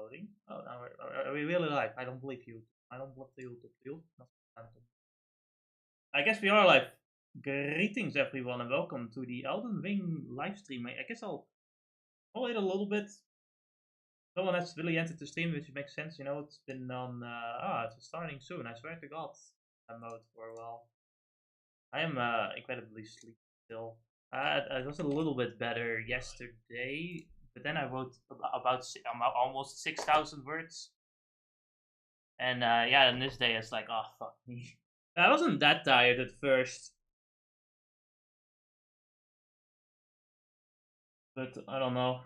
loading. Oh, now are we really live? I don't believe you. I don't believe you. I guess we are live. Greetings, everyone, and welcome to the Elden Ring live stream. I guess I'll wait a little bit. No one has really entered the stream, which makes sense. You know, it's been on. It's starting soon. I swear to God, that mode for a while. I am incredibly sleepy still. I was a little bit better yesterday, but then I wrote about almost 6,000 words. And yeah, and this day it's like, oh fuck me. I wasn't that tired at first, but I don't know.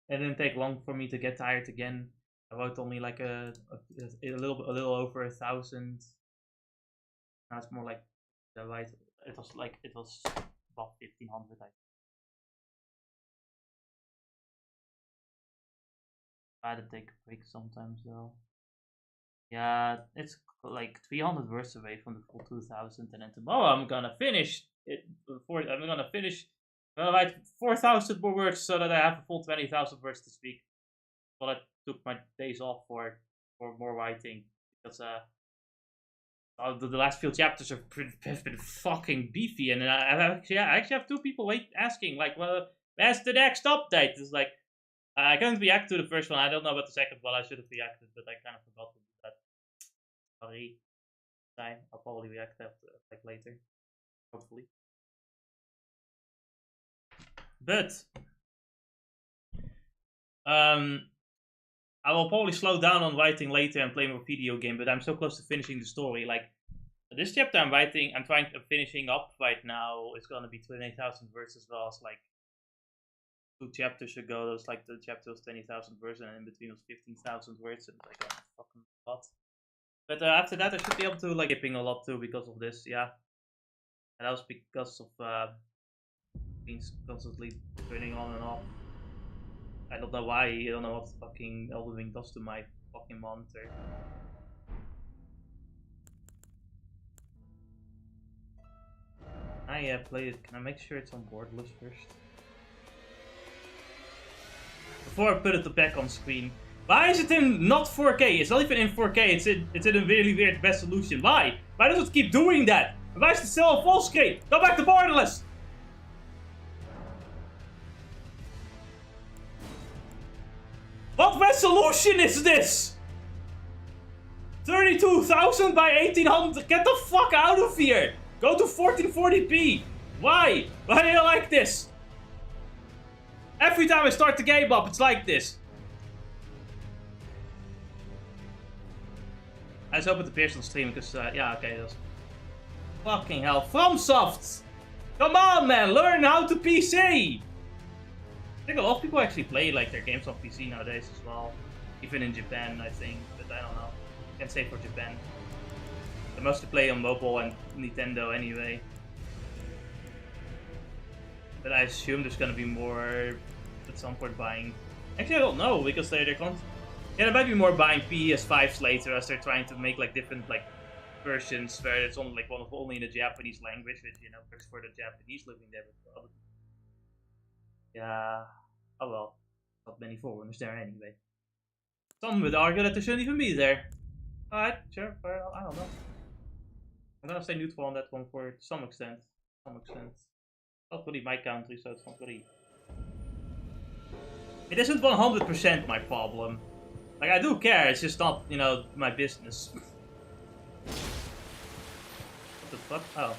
It didn't take long for me to get tired again. I wrote only like a little over 1,000. Now it's more like the right. It was about 1,500. I had to take a break sometimes though. Yeah, it's like 300 words away from the full 2,000, and then tomorrow I'm gonna finish it. I'm gonna finish. Write 4,000 more words so that I have a full 20,000 words this week. Well, I took my days off for more writing because the last few chapters have been fucking beefy, and I actually have two people asking like, well, where's the next update? It's like I couldn't react to the first one. I don't know about the second one. I should have reacted, but I kind of forgot to do that. Sorry. I'll probably react after, like later, hopefully. But I will probably slow down on writing later and play more video game. But I'm so close to finishing the story. Like this chapter I'm finishing up right now. It's gonna be 28,000 words as well as like 2 chapters ago. That was like the chapter was 20,000 words, and in between was 15,000 words. And it's like a fucking lot. But after that, I should be able to like skipping a lot too because of this. Yeah, and that was because of being constantly turning on and off. I don't know why. I don't know what fucking Elden Ring does to my fucking monitor. I play it. Can I make sure it's on borderless first? Before I put it back on screen. Why is it in not 4K? It's not even in 4K. It's in a really weird resolution. Why? Why does it keep doing that? Why is it still on full screen? Go back to borderless. What resolution is this? 32,000 by 1800. Get the fuck out of here. Go to 1440p. Why? Why do you like this? Every time I start the game up, it's like this. I just hope it appears on stream because, yeah, okay, that's... Fucking hell. Fromsoft! Come on, man! Learn how to PC! I think a lot of people actually play like their games on PC nowadays as well. Even in Japan, I think. But I don't know. Can't say for Japan. They mostly play on mobile and Nintendo anyway. But I assume there's gonna be more at some point buying. Actually, I don't know because they're yeah, there might be more buying PS5s later as they're trying to make like different like versions where it's only like only in the Japanese language, which you know works for the Japanese living there. But yeah, oh well, not many foreigners there anyway. Some would argue that there shouldn't even be there. Alright, sure, I don't know. I'm gonna stay neutral on that one for some extent. Not really my country, so it's not really. It isn't 100% my problem. Like, I do care, it's just not, you know, my business. What the fuck? Oh.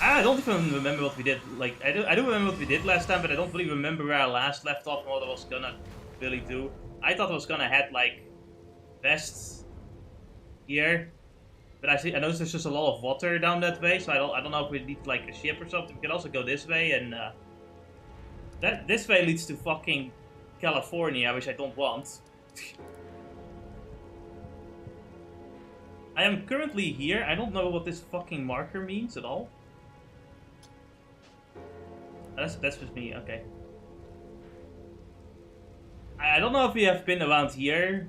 I don't even remember what we did. Like, I do remember what we did last time, but I don't really remember where I last left off and what I was gonna really do. I thought I was gonna head, like, west here. But I noticed there's just a lot of water down that way, so I don't know if we need, like, a ship or something. We can also go this way, and, this way leads to fucking California, which I don't want. I am currently here. I don't know what this fucking marker means at all. That's just me, okay. I don't know if we have been around here.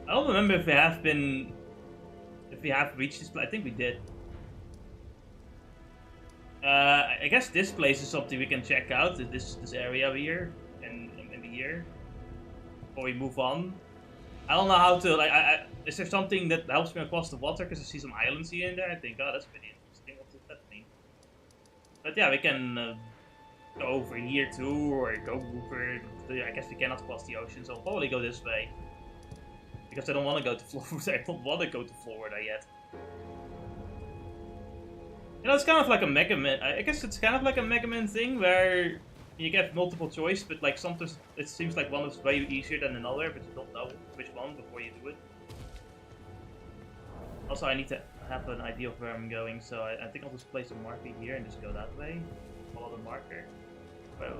I don't remember if we have been... If we have reached this place. I think we did. I guess this place is something we can check out. This area here in the year before we move on. I don't know how to like. Is there something that helps me across the water? Because I see some islands here and there. I think, oh, that's pretty interesting. What does that mean? But yeah, we can go over here too, or go over. I guess we cannot cross the ocean, so I'll probably go this way because I don't want to go to Florida. I don't want to go to Florida yet. You know, it's kind of like a Mega Man. I guess it's kind of like a Mega Man thing where you get multiple choice, but like sometimes it seems like one is way easier than another, but you don't know which one before you do it. Also, I need to have an idea of where I'm going, so I think I'll just place a marker here and just go that way. Follow the marker.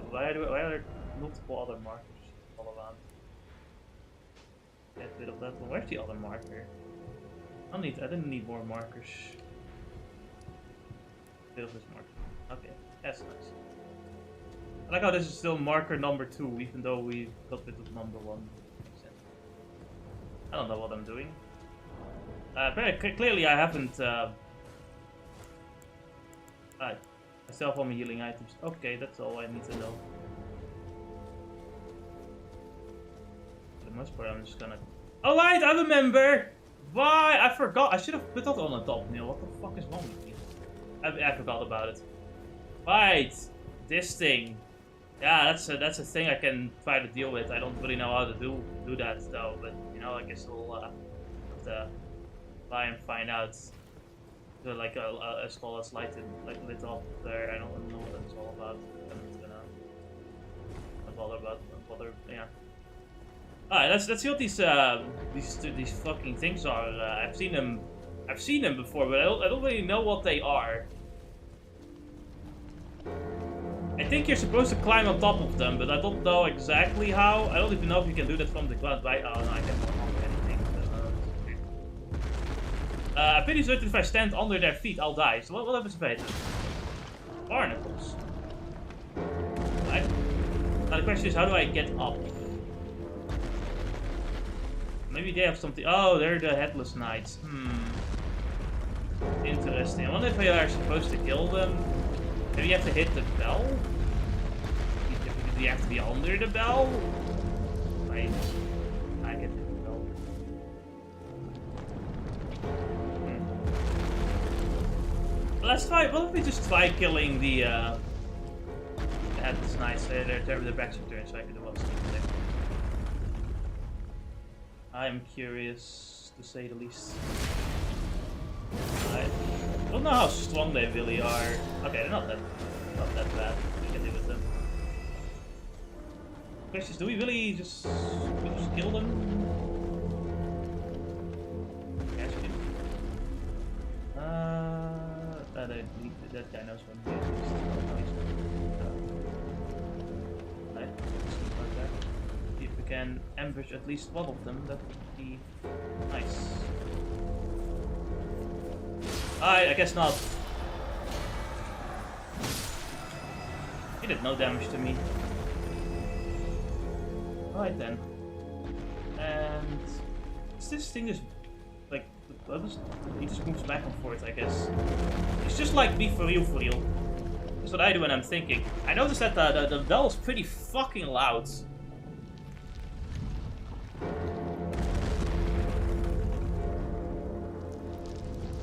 Why are there multiple other markers all around? Get rid of that one. Where's the other marker? I didn't need more markers. Of this marker. Okay, that's nice. I like how this is still marker number 2, even though we got rid of number 1. I don't know what I'm doing. Very clearly, I haven't. I still have all my healing items. Okay, that's all I need to know. For the most part, I'm just gonna. Oh right, I remember. Why? I forgot. I should have put that on the top, Neil. What the fuck is wrong with me? I forgot about it. Right, this thing. Yeah, that's a thing I can try to deal with. I don't really know how to do that though, but you know, I guess we'll have to try and find out. So, like a skull that's lit up there. I don't know what that's all about. I'm just gonna bother. Yeah. Alright, let's see what these fucking things are. I've seen them before, but I don't really know what they are. I think you're supposed to climb on top of them, but I don't know exactly how. I don't even know if you can do that from the ground. Right? Oh no, I can't do anything. I'm pretty certain if I stand under their feet, I'll die. So what happens if I hit them? Barnacles. Right. Now the question is, how do I get up? Maybe they have something. Oh, they're the headless knights. Interesting. I wonder if we are supposed to kill them. Do you have to hit the bell? Do you have to be under the bell? Right. I can hit the bell. Let's try. What if we just try killing the headless knights? Their backs are turned, so I can do what's there. I'm curious, to say the least. I don't know how strong they really are. Okay, they're not that bad. We can deal with them. Question is, do we really just kill them? Yes, we do. That guy knows what he is. Right, like that. If we can ambush at least one of them, that would be nice. I guess not. He did no damage to me. Alright then. And this thing is like he just moves back and forth, I guess. It's just like be for real. That's what I do when I'm thinking. I noticed that the bell is pretty fucking loud.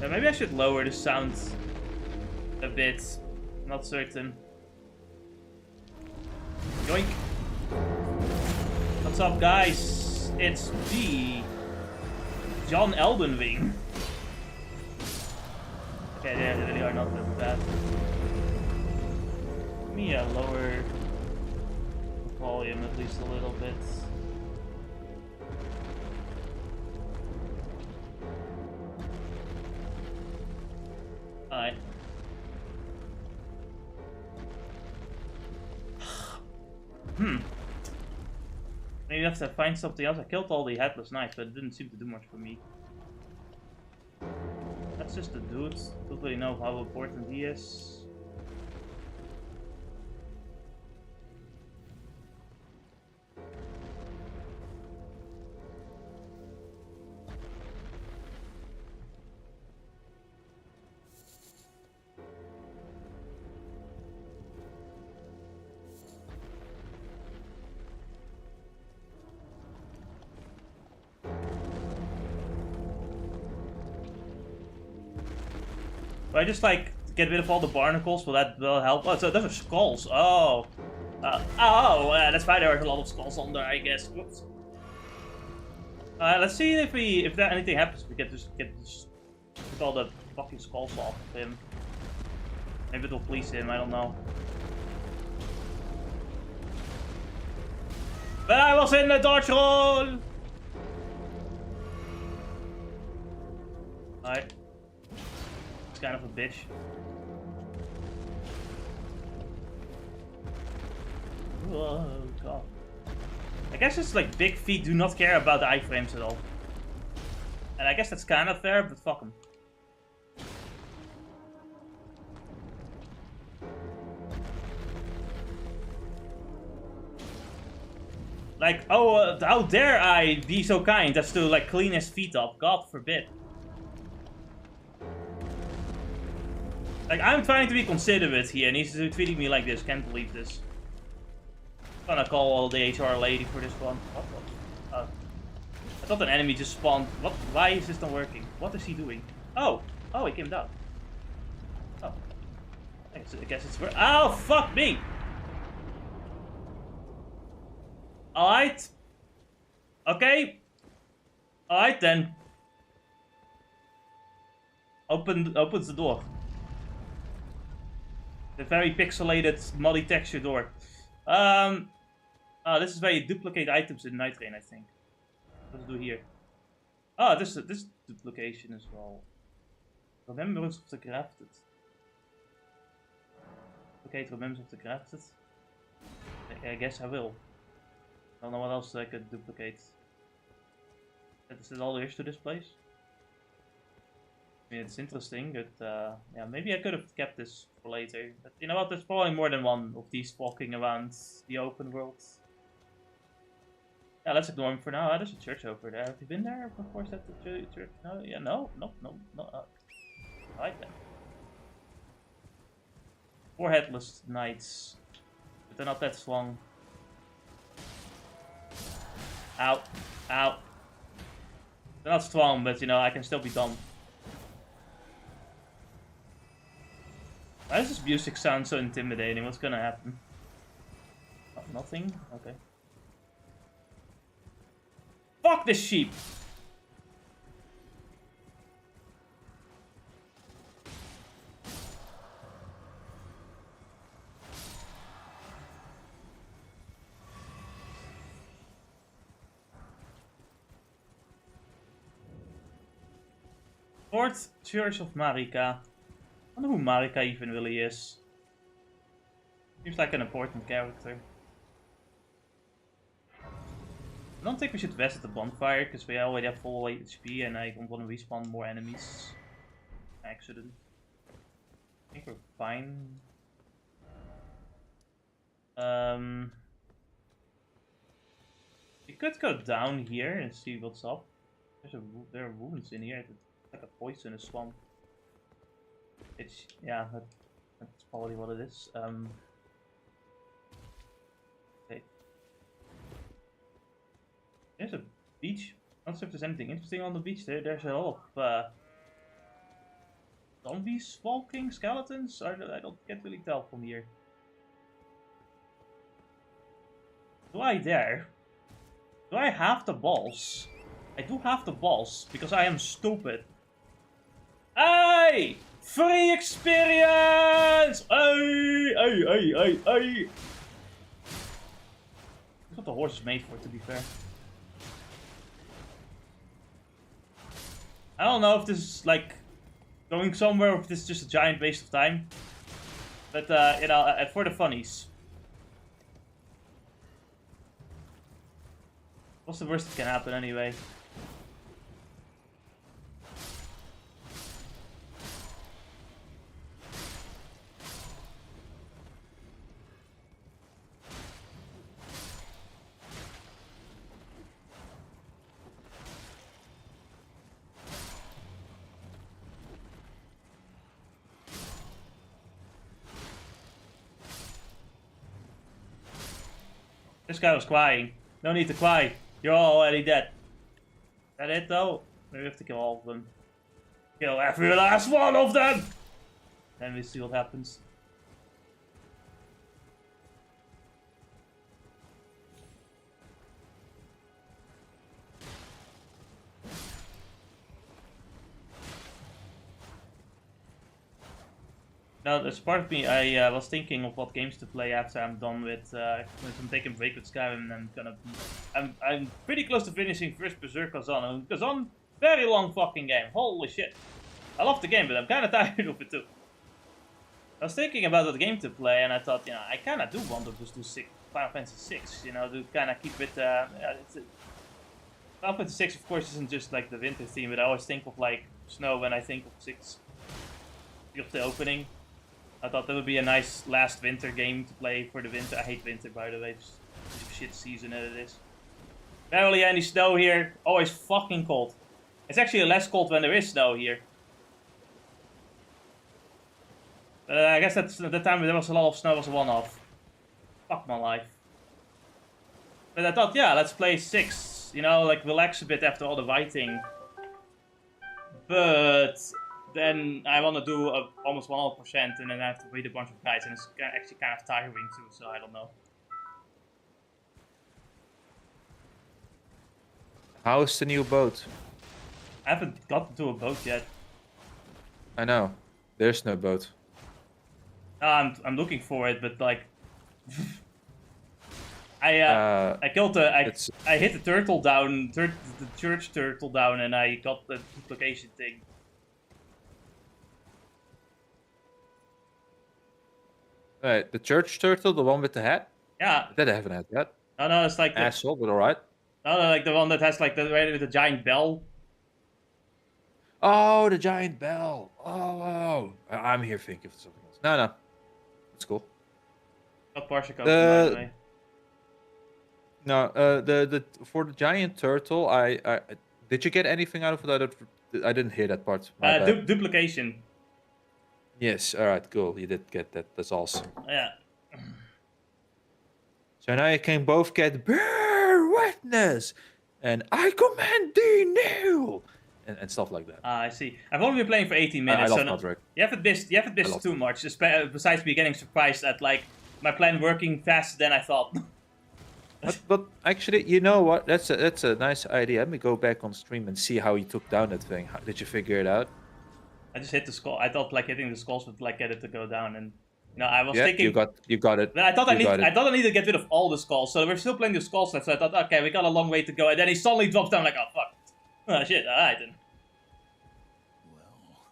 Maybe I should lower the sound a bit. Not certain. Yoink. What's up, guys? It's me, John Elden Ring. Okay, they really are not that bad. Let me lower the volume at least a little bit. Alright. Maybe I have to find something else. I killed all the headless knights, but it didn't seem to do much for me. That's just a dude. Don't really know how important he is. Do I just like get rid of all the barnacles? Will that help? Oh, so those are skulls. Oh. That's fine. There are a lot of skulls on there, I guess. Whoops. Let's see if anything happens. We get all the fucking skulls off of him. Maybe it'll please him. I don't know. But I was in the dodge roll. Alright. It's kind of a bitch. Oh god. I guess it's like big feet do not care about the iframes at all. And I guess that's kind of fair, but fuck them. Like, oh, how dare I be so kind as to like clean his feet up? God forbid. Like, I'm trying to be considerate here, and he's treating me like this. Can't believe this. I'm gonna call the HR lady for this one. What? I thought an enemy just spawned. What? Why is this not working? What is he doing? Oh! Oh, he came down. Oh. I guess it's... Oh, fuck me! Alright. Okay. Alright then. Opens the door. The very pixelated, muddy texture door. This is where you duplicate items in Night Rain, I think. Let's do here. Oh, this duplication as well. Remembrance of the crafted. Duplicate remembrance of the crafted. I guess I will. I don't know what else I could duplicate. Is this all there is to this place? I mean, it's interesting, but yeah, maybe I could have kept this for later. But you know what? There's probably more than one of these walking around the open world. Yeah, let's ignore him for now. There's a church over there. Have you been there before? Is that the church? No, yeah, no. Alright then. 4 headless knights, but they're not that strong. Ow, ow. They're not strong, but you know, I can still be dumb. Why does this music sound so intimidating? What's gonna happen? Oh, nothing? Okay. Fuck this sheep! Fourth Church of Marika. I wonder who Marika even really is. Seems like an important character. I don't think we should rest at the bonfire, because we already have full HP and I don't want to respawn more enemies. Accident. I think we're fine. We could go down here and see what's up. There are wounds in here. It's like a poisonous swamp. It's, yeah, that's probably what it is. Okay. There's a beach. I'm not sure if there's anything interesting on the beach there. There's a lot of zombies walking, skeletons. I can't really tell from here. Do I dare? Do I have the balls? I do have the balls because I am stupid. Hey! Free experience! Hey! That's what the horse is made for, to be fair. I don't know if this is like going somewhere or if this is just a giant waste of time. But, you know, for the funnies. What's the worst that can happen anyway? This guy was crying. No need to cry. You're already dead. Is that it though? Maybe we have to kill all of them. Kill every last one of them! Then we see what happens. Now, there's part of me, I was thinking of what games to play after I'm done with, if I'm taking a break with Skyrim, and I'm pretty close to finishing first Berserk Kazan. Kazan, very long fucking game, holy shit. I love the game, but I'm kinda tired of it too. I was thinking about what game to play, and I thought, I kinda do want to just do Final Fantasy 6, to kinda keep it, Final Fantasy 6 of course isn't just like the winter theme, but I always think of like snow when I think of 6, of the opening. I thought that would be a nice last winter game to play for the winter. I hate winter, by the way. Just shit season that it is. Barely any snow here. Always fucking cold. It's actually less cold when there is snow here. I guess that's the time when there was a lot of snow was a one-off. Fuck my life. But I thought, yeah, let's play 6. Like relax a bit after all the writing. But then I want to do almost 100%, and then I have to read a bunch of guides, and it's actually kind of tiring too, so I don't know. How's the new boat? I haven't gotten to a boat yet. I know. There's no boat. I'm looking for it, but like... I killed I hit the turtle down, the church turtle down, and I got the duplication thing. Right, the church turtle, the one with the hat? Yeah. That I haven't had yet. No, it's like asshole, but alright. No, like the one that has like with the giant bell. Oh, the giant bell. Oh. I'm here thinking of something else. No. It's cool. Not Parsec open, by the way. No, the for the giant turtle, I did you get anything out of it? I didn't hear that part. Duplication. Yes, alright, cool. You did get that. That's awesome. Yeah. So now you can both get bear witness and I command thee kneel and stuff like that. I see. I've only been playing for 18 minutes. I love Modric. You haven't missed too much, besides me getting surprised at like my plan working faster than I thought. But actually, you know what? That's a nice idea. Let me go back on stream and see how you took down that thing. Did you figure it out? I just hit the skull. I thought like hitting the skulls would like get it to go down, and I was thinking you got it. But I thought I needed to get rid of all the skulls, so we're still playing the skulls left. So I thought, okay, we got a long way to go, and then he suddenly drops down like, oh fuck, oh shit, all right then. Well,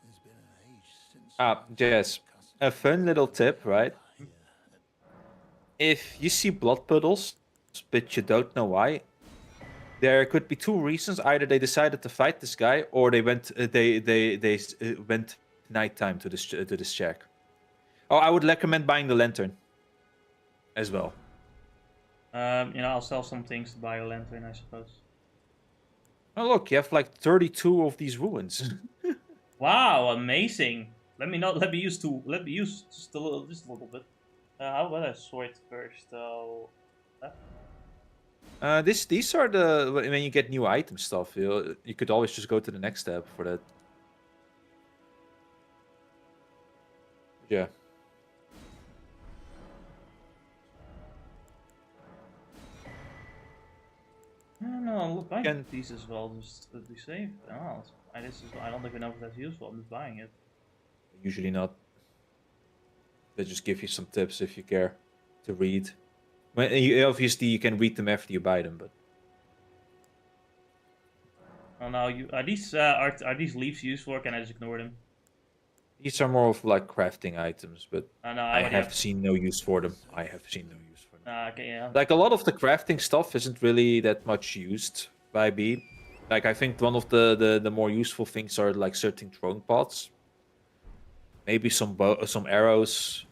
there's been an age since. Jess, a fun little tip, right? If you see blood puddles, but you don't know why, there could be two reasons. Either they decided to fight this guy, or they went went nighttime to this shack. Oh, I would recommend buying the lantern as well. I'll sell some things to buy a lantern, I suppose. Oh look, you have like 32 of these ruins. Wow, amazing. Let me use just a little bit. How about a sword first though? These are the when you get new item stuff. You could always just go to the next tab for that. Yeah. No, I'll buy these as well, just to be safe. Oh, I don't even know if that's useful. I'm just buying it. Usually not. They just give you some tips if you care to read. Well, obviously you can read them after you buy them, but. Oh no, are these leaves useful, or can I just ignore them? These are more of like crafting items, but no, I have seen no use for them. Okay, yeah. Like a lot of the crafting stuff isn't really that much used by B. Like I think one of the more useful things are like certain throwing pots. Maybe some arrows.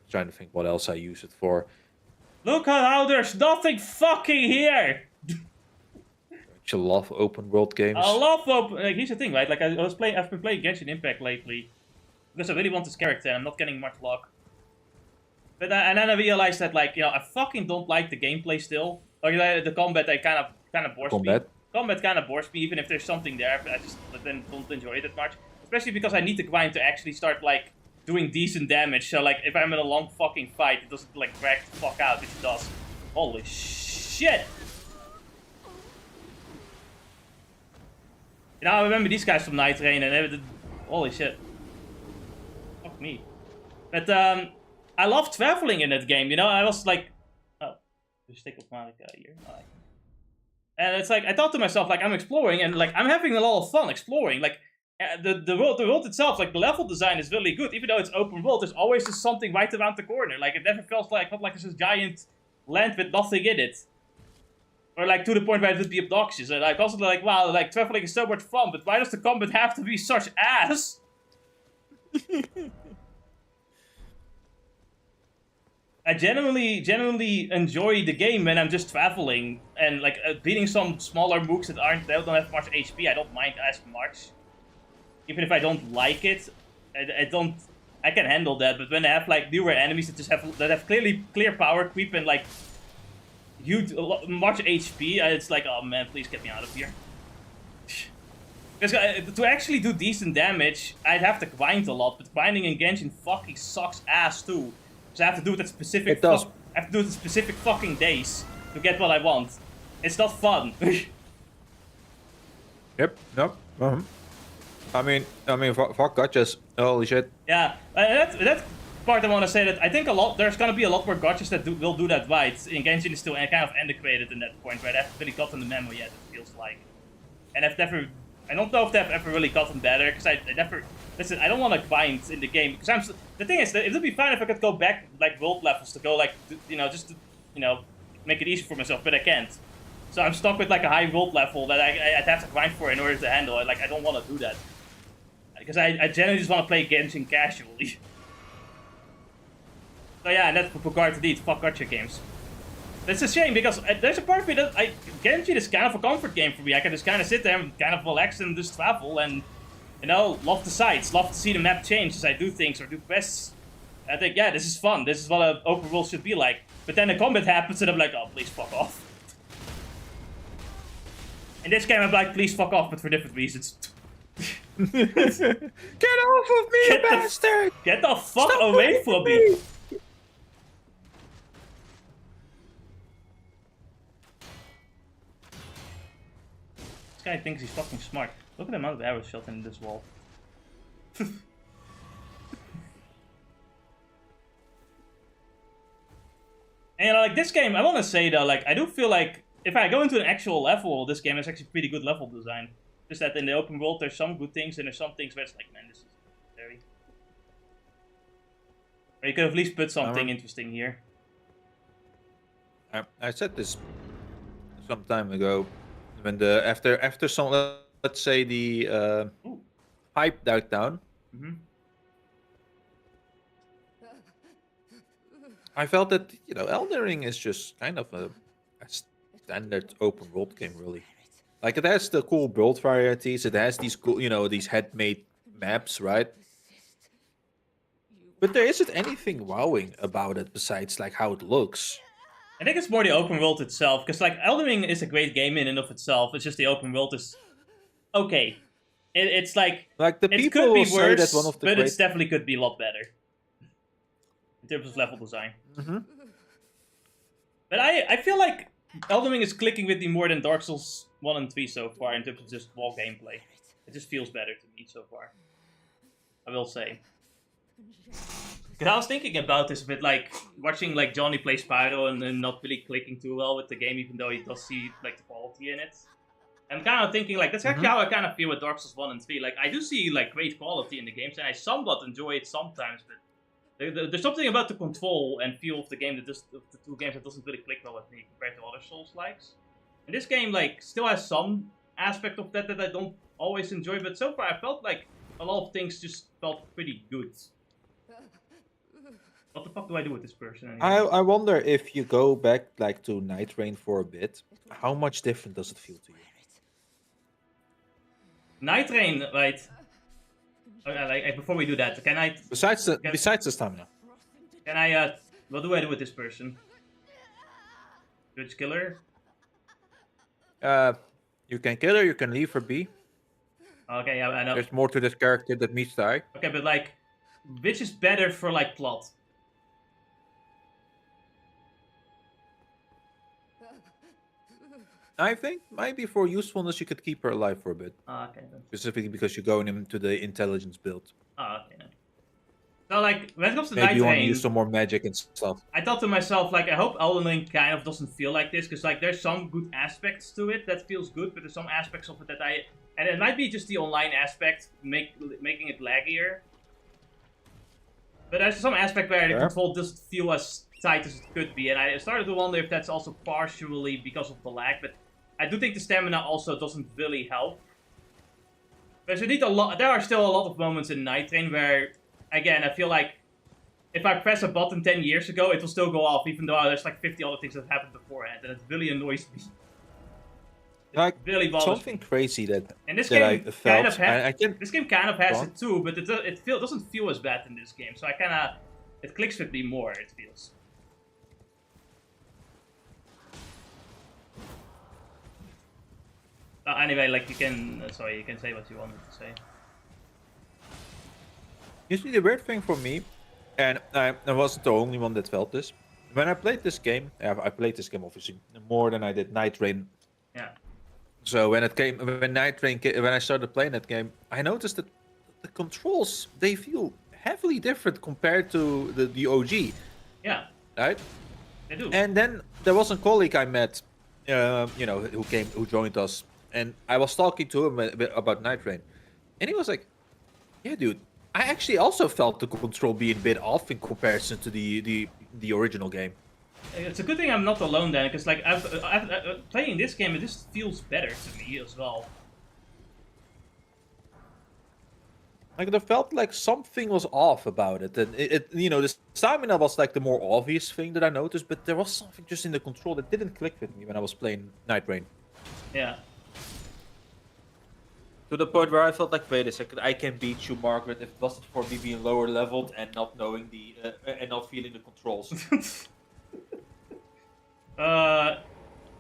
Trying to think what else I use it for. Look at how there's nothing fucking here. I love open world games. I love open. Like, here's the thing, right? Like I've been playing Genshin Impact lately because I really want this character, and I'm not getting much luck. But and then I realized that I fucking don't like the gameplay still. Like the combat, I kind of bores me. Combat kind of bores me, even if there's something there. But I just then don't enjoy it that much. especially because I need the grind to actually start like doing decent damage. So like if I'm in a long fucking fight, it doesn't like drag the fuck out, which it does. Holy shit! You know, I remember these guys from Night Rain, and they did, holy shit. Fuck me. But I love traveling in that game. You know, I was like, oh, just take off my here. And it's like I thought to myself, like I'm exploring, and like I'm having a lot of fun exploring. Like the world itself, like the level design is really good. Even though it's open world, there's always just something right around the corner. Like it never feels like not like it's this giant land with nothing in it, or like to the point where it would be obnoxious. And like also like wow, like traveling is so much fun, but why does the combat have to be such ass? I genuinely enjoy the game when I'm just traveling and like beating some smaller mooks that don't have much HP. I don't mind as much, even if I don't like it. I can handle that. But when I have like newer enemies that have clear power creep and like much HP, it's like, oh man, please get me out of here. Because to actually do decent damage, I'd have to grind a lot. But grinding in Genshin fucking sucks ass too. So I have to do it at specific. I have to do it at specific fucking days to get what I want. It's not fun. Yep. Nope. I mean, fuck gotchas. Holy shit. Yeah, that part I want to say that I think there's gonna be a lot more gotchas that will do that right. In Genshin is still kind of antiquated in that point, where they haven't really gotten the memo yet. It feels like, and I don't know if they've ever really gotten better because I never. Listen, I don't want to grind in the game because the thing is, it would be fine if I could go back like world levels to go like just to, make it easy for myself, but I can't. So I'm stuck with like a high world level that I'd have to grind for in order to handle it. Like I don't want to do that because I generally just want to play Genshin casually. So yeah, and that's with regard to these fuck gacha games. It's a shame because there's a part of me that Genshin is kind of a comfort game for me. I can just kind of sit there and kind of relax and just travel and. Love the sights, love to see the map change as I do things or do quests. I think, yeah, this is fun. This is what an open world should be like. But then the combat happens and I'm like, oh, please fuck off. In this game, I'm like, please fuck off, but for different reasons. Get off of me, you bastard! Get the fuck away from me! This guy thinks he's fucking smart. Look at the amount of arrows shot in this wall. And like this game, I want to say though, like I do feel like if I go into an actual level, this game is actually pretty good level design. Just that in the open world, there's some good things and there's some things where it's like, man, this is very. Or you could at least put something interesting here. I said this some time ago when after some. Let's say the hype died down. I felt that Elden Ring is just kind of a standard open world game, really. Like it has the cool build varieties. It has these cool, these head-made maps, right? But there isn't anything wowing about it besides like how it looks. I think it's more the open world itself, because like Elden Ring is a great game in and of itself. It's just the open world is. Okay, it's like the people it could be will worse, say that one of the but it definitely could be a lot better in terms of level design. But I feel like Elden Ring is clicking with me more than Dark Souls 1 and 3 so far in terms of just wall gameplay. It just feels better to me so far. I will say. Because I was thinking about this a bit, like watching like Johnny play Spyro and not really clicking too well with the game, even though he does see like the quality in it. I'm kind of thinking like that's actually how I kind of feel with Dark Souls 1 and 3. Like I do see like great quality in the games, and I somewhat enjoy it sometimes, but there's something about the control and feel of the game that just the two games that doesn't really click well with me compared to other Souls likes. And this game like still has some aspect of that I don't always enjoy, but so far I felt like a lot of things just felt pretty good. What the fuck do I do with this person anyway? I wonder if you go back like to Night Rain for a bit, how much different does it feel to you? Night Rain, right? Okay, like before we do that, can I? Besides the stamina. Can I? What do I do with this person? Judge killer. You can kill her. You can leave her be. Okay, yeah, I know. There's more to this character that meets the eye. Okay, but like, which is better for like plot? I think maybe for usefulness you could keep her alive for a bit. Okay, then. Specifically because you're going into the intelligence build. Okay, then. So like, when it comes to Maybe Night you want to use Rain, some more magic and stuff. I thought to myself, like, I hope Elden Ring kind of doesn't feel like this, because like, there's some good aspects to it that feels good, but there's some aspects of it that and it might be just the online aspect making it laggier. But there's some aspect where the Sure. control doesn't feel as tight as it could be, and I started to wonder if that's also partially because of the lag, but I do think the stamina also doesn't really help. There's indeed there are still a lot of moments in Night Train where, again, I feel like if I press a button 10 years ago, it will still go off, even though there's like 50 other things that happened beforehand, and it really annoys me. Like, Really bothers something me. crazy that, And this that game I felt. kind of I can, this game kind of has Go on. it too, but it doesn't feel as bad in this game, so it clicks with me more, it feels. Anyway, like, you can say what you wanted to say. you see, the weird thing for me, and I wasn't the only one that felt this. When I played this game, I played this game obviously more than I did Night Rain. Yeah. So when Night Rain, when I started playing that game, I noticed that the controls, they feel heavily different compared to the OG, Yeah, right? they do. And then there was a colleague I met, who joined us, and I was talking to him a bit about Night Rain, and he was like, "Yeah, dude, I actually also felt the control being a bit off in comparison to the original game." It's a good thing I'm not alone then, because like playing this game, it just feels better to me as well. Like, it felt like something was off about it, and the stamina was like the more obvious thing that I noticed, but there was something just in the control that didn't click with me when I was playing Night Rain. Yeah. To the point where I felt like, wait a second, I can beat you, Margaret, if it wasn't for me being lower leveled and not knowing and not feeling the controls. I'm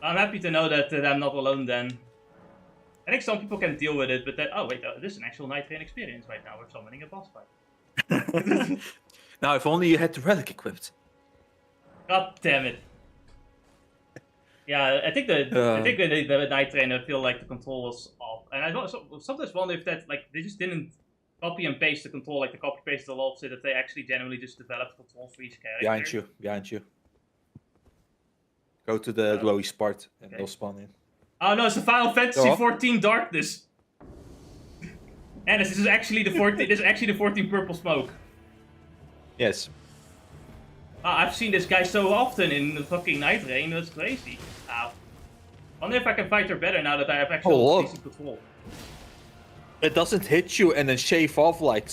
happy to know that I'm not alone then. I think some people can deal with it, but oh wait, this is an actual Night Train experience right now. We're summoning a boss fight. Now, if only you had the relic equipped. God damn it. Yeah, I think the Night Train, I feel like the control was off, and I sometimes wonder if that like they just didn't copy and paste the control, like they copy pasted a lot, so that they actually genuinely just developed controls for each character. Behind you. Go to the glowy spot and Okay. they'll spawn in. Oh no, it's the Final Fantasy Go off. 14 Darkness. And this is actually the 14. This is actually the 14 Purple Smoke. Yes. I've seen this guy so often in the fucking Night Rain. That's crazy. Ow. Wonder if I can fight her better now that I have actual decent control. It doesn't hit you and then shave off like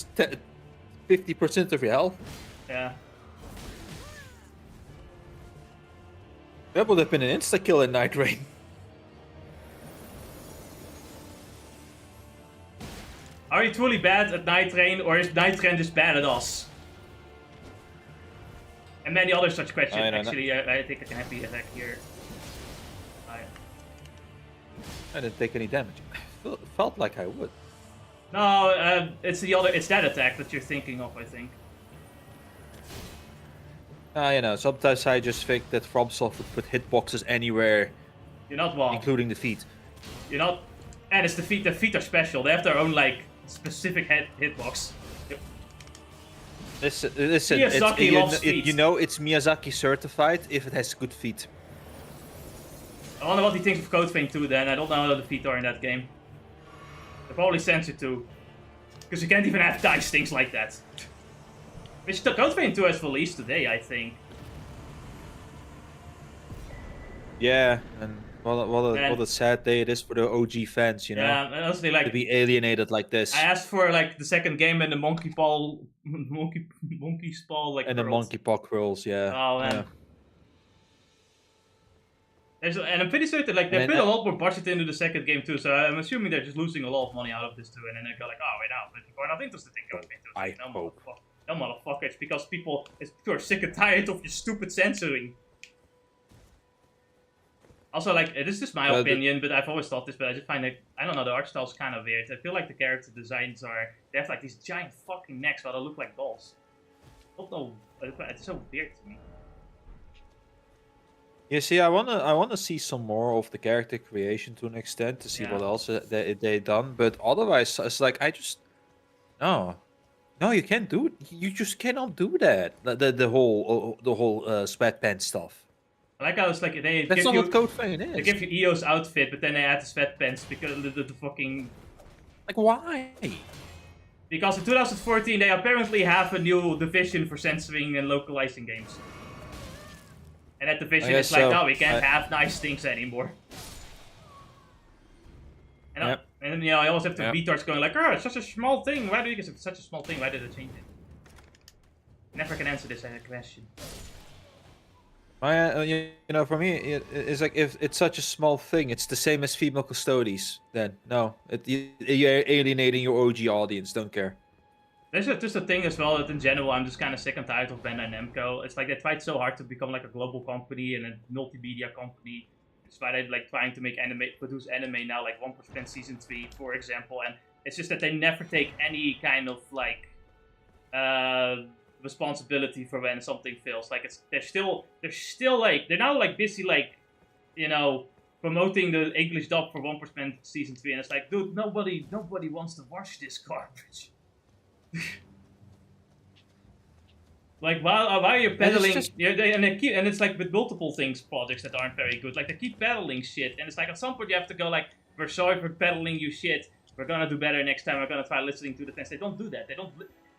50% of your health. Yeah. That would have been an insta-kill in Night Rain. Are you truly bad at Night Rain, or is Night Rain just bad at us? And many other such questions. Actually, I think I can have the attack here. I didn't take any damage. I felt like I would. No, it's that attack that you're thinking of, I think. Sometimes I just think that Fromsoftware would put hitboxes anywhere. You're not wrong. Including the feet. You're not... And it's the feet. The feet are special. They have their own, like, specific hitbox. Yep. Listen, Miyazaki loves feet. It's Miyazaki certified if it has good feet. I wonder what he thinks of Code Vein 2 then. I don't know how the feet are in that game. They're probably censored too. Because you can't even have dice things like that. Which the Code Vein 2 has released today, I think. Yeah, and what a sad day it is for the OG fans, you know? Yeah, and honestly, like... To be alienated like this. I asked for, like, the second game and the monkey paw... monkey's paw, like, and the monkey paw curls, yeah. Oh, man. Yeah. And I'm pretty certain, like, they put a lot more budget into the second game too, so I'm assuming they're just losing a lot of money out of this too, and then they go like, oh wait, now people are not interested in Code Vein 2. I hope. No, motherfuckers, because people are sick and tired of your stupid censoring. Also, like, this is just my Uh, the- opinion, but I've always thought this, but I just find it, I don't know, the art style's kind of weird. I feel like the character designs they have like these giant fucking necks while they look like dolls. I don't know, it's so weird to me. You see, I wanna see some more of the character creation to an extent to see what Yeah. else they done. But otherwise, it's like no, you can't do it. You just cannot do that. The whole sweatpants stuff. I like how it's like, they That's give not you, what Code Vein they is. give you EO's outfit, but then they add the sweatpants because the fucking... Like, why? Because in 2014, they apparently have a new division for censoring and localizing games. And that division guess is like, so. no, we can't have nice things anymore. And, Yep. and you know, I always have the Yep. retards going like, oh, it's such a small thing. Why do you, it's such a small thing, why did they change it? Never can answer this question. You know, for me, it's like if it's such a small thing, it's the same as female custodies. Then no, you're alienating your OG audience. Don't care. There's just a thing as well that in general I'm just kind of sick and tired of Bandai Namco. It's like they tried so hard to become like a global company and a multimedia company. That's why they're like trying to make produce anime now, like 1% season 3, for example. And it's just that they never take any kind of like responsibility for when something fails. Like they're still like they're now like busy like, you know, promoting the English dub for 1% season 3, and it's like, dude, nobody wants to watch this garbage. Like, why are you peddling? And it's like with multiple things, projects that aren't very good. Like, they keep peddling shit, and it's like at some point you have to go like, we're sorry for peddling you shit. We're gonna do better next time. We're gonna try listening to the fans. They don't do that. They don't.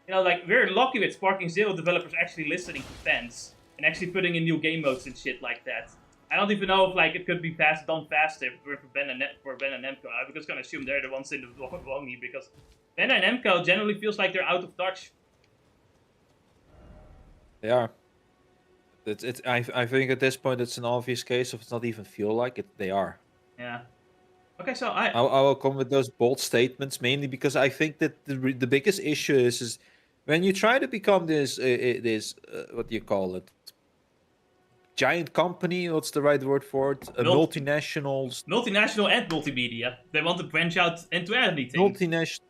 You know, like, we're lucky with Sparking Zero developers actually listening to fans and actually putting in new game modes and shit like that. I don't even know if like it could be done faster for Ben and Namco. I'm just gonna assume they're the ones in the wrong here because Ben and Namco generally feels like they're out of touch. They are. I think at this point it's an obvious case of it's not even feel like it. They are. Yeah. Okay, so I will come with those bold statements mainly because I think that the biggest issue is when you try to become this what do you call it, giant company. What's the right word for it? Multinational and multimedia. They want to branch out into anything. Multinational.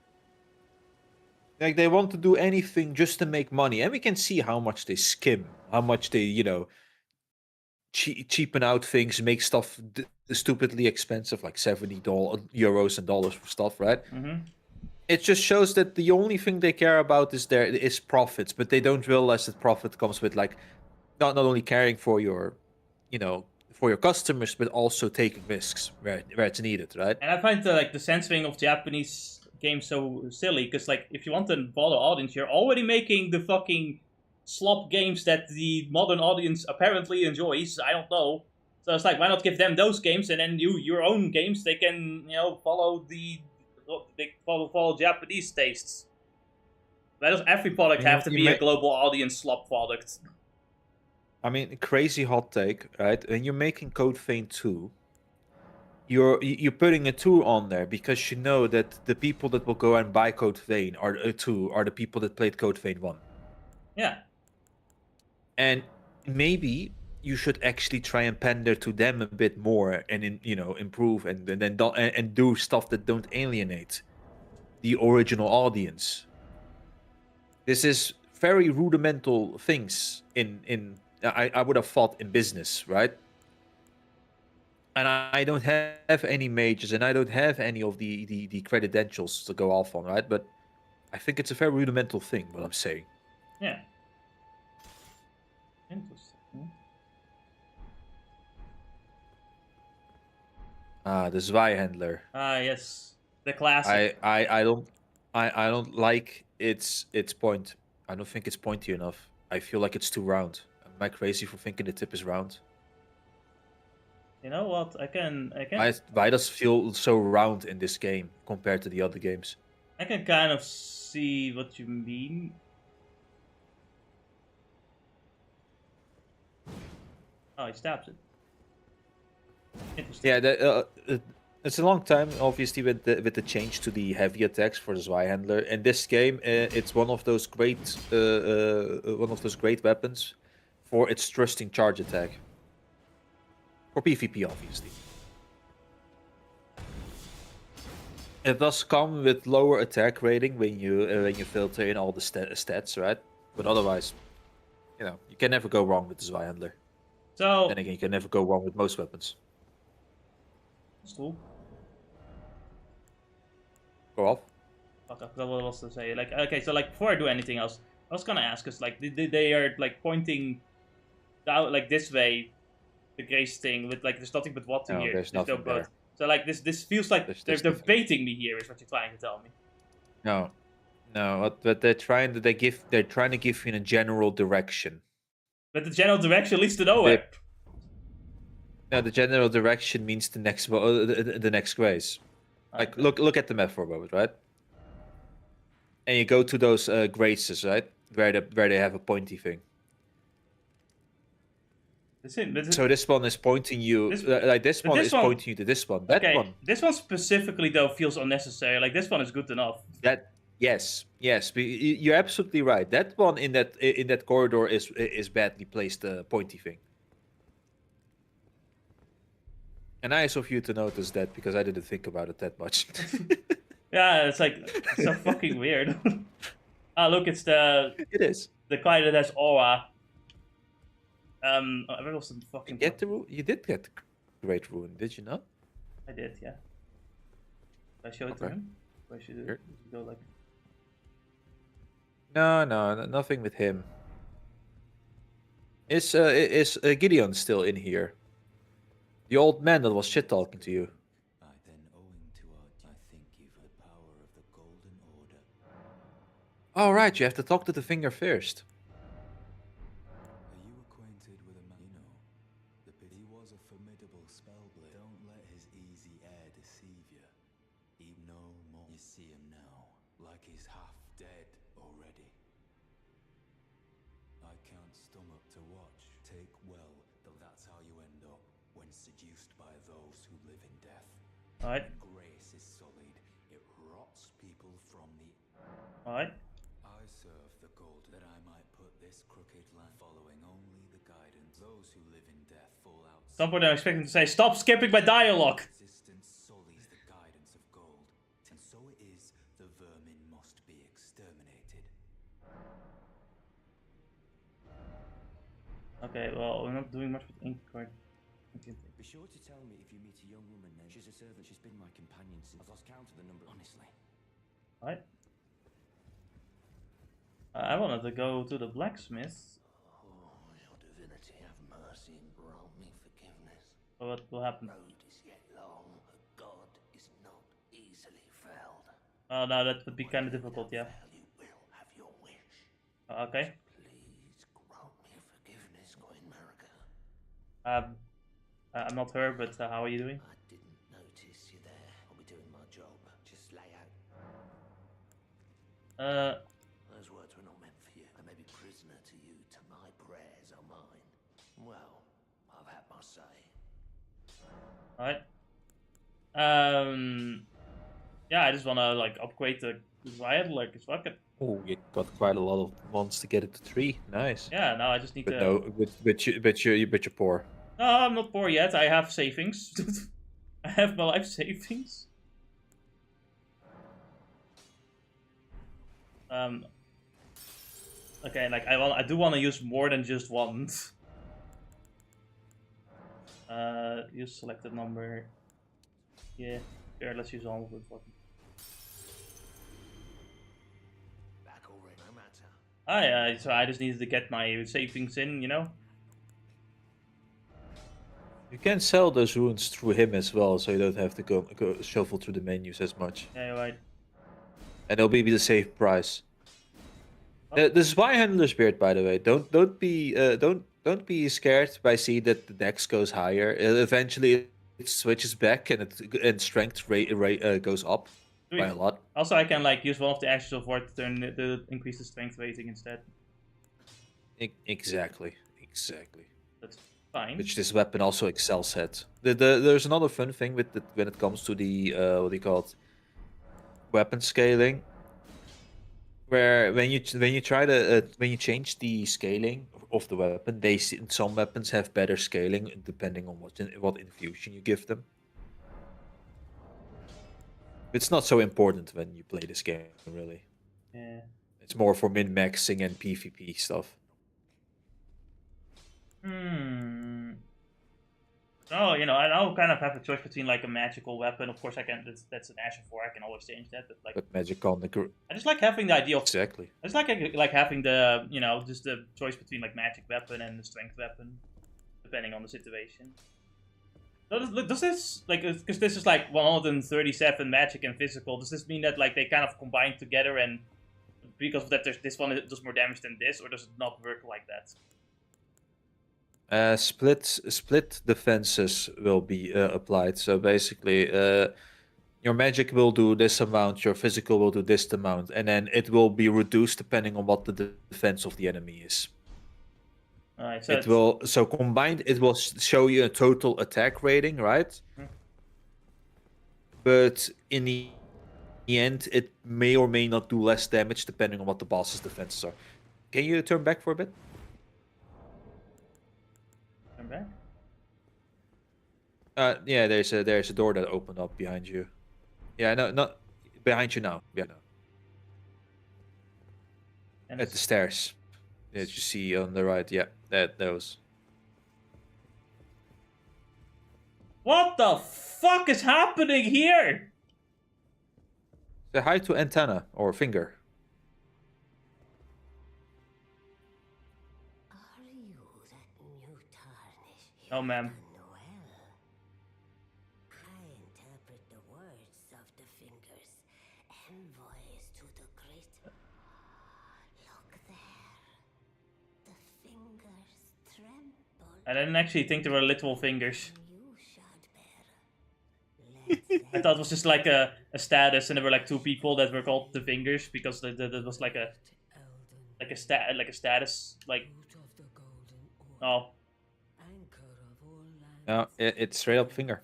Like they want to do anything just to make money, and we can see how much they skim, how much they cheapen out things, make stuff stupidly expensive, like €70 and dollars for stuff, right? Mm-hmm. It just shows that the only thing they care about is profits, but they don't realize that profit comes with like not only caring for your, for your customers, but also taking risks where it's needed, right? And I find the censoring of Japanese games so silly because like if you want to follow audience, you're already making the fucking slop games that the modern audience apparently enjoys. I don't know. So it's like, why not give them those games and then your own games? They can follow follow Japanese tastes. Why does every product have to be a global audience slop product? I mean, crazy hot take, right? When you're making Code Vein 2, you're putting a 2 on there because you know that the people that will go and buy Code Vein are 2 are the people that played Code Vein 1. Yeah. And maybe you should actually try and pander to them a bit more and improve and do stuff that don't alienate the original audience. This is very rudimental things I would have thought in business, right? And I don't have any majors and I don't have any of the credentials to go off on, right? But I think it's a very rudimental thing, what I'm saying. Yeah. Interesting. The Zweihandler. Yes. The classic. I don't like its point. I don't think it's pointy enough. I feel like it's too round. Am I crazy for thinking the tip is round? You know what? I can. Why does it feel so round in this game compared to the other games? I can kind of see what you mean. Oh, he stabs it. Interesting. Yeah, it's a long time, obviously, with the change to the heavy attacks for the Zweihandler. In this game, it's one of those great weapons for its thrusting charge attack. For PvP, obviously. It does come with lower attack rating when you filter in all the stats, right? But otherwise, you can never go wrong with the Zweihandler. So Then again, you can never go wrong with most weapons. that's cool. Go off. Okay, that was to say. Like, okay, so like before I do anything else, I was gonna ask us like they are like pointing out like this way, the grace thing with like there's nothing but water No, here. there's no nothing boat. there. So like this feels like There's they're nothing. baiting me here. Is what you're trying to tell me? No. What they're trying to give you a general direction. But the general direction leads to nowhere. No, the general direction means the next the next grace. Like look at the map for a moment, right? And you go to those graces, right? Where they have a pointy thing. So this one is pointing you this one is pointing you to this one. That one. This one specifically though feels unnecessary. Like this one is good enough. Yes, you're absolutely right. That one in that corridor is badly placed, pointy thing. And nice of you to notice that because I didn't think about it that much. Yeah, it's so fucking weird. Ah, look, it's It is. the guy that has aura. Where was the fucking? You did get the Great Rune, did you not? I did, yeah. Did I show it to him? Or should it go like? No, nothing with him. Is Gideon still in here? The old man that was shit talking to you. I then, owing to I thank you for the power of the Golden Order. All right, you have to talk to the finger first. Are you acquainted with a man? You know, he was a formidable spellblade. Don't let his easy air deceive you. He no more. You see him now, like he's half dead already. I can't stomach to watch. Take well, though that's how you end up when seduced by those who live in death. Alright. Grace is sullied. It rots people from the. Alright. I serve the gold that I might put this crooked land following only the guidance. Those who live in death fall out. Some point I'm expecting to say, stop skipping my dialogue! Existence sullies the guidance of gold, and so it is the vermin must be exterminated. Okay, well, we're not doing much with ink card. Be sure to tell me if you meet a young woman named. She's a servant. She's been my companion since I've lost count of the number. Honestly. Alright. I wanted to go to the blacksmith. Oh, your divinity, have mercy and grant me forgiveness. So what will happen? Road is yet long, a god is not easily felled. Oh no, that would be kind of difficult, yeah. You will have your wish. Okay. Please grant me forgiveness, Queen Marika. I'm not her, but how are you doing? I didn't notice you there. I'll be doing my job. Just lay out. Those words were not meant for you. I may be prisoner to you, to my prayers are mine. Well, I've had my say. Alright. Yeah, I just wanna like upgrade the Zayat, like it's fucking. Oh, you got quite a lot of ones to get it to 3. Nice. Yeah, now I just need But to. no, but you're poor. No, I'm not poor yet. I have savings. I have my life savings. Okay, like I do want to use more than just one. Use selected number. Yeah, here, let's use all of it. Back already, no matter. So I just needed to get my savings in, you know? You can sell those runes through him as well, so you don't have to go shuffle through the menus as much. Yeah, you're right. And it'll be the safe price. The Zweihandler's beard, by the way, don't be scared by seeing that the dex goes higher. Eventually, it switches back and strength goes up by a lot. Also, I can like use one of the actions of Ward to increase the strength rating instead. Exactly. That's fine. Which this weapon also excels at. There's another fun thing with when it comes to the what do you call it? Weapon scaling. where when you try to when you change the scaling of the weapon, some weapons have better scaling depending on what infusion you give them. It's not so important when you play this game, really. Yeah. It's more for min-maxing and PvP stuff. Hmm. Oh, I'll kind of have a choice between like a magical weapon. Of course, I can. That's an Ashen 4. I can always change that. But like, But magic on the I just like having the idea of. exactly. I just like having the just the choice between like magic weapon and the strength weapon, depending on the situation. So does this like because this is like 137 magic and physical? Does this mean that like they kind of combine together and because of that this one does more damage than this, or does it not work like that? Split defenses will be applied. So basically, your magic will do this amount, your physical will do this amount, and then it will be reduced depending on what the defense of the enemy is. Alright, so It will combined. It will show you a total attack rating, right? Hmm. But in the end, it may or may not do less damage depending on what the boss's defenses are. Can you turn back for a bit? Turn back. Yeah, there's a door that opened up behind you. Yeah, no, not behind you now. Yeah, no. And At the stairs that you see on the right. Yeah, those. What the fuck is happening here? Say hi to antenna or finger. Are you that new tarnish? Oh, ma'am. Well, I interpret the words of the fingers, envoys to the great. Look there. The fingers tremble. I didn't actually think there were literal fingers. You should bear. I thought it was just like a status, and there were like two people that were called the fingers because that was like a status like. Oh, No, it's straight up finger.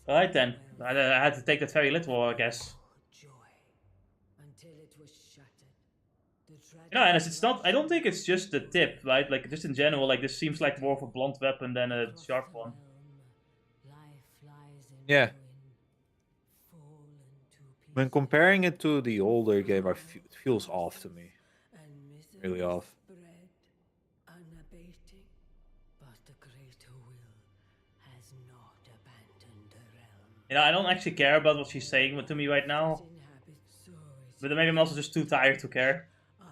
all right then. I had to take that very literal, I guess. And it's not. I don't think it's just the tip, right? Like just in general, like this seems like more of a blunt weapon than a sharp one. Yeah. When comparing it to the older game, it feels off to me. Really off. I don't actually care about what she's saying to me right now. But maybe I'm also just too tired to care.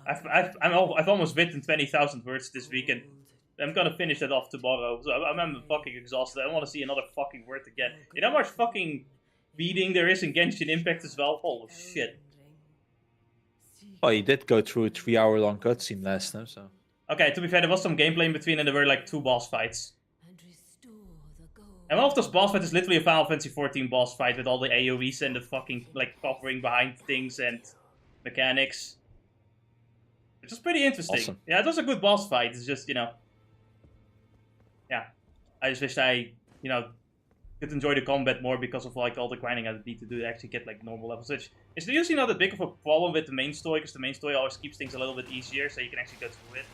I've almost written 20,000 words this week, and I'm gonna finish that off tomorrow. So I'm fucking exhausted. I don't want to see another fucking word again. You know how much fucking beating there is in Genshin Impact as well? Holy shit. Well, you did go through a 3-hour-long cutscene last time, so. Okay, to be fair, there was some gameplay in between, and there were like 2 boss fights. And one of those boss fights is literally a Final Fantasy 14 boss fight with all the AoEs and the fucking like covering behind things and mechanics. Which is pretty interesting. Awesome. Yeah, it was a good boss fight. It's just, yeah. I just wish I, could enjoy the combat more because of like all the grinding I need to do to actually get like normal levels. Which is usually not that big of a problem with the main story, because the main story always keeps things a little bit easier, so you can actually go through it.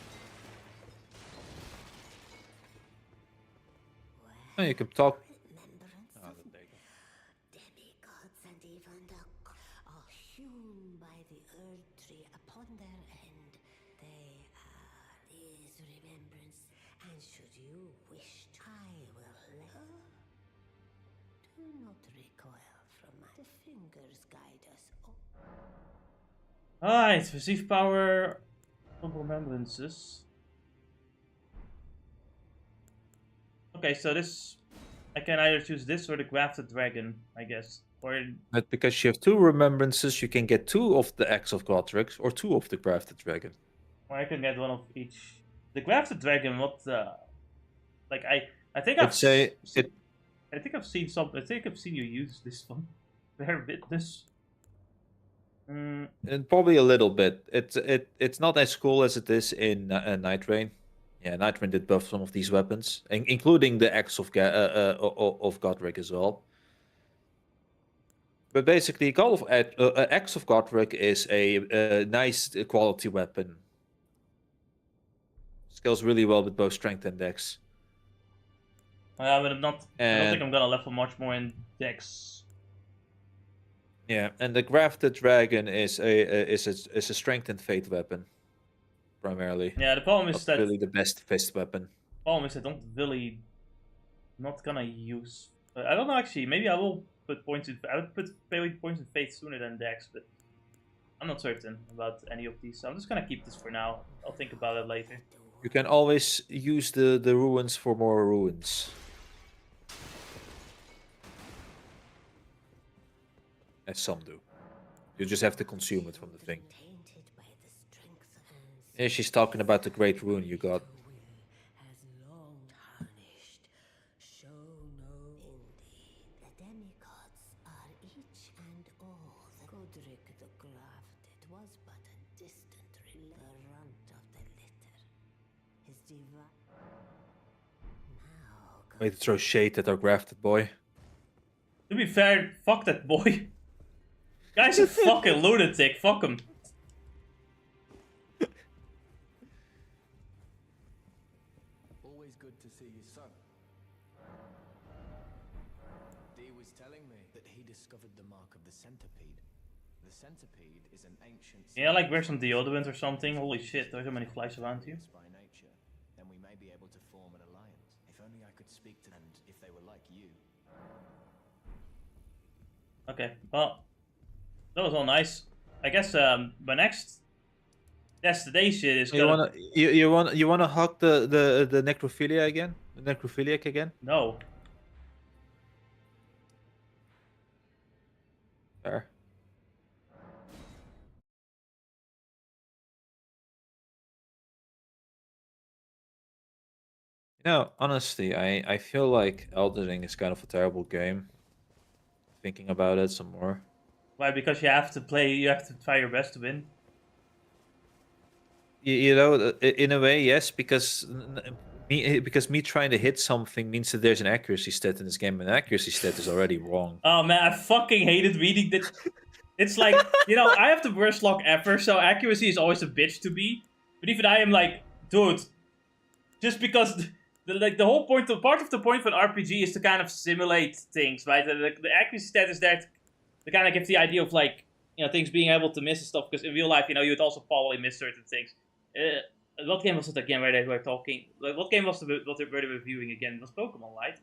Oh, you can talk. Oh, there you go. Demigods and even the are hewn by the Earth Tree upon their end. They are his remembrance, and should you wish to, I will let. Do not recoil from the fingers guide us all. Alright, receive power of remembrances. Okay, so this... I can either choose this or the Grafted Dragon, I guess. Or... But because you have 2 remembrances, you can get 2 of the Axe of Godric or 2 of the Crafted Dragon. Or I can get 1 of each. The Grafted Dragon, what the... Like, I think I've... I think I've seen some... I think I've seen you use this one. Bear Witness. And probably a little bit. It's not as cool as it is in Night Rain. Yeah, Night Rain did buff some of these weapons, including the Axe of Godric as well. But basically, Axe of Godric is a nice quality weapon. Scales really well with both strength and dex. Yeah, but I don't think And I'm gonna level much more in Dex. yeah, and the Grafted Dragon is a strength and fate weapon, primarily. Yeah, the problem is Not that really the best fist weapon. I don't really not gonna use. I don't know actually. Maybe I will put points in. I would put points in Fate sooner than Dex, but I'm not certain about any of these. So I'm just gonna keep this for now. I'll think about it later. You can always use the ruins for more ruins. As some do. You just have to consume it from the thing. Tainted by the strength and Yeah, she's talking about the great rune you got. has long tarnished. Show no indeed. The demigods are each and all. The Godric the Grafted was but a distant the runt of the litter. His divine. Now Way to throw shade at our grafted boy. To be fair, fuck that boy. Guy's a fucking lunatic. Fuck him. Always good to see your son. Dee was telling me that he discovered the mark of the centipede. The centipede is an ancient. Yeah, like wear some deodorant or something. Holy shit, there's so many flies around you. By nature, then we may be able to form an alliance. If only I could speak to them, and if they were like you. Okay, well, that was all nice. I guess my next destination is gonna. You wanna hug the necrophilia again? The necrophiliac again? No. There. You know, honestly, I feel like Elden Ring is kind of a terrible game. Thinking about it some more. Why? Because you have to play. You have to try your best to win. You know, in a way, yes, because me trying to hit something means that there's an accuracy stat in this game, and accuracy stat is already wrong. Oh man, I fucking hated reading that. It's like, you know, I have the worst luck ever, so accuracy is always a bitch to me. But even I am like, dude, just because the whole point, part of the point of an RPG is to kind of simulate things, right? The accuracy stat is there to kind of give the idea of like, you know, things being able to miss and stuff. Because in real life, you know, you'd also probably miss certain things. What game was it again where they were talking? Like, what game was what they were reviewing again? It was Pokemon, right?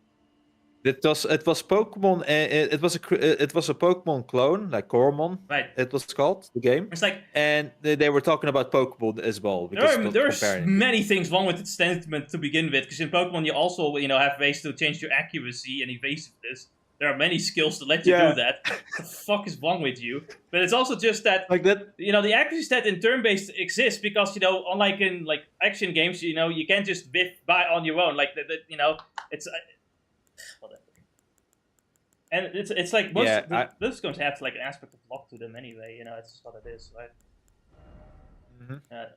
It was Pokemon. It was a Pokemon clone, like Coromon. Right. It was called the game. It's like, and they were talking about Pokemon as well. There's many things wrong with its sentiment to begin with, because in Pokemon you also, you know, have ways to change your accuracy and evasiveness. There are many skills to let you do that. What the fuck is wrong with you? But it's also just that, like that, you know, the accuracy stat in turn-based exists because, you know, unlike in like action games, you know, you can't just whiff by on your own. Like you know, it's whatever. And it's like most those games have like an aspect of luck to them anyway. You know, it's just what it is, right? Mm-hmm.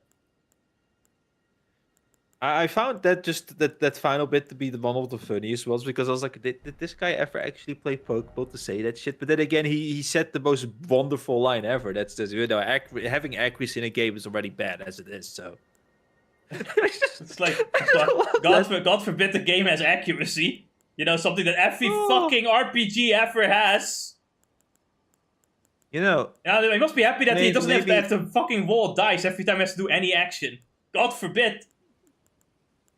I found that just that final bit to be the one of the funniest ones, because I was like, did this guy ever actually play Pokemon to say that shit? But then again, he said the most wonderful line ever. That's just, you know, having accuracy in a game is already bad as it is. So it's like God forbid the game has accuracy. You know, something that every fucking RPG ever has. You know, yeah, he must be happy that he doesn't have to fucking roll dice every time he has to do any action. God forbid.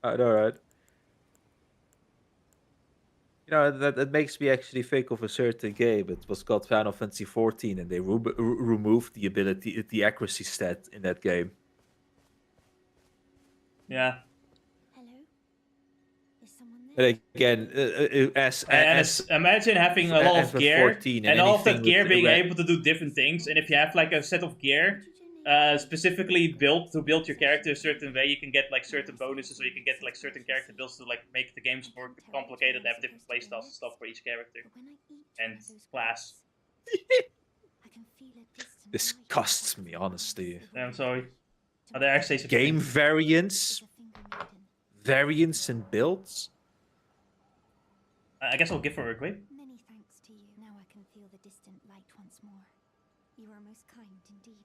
I know, right? You know, that makes me actually think of a certain game. It was called Final Fantasy XIV, and they removed the accuracy stat in that game. Yeah. Hello? Is someone there? But again, imagine having a lot of gear, and all of that gear being able to do different things. And if you have like a set of gear specifically built to build your character a certain way, you can get like certain bonuses, or you can get like certain character builds to like make the games more complicated, have different playstyles and stuff for each character and class. Disgusts me, honestly. I'm sorry. Are there actually some game variants and builds? I guess I'll give her a grade. Many thanks to you. Now I can feel the distant light once more. You are most kind indeed.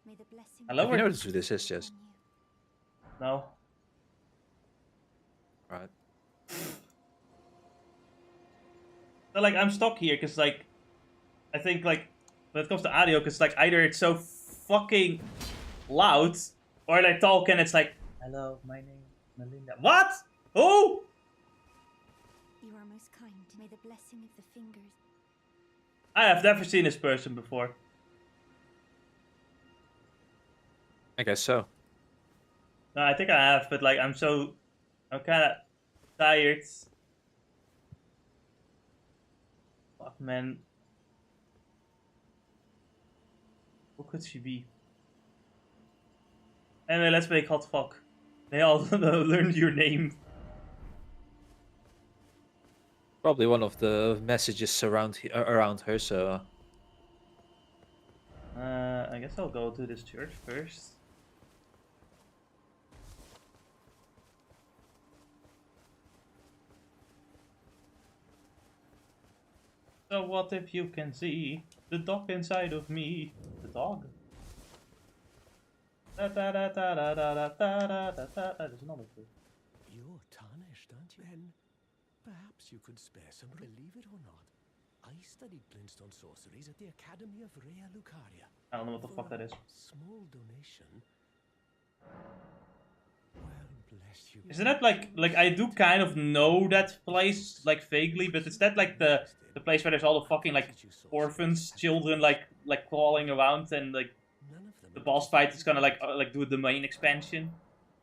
May the blessing Hello, of You we're- notice who this is, Jess? upon you. No. Right. So like I'm stuck here because like I think like when it comes to audio, because like either it's so fucking loud or they talk and it's like, hello, my name is Melinda. What? Who? You are most kind. May the blessing of the fingers. I have never seen this person before. I guess so. No, I think I have, but like I'm kind of tired. Fuck, man. Who could she be? Anyway, let's make hot fuck. They all learned your name. Probably one of the messages around her. So I guess I'll go to this church first. So what if you can see the dog inside of me? The dog? Da da da da da da da da da da da. There's another clue. You're tarnished, aren't you? Then perhaps you could spare some. Believe it or not, I studied glintstone sorceries at the Academy of Rea Lucaria. I don't know what the fuck that is. Small donation. Well, bless you. Isn't that like I do kind of know that place like vaguely, but is that like the place where there's all the fucking like orphans, children like crawling around and like None of them the boss fight is gonna like do the main expansion?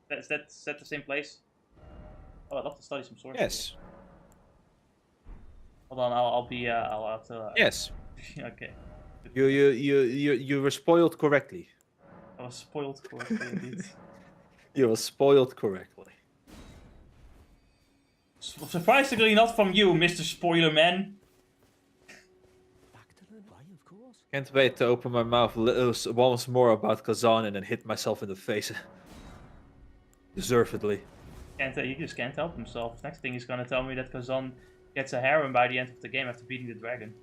Is that the same place? Oh, I'd love to study some sorcery. yes, Hold on, I'll have to. yes. Okay. You were spoiled correctly. I was spoiled correctly indeed. You were spoiled correctly. Surprisingly, not from you, Mr. Spoiler Man. back to learn why, of course. Can't wait to open my mouth once more about Kazan and then hit myself in the face. Deservedly. He just can't help himself. Next thing he's gonna tell me that Kazan gets a harem by the end of the game after beating the dragon.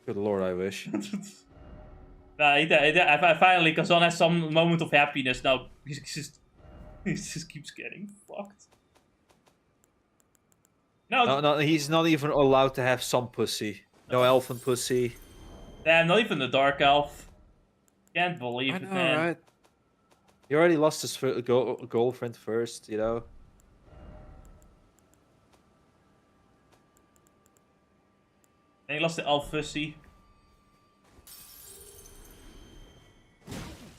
Good lord, I wish. Nah, I finally, Kazan has some moment of happiness now. He just keeps getting fucked. No, he's not even allowed to have some pussy. No elfin pussy. Damn, not even the Dark Elf. Can't believe I it, know, man. right? He already lost his girlfriend first, you know. And he lost the Elf Fussy.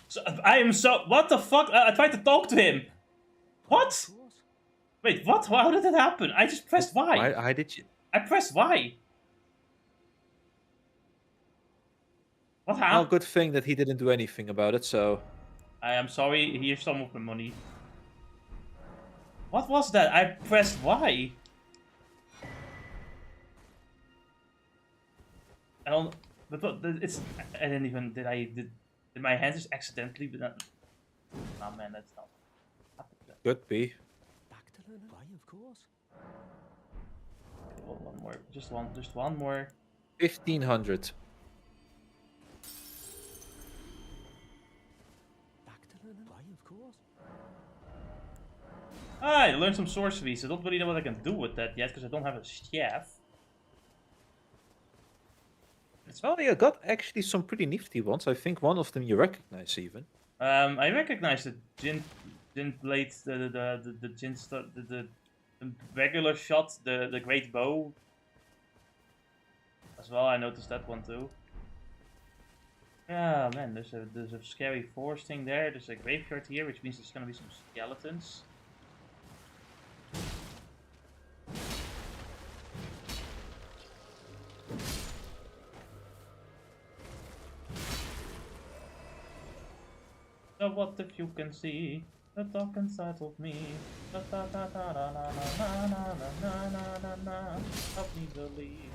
So, I am so... What the fuck? I tried to talk to him. What? Wait, what? How did that happen? I just pressed Y. Why did you? I pressed Y. What Well, happened? good thing that he didn't do anything about it, so... I am sorry, here's some of the money. What was that? I pressed Y. I don't... But it's... I didn't even... Did my hands just accidentally... But not, nah, man, that's not... Could be. Back to learn why, of course. Okay, well, one more. Just one more. 1500. Back to learn why, of course. Ah, I learned some sorceries. I don't really know what I can do with that yet, because I don't have a staff. Oh, you got actually some pretty nifty ones. I think one of them you recognize even. I recognize the Jin blade, the Jin the regular shot, the great bow. As well, I noticed that one too. Yeah, man, there's a scary forest thing there. There's a graveyard here, which means there's gonna be some skeletons. So what if you can see the dark inside of me? Da da da da da da da da da da da. Help me believe.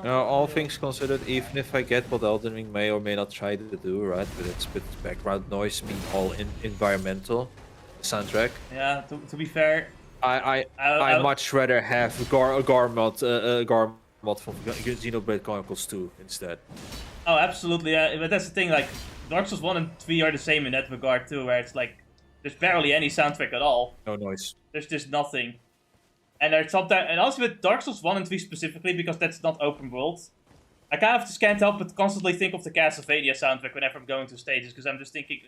All things considered, even if I get what Elden Ring may or may not try to do, right, with its background noise being all environmental soundtrack, Yeah, to be fair, I I much rather have Garmod mod from Xenoblade Chronicles 2 instead. Oh, absolutely. Yeah, but that's the thing. Like Dark Souls 1 and 3 are the same in that regard too, where it's like there's barely any soundtrack at all. No noise. There's just nothing. And there's sometimes, and also with Dark Souls 1 and 3 specifically, because that's not open world, I kind of just can't help but constantly think of the Castlevania soundtrack whenever I'm going to stages, because I'm just thinking,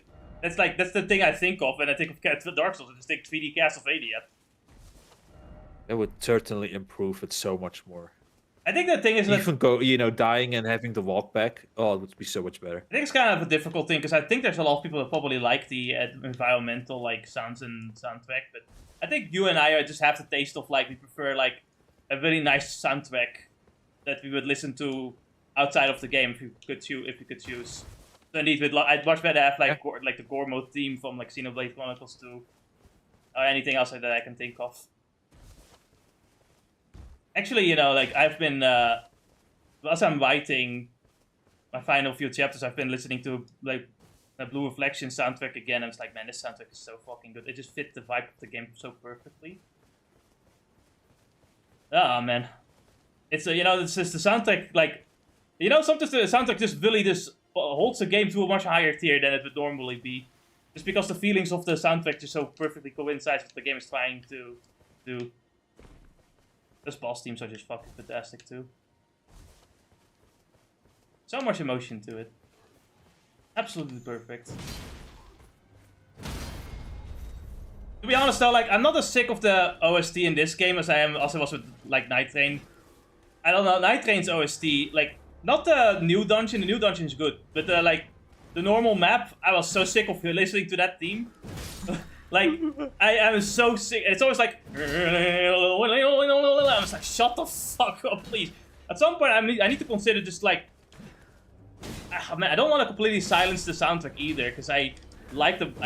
that's the thing I think of when I think of Dark Souls. I just think 3D Castlevania. That would certainly improve it so much more. I think the thing is that Even go, dying and having to walk back. Oh, it would be so much better. I think it's kind of a difficult thing, because I think there's a lot of people that probably like the environmental like sounds and soundtrack, but I think you and I just have the taste of like we prefer like a really nice soundtrack that we would listen to outside of the game if you could choose. So indeed, I'd much rather have like like the gore mode theme from like Xenoblade Chronicles 2 or anything else that I can think of. Actually, like I've been as I'm writing my final few chapters, I've been listening to like the Blue Reflection soundtrack again. I was like, man, this soundtrack is so fucking good. It just fit the vibe of the game so perfectly. Ah, man, it's it's just the soundtrack. Like, sometimes the soundtrack just really just holds the game to a much higher tier than it would normally be, just because the feelings of the soundtrack just so perfectly coincides with what the game is trying to do. Those boss teams are just fucking fantastic too. So much emotion to it. Absolutely perfect. To be honest though, like I'm not as sick of the OST in this game as I was with like Night Train. I don't know, Night Train's OST, like not the new dungeon. The new dungeon is good, but the normal map, I was so sick of listening to that theme. Like, I was so sick. It's always like, I was like, shut the fuck up, please. At some point, I need to consider just like, man, I don't want to completely silence the soundtrack either, because I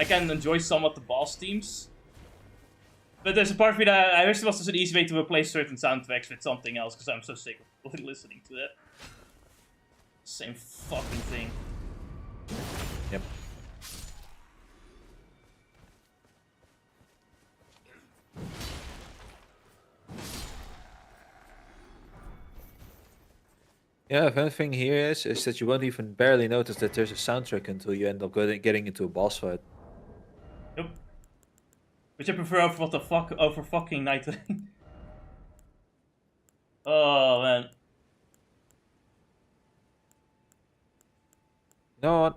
can enjoy somewhat the boss themes. But there's a part of me that I wish there was just an easy way to replace certain soundtracks with something else, because I'm so sick of listening to that. Same fucking thing. Yep. Yeah, the thing here is that you won't even barely notice that there's a soundtrack until you end up getting into a boss fight. Yep. Which I prefer over fucking Night Train. Oh man. No,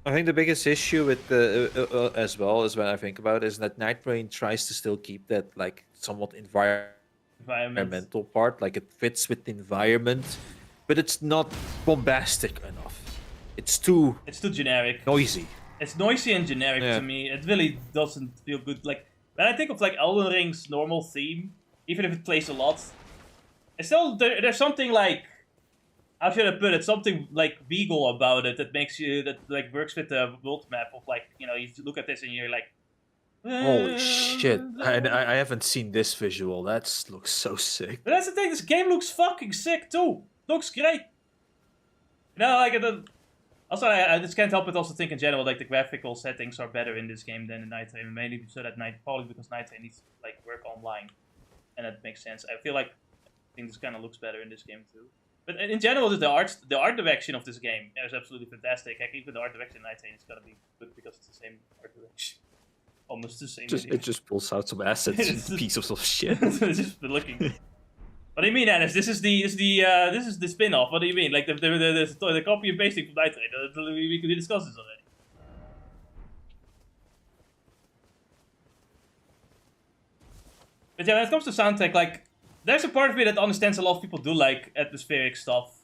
I think the biggest issue with the as well as when I think about it is that Night Train tries to still keep that like somewhat environmental part, like it fits with the environment, but it's not bombastic enough. It's too generic. Noisy. It's noisy and generic to me. It really doesn't feel good. Like when I think of like Elden Ring's normal theme, even if it plays a lot, it's still there's something like, how should I put it? Something like regal about it that makes you that like works with the world map of like you look at this and you're like, holy shit! I haven't seen this visual. That looks so sick. But that's the thing. This game looks fucking sick too. Looks great. Also, I just can't help but also think in general, like the graphical settings are better in this game than in Night Train, mainly so that probably because Night Train needs to like work online, and that makes sense. I feel like this kind of looks better in this game too. But in general, the art direction of this game is absolutely fantastic. Heck, even the art direction in Night Train is gonna be good because it's the same art direction, almost the same. It just pulls out some assets, pieces of shit. It's just looking. What do you mean, Dennis? This is the spin-off. What do you mean? Like the copy and pasting from Night Train? We could discuss this already. But yeah, when it comes to soundtrack, like there's a part of me that understands a lot of people do like atmospheric stuff,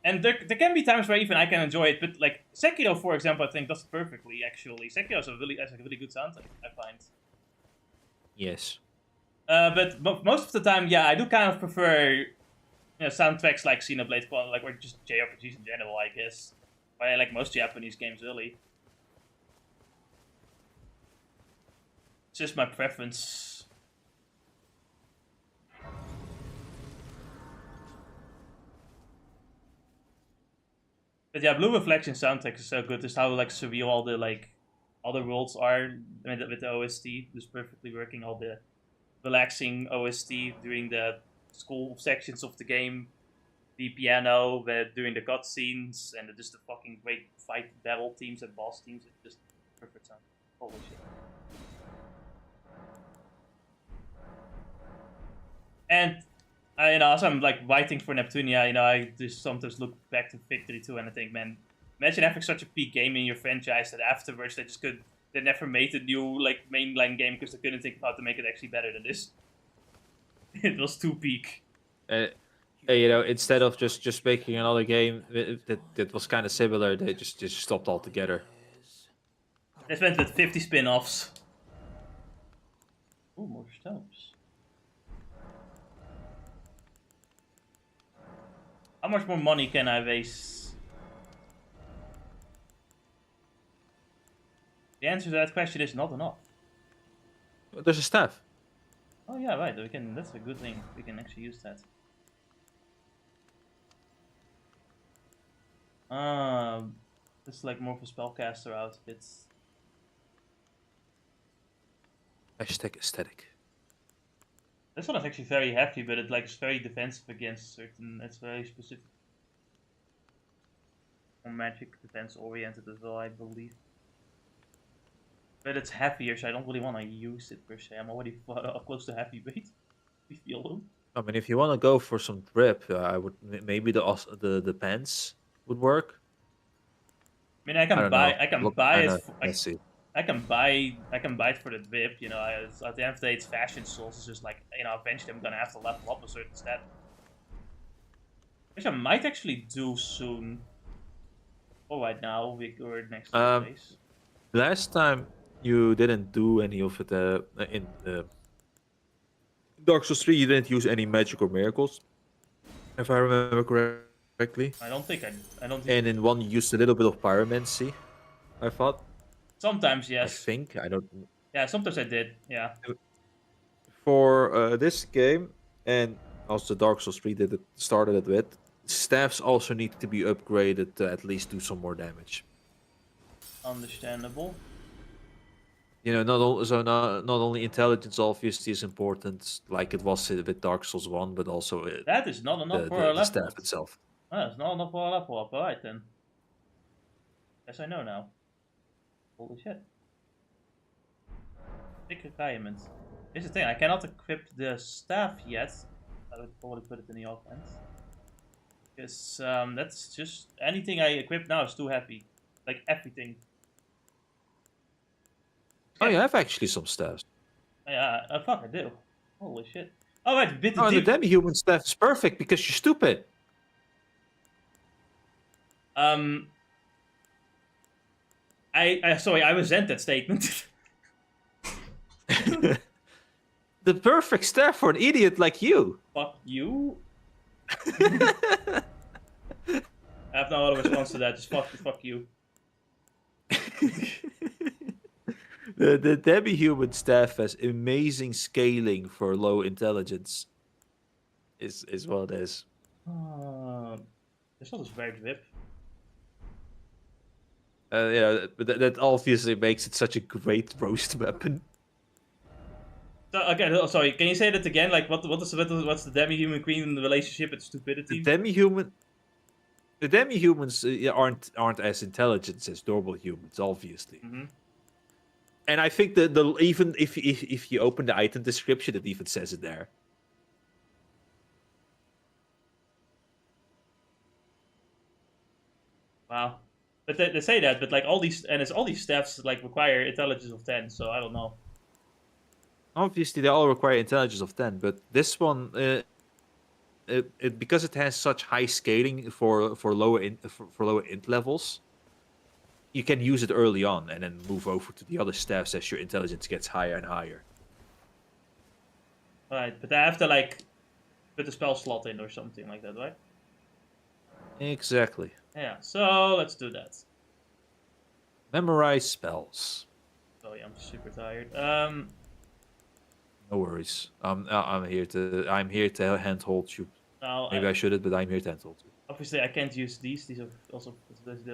and there can be times where even I can enjoy it. But like Sekiro, for example, I think does it perfectly. Actually, Sekiro has a really good soundtrack, I find. Yes. But most of the time, yeah, I do kind of prefer soundtracks like Xenoblade, like or just JRPGs in general, I guess. But I like most Japanese games, really. It's just my preference. But yeah, Blue Reflection soundtrack is so good. Just how like surreal all the worlds are with the OST, just perfectly working. All the relaxing OST during the school sections of the game, the piano, doing the cutscenes, and just the fucking great fight battle teams and boss teams. It's just perfect sound. Holy shit. And as I'm like writing for Neptunia, I just sometimes look back to Victory 2 and I think, man, imagine having such a peak game in your franchise that afterwards they never made a new like mainline game because they couldn't think of how to make it actually better than this. It was too peak. Instead of just making another game that was kind of similar, they just stopped altogether. They spent with 50 spin-offs. Ooh, more stones. How much more money can I waste? The answer to that question is not enough. There's a staff. Oh yeah, right. We can. That's a good thing. We can actually use that. This is like more of a spellcaster outfit. Hashtag aesthetic. This one is actually very heavy, but it like is very defensive against certain. It's very specific. Magic defense oriented as well, I believe. But it's heavier, so I don't really want to use it per se. I'm already close to heavyweight. We feel them. I mean, if you want to go for some drip, I would maybe the pants would work. I mean, I can buy. I can buy it. Let's see. I can buy it for the whip. At the end of the day, it's fashion souls. It's just like eventually I'm gonna have to level up a certain stat, which I might actually do soon. Or right now, or next days. Last time you didn't do any of it in Dark Souls 3. You didn't use any magic or miracles, if I remember correctly. I don't think. And in one, you used a little bit of pyromancy, I thought. Sometimes, yes. I think I don't. Yeah, sometimes I did. Yeah. For this game, and also Dark Souls 3 started it with, staffs also need to be upgraded to at least do some more damage. Understandable. Not only intelligence obviously is important, like it was with Dark Souls 1, but also that is not enough for a level. The staff itself. Oh, that's not enough for a level up. Alright then. Yes, I know now. Holy shit. Big requirement. Here's the thing, I cannot equip the staff yet. I would probably put it in the offense. Because that's just anything I equip now is too heavy. Like everything. Oh, you have actually some staffs. Yeah, fuck, I do. Holy shit. Oh, wait, the demi-human staff is perfect because you're stupid. Sorry, I resent that statement. The perfect staff for an idiot like you. Fuck you. I have no other response to that. Just fuck you. The demi-human staff has amazing scaling for low intelligence. Is what it is. This one is very drip. But that obviously makes it such a great roast weapon. So, okay, sorry. Can you say that again? Like, what's the demi-human queen relationship with stupidity? The demi-humans aren't as intelligent as normal humans, obviously. Mm-hmm. And I think that even if you open the item description, it even says it there. Wow. But they say that, but like all these staffs like require intelligence of 10, so I don't know. Obviously, they all require intelligence of 10, but this one, because it has such high scaling for lower int levels, you can use it early on and then move over to the other staffs as your intelligence gets higher and higher. Right, but I have to like put a spell slot in or something like that, right? Exactly. Yeah, so let's do that. Memorize spells. Oh yeah, I'm super tired. No worries. I'm here to handhold you. Maybe I shouldn't, but I'm here to handhold you. Obviously, I can't use these. These are also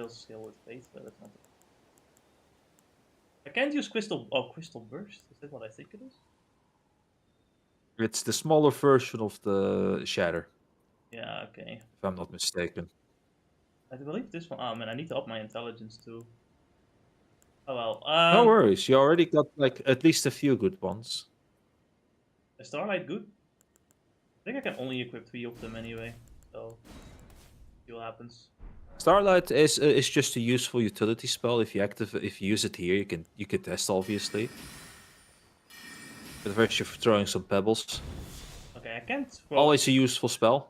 skill with faith, but that's not. I can't use crystal. Oh, crystal burst. Is that what I think it is? It's the smaller version of the Shatter, Yeah, okay. if I'm not mistaken. I believe this one. Oh man, I need to up my intelligence too. Oh well. No worries, you already got like at least a few good ones. Is Starlight good? I think I can only equip 3 of them anyway. So, see what happens. Starlight is just a useful utility spell. If you use it here, you can test obviously. But first you're throwing some pebbles. Okay, I can't. Always a useful spell.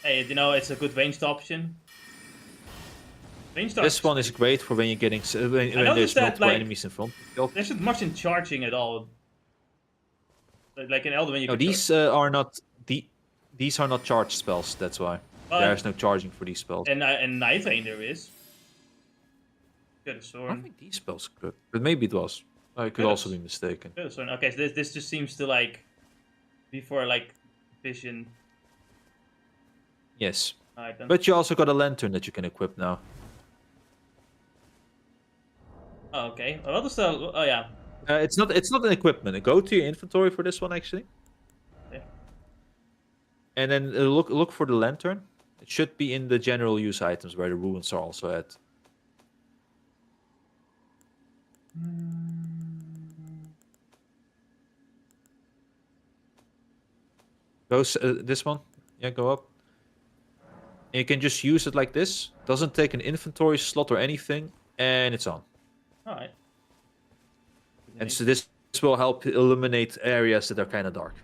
Hey, you know, it's a good ranged option. Ranged This option one is great for when you're getting when noticed there's that, multiple like, enemies in front of you. there isn't much in charging at all. Like in Elden Ring, you No, can these are not these are not charged spells. That's why there's no charging for these spells. And Night Rain there is. Could have I sworn. think these spells could, but maybe it was. I could also be mistaken. Could have sworn. Okay, so this just seems to like be for like vision. Yes, Alright then. but you also got a lantern that you can equip now. Oh, okay. What was the? Oh yeah. It's not an equipment. Go to your inventory for this one actually. Okay. And then look for the lantern. It should be in the general use items where the ruins are also at. Go this one. Yeah, go up. And you can just use it like this. Doesn't take an inventory slot or anything, and it's on. All right. And so this will help illuminate areas that are kind of dark.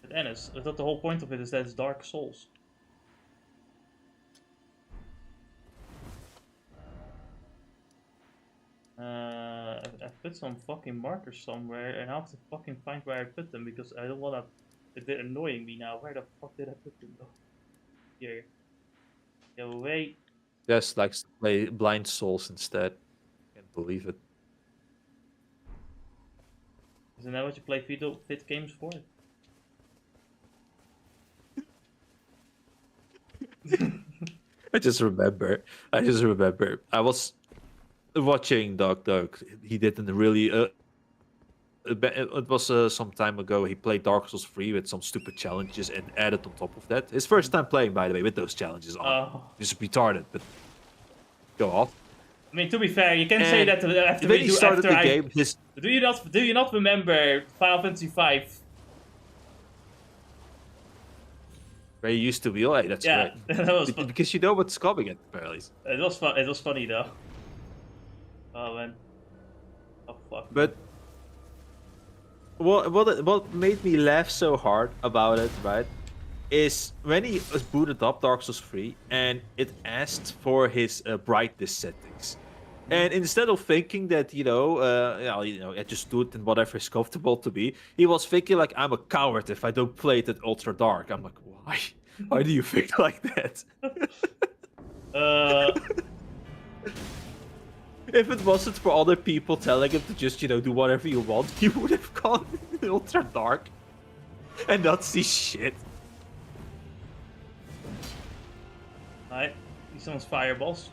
But Ennis, I thought the whole point of it is that it's Dark Souls. I put some fucking markers somewhere, and I have to fucking find where I put them because I don't wanna. They're annoying me now. Where the fuck did I put them though? Here. Go away. Just likes to play Blind Souls instead. Can't believe it. Isn't that what you play fit games for? I just remember. I was watching Doug. He didn't really. It was some time ago. He played Dark Souls 3 with some stupid challenges and added on top of that. His first time playing, by the way, with those challenges on. Oh. Just retarded, but go off. I mean, to be fair, you can say that after when we he do started after the game, his Do you not remember Final Fantasy V? where he used to be. Oh, hey, that's Yeah, great. that was fun. Because you know what's coming at the very least. It was fun. It was funny though. Oh man. Oh fuck. But what made me laugh so hard about it, right, is when he was booted up Dark Souls 3 and it asked for his brightness settings. And instead of thinking that, I just do it in whatever is comfortable to be, he was thinking like, I'm a coward if I don't play it at ultra dark. I'm like, why? Why do you think like that? If it wasn't for other people telling him to just, do whatever you want, he would have gone ultra dark and not see shit. Alright, see someone's fireballs.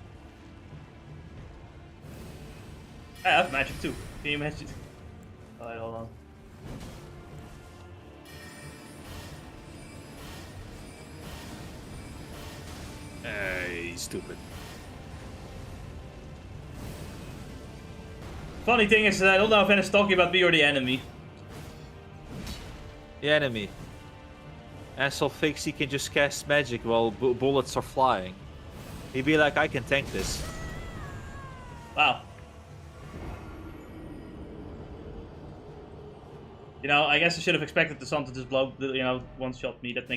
I have magic too. Can you imagine? Alright, hold on. Hey, stupid. Funny thing is, I don't know if Ennis talking about me or the enemy. The enemy. Asshole thinks he can just cast magic while bullets are flying. He'd be like, I can tank this. Wow. I guess I should have expected the sun to just blow, one-shot me. That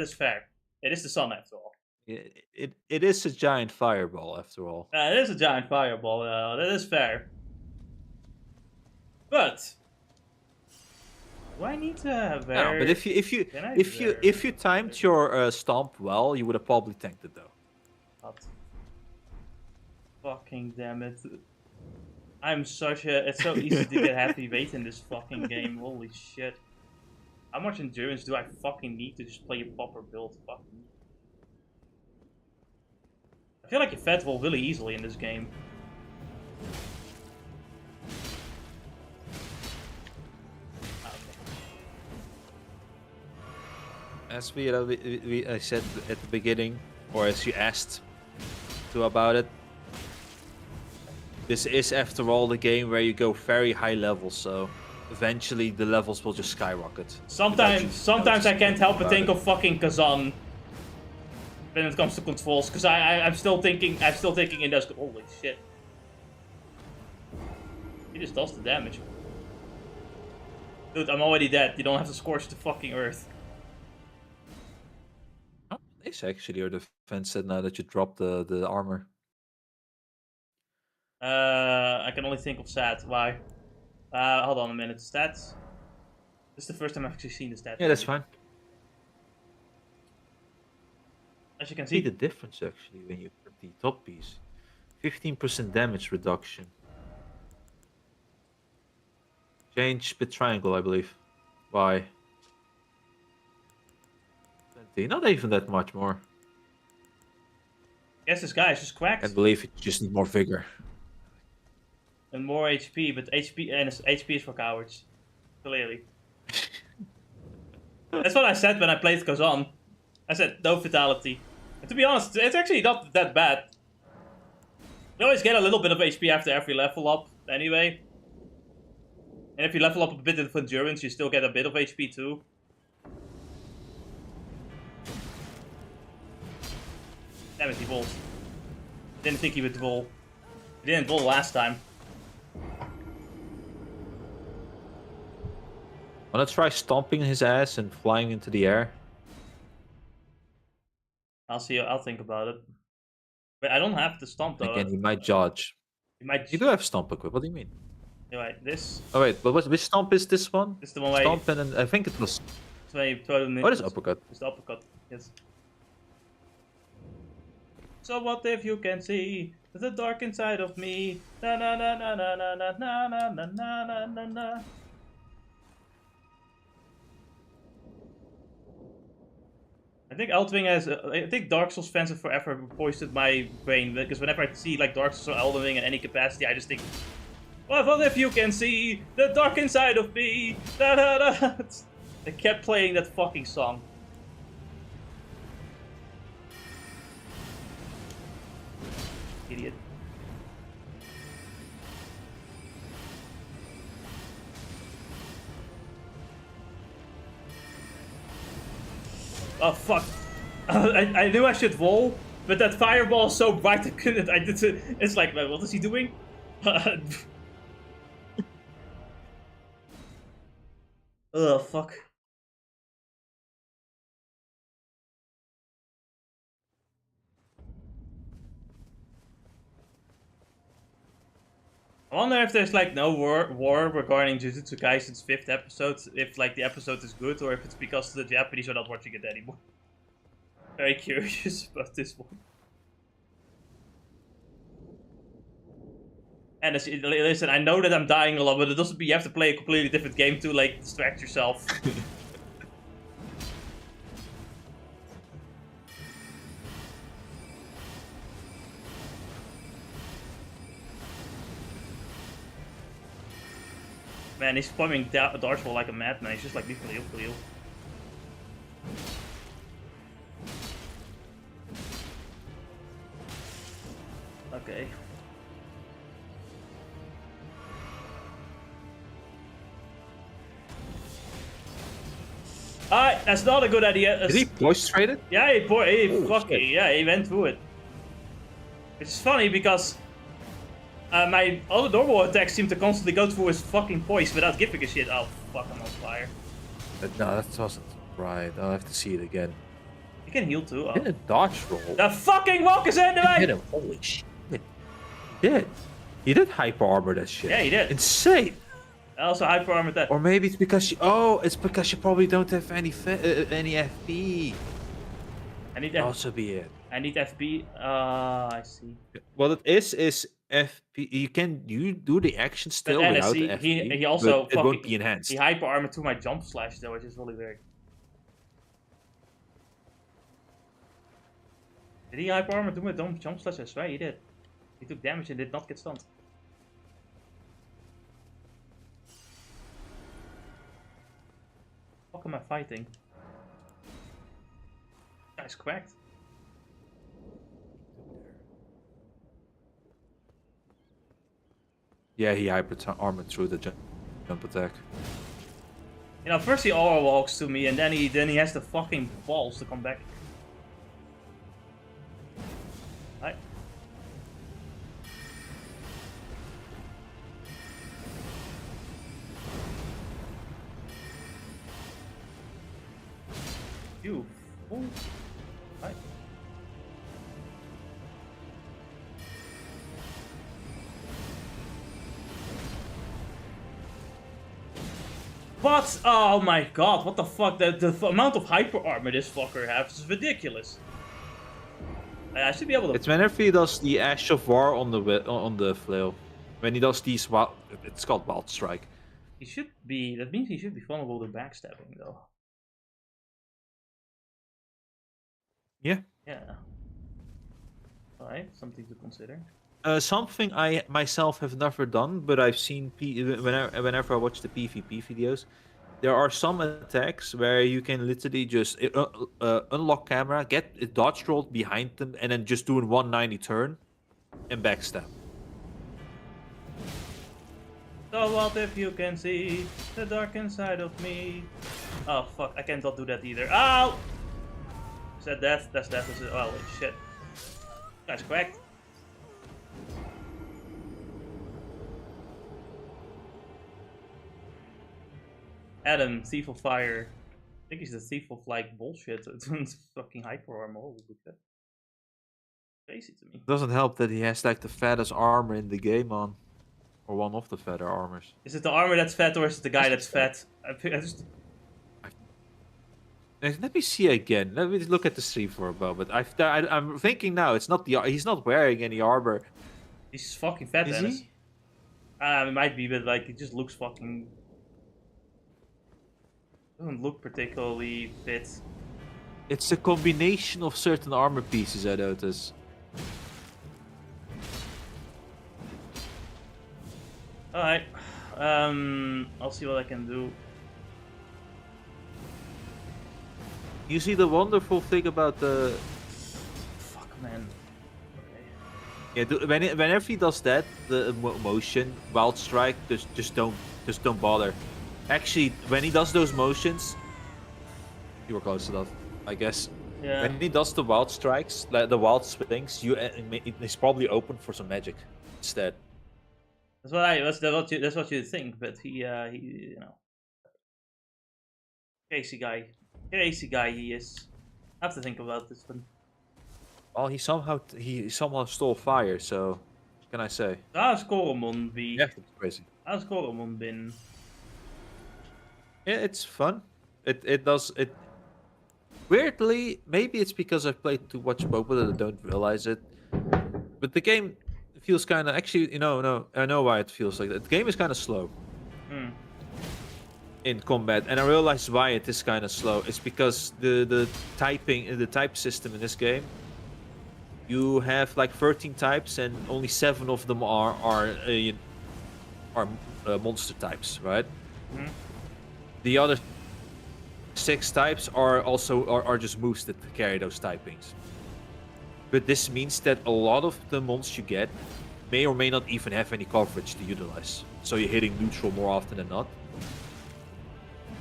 is fair. It is the sun after all. It is a giant fireball after all. It is a giant fireball. That is fair. But do I need to have No, but if you timed your stomp well, you would have probably tanked it though. God. Fucking damn it! It's so easy to get heavy weight in this fucking game. Holy shit! How much endurance do I fucking need to just play a proper build? Fuck me. I feel like you fed roll really easily in this game. as I said at the beginning, or as you asked to about it, this is after all the game where you go very high levels, so eventually the levels will just skyrocket. without you Sometimes I noticing can't help but about think it. of fucking Kazan when it comes to controls, because I'm still thinking in those. Holy shit! He just does the damage. Dude, I'm already dead. You don't have to scorch the fucking earth. Oh, it's actually your defense set now that you dropped the armor. I can only think of stat. Why? Hold on a minute. Stats. This is the first time I've actually seen the stat. Yeah, that's fine. As you can See see, the difference actually when you put the top piece. 15% damage reduction. Change bit triangle, I believe. Why? 20. Not even that much more. I guess this guy is just I cracked can't believe it. You just need more vigor. and more HP, but HP is for cowards. Clearly. That's what I said when I played Kazan. I said no fatality. And to be honest, it's actually not that bad. You always get a little bit of HP after every level up, anyway. And if you level up a bit of endurance, you still get a bit of HP too. Damn it, he rolled. Didn't think he would roll. He didn't roll last time. Wanna try stomping his ass and flying into the air? I'll see. I'll think about it. But I don't have the stomp though. Again, he might dodge. You might. You do have stomp equipped. What do you mean? Anyway, this. Oh wait, but which stomp is this one? This is the one where you, Stomp and then I think it was. it's when you throw them in. What is uppercut? It's the uppercut. Yes. So what if you can see the dark inside of me? Na na na na na na na na na na na na na. I think Elden Ring has. I think Dark Souls fans have forever poisoned my brain because whenever I see like Dark Souls or Elden Ring in any capacity, I just think, what if you can see the dark inside of me? Da da da. They kept playing that fucking song. Idiot. Oh fuck! I knew I should roll, but that fireball is so bright I couldn't. I did. It's like, what is he doing? Oh fuck! I wonder if there's like no war regarding Jujutsu Kaisen's 5th episode. If like the episode is good, or if it's because the Japanese are not watching it anymore. Very curious about this one. And listen, I know that I'm dying a lot, but it doesn't mean you have to play a completely different game to like distract yourself. Man, he's spamming dodgeball like a madman. He's just like, leave me. Okay. Alright, that's not a good idea. Did he voice trade it? Yeah, he shit. yeah, he went through it. It's funny because my other normal attacks seem to constantly go through his fucking poise without giving a shit. Oh fuck, I'm on fire. No, that wasn't right. I'll have to see it again. You can heal too. Oh. He didn't dodge roll. The fucking rock is in the way! Hit him. Holy shit. He did. He did hyper armor that shit. Yeah, he did. Insane. I also hyper armored that. Or maybe it's because you. Oh, it's because you probably don't have any FP. I need Also be it. I need FP. I see. What it is FP. You do the action still But without NSC, FP. he also but it won't be enhanced. He hyper armored to my jump slash though, which is really weird. Did he hyper armor to my jump slash? I swear he did. He took damage and did not get stunned. What am I fighting? Nice, cracked. Yeah, he hyper armored through the jump attack. You know, first he aura walks to me, and then he has the fucking balls to come back. Right. You fool. Right. What? Oh my god, what the fuck? The amount of hyper armor this fucker has is ridiculous. I should be able to. It's whenever he does the Ash of War on the flail. When he does these wild, it's called Wild Strike. He should be. That means he should be vulnerable to backstabbing, though. Yeah. Yeah. Alright, something to consider. Something I myself have never done, but I've seen whenever I watch the PvP videos, there are some attacks where you can literally just unlock camera, get dodge rolled behind them, and then just do a 190 turn and backstab. So what if you can see the dark inside of me? Oh fuck, I cannot do that either. Ow! Is that death? That's death. Oh shit. That's cracked. Adam, Thief of Fire. I think he's the Thief of like bullshit. It's fucking hyper armor. Holy shit. Crazy to me. Doesn't help that he has like the fattest armor in the game on, or one of the fatter armors. Is it the armor that's fat or is it the guy that's fat? Let me see again. Let me look at the stream for a moment. I'm thinking now. It's not the. He's not wearing any armor. He's fucking fat, Is Dennis. he? It might be, but like it just looks fucking. Doesn't look particularly fit. It's a combination of certain armor pieces, I notice. Alright. I'll see what I can do. You see the wonderful thing about the. Fuck, man. Yeah, whenever he does that, the motion, Wild Strike, just don't bother. Actually, when he does those motions, you were close enough, I guess. Yeah. When he does the Wild Strikes, like the Wild Swings, he's probably open for some magic instead. That's what you think, but he you know, crazy guy he is. I have to think about this one. Well, he somehow stole fire, so what can I say? Daar scoren man wie. Yeah, that's crazy. Daar scoren man bin. Yeah, it's fun. It does it. Weirdly, maybe it's because I've played too much Boba that I don't realize it. But the game feels kind of actually, no, I know why it feels like that. The game is kind of slow in combat, and I realize why it is kind of slow. It's because the type system in this game. You have like 13 types, and only 7 of them are monster types, right? The other 6 types are just moves that carry those typings. But this means that a lot of the monsters you get may or may not even have any coverage to utilize. So you're hitting neutral more often than not,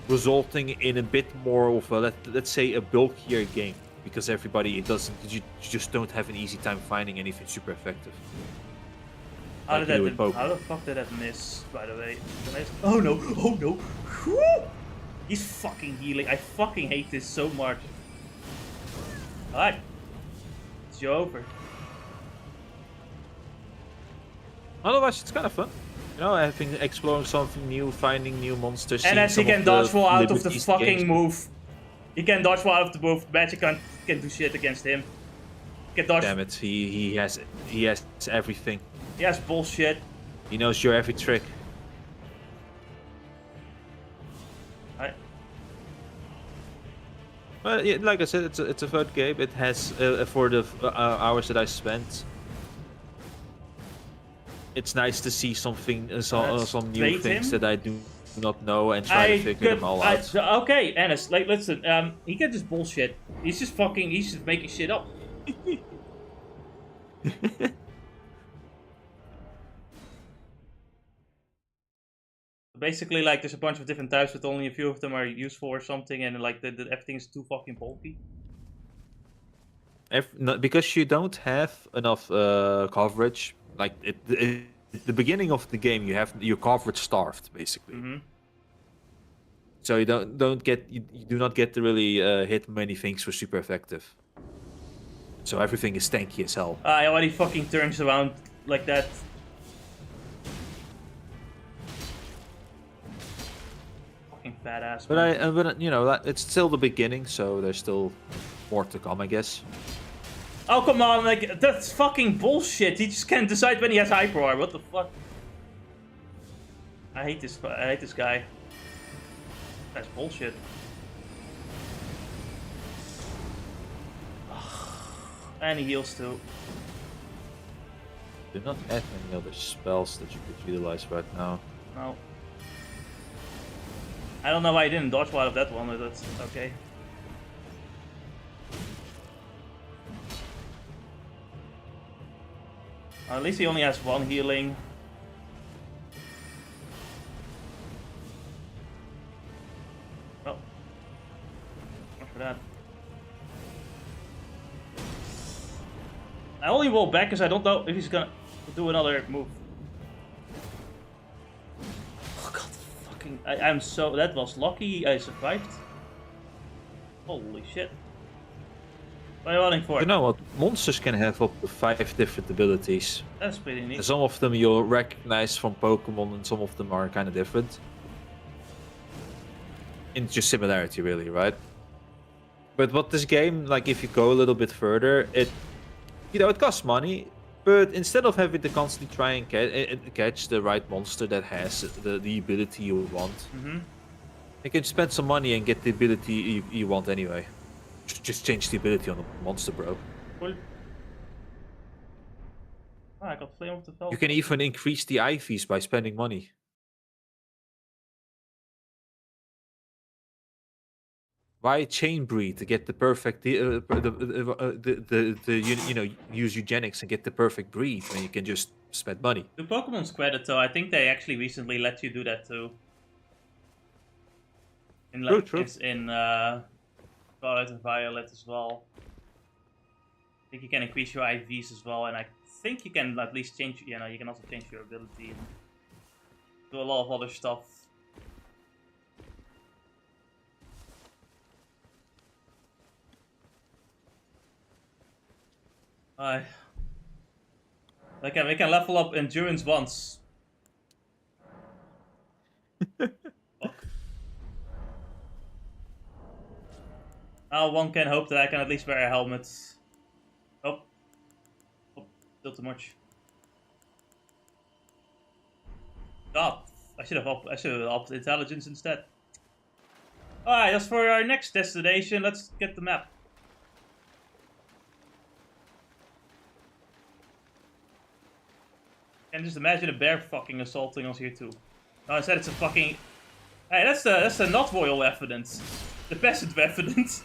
resulting in a bit more of a let's say a bulkier game. Because you just don't have an easy time finding anything super effective. How the fuck did that miss, by the way? Oh no! Oh no! Whew! He's fucking healing. I fucking hate this so much. Alright. It's over. Otherwise, it's kind of fun. Exploring something new, finding new monsters. And as he can dodgeball out of the fucking move. He can dodgeball out of the move. Magic can do shit against him. He can dodge. Damn it! He has everything. He has bullshit. He knows your every trick. Right. Well, yeah, like I said, it's a fun game. It has for the hours that I spent. It's nice to see something, some new things that I do do not know and try to figure them all out. Okay, Ennis, like, listen, he can just bullshit. He's just making shit up. Basically, like, there's a bunch of different types, but only a few of them are useful or something, and like, everything is too fucking bulky. Because you don't have enough coverage. Like at the beginning of the game, your coverage starved basically. Mm-hmm. So you you do not get to really hit many things for super effective. So everything is tanky as hell. Yeah, when he fucking turns around like that. Fucking fat ass. But you know, it's still the beginning, so there's still more to come, I guess. Oh, come on, like, that's fucking bullshit. He just can't decide when he has hyper armor. What the fuck? I hate this guy. That's bullshit. And he heals too. Do not have any other spells that you could utilize right now. No. I don't know why I didn't dodge one of that one, but that's okay. At least he only has one healing. Well, not for that. I only roll back because I don't know if he's gonna do another move. Oh god, fucking! I'm so. That was lucky. I survived. Holy shit! What are you running for? You know what? Monsters can have up to 5 different abilities. That's pretty neat. And some of them you'll recognize from Pokemon, and some of them are kind of different. In just similarity, really, right? But what this game, like, if you go a little bit further, it costs money. But instead of having to constantly try and catch the right monster that has the ability you want, you can spend some money and get the ability you want anyway. Just change the ability on the monster, bro. Cool. Ah, I got Flame of the Fell. You can even increase the IVs by spending money. Why chain breed to get the perfect use eugenics and get the perfect breed when you can just spend money? To Pokemon's credit, though, I think they actually recently let you do that too. In like, True. It's in Scarlet and Violet as well. I think you can increase your IVs as well, and I think you can at least change. You can also change your ability and do a lot of other stuff. We can level up endurance once. Fuck. Now one can hope that I can at least wear a helmet. Oh, still too much. God, I should have upped intelligence instead. Alright, that's for our next destination. Let's get the map. I can just imagine a bear fucking assaulting us here too. No, I said it's a fucking. Hey, that's the not royal evidence. The peasant evidence.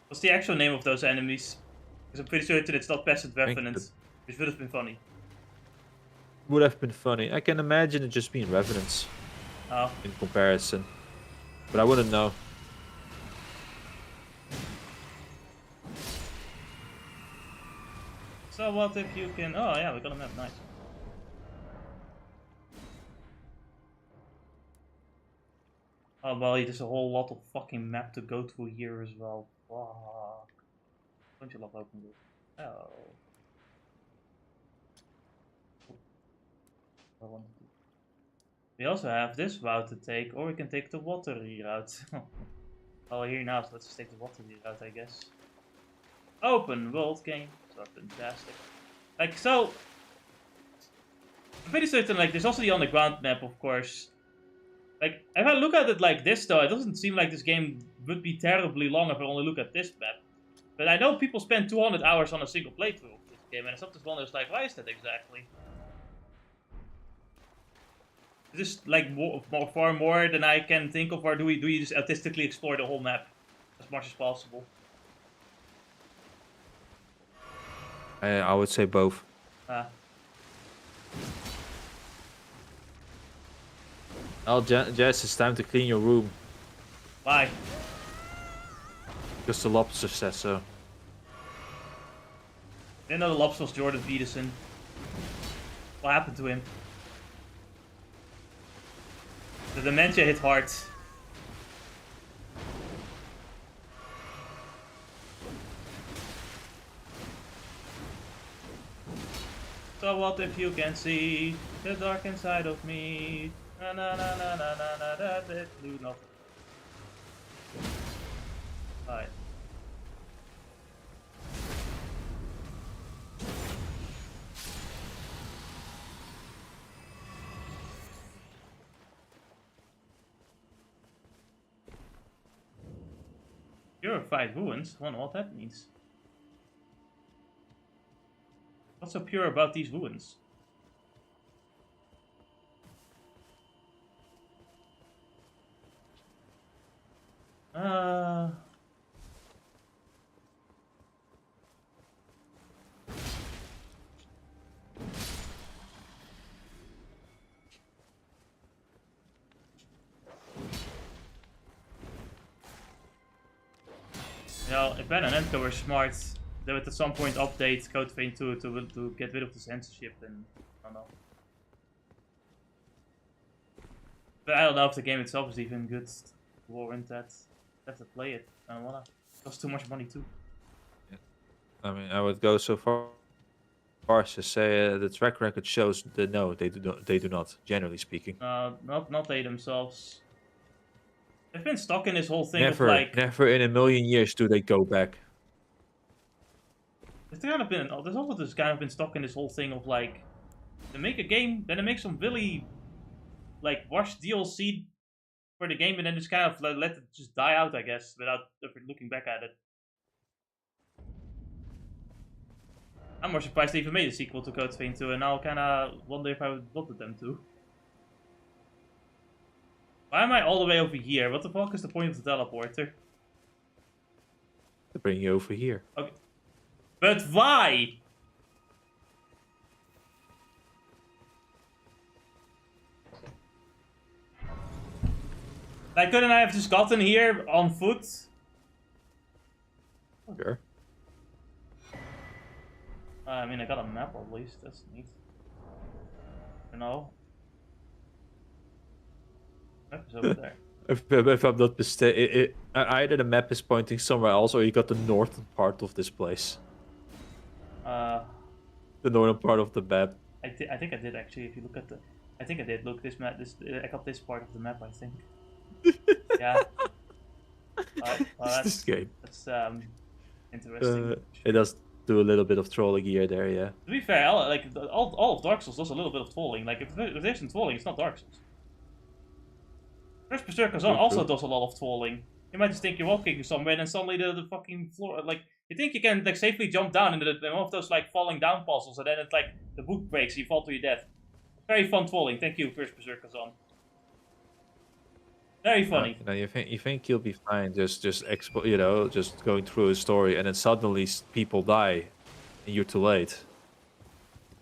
What's the actual name of those enemies? Because I'm pretty certain it's not peasant revenants, which would have been funny. Would have been funny. I can imagine it just being revenants. Oh. In comparison. But I wouldn't know. So what if you can... Oh yeah, we got a map, nice. Oh well, there's a whole lot of fucking map to go through here as well. Fuck. Don't you love open world? Oh. We also have this route to take, or we can take the watery route. Oh, here now, so let's just take the watery route, I guess. Open world game. So fantastic. Like, so... I'm pretty certain, like, there's also the underground map, of course. Like, if I look at it like this, though, it doesn't seem like this game would be terribly long if I only look at this map. But I know people spend 200 hours on a single playthrough of this game, and I sometimes wonder, like, why is that exactly? Is this like far more than I can think of, or do you just artistically explore the whole map as much as possible? I would say both. Oh, Jess, it's time to clean your room. Why? Because the lobster says so. Didn't know the lobster was Jordan Peterson. What happened to him? The dementia hit hard. So what if you can see the dark inside of me? Na na na na na na na that it do nothing. Alright. Purified wounds? I wonder what that means. What's so pure about these wounds? You know, if Ben and Emco were smart, they would at some point update Code Vein 2 to get rid of the censorship, and I don't know. But I don't know if the game itself is even good to warrant that. I have to play it. I don't wanna. It costs too much money too. Yeah. I mean, I would go so far as to say the track record shows that no, they do not. Generally speaking. Not they themselves. They've been stuck in this whole thing Never, of like. never in a million years do they go back. There's also just kind of been stuck in this whole thing of like, they make a game, then they make some really like rushed DLC for the game, and then just kind of let it just die out, I guess, without ever looking back at it. I'm more surprised they even made a sequel to Code Vein 2, and now I kind of wonder if I would wanted them to. Why am I all the way over here? What the fuck is the point of the teleporter? To bring you over here. Okay. But why? Like, couldn't I have just gotten here on foot? Sure. I mean, I got a map at least. That's neat. You know? Map is over there. If I'm not mistaken, either the map is pointing somewhere else, or you got the northern part of this place. The northern part of the map. I think I did actually. If you look at the, I think I did. Look, this map. I got this part of the map. I think. Yeah. Well, This game. That's interesting. It does do a little bit of trolling here, there, yeah. To be fair, all of Dark Souls does a little bit of trolling. Like if there isn't trolling, it's not Dark Souls. First Berserker Zone also does a lot of trolling. You might just think you're walking somewhere, and then suddenly the fucking floor, like you think you can like safely jump down into one of those like falling down puzzles, and then it's like the book breaks, and you fall to your death. Very fun trolling. Thank you, First Berserker Zone. Very funny. You think you'll be fine, just going through a story, and then suddenly people die, and you're too late.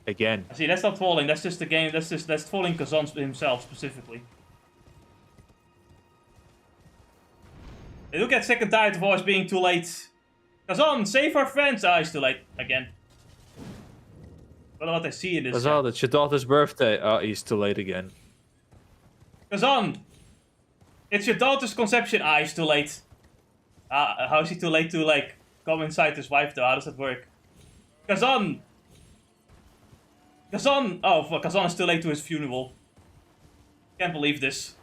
Again. See, that's not trolling. That's just the game. That's trolling Kazan himself specifically. They do get sick and tired of always being too late. Kazan, save our friends! Ah, it's too late. Again. I don't know what I see in this. Kazan, it's your daughter's birthday. Ah, he's too late again. Kazan! It's your daughter's conception. Ah, he's too late. How is he too late to, like, come inside his wife, though? How does that work? Kazan! Kazan! Oh, fuck. Kazan is too late to his funeral. Can't believe this.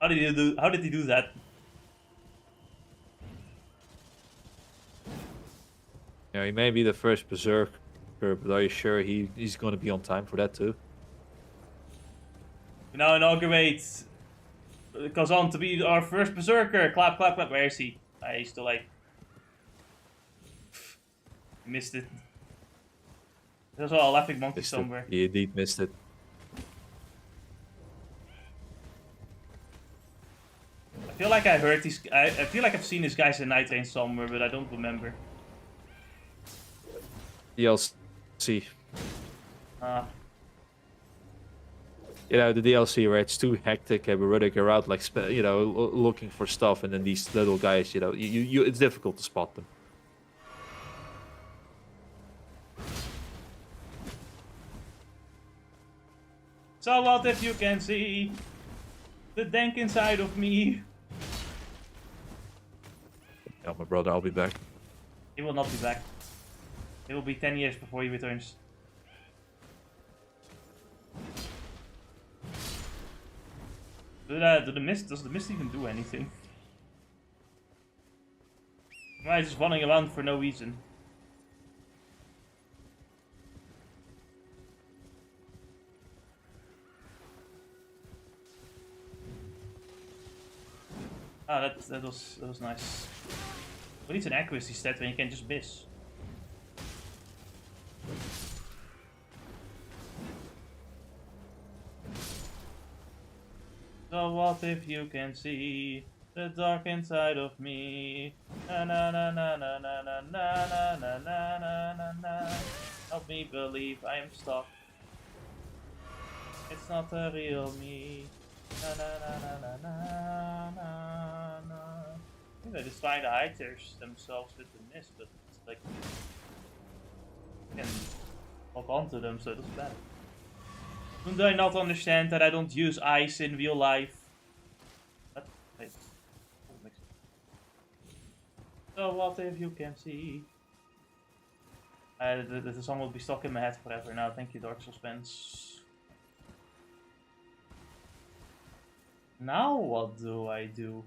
How did he do that? Yeah, he may be the first berserker, but are you sure he's gonna be on time for that too? We now inaugurate Kazan to be our first berserker. Clap, clap, clap. Where is he? I used to like missed it. There's also a laughing monkey Missed it. somewhere. You indeed missed it. I feel like I heard these. I feel like I've seen these guys in Night Train somewhere, but I don't remember. DLC. Uh, The DLC where it's too hectic and we're running around like looking for stuff, and then these little guys, it's difficult to spot them. So what if you can see the dank inside of me? Yeah, my brother, I'll be back. He will not be back. It will be 10 years before he returns. Does the mist even do anything? Am I just running around for no reason? Ah, that was nice. What needs an accuracy stat when you can just miss? So what if you can see the dark inside of me? Na na na na na na na na na na na na na. Help me believe I am stuck. It's not the real me. Na na na na na na na na. I think they're just trying to hide themselves with the mist, but it's like you can lock onto them, so it doesn't matter. Do I not understand that I don't use ice in real life? What? Wait. So what if you can see? The song will be stuck in my head forever now. Thank you, Dark Souls fans. Now what do I do?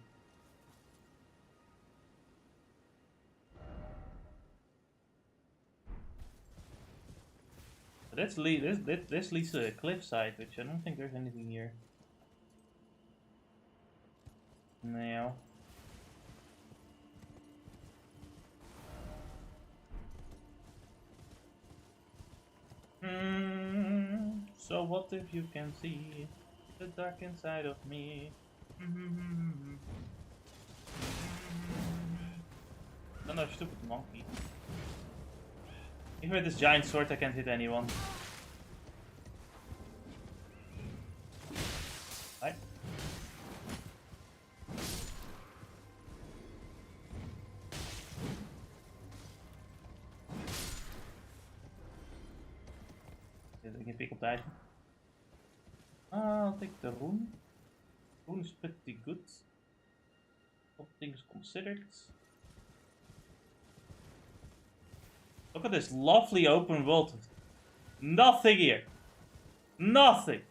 This leads to a cliffside, which I don't think there's anything here. No. So what if you can see the dark inside of me? Another stupid monkey. Even with this giant sword I can't hit anyone. Right. I can pick up the item. I'll take the rune. Rune is pretty good. All things considered. Look at this lovely open world. Nothing here. Nothing.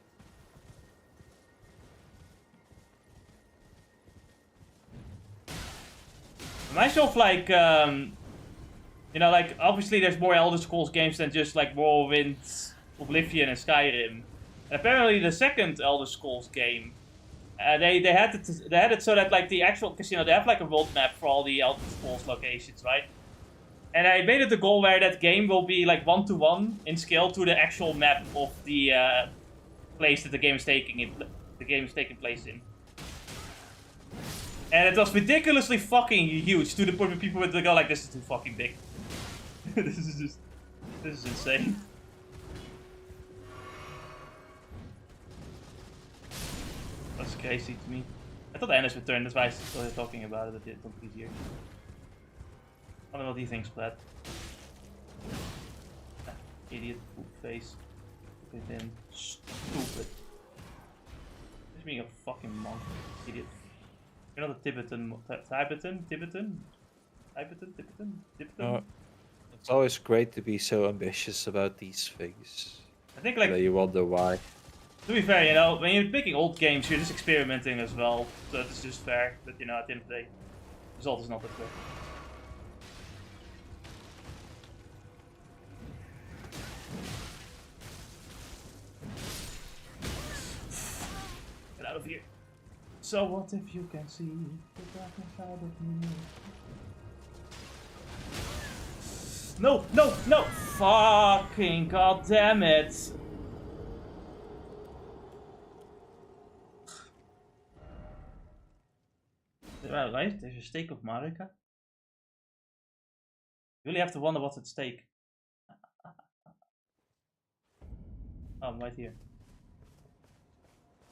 Myself like like obviously there's more Elder Scrolls games than just like Morrowind, Oblivion, and Skyrim. And apparently the second Elder Scrolls game, they had it so that like the actual, because they have like a world map for all the Elder Scrolls locations, right? And I made it a goal where that game will be like 1-to-1 in scale to the actual map of the place that the game is taking place in. And it was ridiculously fucking huge to the point where people would go like, "This is too fucking big. This is insane." That's crazy to me. I thought Anna's returned, that's why I started talking about it a bit easier. I don't know what he thinks, Plaid. Idiot poop face. Look at him. Stupid. He's being a fucking monk. Idiot. You're not a Tibetan. Tibetan? It's always great to be so ambitious about these things. I think like, you wonder why. to be fair, when you're picking old games, you're just experimenting as well. So it's just fair that, at the end of the day, the result is not that good. Get out of here. So what if you can see the dark inside of me? No, no, no! Fucking goddamn it! Right, there's a stake of Marika. You really have to wonder what's at stake. Oh, I'm right here.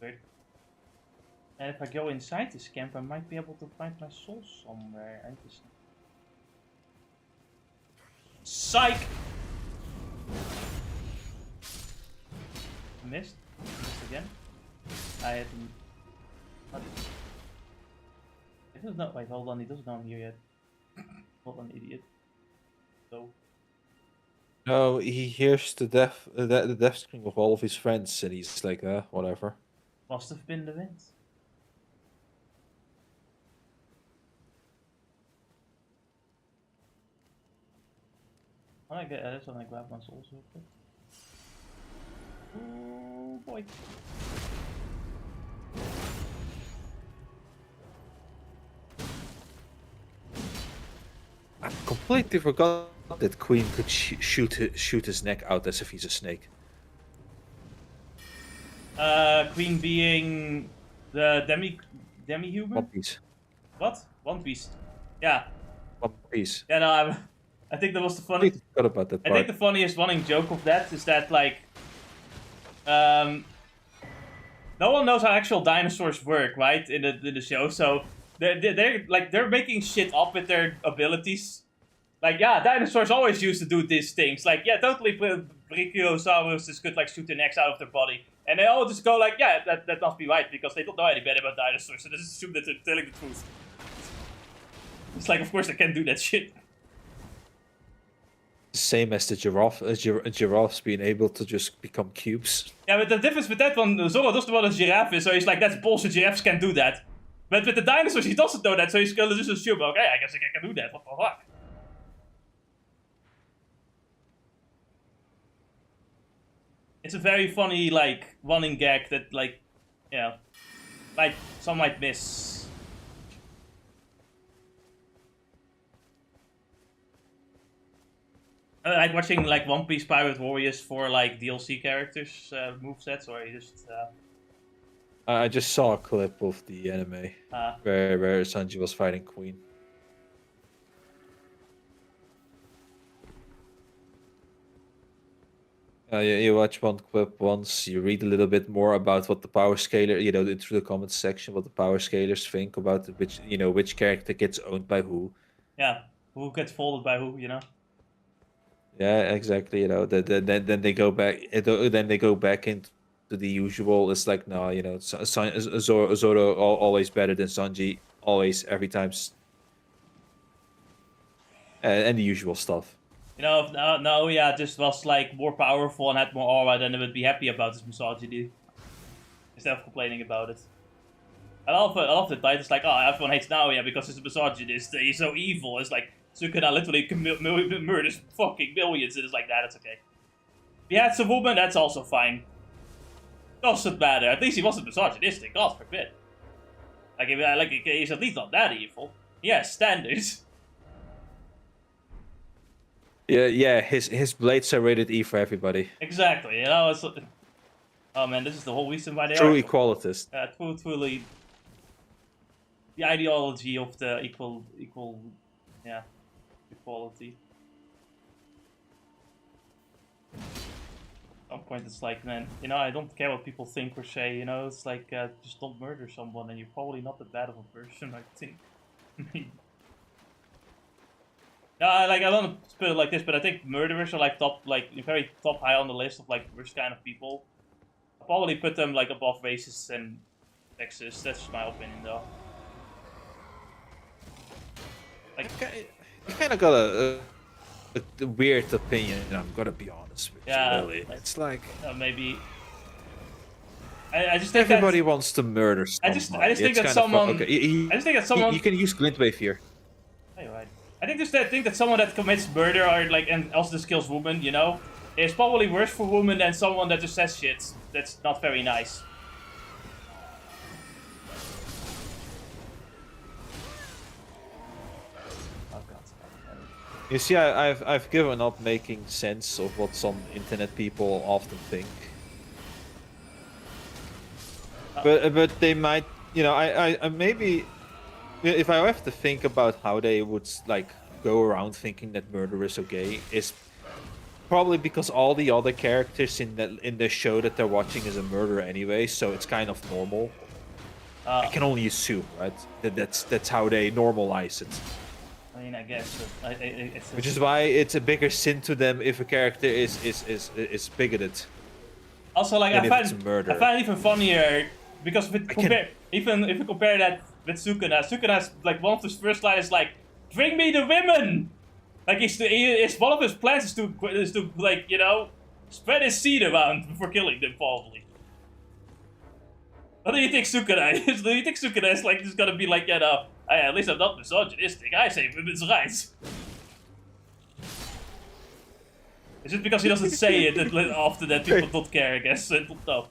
Weird. And if I go inside this camp, I might be able to find my soul somewhere. Interesting. Psych! Missed. Missed again. I had him. It doesn't know. Wait, hold on. He doesn't know I'm here yet. What an idiot. So. No, he hears the death scream of all of his friends, and he's like, whatever. Must have been the wind. I get this when I grab my souls real quick. Oh boy. I completely forgot that Queen could shoot his neck out as if he's a snake. Queen being the demi-human? One Piece. What? One Piece. Yeah. One Piece. Yeah, no, I think that was the funny. Completely forgot about that I part. think the funniest running joke of that is that like, no one knows how actual dinosaurs work, right? In the show, so they're making shit up with their abilities. Like, yeah, dinosaurs always used to do these things. Like, yeah, totally, Brachiosaurus could like shoot their necks out of their body, and they all just go like, yeah, that must be right because they don't know any better about dinosaurs, so they just assume that they're telling the truth. It's like, of course, they can't do that shit. Same as the giraffes being able to just become cubes. Yeah, but the difference with that one, Zorro doesn't know what a giraffe is, so he's like, that's bullshit, giraffes can't do that. But with the dinosaurs, he doesn't know that, so he's gonna just assume, okay, I guess I can do that, what the fuck? It's a very funny, like, running gag that, like, you know, like, some might miss. I like watching, like, One Piece Pirate Warriors for, like, DLC characters, movesets, or you just, I just saw a clip of the anime where Sanji was fighting Queen. You watch one clip once, you read a little bit more about what the power scaler, through the comments section, what the power scalers think about which character gets owned by who. yeah, who gets folded by who, you know? Yeah, exactly. Then they go back. Then they go back into the usual. It's like no, Zoro always better than Sanji, always every time, and the usual stuff. You know, if no, yeah, just was like more powerful and had more aura, then they would be happy about this misogyny instead of complaining about it. I love the titles like, oh, everyone hates Naoya because he's a misogynist. He's so evil. It's like Sukuna literally murders fucking millions. It is like that. It's okay. If he had some woman, that's also fine. Doesn't matter. At least he wasn't misogynistic. God forbid. Like, he's at least not that evil. He has standards. Yeah. His blades are rated E for everybody. Exactly. You know, it's. Oh man, this is the whole reason why they True are. equalitist. Truly. The ideology of the yeah, equality. At some point it's like, man, you know, I don't care what people think or say, you know, it's like, just don't murder someone and you're probably not that bad of a person, I think. No, I don't want to put it like this, but I think murderers are like very top high on the list of like worst kind of people. I'll probably put them like above racists and sexists, that's my opinion though. Like, You kind of got a weird opinion. I'm gonna be honest with you. Really, it's like maybe. I just think everybody wants to murder someone. I just think that someone. Okay. I just think that someone. You can use Glintwave here. Oh, you're right. I think that someone that commits murder or like and also kills women, you know, is probably worse for women than someone that just says shit that's not very nice. You see, I've given up making sense of what some internet people often think. But they might, I maybe if I have to think about how they would like go around thinking that murder is okay, is probably because all the other characters in the show that they're watching is a murderer anyway, so it's kind of normal. I can only assume, right? That's how they normalize it. I mean, I guess. It's Which is why it's a bigger sin to them if a character is bigoted. also, like, than I if it's a find murder. it even funnier because even if you compare that with Sukuna's like one of his first lines is like, "Bring me the women." Like it's one of his plans is to like spread his seed around before killing them probably. What do you think Sukuna is? Do you think Sukuna is like just gonna be like, at least I'm not misogynistic. I say women's rights. It's just because he doesn't say it that often that people don't care, I guess. I don't know.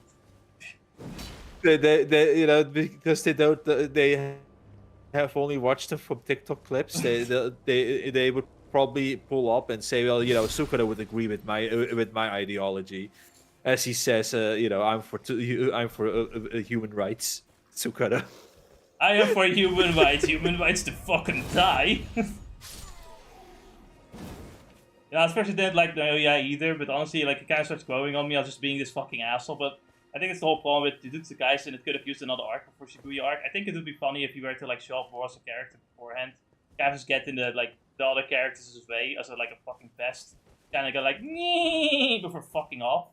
They because they have only watched them from TikTok clips. They would probably pull up and say, well, Sukuna would agree with my ideology, as he says, I'm for human rights, Sukuna. I am for human rights. Human rights to fucking die. Yeah, especially didn't like Naoya either, but honestly, like, it kind of starts growing on me. I was just being this fucking asshole, but I think it's the whole problem with Jujutsu Kaisen. It could have used another arc before Shibuya arc. I think it would be funny if you were to like show up more as a character beforehand. Kind of just get in the other characters' way as a fucking pest. Kind of go like before fucking off.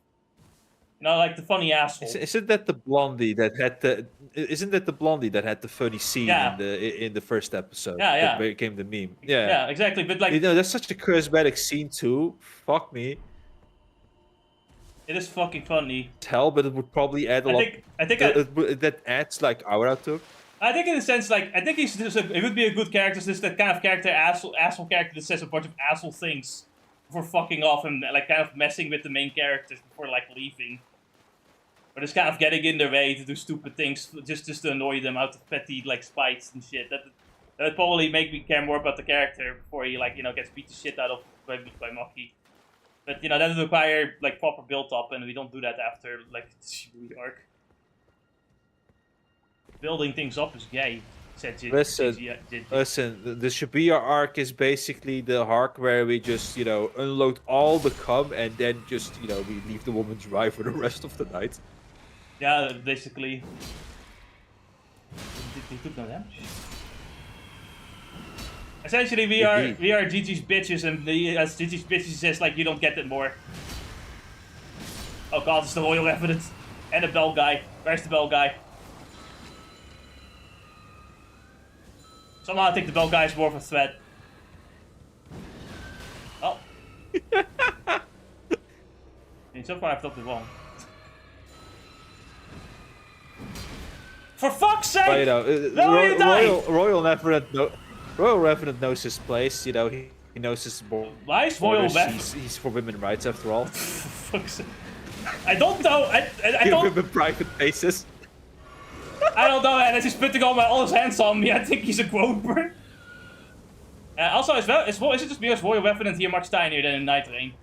Like the funny asshole. Isn't that the blondie that had the? Isn't that the blondie that had the funny scene in the first episode? Yeah. That became the meme. Yeah. Yeah, exactly. But like, that's such a charismatic scene too. Fuck me. It is fucking funny. Hell, but it would probably add a lot. I think that adds like aura to it. I think in a sense, like, I think he's just it would be a good character. Just that kind of character, asshole character that says a bunch of asshole things before fucking off and like kind of messing with the main characters before like leaving. Or just kind of getting in their way to do stupid things just to annoy them out of petty like spites and shit. That would probably make me care more about the character before he gets beat the shit out of by Maki. But that would require like proper build up, and we don't do that after like the Shibuya arc. Building things up is gay. Said Listen, the Shibuya arc is basically the arc where we just unload all the cum and then just we leave the woman dry for the rest of the night. Yeah, basically. They took no damage. Essentially, we are GG's bitches, and as GG's bitches says, like, you don't get it more. Oh god, it's the royal evidence. And the bell guy. Where's the bell guy? Somehow I think the bell guy is more of a threat. Oh. I mean, so far I've thought it wrong. For fuck's sake! But, Royal Revenant knows his place. He knows his borders. Why is Royal Revenant? He's for women rights after all. I don't know. I don't. Women private bases. I don't know, man. He's putting all his hands on me. I think he's a groper. Also, is it just because Royal Revenant here much tinier than in Night Rain?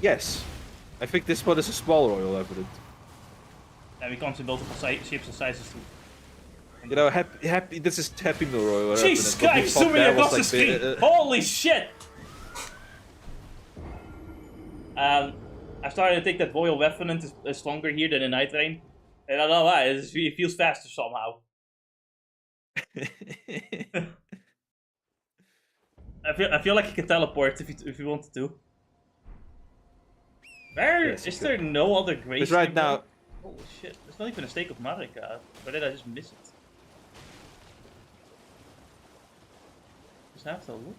Yes. I think this one is a small Royal Revenant. And we comes in multiple shapes and sizes too. Happy. This is Happy Meal Royal Revenant. Jesus Christ, zooming across the screen! Holy shit! I started to think that Royal Revenant is stronger here than in Night Rain. And I don't know why, it feels faster somehow. I feel like you can teleport if you wanted to. Is there no other grace? But right now. Holy shit, there's not even a stake of Marika. Or did I just miss it? Just have to look.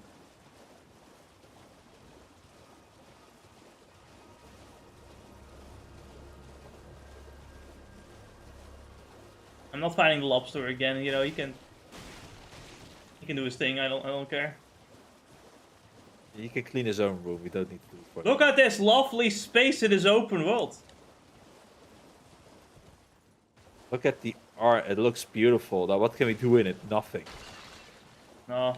I'm not finding the lobster again. He can do his thing. I don't care. He can clean his own room. We don't need to do it for Look at this lovely space in this open world. Look at the art. It looks beautiful. Now, what can we do in it? Nothing. No.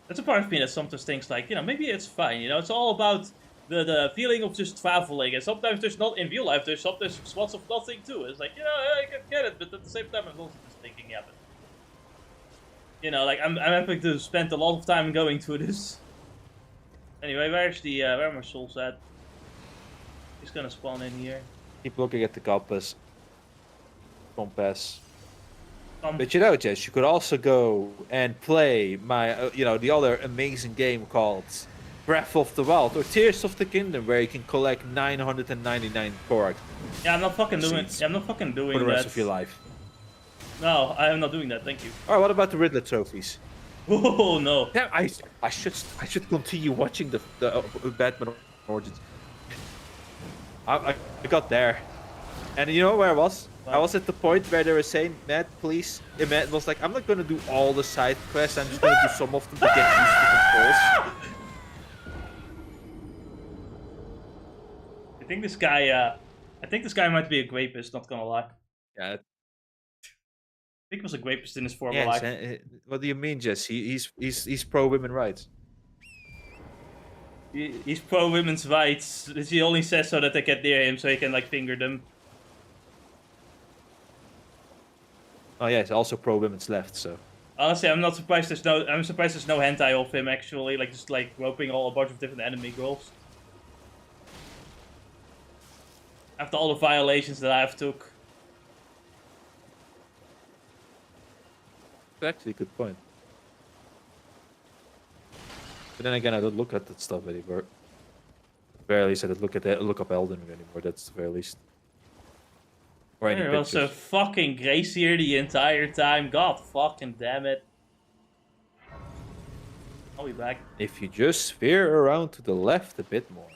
That's a part of me that sometimes thinks like, maybe it's fine, it's all about the feeling of just traveling, and sometimes there's not, in real life, there's sometimes spots of nothing too. It's like, I can get it, but at the same time I'm also just thinking, yeah, but like I'm having to spend a lot of time going through this. Anyway, where's the where are my souls at? He's gonna spawn in here. Keep looking at the compass. Um, But Jess, you could also go and play the other amazing game called Breath of the Wild or Tears of the Kingdom, where you can collect 999 Korok yeah, I'm not fucking doing. seeds Yeah, I'm not fucking doing for the rest that. of your life. No, I am not doing that. Thank you. All right, what about the Riddler trophies? Oh no. Yeah, I should continue watching the Batman Origins. I got there, and you know where I was? I was at the point where they were saying, Matt, please. And Matt was like, I'm not gonna do all the side quests. I'm just gonna do some of them to get used to controls. I think this guy might be a rapist. Not gonna lie. Yeah. I think he was a rapist in his former Yes. life. What do you mean, Jess? He's pro women rights. He's pro women's rights. He only says so that they get near him, so he can like finger them. Oh yeah, he's also pro women's left. So Honestly, I'm surprised there's no hentai of him actually, like just like roping a bunch of different enemy girls. After all the violations that I've took. that's actually a good point. But then again, I don't look at that stuff anymore. At the very least, I don't look up Elden Ring anymore. That's the very least. Or any There was a pictures. fucking Grace here the entire time. God fucking damn it. I'll be back. If you just veer around to the left a bit more,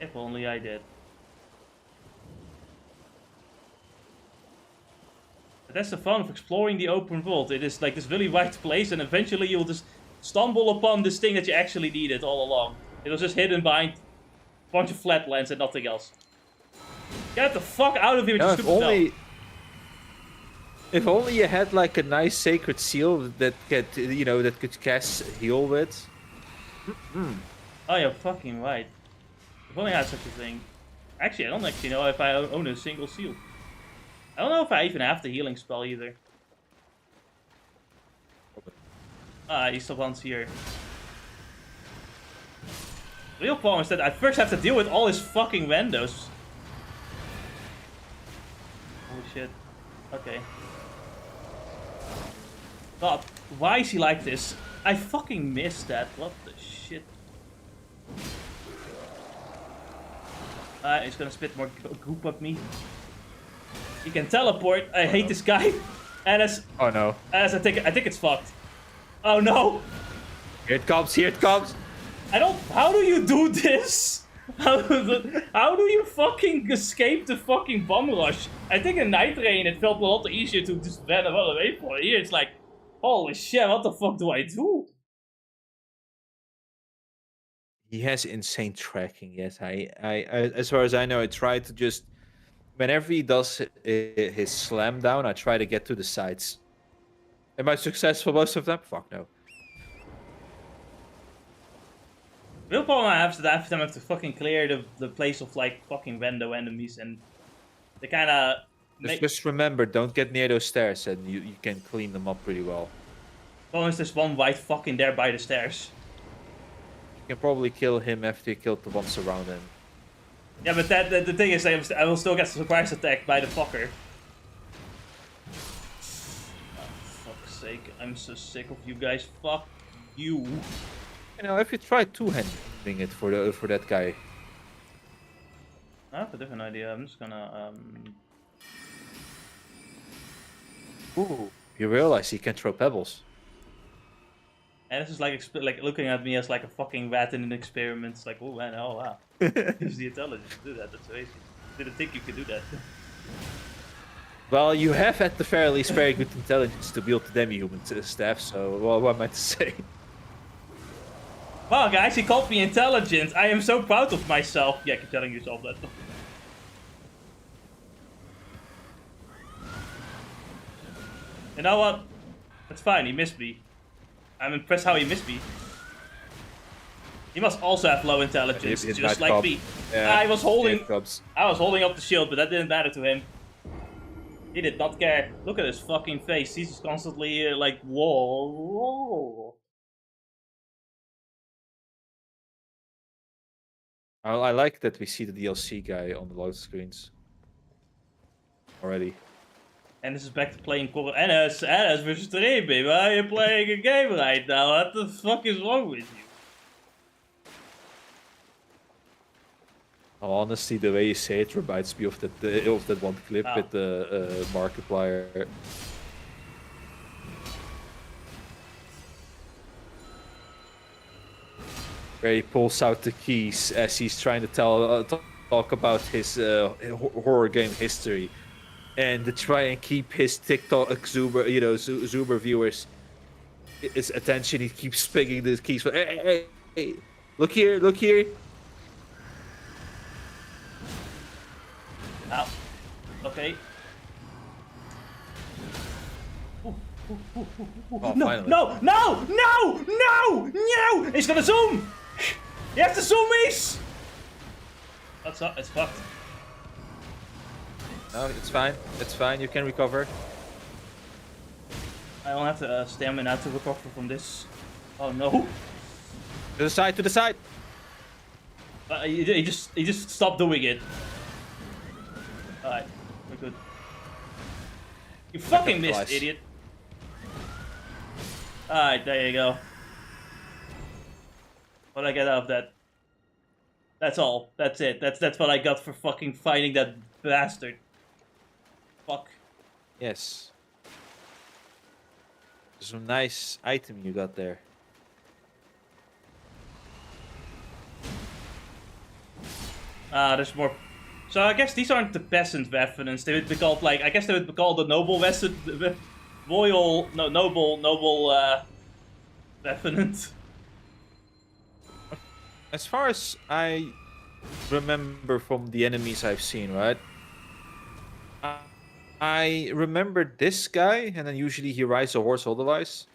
If only I did. But that's the fun of exploring the open world. It is like this really wide place, and eventually you'll just stumble upon this thing that you actually needed all along. It was just hidden behind a bunch of flatlands and nothing else. Get the fuck out of here with your stupid if only you had like a nice sacred seal that could cast heal with. Oh, you're fucking right. If only I had such a thing. Actually, I don't actually know if I own a single seal. I don't know if I even have the healing spell either. He's the ones here. The real problem is that I first have to deal with all his fucking randos. Holy shit. Okay. God, why is he like this? I fucking missed that. What the shit? He's gonna spit more goop at me. He can teleport. I hate this guy. And Oh no. I think it's fucked. Oh no! Here it comes, here it comes! How do you do this? How do you fucking escape the fucking bomb rush? I think in Night Rain it felt a lot easier to just run away from it. Here it's like, holy shit, what the fuck do I do? He has insane tracking, yes. I as far as I know, I try to just... Whenever he does his slam down, I try to get to the sides. Am I successful most of them? Fuck no. The real problem I have is that every time I have to fucking clear the place of like fucking rando enemies, and they kinda Just remember, don't get near those stairs and you can clean them up pretty well. Well, there's one white fucking there by the stairs. You can probably kill him after you killed the ones around him. Yeah, but the thing is, I will still get surprise attacked by the fucker. Oh, fuck's sake, I'm so sick of you guys. Fuck you. You know, if you try two-handing it for that guy. I have a different idea. I'm just gonna Ooh, you realize he can throw pebbles. And this is like looking at me as like a fucking rat in an experiment. It's like, oh man, oh wow. Use the intelligence to do that. That's crazy. Didn't think you could do that. Well, you have at the very least very good intelligence to build the demi-human staff, so what am I to say? Wow, guys, he called me intelligent. I am so proud of myself. Yeah, keep telling yourself that. You know what? That's fine, he missed me. I'm impressed how he missed me. He must also have low intelligence, It just might like come. me. Yeah, I was holding it comes. up the shield, but that didn't matter to him. He did not care. Look at his fucking face. He's just constantly like, whoa, whoa. I like that we see the DLC guy on the load screens already. And this is back to playing NS versus 3, baby. Why are you playing a game right now? What the fuck is wrong with you? Honestly, the way you say it reminds me of that one clip Oh. with the Markiplier. Where he pulls out the keys as he's trying to talk about his horror game history, and to try and keep his TikTok Zuber, Zuber viewers his attention. He keeps spinning the keys. Hey, look here, look here. Ow. Okay. Oh, No, finally. no, no, no, no, no! He's gonna zoom! He has to zoom these! That's up, it's fucked. No, it's fine. It's fine. You can recover. I don't have to stamina to recover from this. Oh no. To the side. To the side. He just stopped doing it. Alright, we're good. You fucking missed, twice. idiot. Alright, there you go. What I get out of that? That's all. That's it. That's what I got for fucking fighting that bastard. Fuck. Yes. Some nice item you got there. There's more. So I guess these aren't the peasant weapons. They would be called like, I guess they would be called the noble noble weapons. As far as I remember from the enemies I've seen, right? I remember this guy, and then usually he rides a horse otherwise.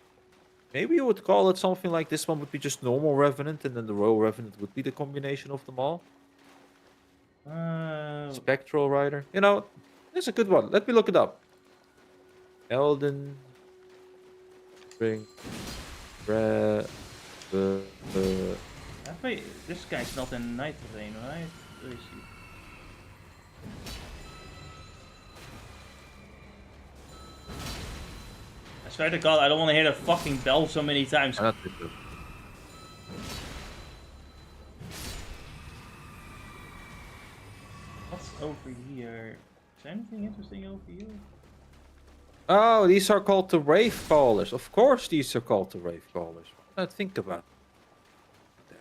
Maybe you would call it something like this one would be just normal Revenant, and then the Royal Revenant would be the combination of them all. Spectral Rider. You know, it's a good one. Let me look it up. Elden Ring. Wait, this guy's not in Night Vein, right? Where is he? I swear to God, I don't want to hear the fucking bell so many times. Not this one. What's over here? Is there anything interesting over here? Oh, these are called the Rave Callers. Of course, these are called the Rave Callers. What did I think about that?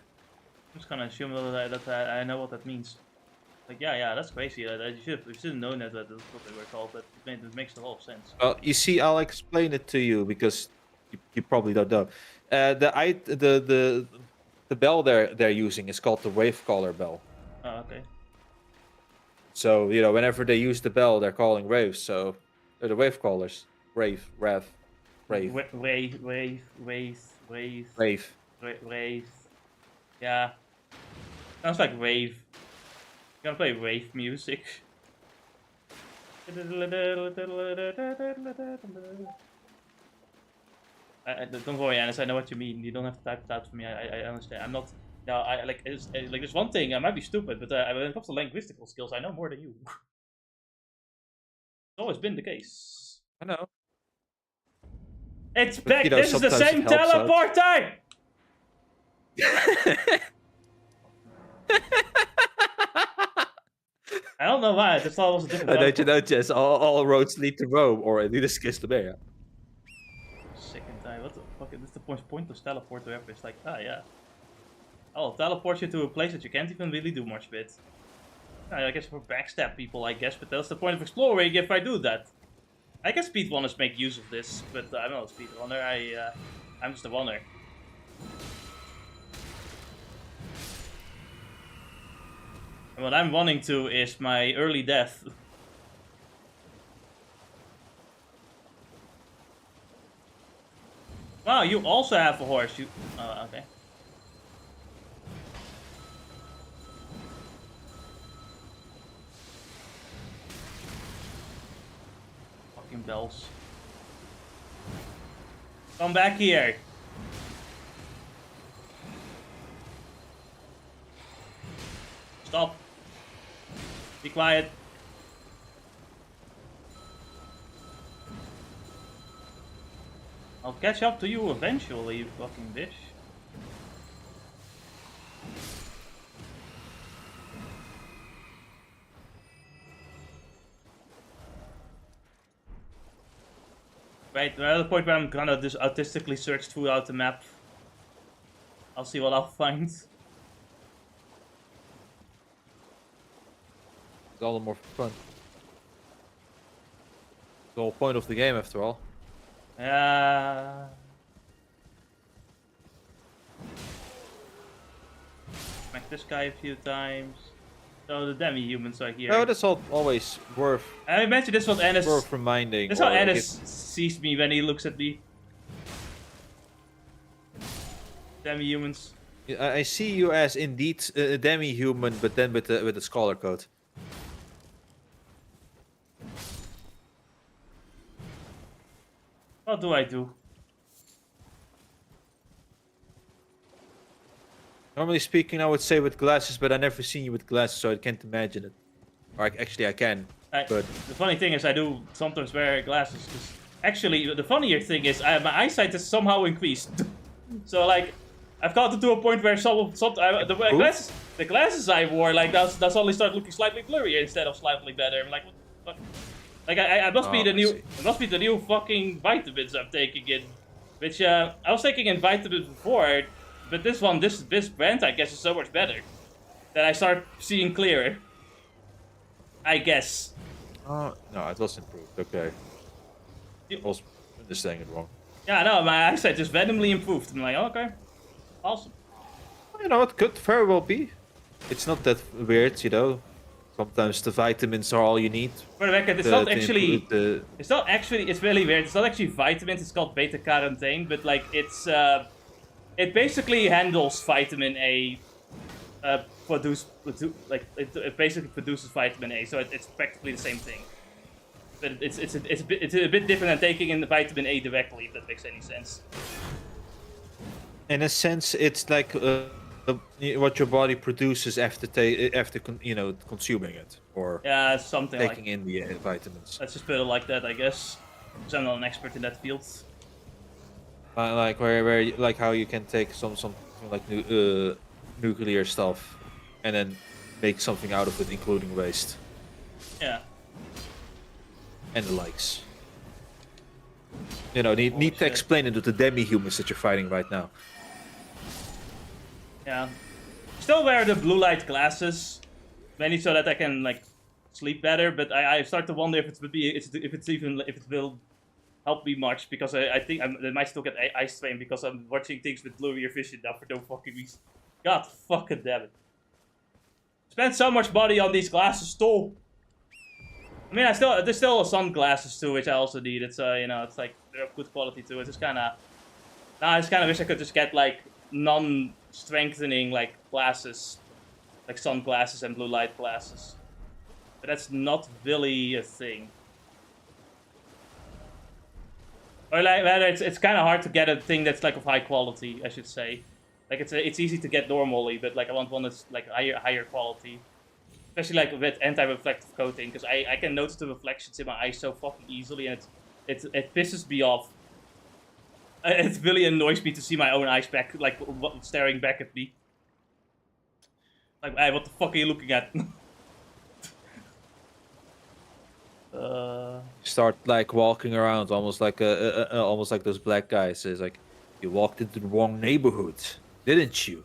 I'm just gonna assume that I know what that means. Like, yeah, that's crazy. You should have known that that's what they were called. But it makes a lot of sense. Well, you see, I'll explain it to you because you probably don't know. The bell they're using is called the Rave Caller bell. Oh, okay. So whenever they use the bell, they're calling raves. So they're the Wave Callers. Rave. Rave. Yeah. Sounds like rave. You gotta play rave music. Don't worry, Anis. I know what you mean. You don't have to type it out for me. I understand. I'm not. No, I like. Like, there's one thing. I might be stupid, but when it comes to linguistical skills, I know more than you. It's always been the case. I know. It's But, back. This is the sometimes same it helps out. teleporter. I don't know why. I just thought it was a different. Don't you know, Jess? All roads lead to Rome, or at least Kislemeria. Second time. What the fuck? This is the pointless teleporter ever. It's like, yeah. Oh, teleport you to a place that you can't even really do much with. I guess for backstab people, I guess, but that's the point of exploring if I do that. I guess speedrunners make use of this, but I'm not a speedrunner. I'm just a runner. And what I'm running to is my early death. Oh, you also have a horse. You. Oh, okay. Fucking bells. Come back here. Stop. Be quiet. I'll catch up to you eventually, you fucking bitch. Right, we're at the point where I'm gonna just artistically search throughout the map. I'll see what I'll find. It's all the more fun. The whole point of the game, after all. Yeah. Smack this guy a few times. So the demi-humans are here. No, that's always worth I mentioned this was Ennis. worth reminding. That's how or Ennis sees me when he looks at me. Demi-humans. I see you as indeed a demi-human, but then with a scholar coat. What do I do? Normally speaking, I would say with glasses, but I never seen you with glasses, so I can't imagine it. Or actually, I can. But The funny thing is, I do sometimes wear glasses. 'Cause actually, the funnier thing is, my eyesight has somehow increased. So like, I've gotten to a point where the glasses I wore, like that's suddenly start looking slightly blurrier instead of slightly better. I'm like, what the fuck? Like I must be the new, it must be the new fucking vitamins I'm taking in. Which I was taking in vitamins before, but this brand I guess is so much better that I start seeing clearer. I guess. no, it was improved. Okay. I was understanding it wrong. Yeah, no, my eyesight just randomly improved. I'm like, okay, awesome. Well, you know, it could very well be. It's not that weird, you know. Sometimes the vitamins are all you need. For the record, it's not actually. It's not actually. It's really weird. It's not actually vitamins. It's called beta carotene, but like it's. It basically handles vitamin A. It basically produces vitamin A, so it's practically the same thing. But it's a bit different than taking in the vitamin A directly, if that makes any sense. In a sense, it's like what your body produces after consuming it or Yeah, something taking like. in the vitamins. Let's just put it like that, I guess. Because I'm not an expert in that field. Like like how you can take something like nuclear stuff and then make something out of it, including waste Yeah. and the likes. You know, need to explain it to the demi-humans that you're fighting right now. Yeah. Still wear the blue light glasses, mainly so that I can like sleep better. But I start to wonder if it will help me much, because I think I might still get eye strain because I'm watching things with blurrier vision now for no fucking reason. God fucking damn it! Spent so much money on these glasses too. I mean, there's still sunglasses too, which I also need. It's it's like they're of good quality too. It's just kind of. I just kind of wish I could just get like non-strengthening like glasses, like sunglasses and blue light glasses. But that's not really a thing. Or like rather, it's kind of hard to get a thing that's like of high quality, I should say. Like it's easy to get normally, but like I want one that's like higher quality. Especially like with anti-reflective coating, because I can notice the reflections in my eyes so fucking easily, and it pisses me off. It really annoys me to see my own eyes back, like staring back at me. Like, hey, what the fuck are you looking at? Start like walking around almost like almost like those black guys. It's like you walked into the wrong neighborhood, didn't you?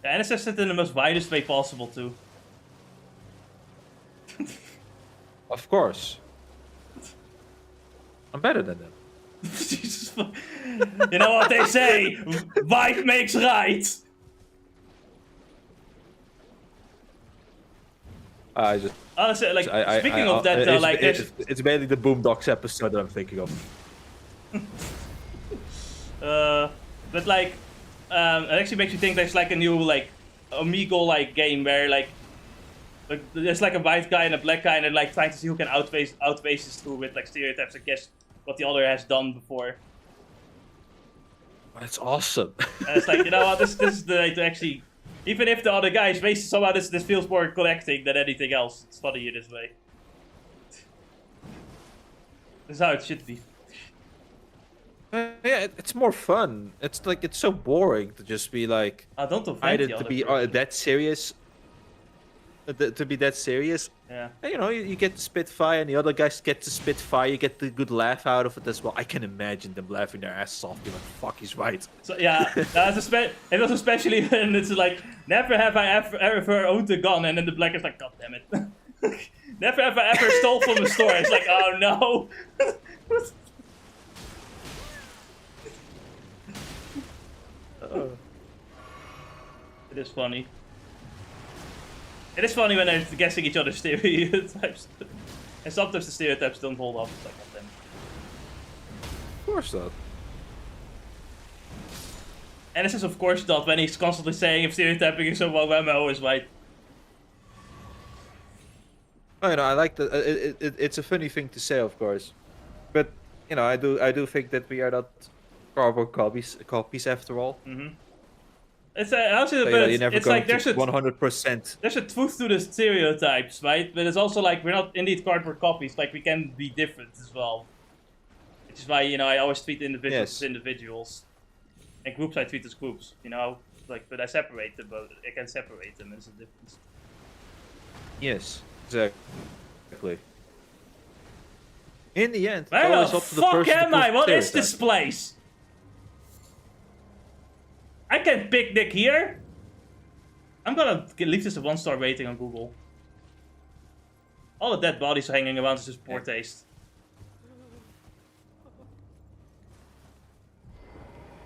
Yeah, and it's just in the most widest way possible too. Of course. I'm better than them. Jesus. You know what they say? Wife makes right. I just. Honestly, like speaking of that, it's, like it's mainly the Boondocks episode that I'm thinking of. But like, it actually makes you think there's like a new like Omegle like game where like there's like a white guy and a black guy and they're like trying to see who can outface these two with like stereotypes and guess what the other has done before. That's awesome. And it's like, you know what, this is the way to actually, even if the other guy is basically somehow this feels more collecting than anything else. It's funnier this way. This is how it should be. Yeah, it's more fun. It's like it's so boring to just be like Don't offend either the to other be person. that serious. To be that serious. Yeah. And, you know, you get to spit fire, and the other guys get to spit fire. You get the good laugh out of it as well. I can imagine them laughing their asses off, being like, "Fuck, he's right." So yeah, it was especially when it's like, never have I ever owned a gun, and then the black is like, God damn it. Never have I ever stole from a store. It's like, oh no. It is funny. It is funny when they're guessing each other's stereotypes. And sometimes the stereotypes don't hold up. It's like, God damn it. Of course not. And this is of course not when he's constantly saying if stereotyping is so well, Wemmo is right. Oh, you know, I like that. It's a funny thing to say, of course, but you know, I do think that we are not cardboard copies after all. Mm-hmm. It's also, So, but you never it's go like there's a 100%. there's a truth to the stereotypes, right? But it's also like we're not indeed cardboard copies. Like we can be different as well. Which is why, you know, I always treat individuals as individuals, and groups I treat as groups. You know, like, but I separate them. But I can separate them. There's a difference. Yes, exactly. In the end, it's Where always the up to the fuck person to am I? prove What is stereotype. this place? I can picnic here. I'm gonna leave this a 1-star rating on Google. All the dead bodies hanging around is just poor taste.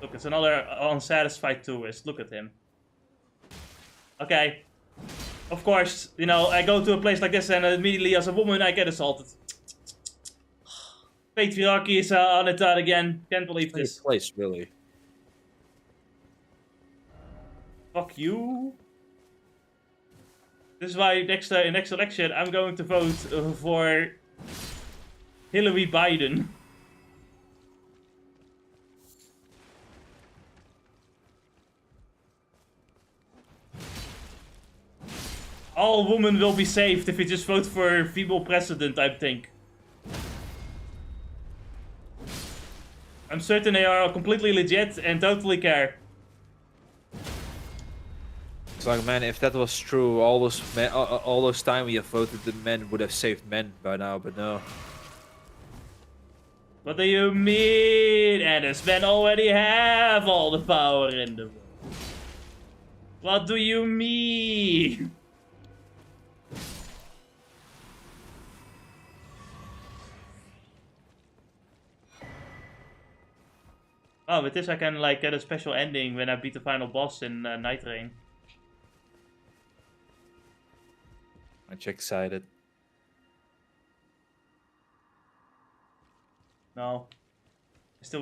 Look, it's another unsatisfied tourist. Look at him. Okay. Of course, you know, I go to a place like this and immediately as a woman I get assaulted. Patriarchy is on its out again. Can't believe this. Place, really. Fuck you. This is why next election I'm going to vote for Hillary Biden. All women will be saved if we just vote for female president, I think. I'm certain they are completely legit and totally care. It's like, man, if that was true, all those men, all those time we have voted, the men would have saved men by now, but no. What do you mean? And the men already have all the power in the world. What do you mean? Oh, with this I can like get a special ending when I beat the final boss in Night Rain. I'm excited. No.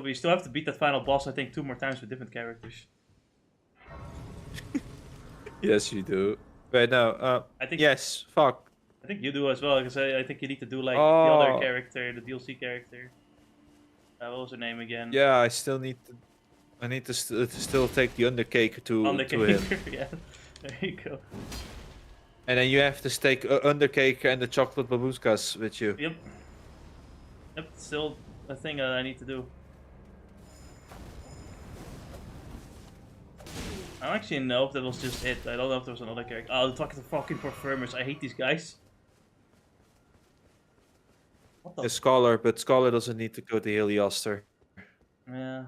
We still have to beat that final boss, I think, 2 more times with different characters. Yes, you do. Wait, no. I think yes. Fuck. I think you do as well, because I think you need to do like the Oh. other character, the DLC character. What was her name again? Yeah, I still need to. I need to still take the Undercake to him. Undercaker, yeah. There you go. And then you have to take Undercake and the chocolate babuskas with you. Yep. Yep, still a thing that I need to do. I don't actually know if that was just it. I don't know if there was another character. Oh, the fucking performers. I hate these guys. What the A Scholar, but Scholar doesn't need to go to Helioster. Yeah.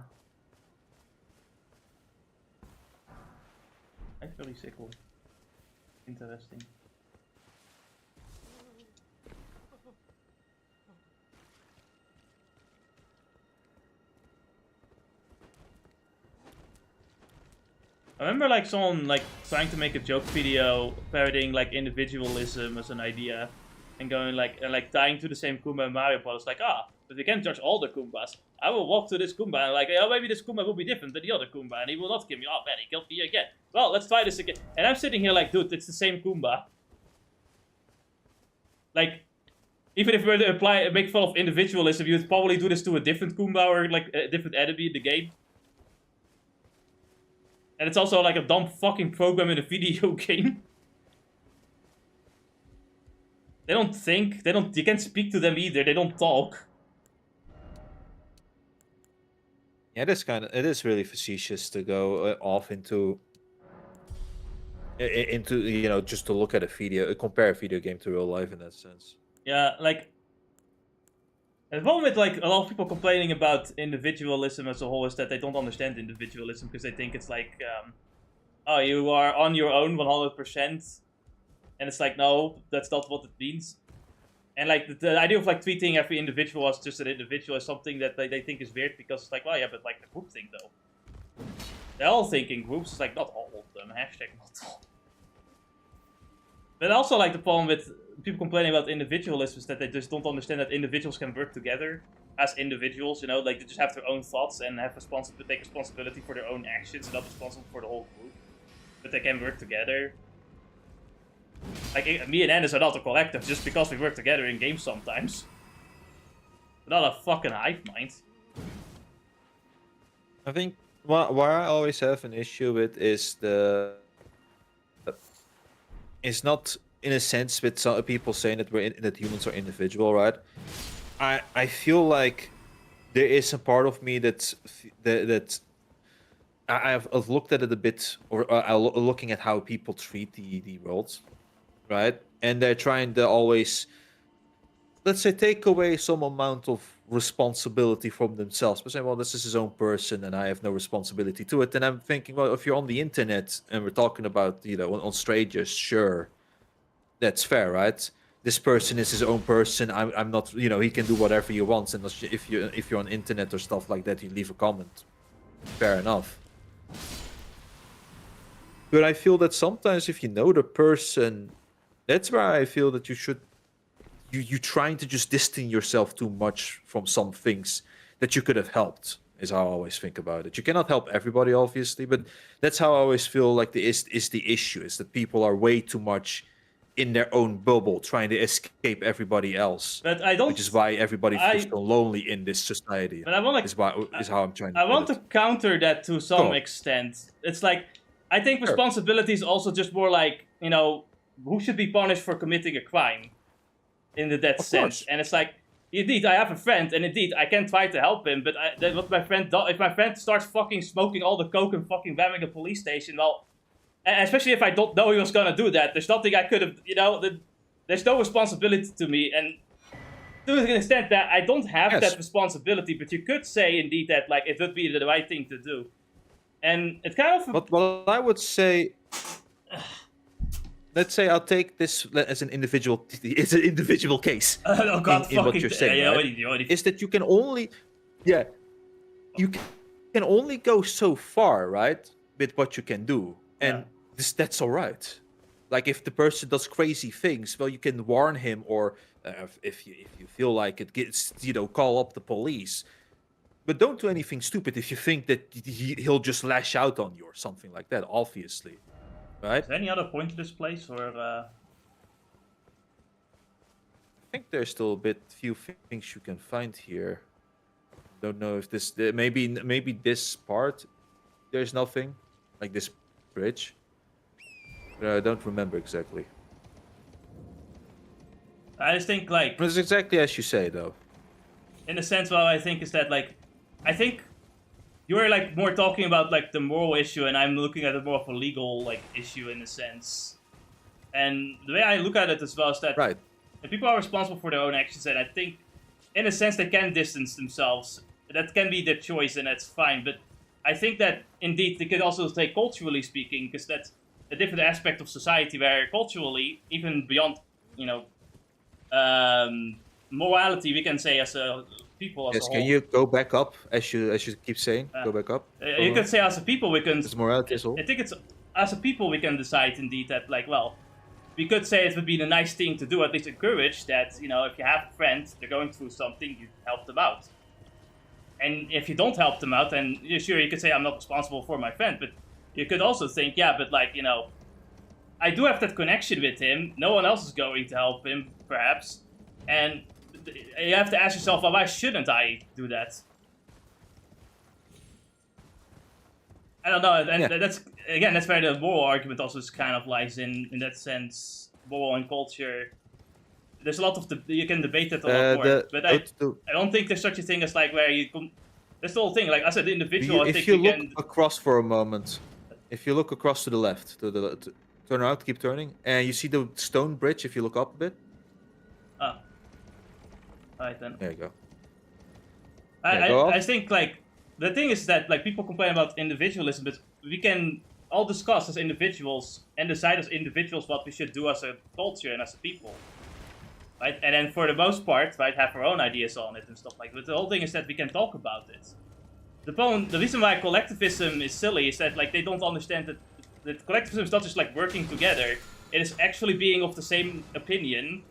Actually sickle. Interesting. I remember like someone like trying to make a joke video parodying like individualism as an idea and going like tying to the same Kuma and Mario Bros. Like, but we can't judge all the Goombas. I will walk to this Goomba and like, oh, maybe this Goomba will be different than the other Goomba, and he will not kill me. Oh man, he killed me again. Well, let's try this again. And I'm sitting here like, dude, it's the same Goomba. Like, even if we were to make fun of individualism, you would probably do this to a different Goomba or like a different enemy in the game. And it's also like a dumb fucking program in a video game. They don't think, you can't speak to them either, they don't talk. Yeah, it is really facetious to go off into just to look at compare a video game to real life in that sense. Yeah, like, the problem with like a lot of people complaining about individualism as a whole is that they don't understand individualism because they think it's like, oh, you are on your own 100%. And it's like, no, that's not what it means. And like the idea of like treating every individual as just an individual is something that they think is weird because it's like, well, yeah, but like the group thing though. They're all thinking groups, it's like not all of them, hashtag not all. But also like the problem with people complaining about individualism is that they just don't understand that individuals can work together as individuals, you know, like they just have their own thoughts and have take responsibility for their own actions and not responsible for the whole group. But they can work together. Like, me and Ennis are not a collective just because we work together in games sometimes. We're not a fucking hive mind. I think what I always have an issue with is it's not in a sense with some people saying that that humans are individual, right? I feel like there is a part of me that I've looked at it a bit, or looking at how people treat the world. Right, and they're trying to always, let's say, take away some amount of responsibility from themselves. But saying, well, this is his own person, and I have no responsibility to it. And I'm thinking, well, if you're on the internet and we're talking about, on strangers, sure, that's fair, right? This person is his own person. I'm not, he can do whatever he wants. And if you're on internet or stuff like that, you leave a comment. Fair enough. But I feel that sometimes if you know the person, that's where I feel that you're trying to just distance yourself too much from some things that you could have helped, is how I always think about it. You cannot help everybody, obviously, but that's how I always feel like the issue, is that people are way too much in their own bubble, trying to escape everybody else. But I don't... Which is why everybody feels so lonely in this society. But I want is how I'm trying to I want to counter that to some extent. It's like, I think responsibility is also just more like, who should be punished for committing a crime in that sense. And it's like, indeed, I have a friend, and indeed, I can try to help him, but what my friend does, if my friend starts fucking smoking all the coke and fucking ramming a police station, well, especially if I don't know he was gonna do that, there's nothing I could have, there's no responsibility to me, and to an extent that I don't have that responsibility, but you could say, indeed, that, like, it would be the right thing to do. And it kind of... But what I would say... Let's say I'll take this as an individual. It's an individual case. Oh God, in what you're saying, right? Is that you can only, you can only go so far, right, with what you can do, and that's all right. Like if the person does crazy things, well, you can warn him, or if you feel like it gets, call up the police. But don't do anything stupid if you think that he'll just lash out on you or something like that. Obviously. Right. Is there any other point to this place, or? I think there's still a few things you can find here. Don't know if this maybe this part there's nothing, like this bridge. But I don't remember exactly. I just think like. It's exactly as you say, though. In a sense, what I think is that like, I think. You're like more talking about like the moral issue, and I'm looking at it more of a legal like issue in a sense. And the way I look at it as well is that if people are responsible for their own actions, and I think, in a sense, they can distance themselves. That can be their choice, and that's fine. But I think that indeed they could also take culturally speaking, because that's a different aspect of society where culturally, even beyond morality, we can say as a people as a whole. Can you go back up as you keep saying? Go back up. You could say as a people we can. It's morality as well. I think it's as a people we can decide indeed that like, well, we could say it would be the nice thing to do, at least encourage that, you know, if you have a friend, they're going through something, you help them out. And if you don't help them out, then sure, you could say I'm not responsible for my friend, but you could also think, yeah, but like, you know, I do have that connection with him, no one else is going to help him, perhaps, and you have to ask yourself, well, why shouldn't I do that? I don't know, and that's, again, that's where the moral argument also kind of lies in that sense, moral and culture. There's a lot of, you can debate it a lot more, but I don't think there's such a thing as like where you can, that's the whole thing, like I said, the individual, I think if you look across for a moment, if you look across to the left, turn around, keep turning, and you see the stone bridge, if you look up a bit. Ah. Alright then. There you go. I think, like, the thing is that, like, people complain about individualism, but we can all discuss as individuals and decide as individuals what we should do as a culture and as a people. Right? And then for the most part, right, have our own ideas on it and stuff like that. But the whole thing is that we can talk about it. The reason why collectivism is silly is that, like, they don't understand that collectivism is not just, like, working together. It is actually being of the same opinion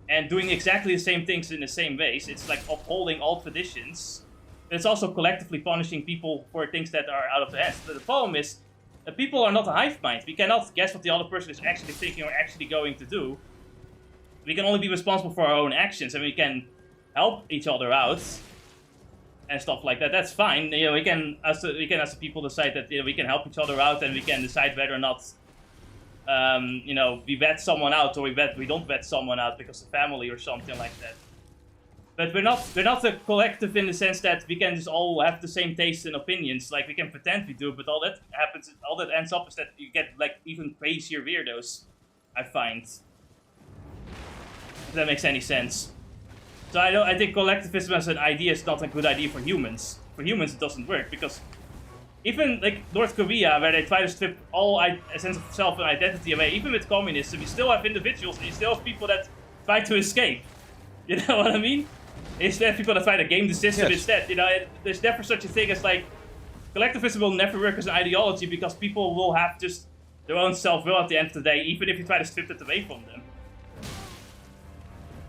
and doing exactly the same things in the same ways. It's like upholding all traditions. But it's also collectively punishing people for things that are out of their hands. But the problem is, people are not a hive mind. We cannot guess what the other person is actually thinking or actually going to do. We can only be responsible for our own actions, and we can help each other out and stuff like that. That's fine. You know, we can as a people decide that, you know, we can help each other out, and we can decide whether or not, you know, we vet someone out or we don't vet someone out because of family or something like that. But we're not a collective in the sense that we can just all have the same tastes and opinions. Like, we can pretend we do, but all that ends up is that you get, like, even crazier weirdos, I find. If that makes any sense. So I think collectivism as an idea is not a good idea for humans. For humans, it doesn't work, because even, like, North Korea, where they try to strip all a sense of self and identity away, even with communism, you still have individuals, and you still have people that try to escape. You know what I mean? You still have people that try to game the system instead. You know, there's never such a thing as, like, collectivism will never work as an ideology, because people will have just their own self-will at the end of the day, even if you try to strip it away from them.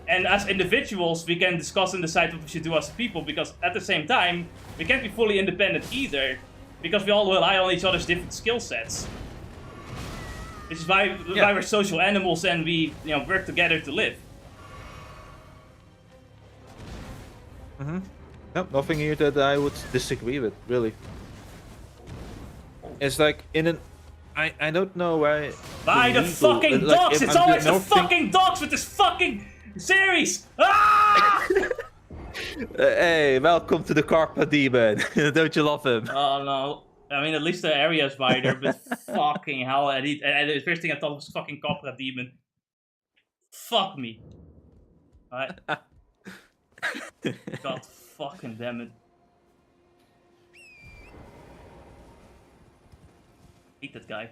And as individuals, we can discuss and decide what we should do as people, because at the same time, we can't be fully independent either, because we all rely on each other's different skill sets. Which is why we're social animals and we, you know, work together to live. Nope, nothing here that I would disagree with, really. It's like in an, I don't know why. By the fucking dogs! It's always the fucking dogs with this fucking series! Ah! Hey, welcome to the Carpa Demon. Don't you love him? Oh no. I mean, at least the area is wider, but fucking hell, and the first thing I thought was fucking Copra Demon. Fuck me. Alright. God fucking damn it. Hate that guy.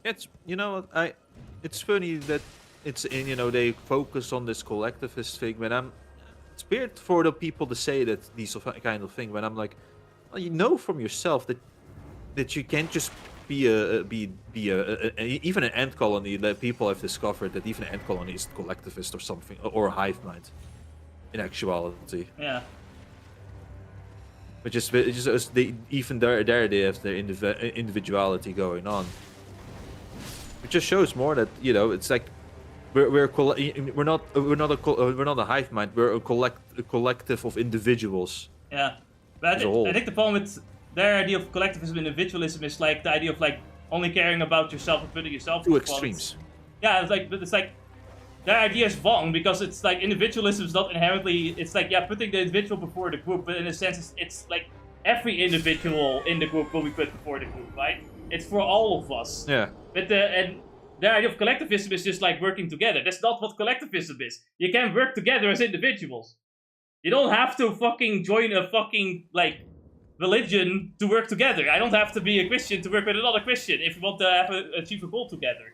It's, you know, it's funny that it's in, you know, they focus on this collectivist thing when it's weird for the people to say that these kind of thing when I'm like, well, you know from yourself that you can't just be even an ant colony. That people have discovered that even an ant colony is collectivist or something, or a hive mind in actuality. Yeah. But just they even there they have their individuality going on. It just shows more that, you know, it's like we're not a hive mind. We're a collective of individuals. Yeah, but I think the problem with their idea of collectivism and individualism is like the idea of like only caring about yourself and putting yourself Two in front. extremes. Yeah, it's like their idea is wrong, because it's like individualism is not inherently. It's like, yeah, putting the individual before the group, but in a sense, it's like every individual in the group will be put before the group, right? It's for all of us. Yeah. But their idea of collectivism is just like working together. That's not what collectivism is. You can work together as individuals. You don't have to fucking join a fucking, like, religion to work together. I don't have to be a Christian to work with another Christian if we want to achieve a goal together.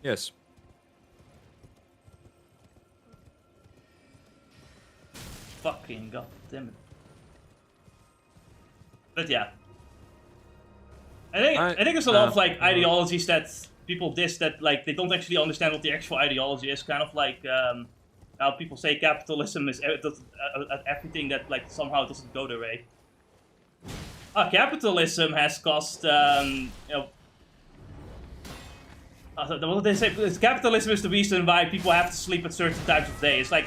Yes. Fucking goddamn it. But yeah. I think there's a lot of like ideologies that people diss that like they don't actually understand what the actual ideology is. Kind of like how people say capitalism is everything that like somehow doesn't go their way. Capitalism has cost what they say, capitalism is the reason why people have to sleep at certain times of day. It's like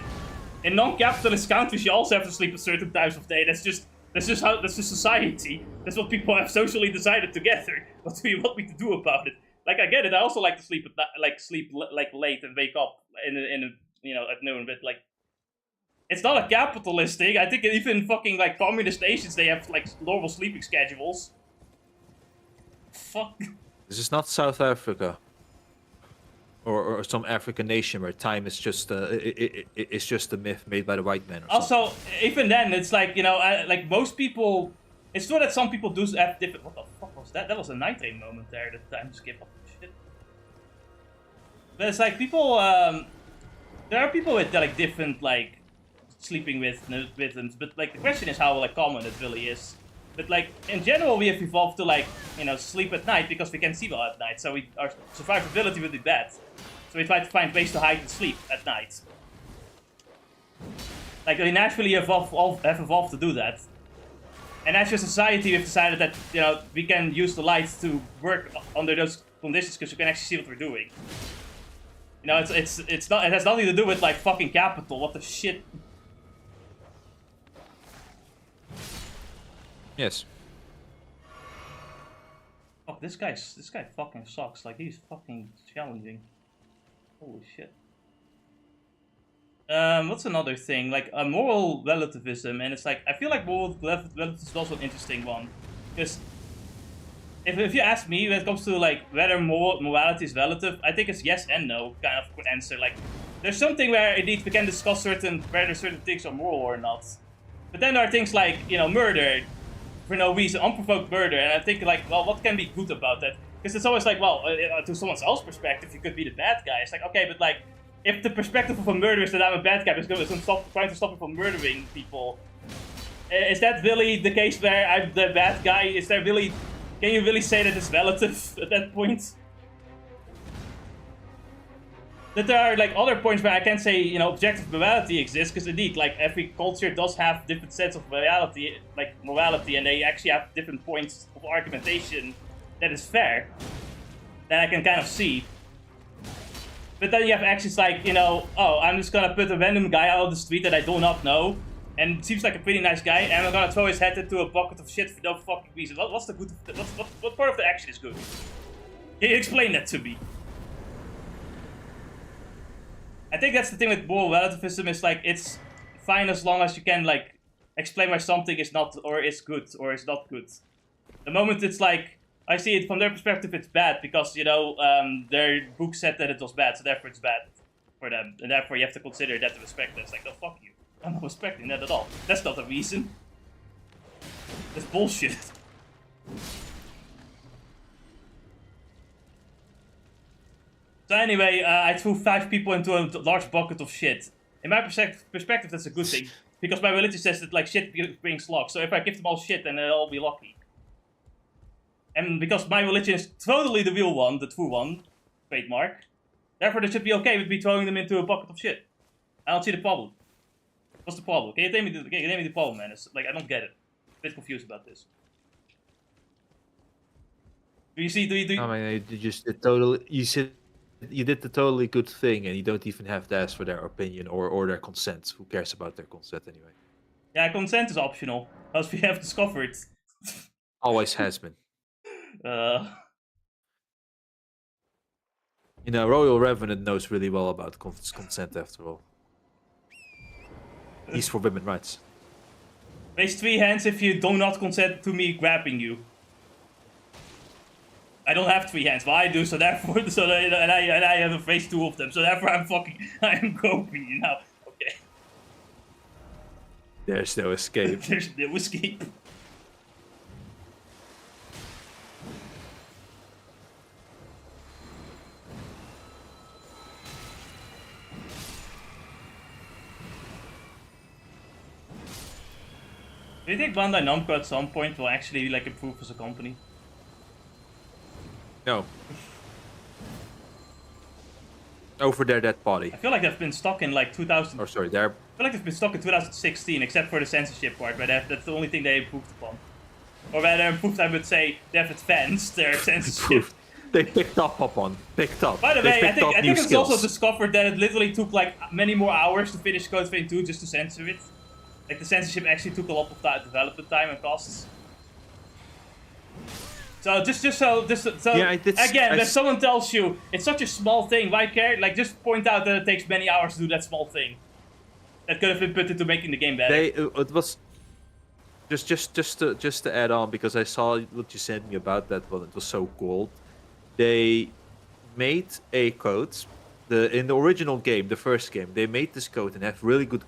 in non-capitalist countries, you also have to sleep at certain times of day. That's just society. That's what people have socially decided together. What do you want me to do about it? Like I get it. I also like to sleep late and wake up in at noon. But like, it's not a capitalist thing. I think even fucking like communist nations, they have like normal sleeping schedules. Fuck. This is not South Africa. Or some African nation where time is just it's just a myth made by the white man. Also, even then, it's like like most people. It's true that some people do have different. What the fuck was that? That was a night train moment there. The time skip. Oh, shit. But it's like people. There are people with like different like sleeping rhythms, but like the question is how like common it really is. But like in general, we have evolved to like sleep at night because we can see well at night, so our survivability will be bad. So we try to find ways to hide and sleep at night. Like we naturally have evolved to do that. And as a society, we've decided that we can use the lights to work under those conditions because you can actually see what we're doing. It's not. It has nothing to do with like fucking capital. What the shit. Yes. Fuck, this guy fucking sucks. Like he's fucking challenging. Holy shit. What's another thing? Like moral relativism, and it's like I feel like moral relativism is also an interesting one, because if you ask me when it comes to like whether morality is relative, I think it's yes and no kind of answer. Like there's something where indeed we can discuss whether certain things are moral or not, but then there are things like murder for no reason, unprovoked murder, and I think like, well, what can be good about that? Because it's always like, well, to someone else's perspective, you could be the bad guy. It's like, okay, but like, if the perspective of a murderer is that I'm a bad guy because I'm trying to stop him from murdering people, is that really the case where I'm the bad guy? Is there really, can you really say that it's relative at that point? That there are like other points where I can't say objective morality exists, because indeed like every culture does have different sets of morality, and they actually have different points of argumentation that is fair, that I can kind of see. But then you have actions like oh, I'm just gonna put a random guy out on the street that I do not know, and seems like a pretty nice guy, and I'm gonna throw his head into a bucket of shit for no fucking reason. What's the good? What part of the action is good? Can you explain that to me? I think that's the thing with moral relativism, is like it's fine as long as you can like explain why something is not or is good or is not good. The moment it's like I see it from their perspective, it's bad because their book said that it was bad, so therefore it's bad for them, and therefore you have to consider that to respect it. It's like, no, fuck you. I'm not respecting that at all. That's not a reason. That's bullshit. So anyway, I threw 5 people into a large bucket of shit. In my perspective, that's a good thing. Because my religion says that like shit brings luck. So if I give them all shit, then they'll all be lucky. And because my religion is totally the real one, the true one, trademark, therefore they should be okay with me throwing them into a bucket of shit. I don't see the problem. What's the problem? Can you tell me the problem, man? It's like I don't get it. I'm a bit confused about this. Do you see? I mean, you just did totally. You did the totally good thing, and you don't even have to ask for their opinion or their consent. Who cares about their consent anyway? Yeah, consent is optional, as we have discovered. Always has been. Royal Revenant knows really well about consent after all. He's for women's rights. Raise 3 hands if you do not consent to me grabbing you. I don't have 3 hands, but I do, so therefore, and I have raised 2 of them, so therefore I am groping you now. Okay. There's no escape. There's no escape. Do you think Bandai Namco at some point will actually like improve as a company? No. Over their dead body. I feel like they've been stuck in like 2000. Or sorry, they're I feel like they've been stuck in 2016, except for the censorship part, but that's the only thing they improved upon. Or rather, improved, I would say, they've advanced their censorship. they picked up. By the way, I think it's skills. also discovered that it literally took like many more hours to finish Code Vein 2 just to censor it. Like the censorship actually took a lot of that development time and costs. So when someone tells you it's such a small thing, why care? Like just point out that it takes many hours to do that small thing. That could have been put into making the game better. It was just to add on, because I saw what you sent me about that one. It was so cool. They made a code. In the original game, the first game, they made this code and have really good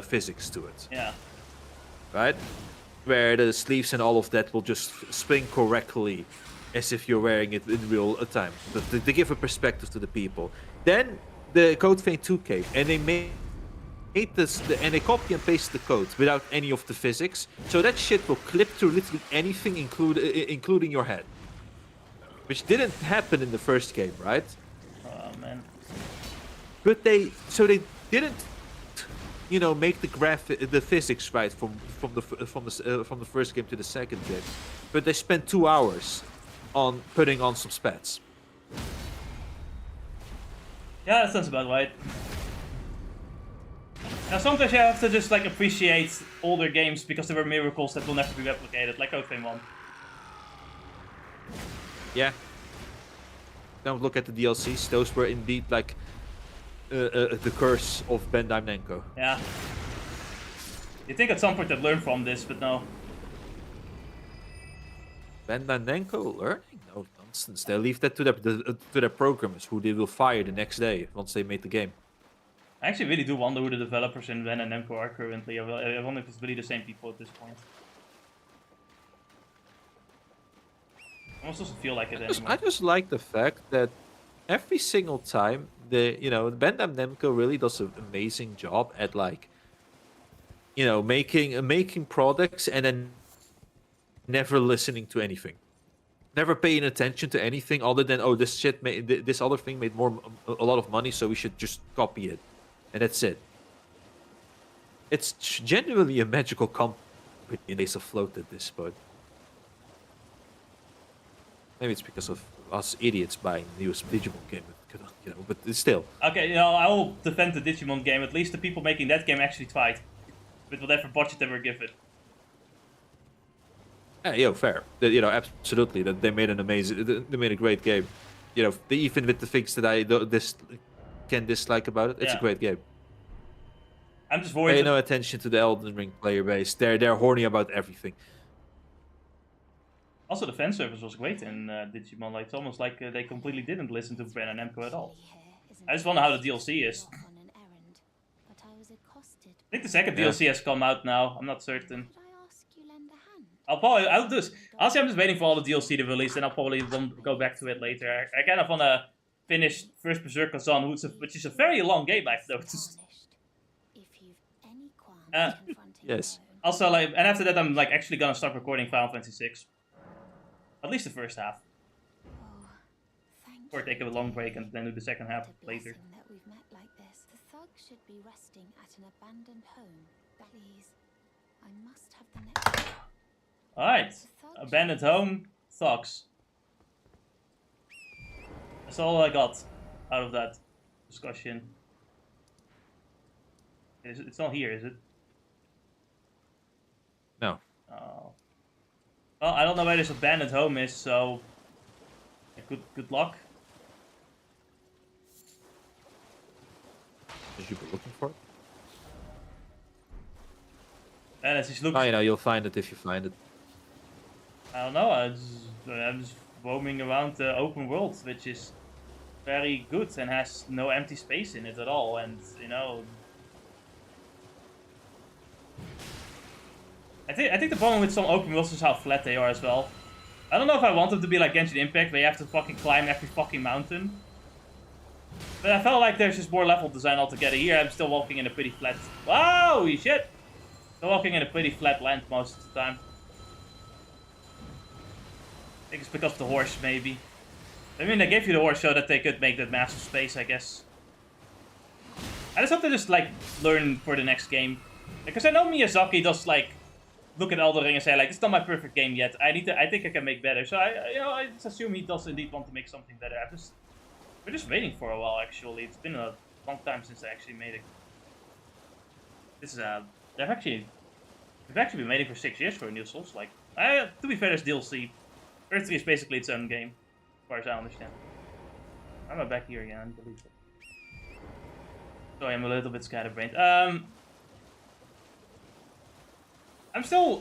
physics to it. Yeah. Right? Where the sleeves and all of that will just spin correctly, as if you're wearing it in real time. But they give a perspective to the people. Then the Code Vein 2 came, and they made this, and they copy and paste the code without any of the physics. So that shit will clip to literally anything, including your head. Which didn't happen in the first game, right? Oh man. But they didn't, make the physics right from the first game to the second game. But they spent 2 hours on putting on some spats. Yeah, that sounds about right. Now sometimes you have to just like appreciate older games because there were miracles that will never be replicated, like Code Vein 1. Yeah. Don't look at the DLCs. Those were indeed like the curse of Bandai Namco. Yeah. You think at some point they'd learn from this, but no. Bandai Namco learning? No nonsense. They leave that to their programmers, who they will fire the next day once they made the game. I actually really do wonder who the developers in Bandai Namco are currently. I wonder if it's really the same people at this point. Almost doesn't feel like it anymore. I just like the fact that every single time Bandai Namco really does an amazing job at making products and then never listening to anything, never paying attention to anything other than this other thing made a lot of money, so we should just copy it, and that's it. It's genuinely a magical company and stays afloat at this point. Maybe it's because of us idiots buying the newest Digimon game, but it's still. Okay, I will defend the Digimon game. At least the people making that game actually tried. With whatever budget they were given. Fair. Absolutely. That they made they made a great game. Even with the things that I can dislike about it, it's a great game. I'm just worried. Pay no attention to the Elden Ring player base. They're horny about everything. Also, the fan service was great in Digimon. Like, it's almost like they completely didn't listen to Bandai Namco at all. I just wonder how the DLC is. I think the second DLC has come out now. I'm not certain. I'll do this. Honestly, I'm just waiting for all the DLC to release, and I'll probably go back to it later. I kind of want to finish First Berserker Zon, which is a very long game, I've noticed. Yes. Also, and after that, I'm actually gonna start recording Final Fantasy VI. At least the first half. Or take a long break and then do the second half later. Should be resting at an abandoned home. Please, I must have the next. Alright. Abandoned home, thugs. That's all I got out of that discussion. It's not here, is it? No. Oh. Well, I don't know where this abandoned home is, so good luck. Should you be looking for it? And as he's looking, you'll find it if you find it. I don't know. I'm just roaming around the open world, which is very good and has no empty space in it at all. And I think the problem with some open worlds is how flat they are as well. I don't know if I want them to be like Genshin Impact, where you have to fucking climb every fucking mountain. But I felt like there's just more level design altogether. Here I'm still walking in a pretty flat... Wow, shit! So walking in a pretty flat land most of the time. I think it's because of the horse, maybe. I mean, they gave you the horse so that they could make that massive space, I guess. I just hope to just, like, learn for the next game. Because I know Miyazaki does, like, look at Elden Ring and say, like, it's not my perfect game yet. I think I can make better. So, I just assume he does indeed want to make something better. We're just waiting for a while, actually. It's been a long time since I actually made it. This is, we've actually been waiting for 6 years for a new Souls. Like, to be fair, there's DLC. Earth 3 is basically its own game, as far as I understand. I'm back here again, unbelievable. Sorry, I'm a little bit scatterbrained. I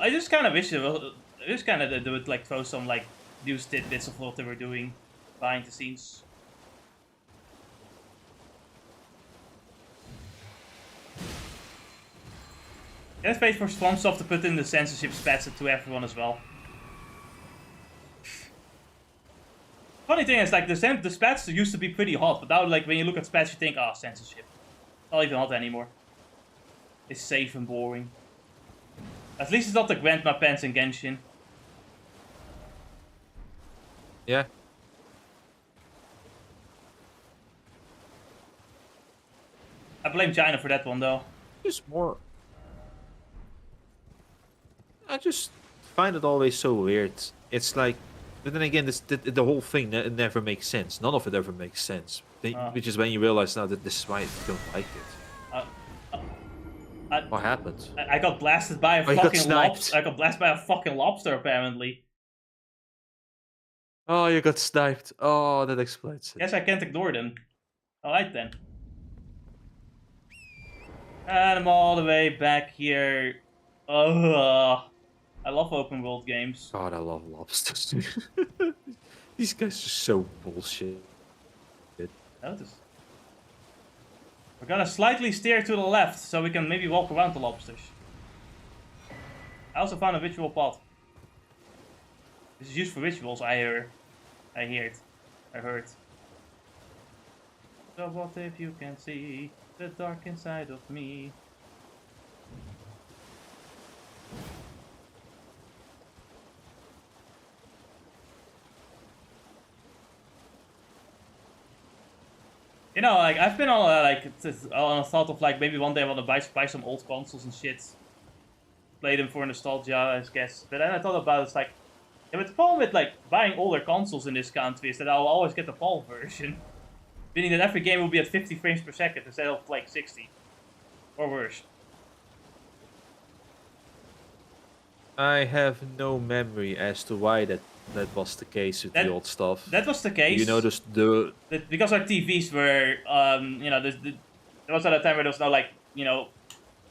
just kind of wish they would, like, throw some, like, news tidbits of what they were doing behind the scenes. Let's wait for Fromsoftware to put in the censorship spats to everyone as well. Funny thing is, like, the spats used to be pretty hot, but now, like, when you look at spats, you think, ah, censorship. Not even hot anymore. It's safe and boring. At least it's not the Grandma Pants in Genshin. Yeah. I blame China for that one, though. Just more. I just find it always so weird. It's like, but then again, the whole thing never makes sense. None of it ever makes sense. Which is when you realize now that this is why I don't like it. What happened? I got blasted by a fucking lobster. I got blasted by a fucking lobster, apparently. Oh, you got sniped. Oh, that explains it. Yes, I can't ignore them. Alright then. And I'm all the way back here. I love open world games. God, I love lobsters. These guys are so bullshit. Notice. We're gonna slightly steer to the left so we can maybe walk around the lobsters. I also found a ritual pot. This is used for rituals, I hear it. I heard. So what if you can see the dark inside of me? You know, like, I've been on on a thought of, like, maybe one day I want to buy some old consoles and shit. Play them for nostalgia, I guess. But then I thought about it's like, yeah, but the problem with, like, buying older consoles in this country is that I'll always get the PAL version. Meaning that every game will be at 50 frames per second instead of, like, 60. Or worse. I have no memory as to why that was the case with the old stuff. That was the case. You know, because our TVs were, you know, there was at a time where there was no, like, you know,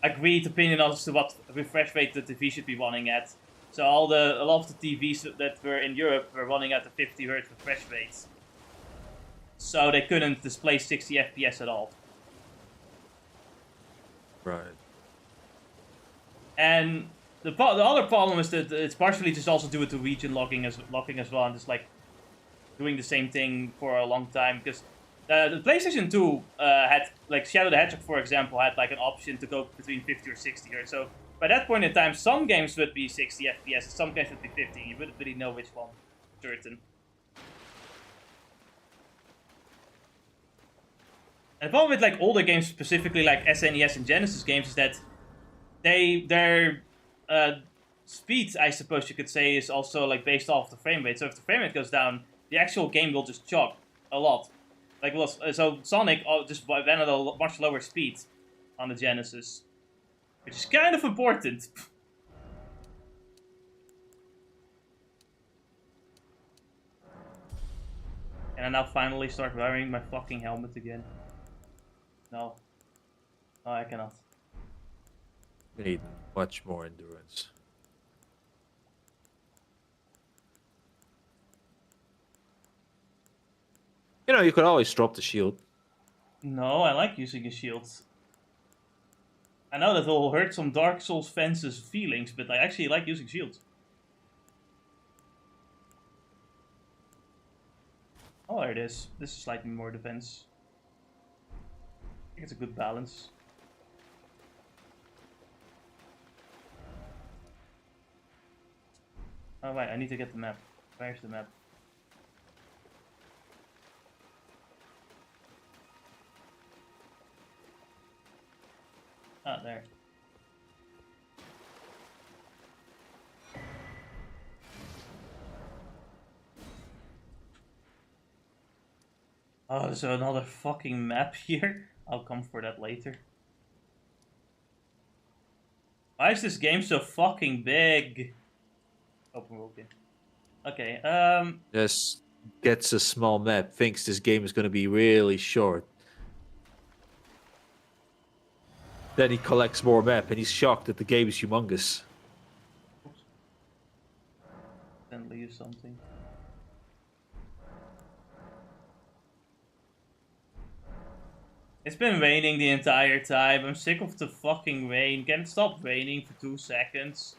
agreed opinion as to what refresh rate the TV should be running at. So a lot of the TVs that were in Europe were running at the 50 Hz refresh rates. So they couldn't display 60 FPS at all. Right. And the other problem is that it's partially just also due to region locking as well, and just, like, doing the same thing for a long time, because the PlayStation 2 had, like, Shadow the Hedgehog, for example, had, like, an option to go between 50 or 60 Hz. So by that point in time, some games would be 60 FPS, and some games would be 50. You wouldn't really know which one, certain. And the problem with, like, older games, specifically like SNES and Genesis games, is that their speed, I suppose you could say, is also, like, based off the frame rate. So if the frame rate goes down, the actual game will just chug a lot. Like, so Sonic just went at a much lower speed on the Genesis, which is kind of important. And I now finally start wearing my fucking helmet again. No. No, I cannot. You need much more endurance. You know, you could always drop the shield. No, I like using a shield. I know that will hurt some Dark Souls fans' feelings, but I actually like using shields. Oh, there it is. This is slightly more defense. I think it's a good balance. Oh wait, I need to get the map. Where's the map? Ah, there. Oh, there's another fucking map here. I'll come for that later. Why is this game so fucking big? Open world game. Okay, Just gets a small map, thinks this game is going to be really short. Then he collects more map and he's shocked that the game is humongous. oops. Then leave something. It's been raining the entire time. I'm sick of the fucking rain. Can it stop raining for 2 seconds?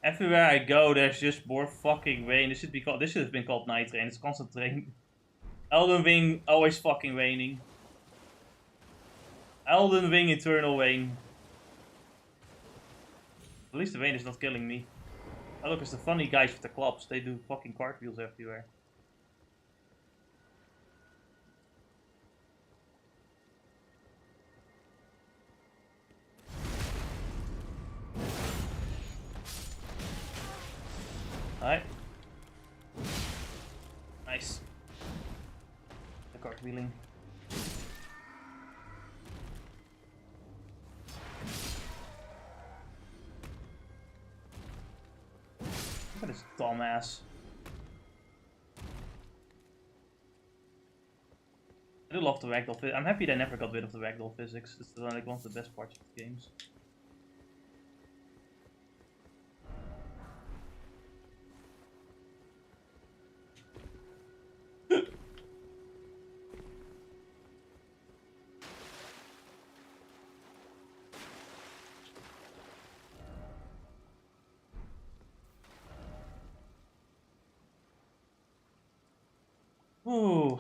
Everywhere I go, there's just more fucking rain. This should have been called night rain. It's constant rain. Elden Ring, always fucking raining. Elden Ring, eternal rain. At least the rain is not killing me. Oh look, it's the funny guys with the clubs. They do fucking cartwheels everywhere. Alright. Nice. The cartwheeling. Look at this dumbass. I do love the ragdoll physics. I'm happy they never got rid of the ragdoll physics. It's like one of the best parts of the games. Ooh.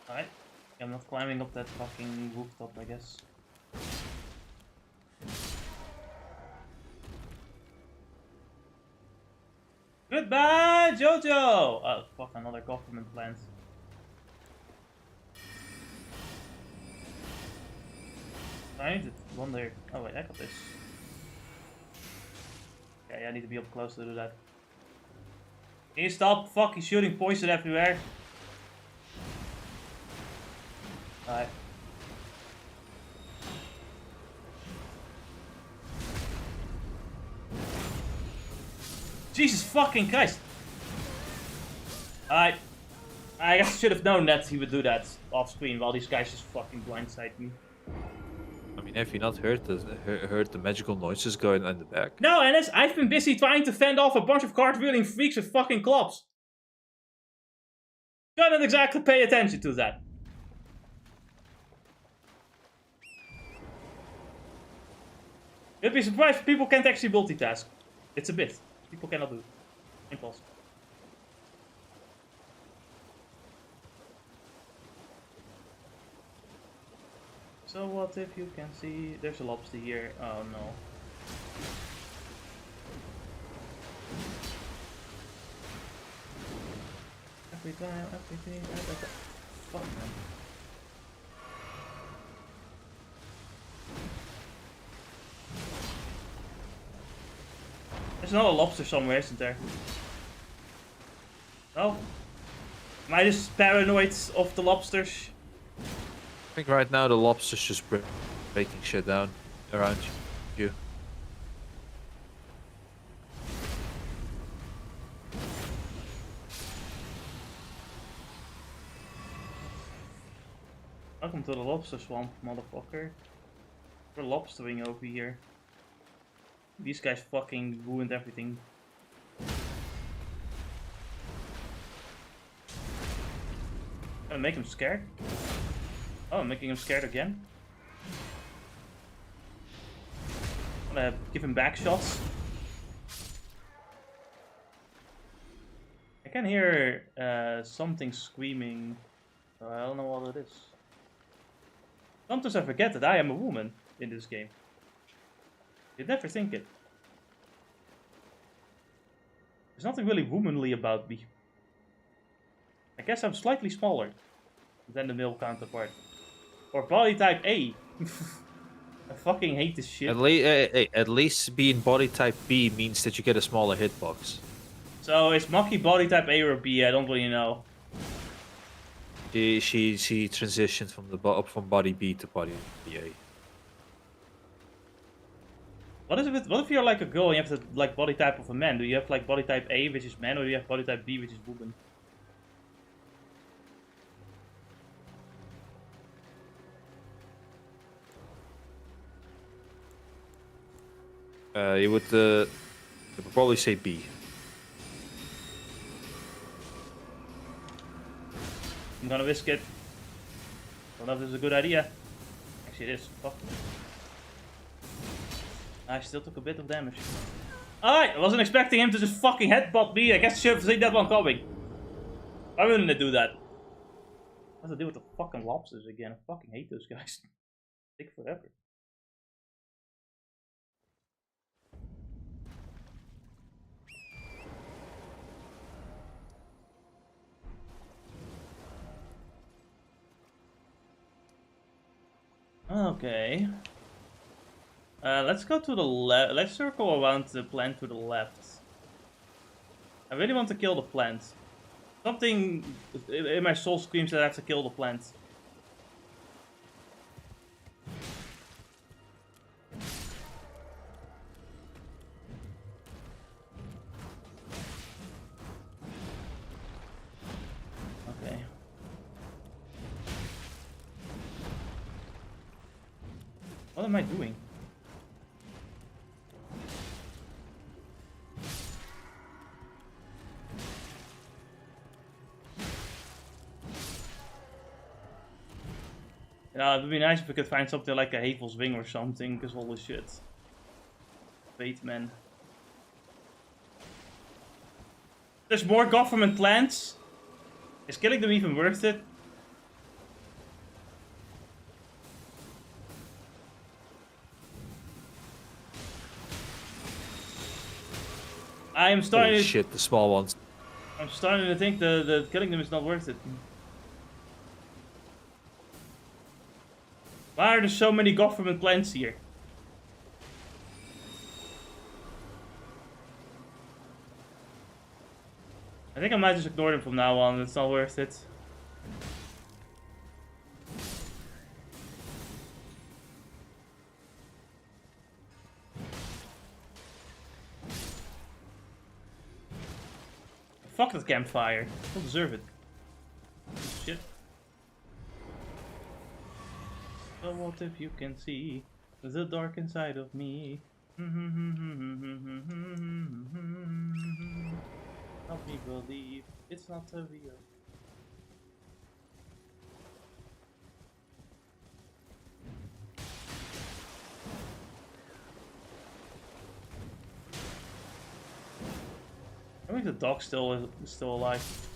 Alright. I'm not climbing up that fucking rooftop, I guess. Goodbye, Jojo! Oh, fuck, another government plant. I need to wonder. Oh, wait, I got this. Okay, I need to be up close to do that. Can you stop fucking shooting poison everywhere? Alright. Jesus fucking Christ! I guess I should have known that he would do that off screen while these guys just fucking blindside me. I mean, have you not heard the magical noises going on in the back? No, Ennis, I've been busy trying to fend off a bunch of cartwheeling freaks with fucking clubs. Couldn't exactly pay attention to that. You'd be surprised if people can't actually multitask. It's a bit. People cannot do it. Impossible. So what if you can see... There's a lobster here. Oh no. Everything. Fuck man. There's another lobster somewhere, isn't there? No? Am I just paranoid of the lobsters? I think right now the lobster's just breaking shit down around you. Welcome to the lobster swamp, motherfucker. We're lobstering over here. These guys fucking ruined everything. Gonna make him scared? Oh, I'm making him scared again? Gonna give him back shots. I can hear something screaming So I don't know what it is. Sometimes I forget that I am a woman in this game. You'd never think it. There's nothing really womanly about me. I guess I'm slightly smaller than the male counterpart. Or body type A. I fucking hate this shit. At least being body type B means that you get a smaller hitbox. So is Maki body type A or B? I don't really know. She transitioned from from body B to body A. What if you're like a girl and you have the like body type of a man? Do you have like body type A, which is man, or do you have body type B, which is woman? You would probably say B. I'm gonna risk it. Don't know if this is a good idea. Actually, it is. Fuck. I still took a bit of damage. Alright, I wasn't expecting him to just fucking headbutt me. I guess I should have seen that one coming. Why wouldn't it do that? What's to do with the fucking lobsters again? I fucking hate those guys. Take forever. Okay. Let's go to the left. Let's circle around the plant to the left. I really want to kill the plant. Something in my soul screams that I have to kill the plant. Okay. What am I doing? Yeah, it would be nice if we could find something like a Havel's Wing or something, because holy shit. Wait, man. There's more government plants? Is killing them even worth it? I am starting Holy to... shit, the small ones. I'm starting to think the killing them is not worth it. Why are there so many government plants here? I think I might just ignore them from now on, it's not worth it. Fuck that campfire. I don't deserve it. Shit. So what if you can see the dark inside of me? Help me believe it's not a real. I think the dog still is still alive.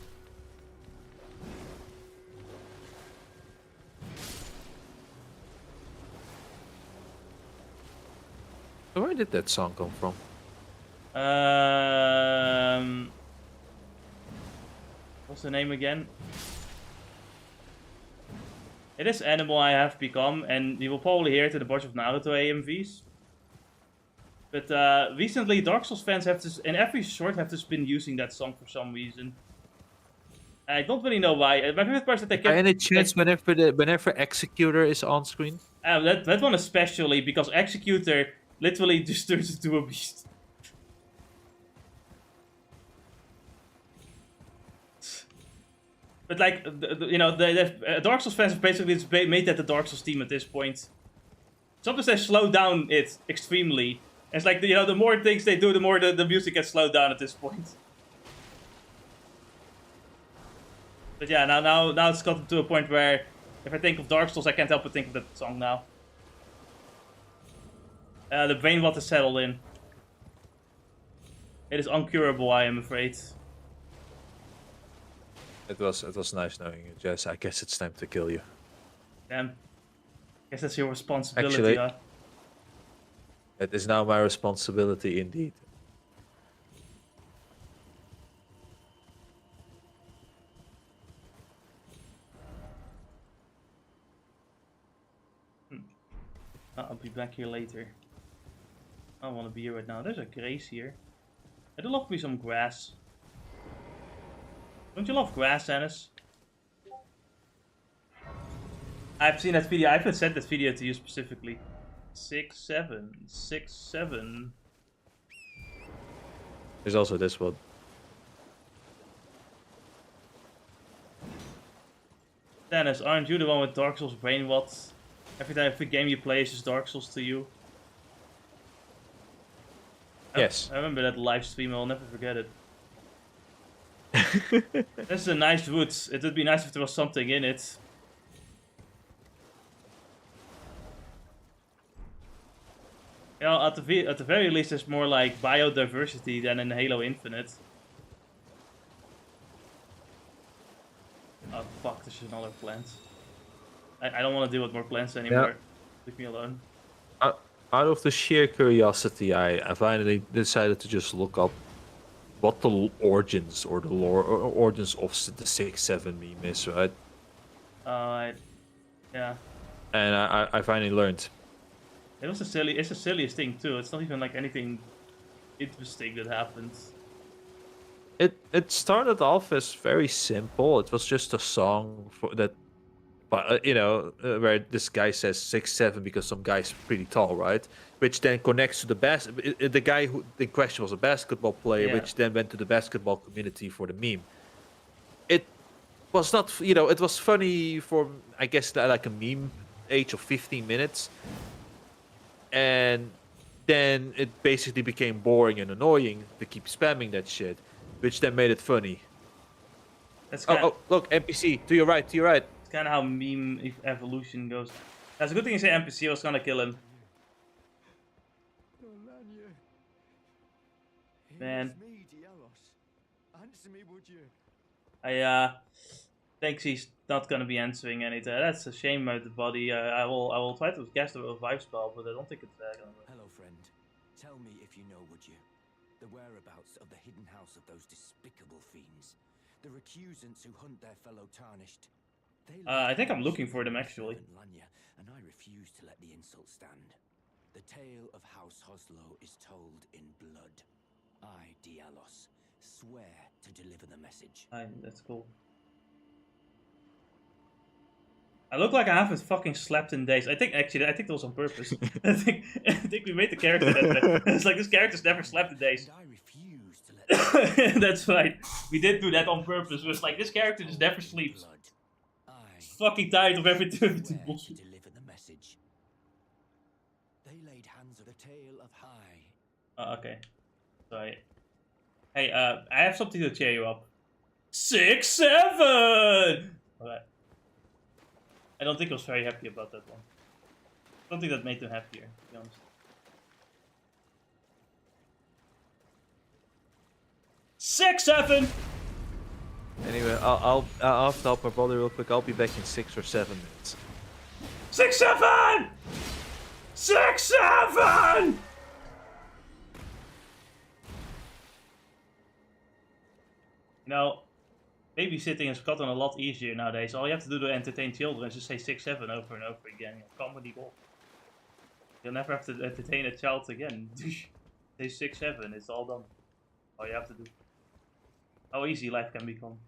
Where did that song come from? What's the name again? It is Animal I Have Become, and you will probably hear it in a bunch of Naruto AMVs. But recently, Dark Souls fans have just, in every short, have just been using that song for some reason. I don't really know why. My favorite part is that they kept... Any chance whenever Executor is on screen? That one especially, because Executor literally just turns into a beast. But like, you know, the Dark Souls fans have basically just made that the Dark Souls team at this point. Sometimes they slow down it extremely. And it's like, you know, the more things they do, the more the music gets slowed down at this point. But yeah, now it's gotten to a point where if I think of Dark Souls, I can't help but think of that song now. The brain rot is settled in. It is uncurable, I am afraid. It was nice knowing you, Jess. I guess it's time to kill you. Damn. Guess that's your responsibility, Actually, huh? it is now my responsibility indeed. I'll be back here later. I don't want to be here right now. There's a grace here. I'd love me some grass. Don't you love grass, Dennis? I've seen that video. I haven't sent that video to you specifically. 6-7. 6-7. There's also this one. Dennis, aren't you the one with Dark Souls brain rot? Every game you play is just Dark Souls to you. Yes. I remember that live stream. I'll never forget it. This is a nice wood. It would be nice if there was something in it. You know, at the very least, there's more like biodiversity than in Halo Infinite. Oh fuck! There's another plant. I don't want to deal with more plants anymore. Yeah. Leave me alone. Out of the sheer curiosity, I finally decided to just look up what the origins or the origins of the 6-7 meme is, right? Yeah. And I finally learned. It's the silliest thing too. It's not even like anything interesting that happens. It started off as very simple. It was just a song for that, but where this guy says 6-7 because some guy's pretty tall, right? Which then connects to the guy who in question was a basketball player, Yeah. which then went to the basketball community for the meme. It was not, it was funny for I guess like a meme age of 15 minutes, and then it basically became boring and annoying to keep spamming that shit, which then made it funny. That's Oh, look, NPC to your right, to your right. It's kind of how meme evolution goes. That's a good thing you say NPC. I was gonna kill him. Man. Me, Dialos. Answer me, would you? I think he's not gonna be answering anything. That's a shame about the body. I will try to cast a revive spell, but I don't think it's gonna work. Hello, friend. Tell me if you know, would you? The whereabouts of the hidden house of those despicable fiends. The recusants who hunt their fellow tarnished. They I think I'm looking for them actually. Lanya, and I refuse to let the insult stand. The tale of House Hoslo is told in blood. I, Dialos, swear to deliver the message. That's cool. I look like I haven't fucking slept in days. I think that was on purpose. I think we made the character that way. It's like this character's never slept in days. And I refuse to let That's right. We did do that on purpose. It was like this character just never sleeps. blood. I Fucking tired of everything swear to bullshit. deliver the message. They laid hands on the tale of High. Okay. Sorry. Hey, I have something to cheer you up. 6-7! Alright. I don't think I was very happy about that one. I don't think that made him happier, to be honest. 6-7! Anyway, I'll have to help my brother real quick. I'll be back in 6 or 7 minutes. 6-7! 6-7! You know, babysitting has gotten a lot easier nowadays. All you have to do to entertain children is just say 6-7 over and over again. Comedy gold. You'll never have to entertain a child again. Say 6-7, it's all done. All you have to do. How easy life can become.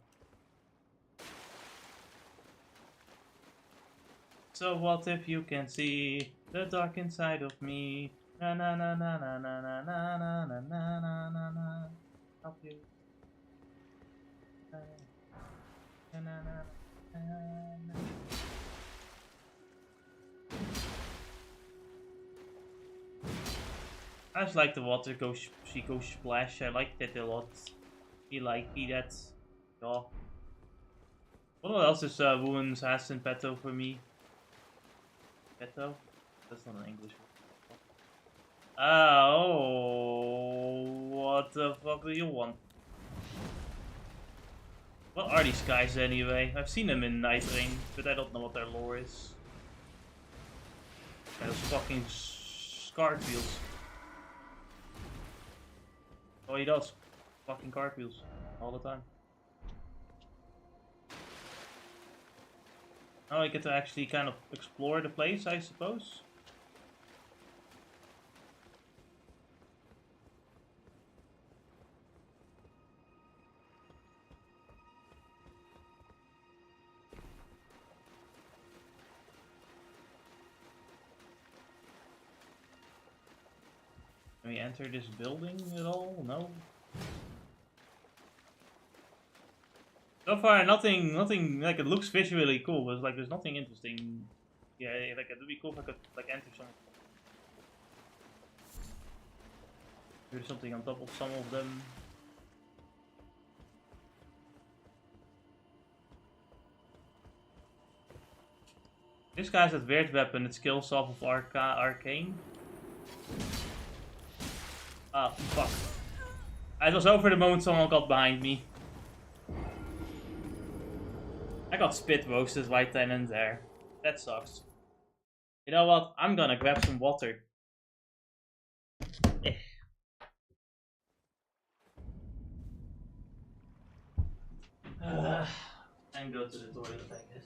So what if you can see the dark inside of me? Na na na na na na na na na na na na na na. Help you. Na, na, na, na, na. I just like the water goes. She goes splash. I like that a lot. He like that. Yeah. What else is Woman's Assassin Peto for me? Peto? That's not an English word. Oh, what the fuck do you want? What are these guys anyway? I've seen them in Night Ring, but I don't know what their lore is. Yeah, those fucking cartwheels. Oh, he does. Fucking cartwheels. All the time. Now I get to actually kind of explore the place, I suppose. Can we enter this building at all? No. So far, nothing like it looks visually cool, but like there's nothing interesting. Yeah, like it would be cool if I could like enter some. Do something on top of some of them. This guy's that weird weapon. It skills off of arcane. Ah, fuck. It was over the moment someone got behind me. I got spit roasted right then and there. That sucks. You know what? I'm gonna grab some water. Eh. And go to the toilet, I guess.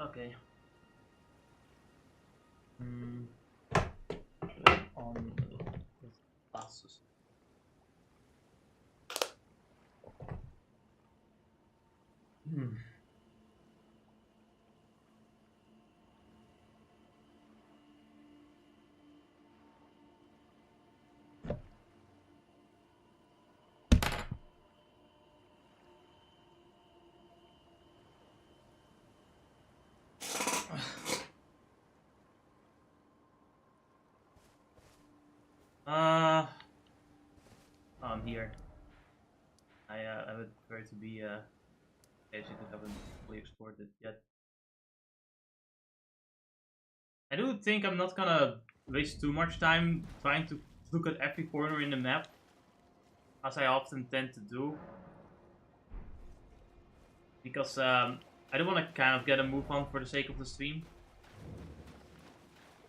Okay. On the glasses. I'm here. I would prefer to be edge because I haven't fully explored it yet. I do think I'm not gonna waste too much time trying to look at every corner in the map, as I often tend to do. Because I do want to kind of get a move on for the sake of the stream.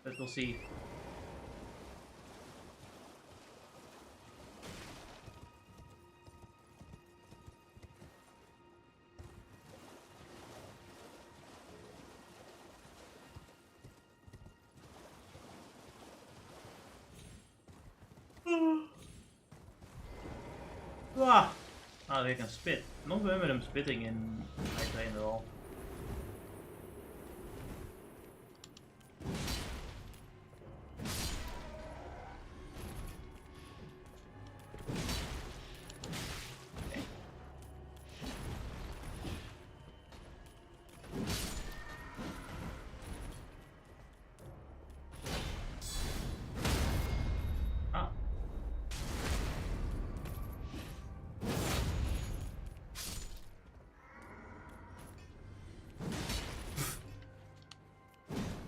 But we'll see. Ah! Oh, they can spit. I don't remember them spitting in my train at all. Ah.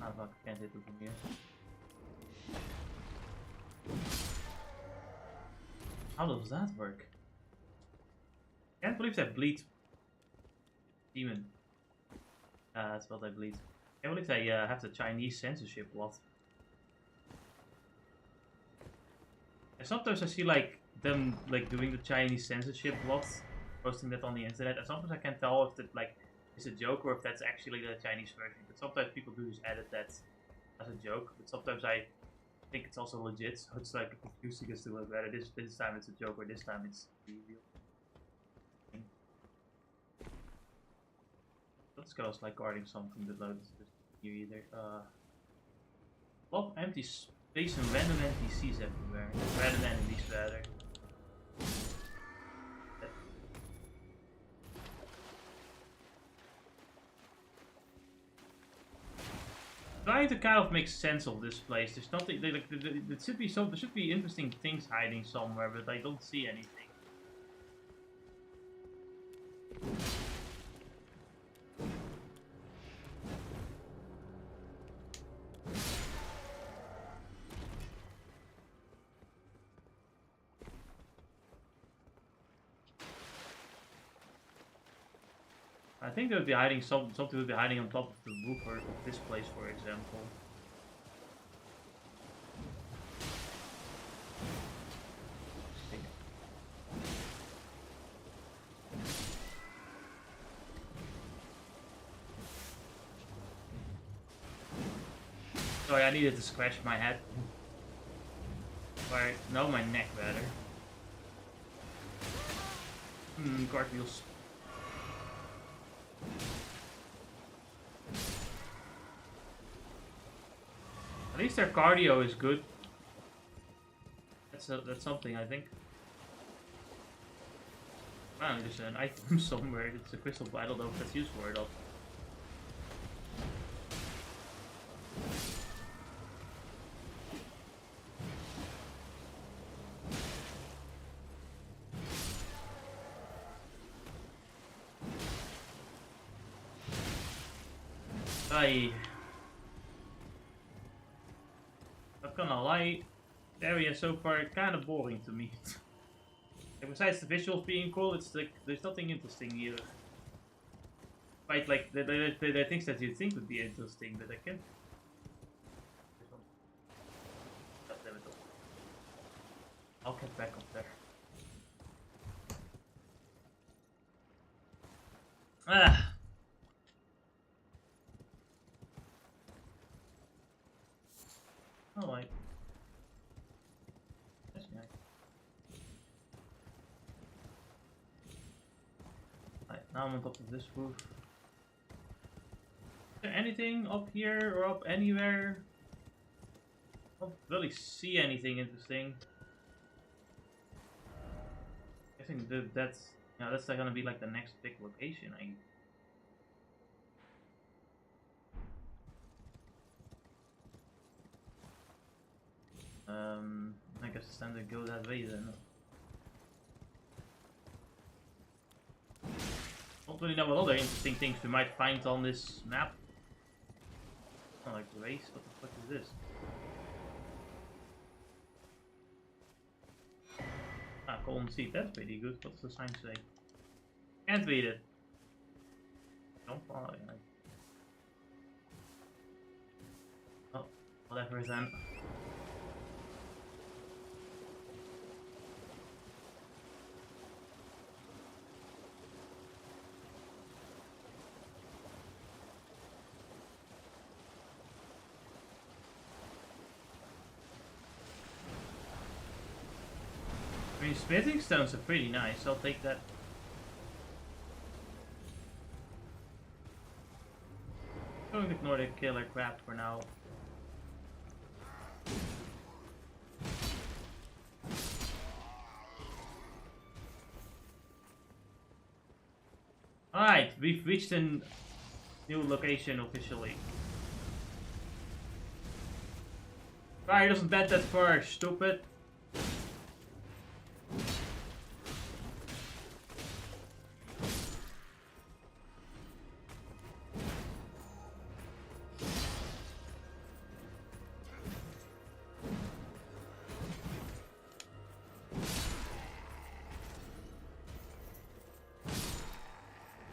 Ah, fuck, can't hit it from here. How does that work? Can't believe that bleed. Demon. That's what I bleed. Can't believe they have the Chinese censorship lot. And sometimes I see like them like doing the Chinese censorship lot, posting that on the internet, and sometimes I can't tell if that like is a joke or if that's actually the Chinese version. But sometimes people do just edit that as a joke. But sometimes I think it's also legit, so it's like confusing as to whether this time it's a joke or this time it's the real thing. This guy's like guarding something that loads here either. A lot of empty space and random NPCs everywhere. Random enemies rather. Trying to kind of make sense of this place. There's nothing. There should be there should be interesting things hiding somewhere, but I don't see anything. I think they would be hiding something would be hiding on top of the roof of this place, for example. Sorry, I needed to scratch my head. Or, no, my neck rather. Cartwheels. At least their cardio is good. That's something I think. Wow, there's an item somewhere. It's a crystal, but I don't know if that's useful or not. Not gonna lie, the area so far kind of boring to me. And besides the visuals being cool, it's like there's nothing interesting either. Right, like there are things that you think would be interesting, but I can't. God damn it! I'll get back up there. Ah. Alright. That's nice. Right, Now I'm on top of this roof. Is there anything up here or up anywhere? I don't really see anything interesting. I think that's gonna be like the next big location. I guess it's time to go that way then. Don't really know what other interesting things we might find on this map. Not like race. What the fuck is this? Ah, golden seed. That's pretty good. What's the sign say? Can't read it. Don't follow. Oh, whatever then. I mean, smithing stones are pretty nice. I'll take that. I'm going to ignore the killer crap for now. Alright, we've reached a new location officially. Fire doesn't bend that far, stupid.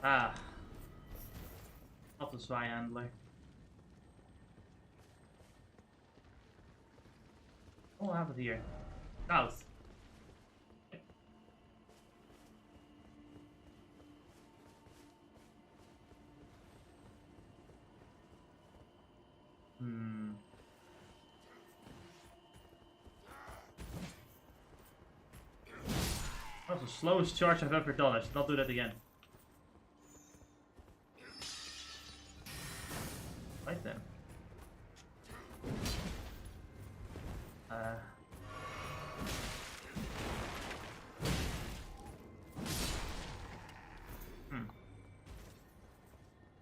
Ah. Not the spy handler. What happened here? South. That was the slowest charge I've ever done. I should not do that again. Right then.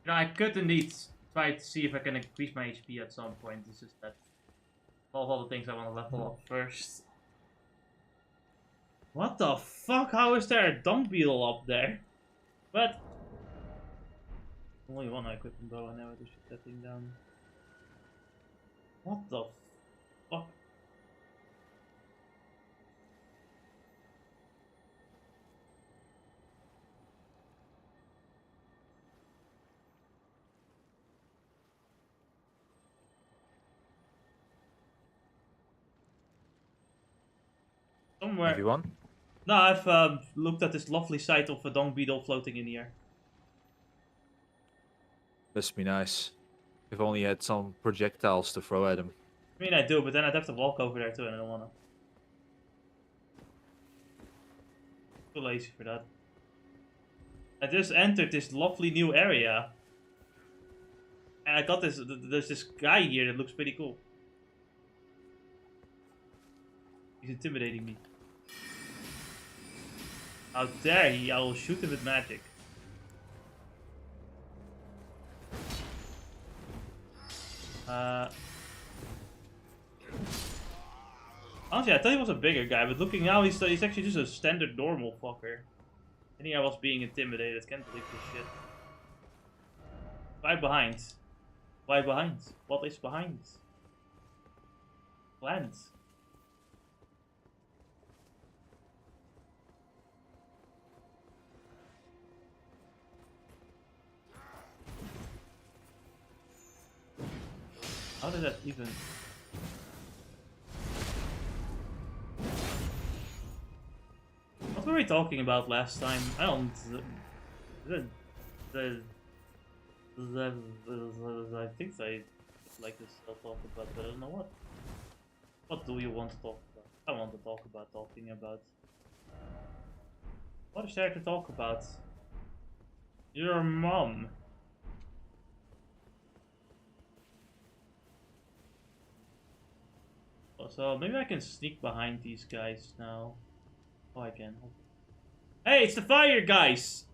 You know, I could indeed try to see if I can increase my HP at some point. It's just that all the things I want to level up first. What the fuck? How is there a dung beetle up there? But only one equipment though. I never to shoot that thing down. What the fuck? Somewhere. Everyone? No, I've looked at this lovely sight of a dung beetle floating in the air. Must be nice. If only you had some projectiles to throw at him. I mean, I do, but then I'd have to walk over there too, and I don't wanna. Too lazy for that. I just entered this lovely new area. And I got this, there's this guy here that looks pretty cool. He's intimidating me. How dare he? I will shoot him with magic. Honestly, I thought he was a bigger guy, but looking now, he's actually just a standard normal fucker. I think I was being intimidated. Can't believe this shit. Why behind? Why behind? What is behind? Land. How did that even... What were we talking about last time? I don't... I think I like to still talk about, but I don't know what. What do you want to talk about? I want to talk about talking about. What is there to talk about? Your mom. Oh, so maybe I can sneak behind these guys now. Oh, I can. Hey, it's the fire guys!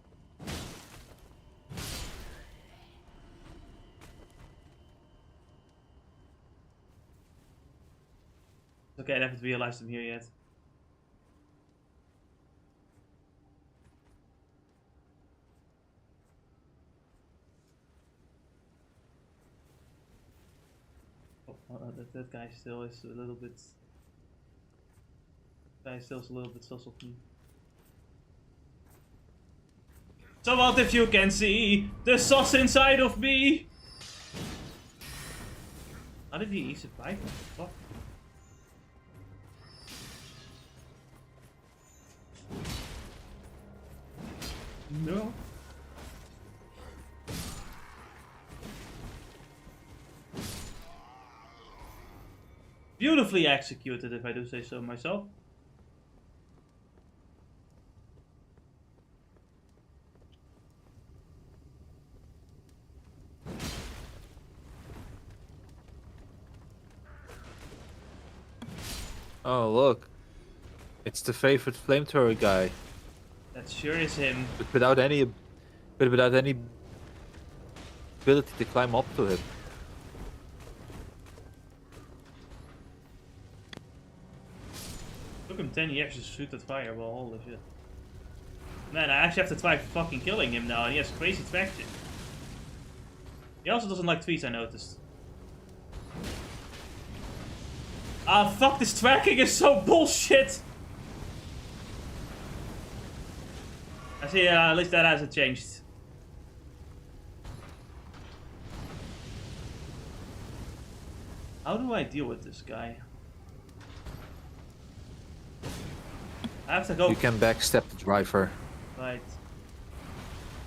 Okay, I haven't realized them here yet. Oh, that guy still is a little bit. Guy still is a little bit sus of me. So what if you can see the sauce inside of me? How did he survive? What? No. Beautifully executed, if I do say so myself. Oh look, it's the favorite flamethrower guy, That sure is him. but without any ability to climb up to him. Took him 10 years to shoot that fireball, holy shit. Man, I actually have to try fucking killing him now, and he has crazy traction. He also doesn't like tweets, I noticed. Ah, fuck, this tracking is so bullshit! I see, at least that hasn't changed. How do I deal with this guy? I have to go. You can backstep the driver. Right.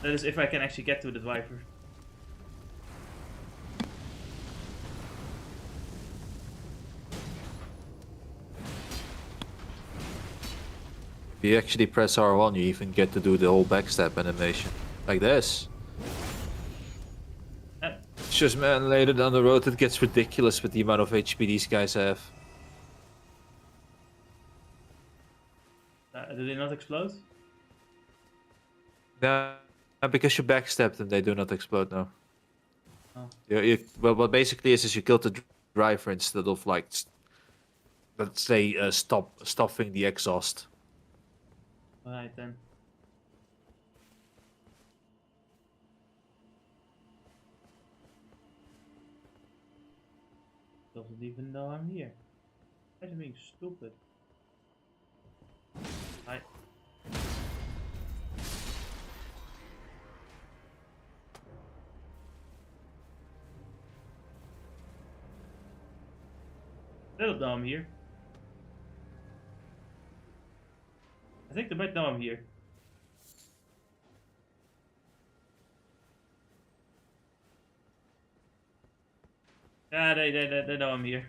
That is if I can actually get to the driver. If you actually press R1, you even get to do the whole backstep animation. Like this. It's just, man, later down the road it gets ridiculous with the amount of HP these guys have. Do they not explode? Yeah, because you backstep them, they do not explode now. Oh. Well, what basically is you kill the driver instead of, like, let's say, stuffing the exhaust. Alright then. Doesn't even know I'm here. Guys are being stupid. Hi. They don't know I'm here. I think they might know I'm here. Yeah, they know I'm here.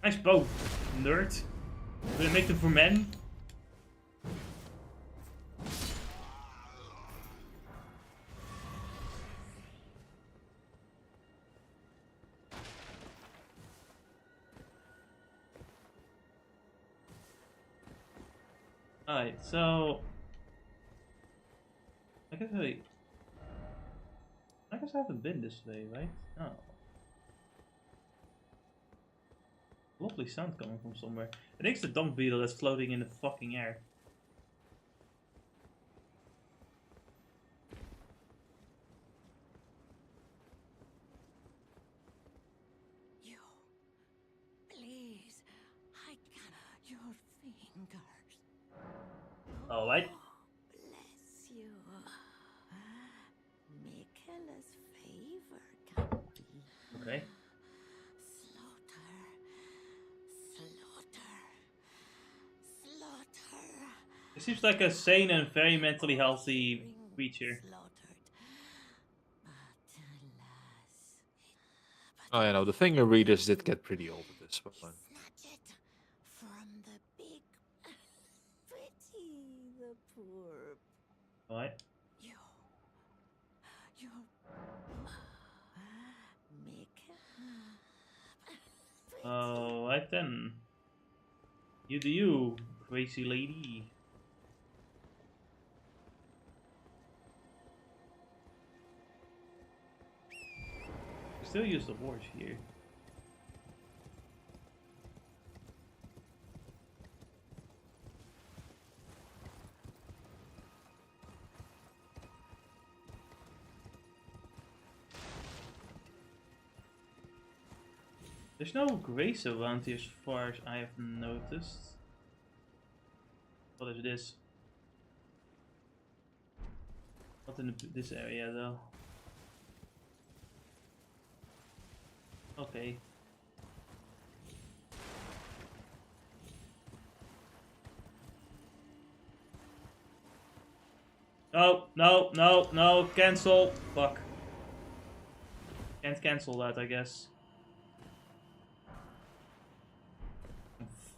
Nice bow, nerd. Will it make them for men? Alright, so I guess I haven't been this way, right? No. Lovely sound coming from somewhere. I think it's the dung beetle that's floating in the fucking air. You, please, I can your fingers. Alright. Bless you. Michaela's favor can be. Okay. Slaughter. It seems like a sane and very mentally healthy creature. Oh, yeah, no, the finger readers did get pretty old at this point. Snatch it from the big pretty, the the poor. What? You make Oh, right then. You do you, crazy lady. We still use the horse here. There's no grace around here as far as I have noticed. What is this? Not in this area though. Okay. No, no, no, no, cancel. Fuck. Can't cancel that, I guess.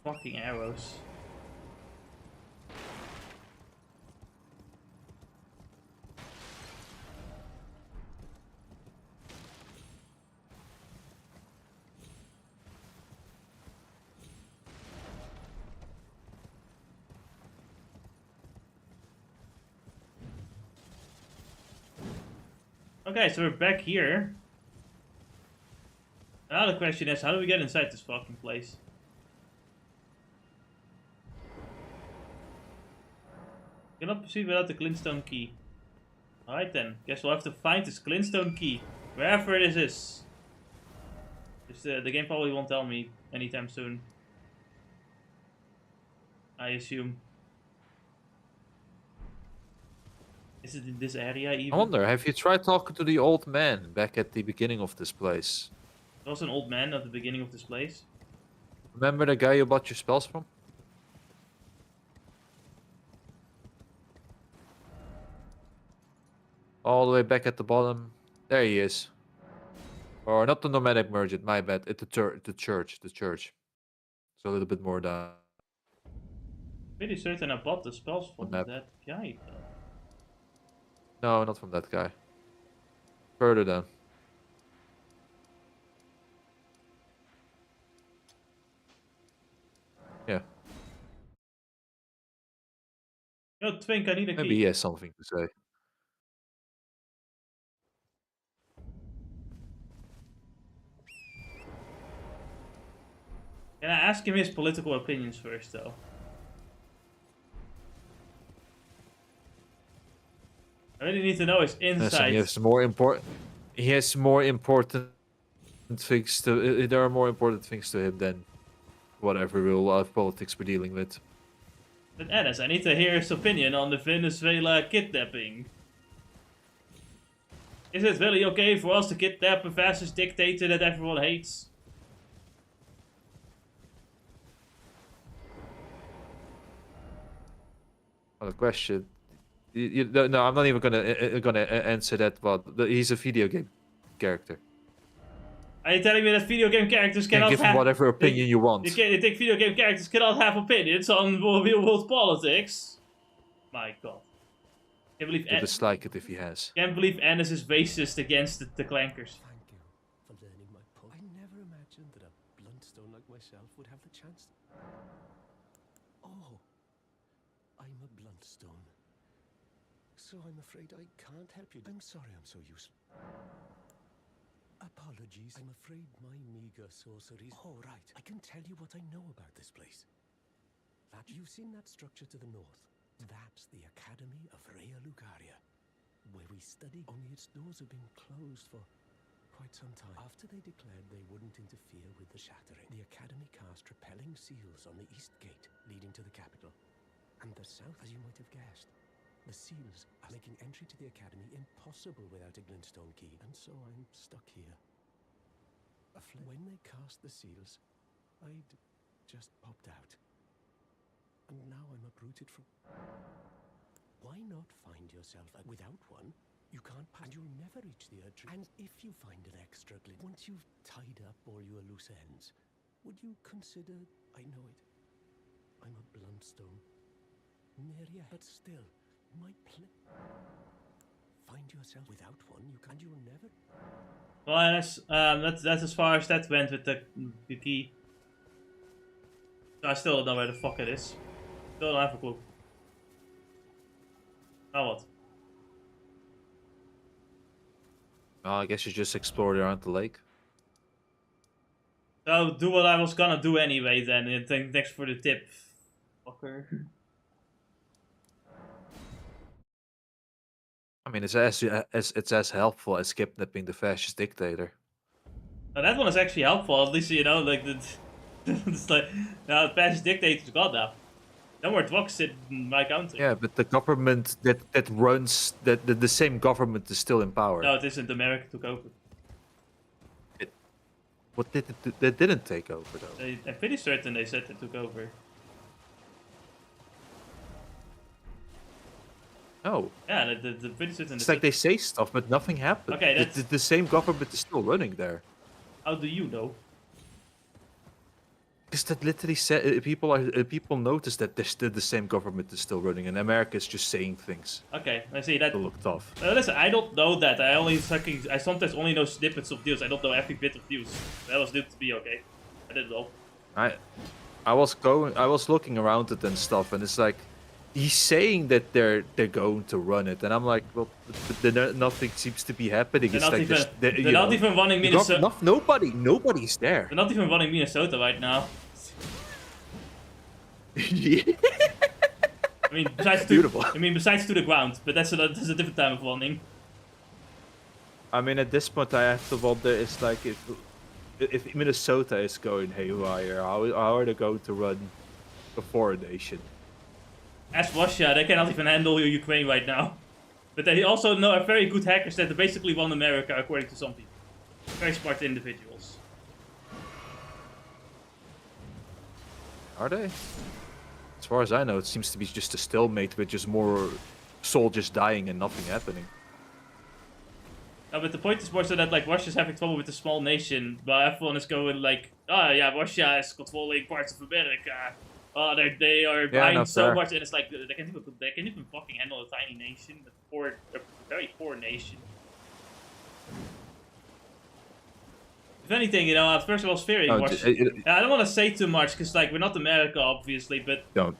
Fucking arrows. Okay, so we're back here. Now the question is, how do we get inside this fucking place? Cannot proceed without the glintstone key. Alright then, guess we'll have to find this glintstone key. Wherever it is. The game probably won't tell me anytime soon. I assume. Is it in this area even? I wonder, have you tried talking to the old man back at the beginning of this place? There was an old man at the beginning of this place. Remember the guy you bought your spells from? All the way back at the bottom. There he is. Or not the nomadic merchant, my bad. It's the church. So a little bit more down. Pretty certain I bought the spells from map. that guy though. No, not from that guy. Further down. Yeah. Yo, Twink, I need a key. Maybe he has something to say. Can I ask him his political opinions first though? I really need to know his Listen, insights. He has more important things to. There are more important things to him than whatever real life politics we're dealing with. But Ennis, I need to hear his opinion on the Venezuela kidnapping. Is it really okay for us to kidnap a fascist dictator that everyone hates? Well, the question. No, I'm not even gonna answer that. But he's a video game character. Are you telling me that video game characters You can cannot give him have whatever opinion you want. You think video game characters cannot have opinions on real world politics? My god. You dislike it if he has. Can't believe Ennis is racist against the clankers. Thank you for learning my poke. I never imagined that a bluntstone like myself would have the chance. Oh, I'm a bluntstone. So I'm afraid I can't help you. I'm sorry I'm so useless. Apologies. I'm afraid my meager sorceries. Oh, right. I can tell you what I know about this place. That you've seen that structure to the north. That's the Academy of Rea Lucaria, where we study. Only its doors have been closed for quite some time. After they declared they wouldn't interfere with the shattering, the Academy cast repelling seals on the east gate leading to the capital. And the south, as you might have guessed. The seals are making entry to the Academy impossible without a glintstone key, and so I'm stuck here. When they cast the seals, I'd just popped out. And now I'm uprooted from... Why not find yourself without one? You can't pass, and you'll never reach the Erdtree. And if you find an extra glint, once you've tied up all your loose ends, would you consider... I know it. I'm a bluntstone. near yet, but still, my find yourself without one, you'll never. Well, that's as far as that went with the key. I still don't know where the fuck it is. Still don't have a clue. Now what? Well, I guess you just explore around the lake. So do what I was gonna do anyway then. And thanks for the tip, fucker. I mean, it's as helpful as kidnapping the fascist dictator. Now that one is actually helpful. At least you know, like it's like now the fascist dictator's gone now. No more Dvoks in my country. Yeah, but the government that runs the same government is still in power. No, it isn't. America took over. What did they didn't take over though? I'm pretty certain they said they took over. No. Yeah, the pretty certain. It's like they say stuff, but nothing happened. Okay, that's... The same government is still running there. How do you know? Because that literally said people notice that the same government is still running, and America is just saying things. Okay, I see that. To look tough. Listen, I don't know that. I sometimes only know snippets of news. I don't know every bit of news. That was new to me. Okay, I didn't know. I was looking around it and stuff, and it's like he's saying that they're going to run it, and I'm like, well, nothing seems to be happening. They're it's not like even, they're not even running Minnesota. Nobody's there. They're not even running Minnesota right now. Yeah. I mean, besides to the ground, but that's a different time of running. I mean, at this point, I have to wonder: it's like if Minnesota is going haywire, how are they going to run a foreign nation? As Russia, they cannot even handle Ukraine right now. But they also are very good hackers that basically run America, according to some people. Very smart individuals. Are they? As far as I know, it seems to be just a stalemate with just more soldiers dying and nothing happening. No, but the point is more so that like Russia's having trouble with a small nation, but everyone is going like, oh yeah, Russia is controlling parts of America. Oh, they are buying so much, and it's like they can even fucking handle a tiny nation, a very poor nation. If anything, you know, at first I was fearing Russia. I don't want to say too much because like we're not America, obviously, but don't,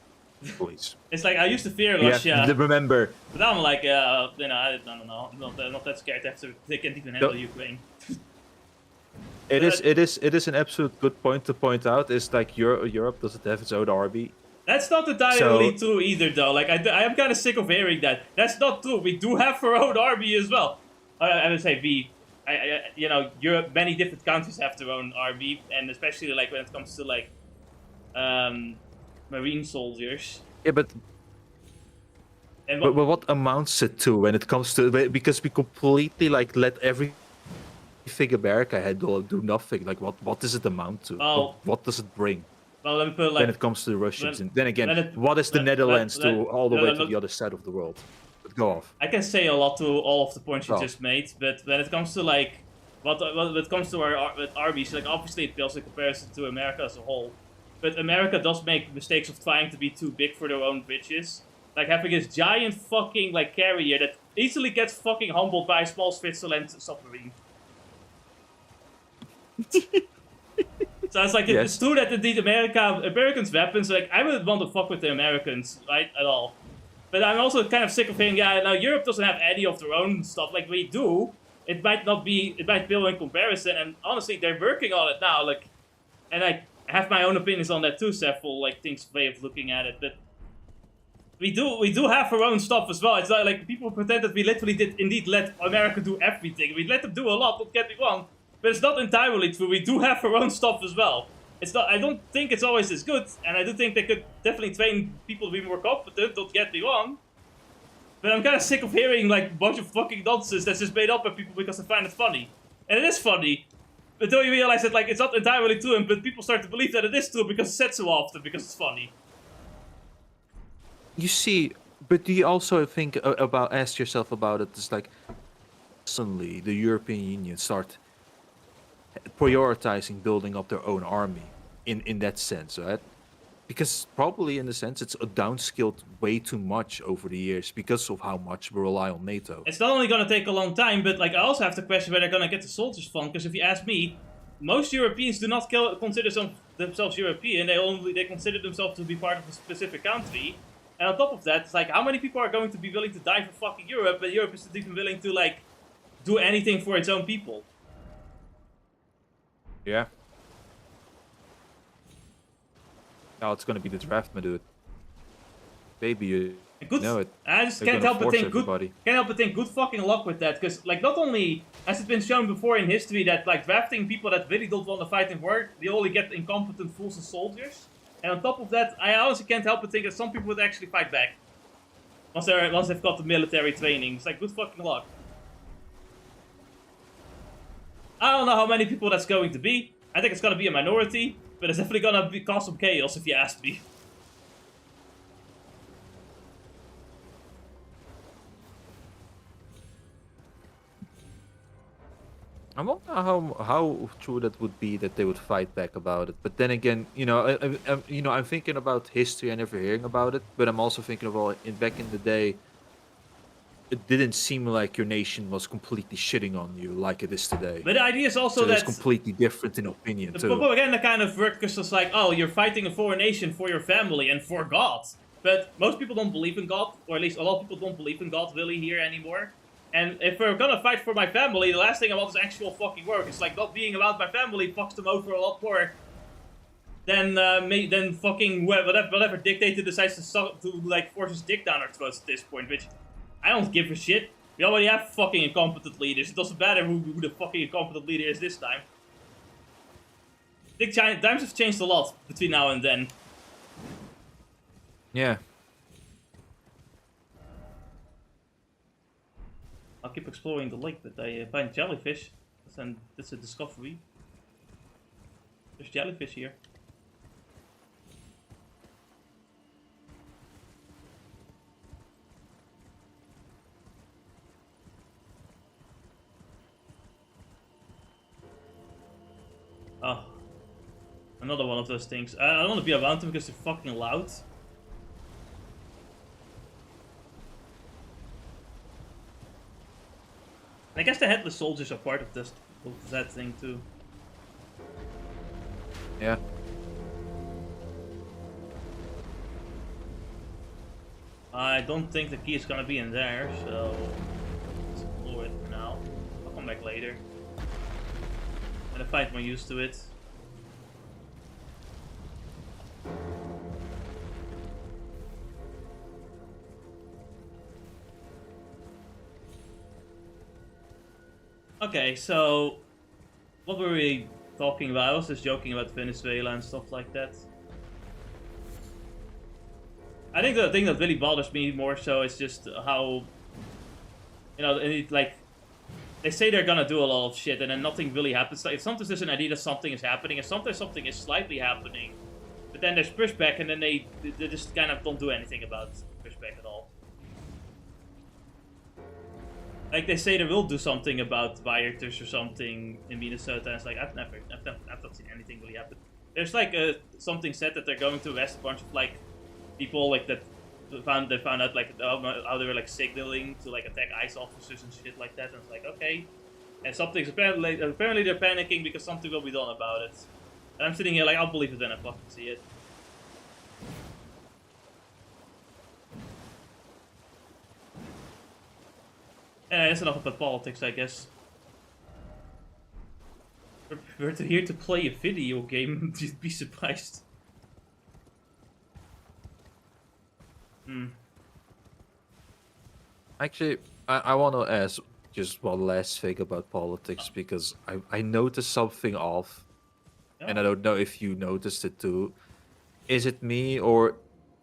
please. It's like I used to fear Russia. Yeah, remember. But now I'm like, you know, I don't know, I'm not that scared. They can't even handle Ukraine. It is an absolute good point to point out. Is like Europe doesn't have its own army. That's not entirely true either, though. Like I am kind of sick of hearing that. That's not true. We do have our own army as well. I would say we. You know, Europe. Many different countries have their own army, and especially like when it comes to like, marine soldiers. Yeah, but what amounts it to when it comes to because we completely like let everything America had do nothing. Like what does it amount to? Oh. What does it bring? Well, let me put it like, when it comes to the Russians, and then again, what is the Netherlands to all the way to the other side of the world? But go off. I can say a lot to all of the points you just made, but when it comes to like when it comes to our armies, like obviously it pales in comparison to America as a whole. But America does make mistakes of trying to be too big for their own bitches. Like having this giant fucking like carrier that easily gets fucking humbled by a small Switzerland submarine. So it's like, it's true that indeed Americans' weapons, like, I wouldn't want to fuck with the Americans, right, at all. But I'm also kind of sick of hearing, yeah, now Europe doesn't have any of their own stuff, like, we do. It might pale in comparison, and honestly, they're working on it now, like, and I have my own opinions on that too, several, like, way of looking at it, but we do have our own stuff as well. It's not like people pretend that we literally did indeed let America do everything. We let them do a lot, don't get me wrong. But it's not entirely true. We do have our own stuff as well. It's not. I don't think it's always as good, and I do think they could definitely train people to be more competent. Don't get me wrong. But I'm kind of sick of hearing like a bunch of fucking nonsense that's just made up by people because they find it funny, and it is funny. But don't you realize that like it's not entirely true, but people start to believe that it is true because it's said so often because it's funny. You see, but do you also think ask yourself about it? It's like suddenly the European Union start prioritizing building up their own army in that sense, right? because probably in a sense it's downskilled way too much over the years because of how much we rely on NATO. It's not only gonna take a long time, but like I also have to question where they're gonna get the soldiers from. Because if you ask me, most Europeans do not consider themselves European. They consider themselves to be part of a specific country. And on top of that, it's like how many people are going to be willing to die for fucking Europe, but Europe isn't even willing to like do anything for its own people. Yeah. Now it's gonna be the draft, my dude. Baby, you Good. know it. I just They're can't gonna help but force think everybody. can't help but think good fucking luck with that, because like not only has it been shown before in history that like drafting people that really don't want to fight in war, they only get incompetent fools and soldiers, and on top of that, I honestly can't help but think that some people would actually fight back once they've got the military training. It's like good fucking luck. I don't know how many people that's going to be. I think it's gonna be a minority, but it's definitely gonna cause some chaos if you ask me. I wonder how true that would be that they would fight back about it. But then again, I'm thinking about history. I never hearing about it, but I'm also thinking of back in the day. It didn't seem like your nation was completely shitting on you like it is today. But the idea is also So that it's completely different in opinion the too. propaganda kind of works because it's like, oh, you're fighting a foreign nation for your family and for God. But most people don't believe in God, or at least a lot of people don't believe in God really here anymore. And if we're gonna fight for my family, the last thing I want is actual fucking work. It's like not being about my family fucks them over a lot more than fucking whatever dictator decides to like force his dick down our throats at this point, which I don't give a shit. We already have fucking incompetent leaders. It doesn't matter who the fucking incompetent leader is this time. I think times have changed a lot between now and then. Yeah. I'll keep exploring the lake, but I find jellyfish. That's a discovery. There's jellyfish here. Oh. Another one of those things. I don't want to be around them because they're fucking loud. I guess the headless soldiers are part of that thing too. Yeah. I don't think the key is gonna be in there, so let's ignore it for now. I'll come back later. When I find more use to it. Okay, so what were we talking about? I was just joking about Venezuela and stuff like that. I think the thing that really bothers me more so is just how, like, they say they're gonna do a lot of shit and then nothing really happens. Like, sometimes there's an idea that something is happening and sometimes something is slightly happening. But then there's pushback and then they just kind of don't do anything about pushback at all. Like, they say they will do something about rioters or something in Minnesota, and it's like, I've not seen anything really happen. There's like something said that they're going to arrest a bunch of like people like that found out like how they were like signaling to like attack ICE officers and shit like that, and it's like, okay. And something's apparently they're panicking because something will be done about it. And I'm sitting here like, I'll believe it when I fucking see it. Yeah, that's enough about politics, I guess. We're here to play a video game. You'd be surprised. Actually, I want to ask just one last thing about politics because I noticed something off, and I don't know if you noticed it too. Is it me or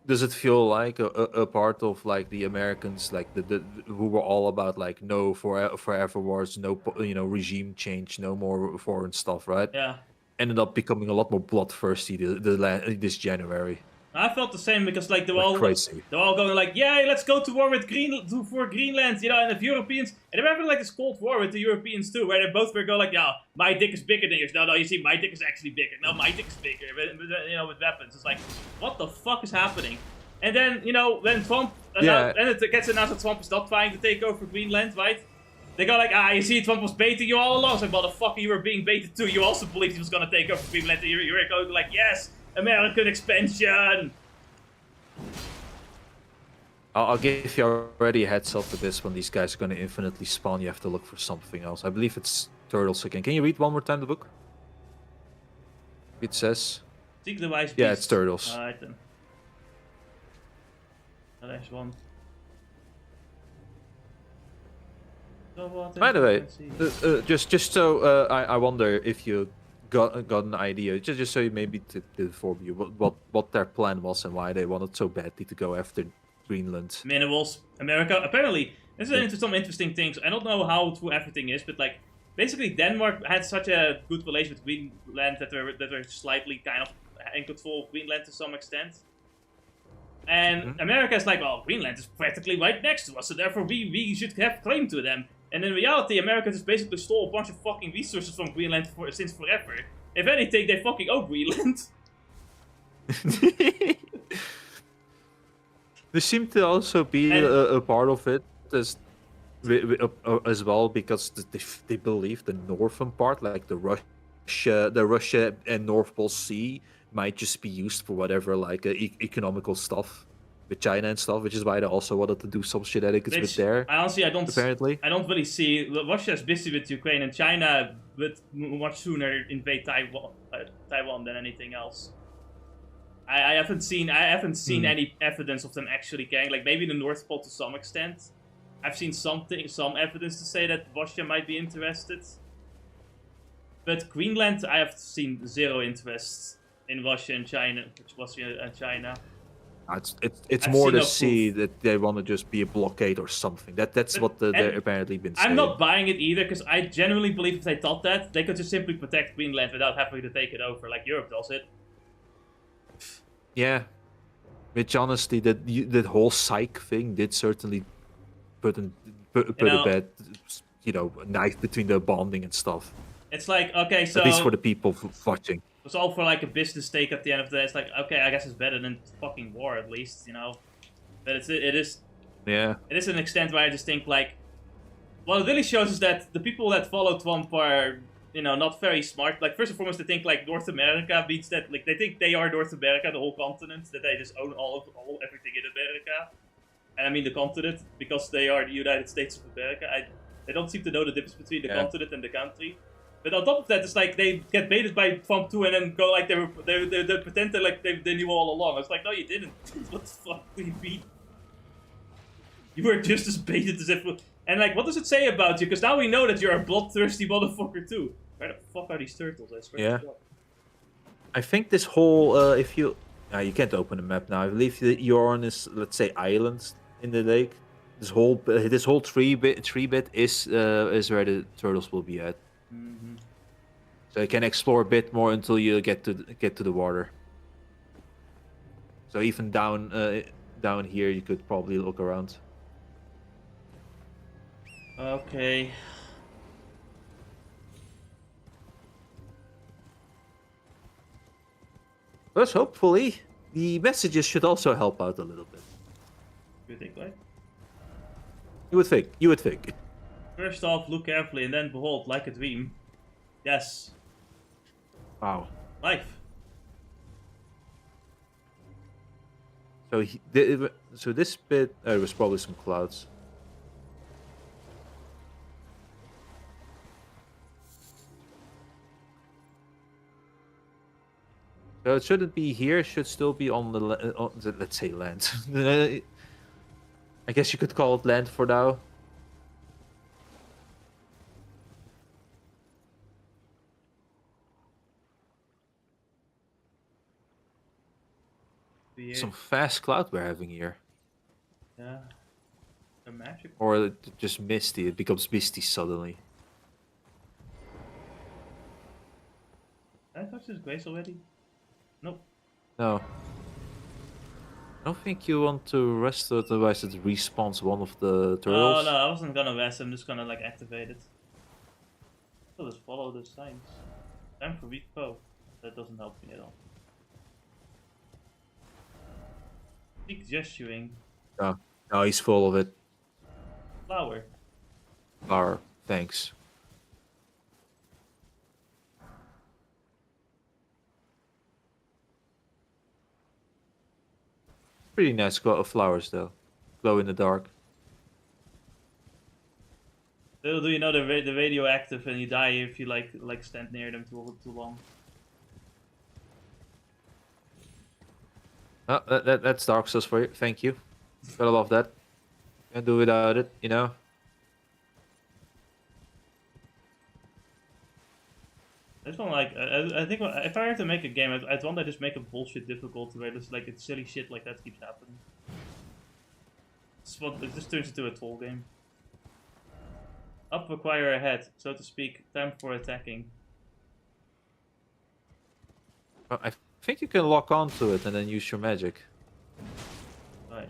does it feel like a part of like the Americans, like the who were all about like no forever wars, no regime change, no more foreign stuff, right? Yeah. Ended up becoming a lot more bloodthirsty this January. I felt the same because like they're Like all crazy. going like, yeah, let's go to war with for Greenland, you know, and the Europeans, and they're having like this Cold War with the Europeans too, where they both were going like, yeah, my dick is bigger than yours. No, you see, my dick is actually bigger. No, my dick is bigger. You know, with weapons, it's like, what the fuck is happening? And then you know when Trump, and it gets announced that Trump is not trying to take over Greenland, right? They go like, you see, Trump was baiting you all along. It's like, motherfucker, you were being baited too. You also believed he was gonna take over Greenland. And you're going like, yes, American expansion. I'll give you already a heads up for this. When these guys are going to infinitely spawn, you have to look for something else. I believe it's turtles again. Can you read one more time the book? It says. Seek the wise beast. Yeah, it's turtles. Alright then. The next one. So By the way, just so I wonder if you got an idea, just so you maybe to inform you what their plan was and why they wanted so badly to go after Greenland. Minerals, America. Apparently, this is some interesting things. I don't know how true everything is, but like basically Denmark had such a good relation with Greenland that they're slightly kind of in control of Greenland to some extent. And America is like, well, Greenland is practically right next to us, so therefore we should have claim to them. And in reality, America just basically stole a bunch of fucking resources from Greenland since forever. If anything, they fucking owe Greenland. There seemed to also be a part of it as well, because they believe the northern part, like the Russia and North Pole Sea, might just be used for whatever, like economical stuff with China and stuff, which is why they also wanted to do some shenanigans with there. Honestly, I don't really see. Russia's busy with Ukraine, and China would much sooner invade Taiwan than anything else. I haven't seen any evidence of them actually caring. Like maybe the North Pole to some extent. I've seen some evidence to say that Russia might be interested. But Greenland, I have seen zero interest in Russia and China. It's more to see that they want to just be a blockade or something. That's what they're apparently been saying. I'm not buying it either, because I genuinely believe if they thought that, they could just simply protect Greenland without having to take it over, like Europe does it. Yeah, which honestly, that whole psych thing did certainly put a bad, knife between the bonding and stuff. It's like, okay, so at least for the people watching. It's all for like a business stake at the end of the day. It's like, okay, I guess it's better than fucking war at least, you know. But it is. Yeah. It is an extent where I just think like, what it really shows is that the people that follow Trump are, not very smart. Like first and foremost, they think like North America means that like they think they are North America, the whole continent, that they just own everything in America. And I mean the continent because they are the United States of America. They don't seem to know the difference between the continent and the country. But on top of that, it's like they get baited by Trump too, and then go like they pretend that like they knew all along. It's like, no, you didn't. What the fuck do you mean? You were just as baited as if. And like, what does it say about you? Because now we know that you're a bloodthirsty motherfucker too. Where the fuck are these turtles? I swear to God. I think this whole if you can't open the map now. I believe that you're on this, let's say, island in the lake. This whole tree bit is where the turtles will be at. Mm-hmm. So you can explore a bit more until you get to the water. So even down here, you could probably look around. Okay. But hopefully, the messages should also help out a little bit. You think, right? You would think. First off, look carefully, and then behold, like a dream. Yes. Wow. Life. So this bit, there was probably some clouds. So it shouldn't be here. It should still be on the let's say land. I guess you could call it land for now. Some fast cloud we're having here. Yeah. The magic. Or just misty. It becomes misty suddenly. Did I touch this grace already? Nope. No. I don't think you want to rest, otherwise it respawns one of the Oh turtles. no, I wasn't gonna rest. I'm just gonna like activate it. I'll just follow the signs. Time for weak foe. That doesn't help me at all. Seek gesturing. Oh, no, he's full of it. Flower. Flower, thanks. Pretty nice flowers though. Glow in the dark. Little do you know they're the radioactive and you die if you like stand near them too long. Oh, that's Dark Souls for you. Thank you. Gotta love that. Can't do without it, you know. I just want like I think if I had to make a game, I'd want to just make a bullshit difficulty where just like it's silly shit like that keeps happening. It just turns into a troll game. Up acquire a head, so to speak. Time for attacking. I think you can lock onto it and then use your magic. Right.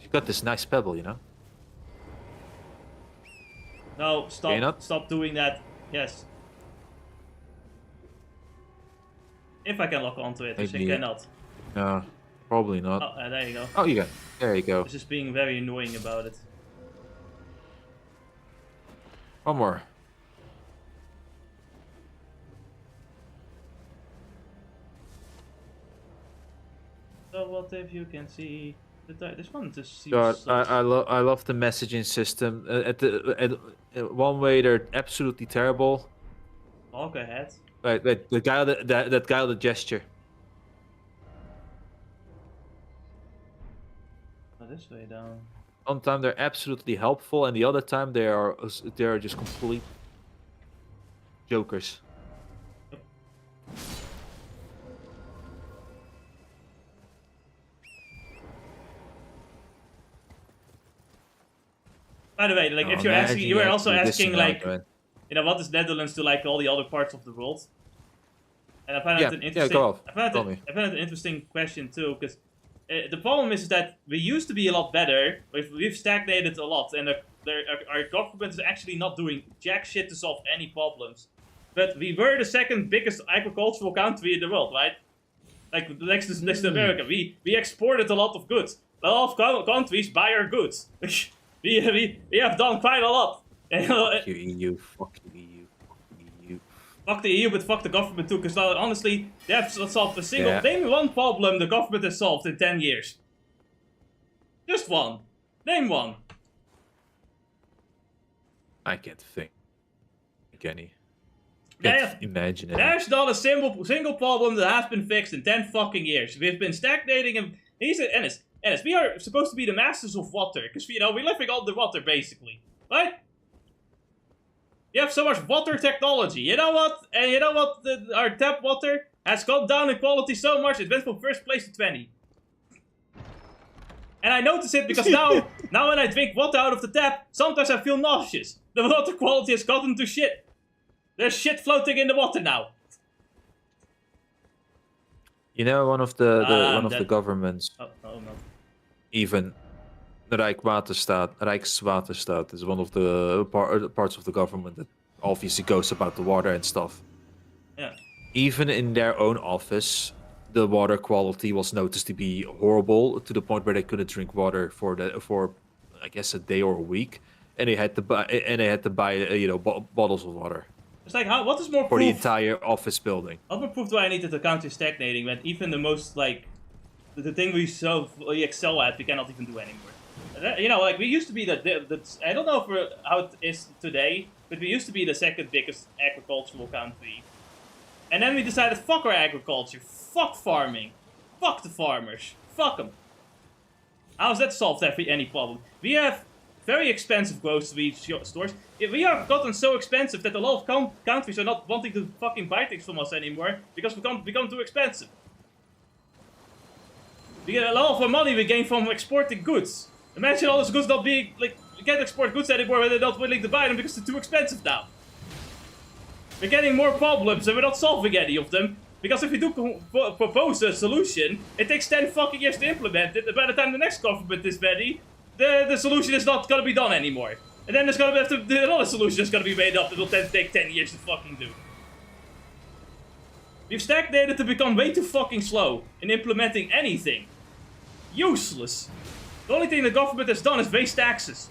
You got this nice pebble, you know. No, Can you stop! not? Stop doing that. Yes. If I can lock onto it, which I Maybe. cannot. No, probably not. Oh, there you go. Oh, you got. There you go. It's just being very annoying about it. One more. So what if you can see? This one just seems. God, so I love the messaging system. At one way they're absolutely terrible. Walk ahead. Like the guy that guy with the gesture. Oh, this way down. One time they're absolutely helpful, and the other time they are just complete jokers. By the way, like if Oh, you're asking, you were also asking like, man. you know, what is Netherlands to like all the other parts of the world? And I find Yeah, it an yeah, interesting. go off. I find Tell me. it an interesting question too, because the problem is that we used to be a lot better. We've stagnated a lot, and our government is actually not doing jack shit to solve any problems. But we were the second biggest agricultural country in the world, right? Like next to America, we exported a lot of goods. A lot of countries buy our goods. we have done quite a lot. Fuck you, EU. Fuck you, EU. Fuck you, EU. Fuck the EU, but fuck the government too, because honestly, they have solved a single. Yeah. Name me one problem the government has solved in 10 years. Just one. Name one. I can't think any. Yeah, Imagine it. there's not a single problem that has been fixed in 10 fucking years. We've been stagnating, and Ennis, we are supposed to be the masters of water, because we're living on the water basically, right? You have so much water technology. You know what? And you know what? Our tap water has gone down in quality so much it went from first place to 20. And I notice it because now when I drink water out of the tap, sometimes I feel nauseous. The water quality has gotten to shit. There's shit floating in the water now. You know, one of the governments, Oh no. even the Rijkswaterstaat is one of the parts of the government that obviously goes about the water and stuff. Yeah. Even in their own office, the water quality was noticed to be horrible to the point where they couldn't drink water for I guess a day or a week, and they had to buy bottles of water It's like, what is more for the proof? entire office building. What more proof do I need that the country is stagnating when even the most, like, the thing we excel at, we cannot even do anymore? You know, like, we used to be I don't know how it is today, but we used to be the second biggest agricultural country. And then we decided, fuck our agriculture, fuck farming, fuck the farmers, fuck them. How's that solved any problem? We have very expensive grocery stores. We have gotten so expensive that a lot of countries are not wanting to fucking buy things from us anymore because we become too expensive. We get a lot of our money we gain from exporting goods. Imagine all those goods not being, like, we can't export goods anymore when they're not willing to buy them because they're too expensive now. We're getting more problems and we're not solving any of them. Because if you do propose a solution, it takes 10 fucking years to implement it, and by the time the next government is ready, the solution is not gonna be done anymore. And then there's gonna have to, another solution is gonna be made up that will then take 10 years to fucking do. We've stagnated to become way too fucking slow in implementing anything. Useless. The only thing the government has done is raise taxes.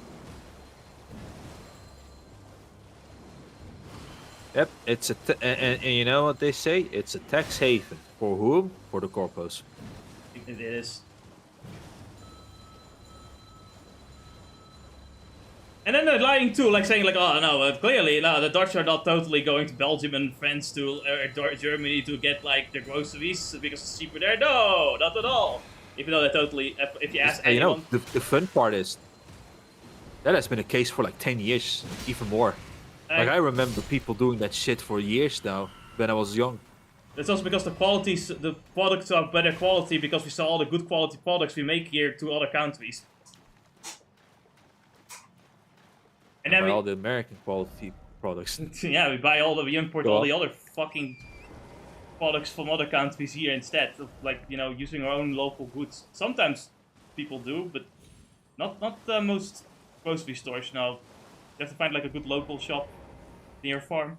Yep, it's and you know what they say? It's a tax haven. For whom? For the corpos. It is. And then they're lying too, like saying like, oh no, clearly no, the Dutch are not totally going to Belgium and France to Germany to get like their groceries because it's cheaper there. No, not at all. Even though they totally, if you ask anyone, you know, the fun part is that has been the case for like 10 years, even more. Like I remember people doing that shit for years now when I was young. That's also because the products are better quality because we sell all the good quality products we make here to other countries. And then all the American quality products. Yeah, we import all the other fucking products from other countries here instead of like, you know, using our own local goods. Sometimes people do, but not most grocery stores now. You have to find like a good local shop near your farm.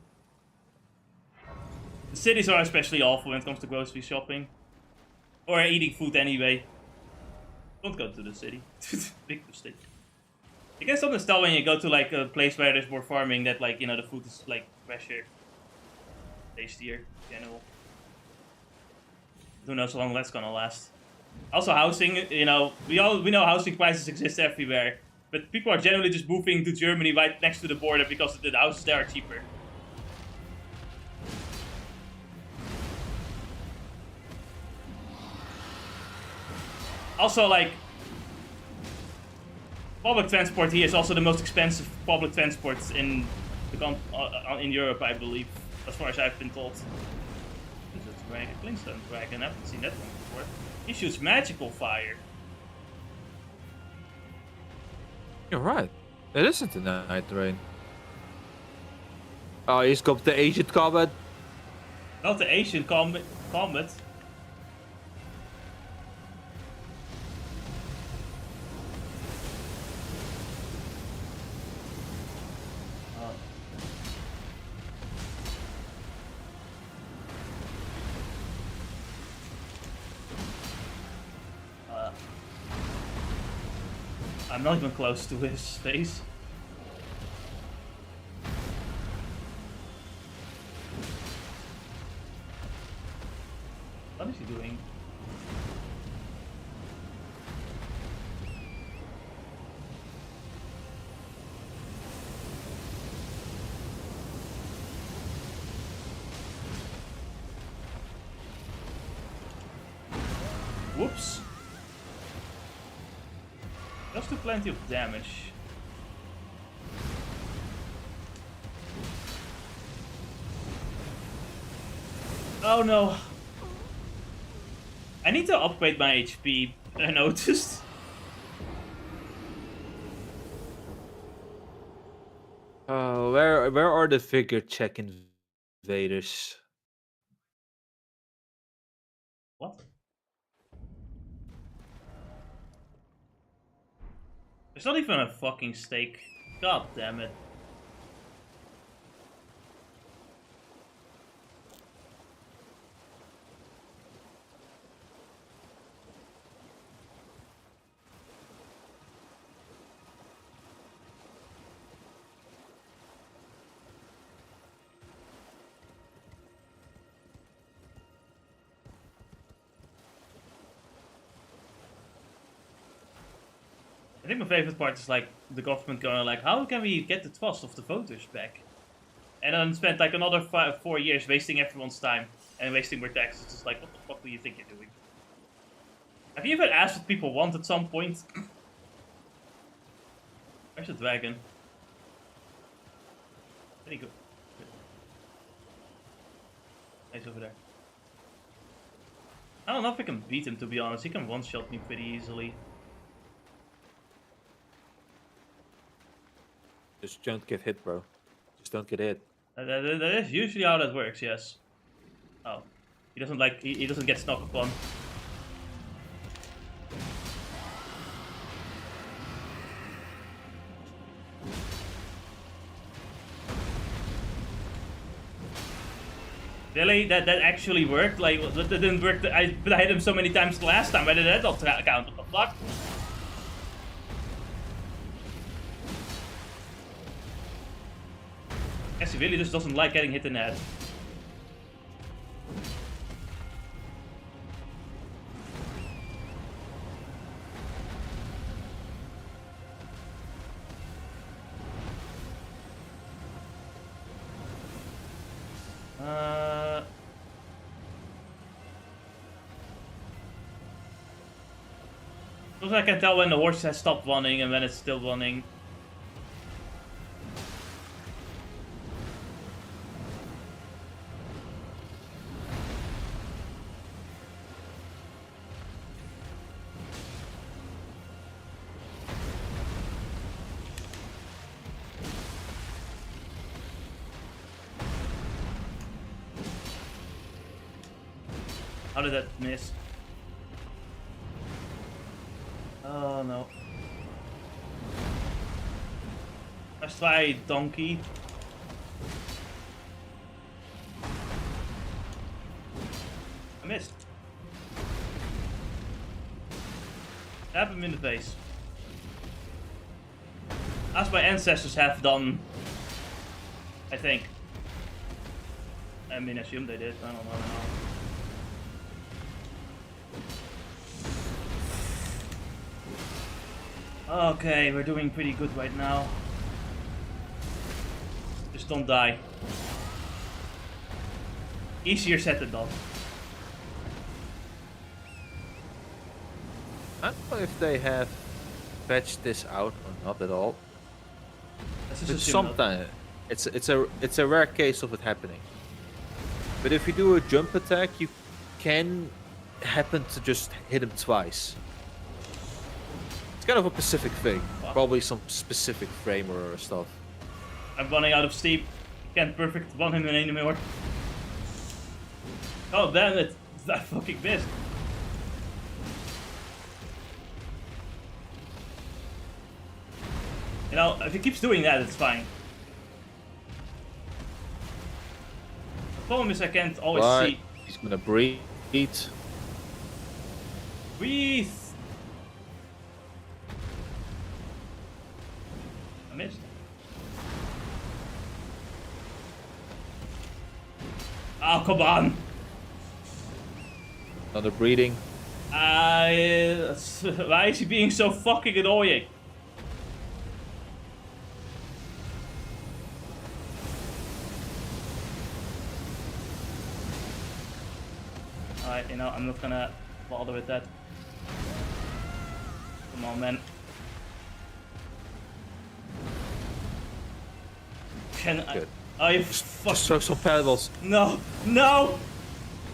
The cities are especially awful when it comes to grocery shopping. Or eating food anyway. Don't go to the city. Big mistake. You can sometimes tell when you go to like a place where there's more farming that like, you know, the food is like fresher. Tastier in general. Who knows how long that's gonna last. Also housing, you know, we know housing prices exist everywhere. But people are generally just moving to Germany right next to the border because the houses there are cheaper. Also, like, public transport here is also the most expensive public transport in in Europe, I believe, as far as I've been told. This is a dragon, Flintstone dragon. I haven't seen that one before. He shoots magical fire. You're right. It isn't a night rain. Oh, he's got the ancient combat. Not the Asian combat. I'm not even close to his face. What is he doing? Whoops. Does do plenty of damage. Oh no. I need to upgrade my HP, I noticed. Where are the figure check invaders? What? There's not even a fucking stake. God damn it. I think my favorite part is like the government going like, how can we get the trust of the voters back? And then spend like another 4 years wasting everyone's time and wasting more taxes. It's just like, what the fuck do you think you're doing? Have you ever asked what people want at some point? Where's the dragon? Where'd he go? He's over there. I don't know if I can beat him, to be honest. He can one-shot me pretty easily. Just don't get hit, bro. Just don't get hit. That is usually how that works, yes. Oh. He doesn't like. He doesn't get snuck upon. Really? That actually worked? Like, that didn't work. I hit him so many times the last time. Why did that not count? What the fuck? Guess he really just doesn't like getting hit in the head. I can tell when the horse has stopped running and when it's still running. How did that miss? Oh no. Let's try donkey. I missed. Stab him in the face. As my ancestors have done. I think. I mean, I assume they did. I don't know. Okay, we're doing pretty good right now. Just don't die. Easier said than done. I don't know if they have patched this out or not at all. But sometimes it's a rare case of it happening. But if you do a jump attack, you can happen to just hit him twice. Kind of a specific thing. Probably some specific frame or stuff. I'm running out of steam. Can't perfect one him anymore. Oh damn it! I fucking missed. You know, if he keeps doing that, it's fine. The problem is I can't always see. He's gonna breathe. Breathe. Missed. Oh, come on! Another breeding. Why is he being so fucking annoying? Alright, you know, I'm not gonna bother with that. Come on, man. Can I? Good. Oh, you Just throw some pebbles. No, no!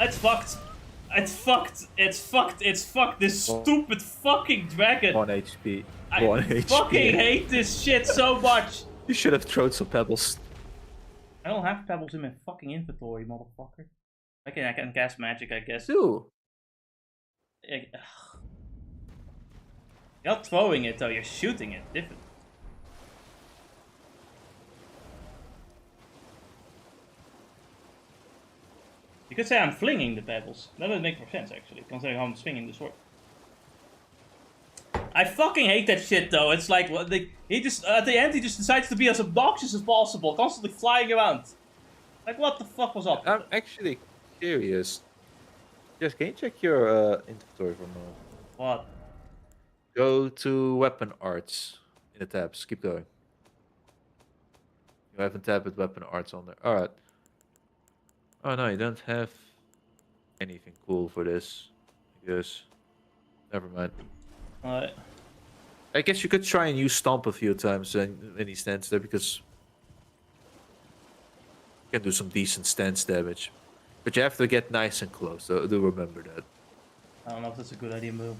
It's fucked. It's fucked. It's fucked. It's fucked. This stupid fucking dragon. 1 HP. I fucking hate this shit so much. You should have thrown some pebbles. I don't have pebbles in my fucking inventory, motherfucker. I can cast magic, I guess. Do. You're not throwing it though. You're shooting it. Different. You could say I'm flinging the pebbles. That would make more sense, actually, considering how I'm swinging the sword. I fucking hate that shit, though. It's like, he just, at the end, he just decides to be as obnoxious as possible, constantly flying around. Like, what the fuck was up? I'm actually curious. Just can you check your inventory for a moment? What? Go to weapon arts in the tabs. Keep going. You haven't tabbed with weapon arts on there. Alright. Oh no, you don't have anything cool for this. I guess. Never mind. Alright. I guess you could try and use Stomp a few times when he stands there because you can do some decent stance damage. But you have to get nice and close, so do remember that. I don't know if that's a good idea move.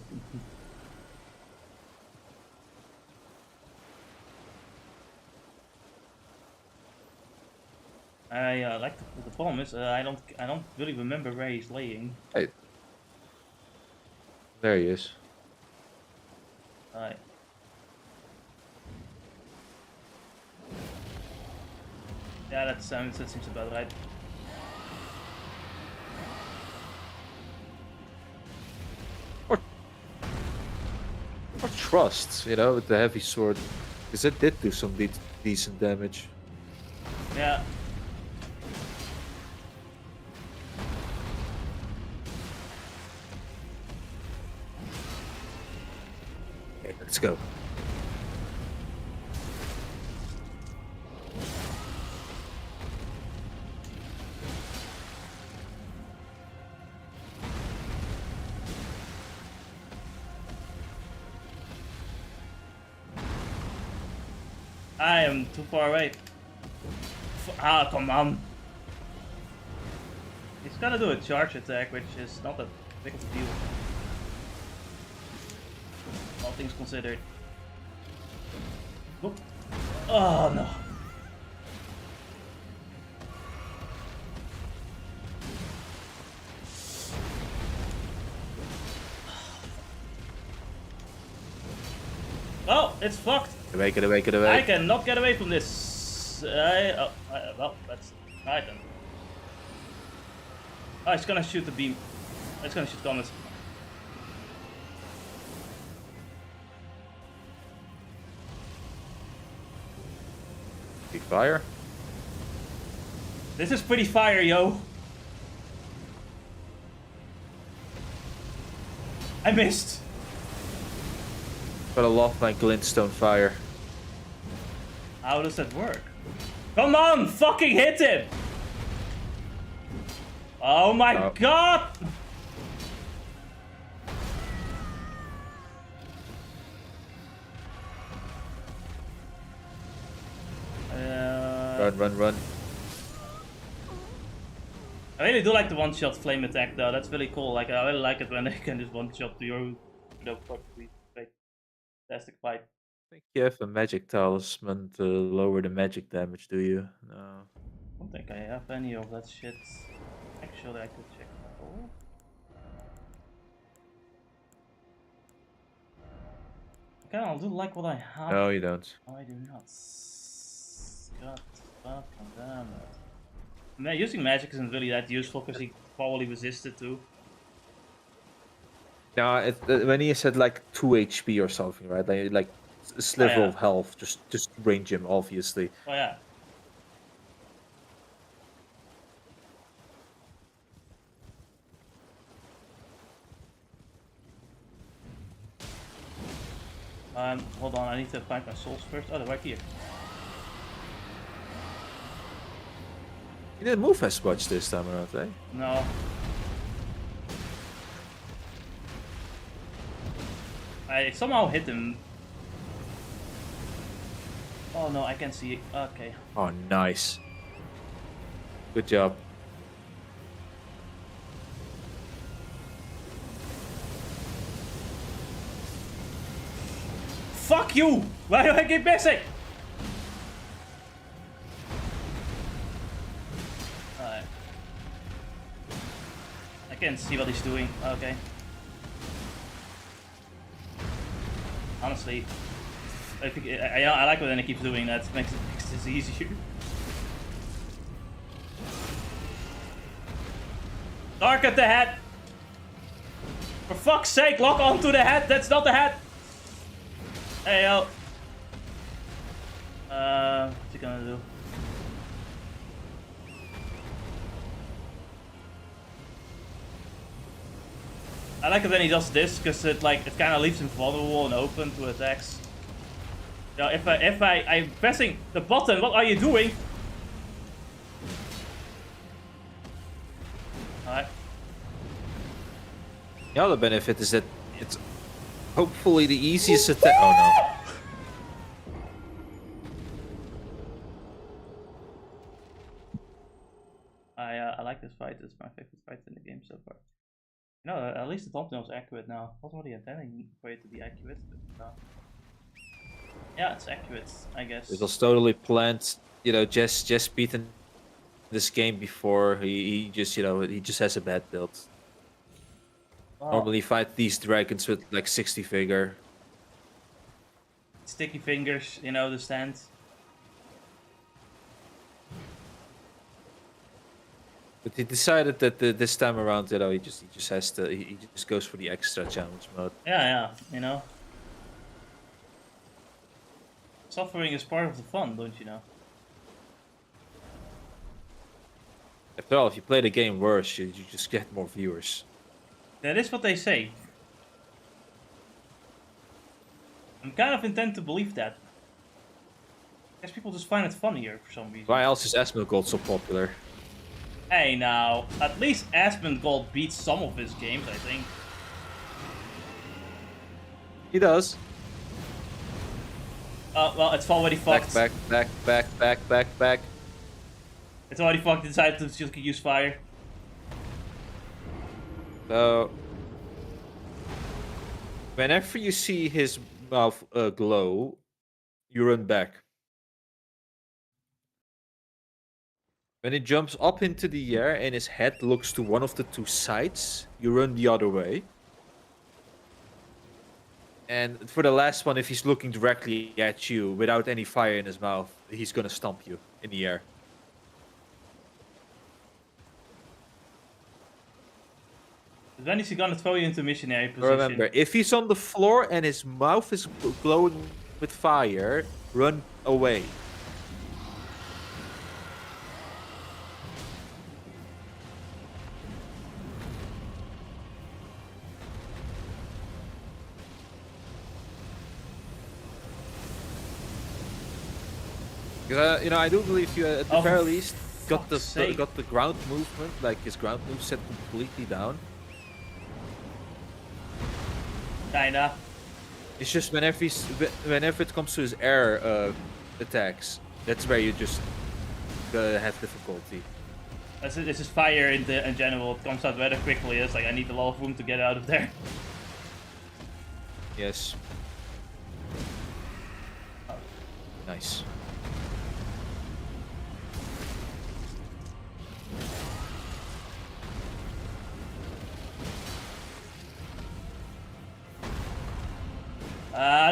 I like the problem is I don't really remember where he's laying. Hey. There he is. Alright. Yeah, that seems about right. Or trust, you know, with the heavy sword. Because it did do some decent damage. Yeah. Okay, let's go. I am too far away. Ah, come on. He's gonna do a charge attack, which is not that big of a deal. All things considered. Oop. Oh no. Oh, it's fucked. Get away. I cannot get away from this. Well, that's right then. Oh, it's gonna shoot the beam. It's gonna shoot comets. Big fire. This is pretty fire, yo. I missed. But I love my glintstone fire. How does that work? Come on, fucking hit him! Oh my god! Run. I really do like the one-shot flame attack though. That's really cool. Like I really like it when they can just one-shot your, perfectly fantastic fight. I think you have a magic talisman to lower the magic damage, do you? No. I don't think I have any of that shit. Actually, I could check that all. Okay, I do like what I have. No, you don't. No, I do not. God fucking damn it. Using magic isn't really that useful because he probably resisted too. No, when he said like 2 HP or something, right? Like a sliver yeah. of health, just range him, obviously. Oh yeah. Hold on, I need to find my souls first. Oh, they're right here. He didn't move as much this time around, eh? No. I somehow hit him. Oh no, I can see it. Okay. Oh, nice. Good job. Fuck you! Why do I keep missing? Alright. I can't see what he's doing. Okay. Honestly, I like when he keeps doing that. Makes this easier. Target the head! For fuck's sake, lock onto the head! That's not the head! Hey yo! What's he gonna do? I like it when he does this because it kind of leaves him vulnerable and open to attacks. Yeah, if I'm pressing the button, what are you doing? Alright. The other benefit is that it's hopefully the easiest attack. Oh no. I like this fight. It's my favorite fight in the game so far. No, at least the thumbnail's accurate now. I wasn't really intending for it to be accurate, but yeah, it's accurate, I guess. It was totally planned, you know, just beating this game before. He just, he just has a bad build. Wow. Normally fight these dragons with like 60 vigor. Sticky fingers, the stand. But he decided that this time around, he just has to, he just goes for the extra challenge mode. Yeah, Suffering is part of the fun, don't you know? After all, if you play the game worse, you just get more viewers. That is what they say. I'm kind of intent to believe that. I guess people just find it funnier for some reason. Why else is Asmongold so popular? Hey now, at least Asmongold beats some of his games, I think. He does. Well, it's already fucked. Back. It's already fucked. He decided to just use fire. So, whenever you see his mouth glow, you run back. When he jumps up into the air and his head looks to one of the two sides, you run the other way. And for the last one, if he's looking directly at you without any fire in his mouth, he's gonna stomp you in the air. Then he's gonna throw you into missionary position. Remember, if he's on the floor and his mouth is glowing with fire, run away. Because I do believe you at the very least got the ground movement, like his ground move set completely down. Kinda. It's just whenever it comes to his air attacks, that's where you just have difficulty. It's just fire in general. It comes out rather quickly. It's like I need a lot of room to get out of there. Yes. Nice.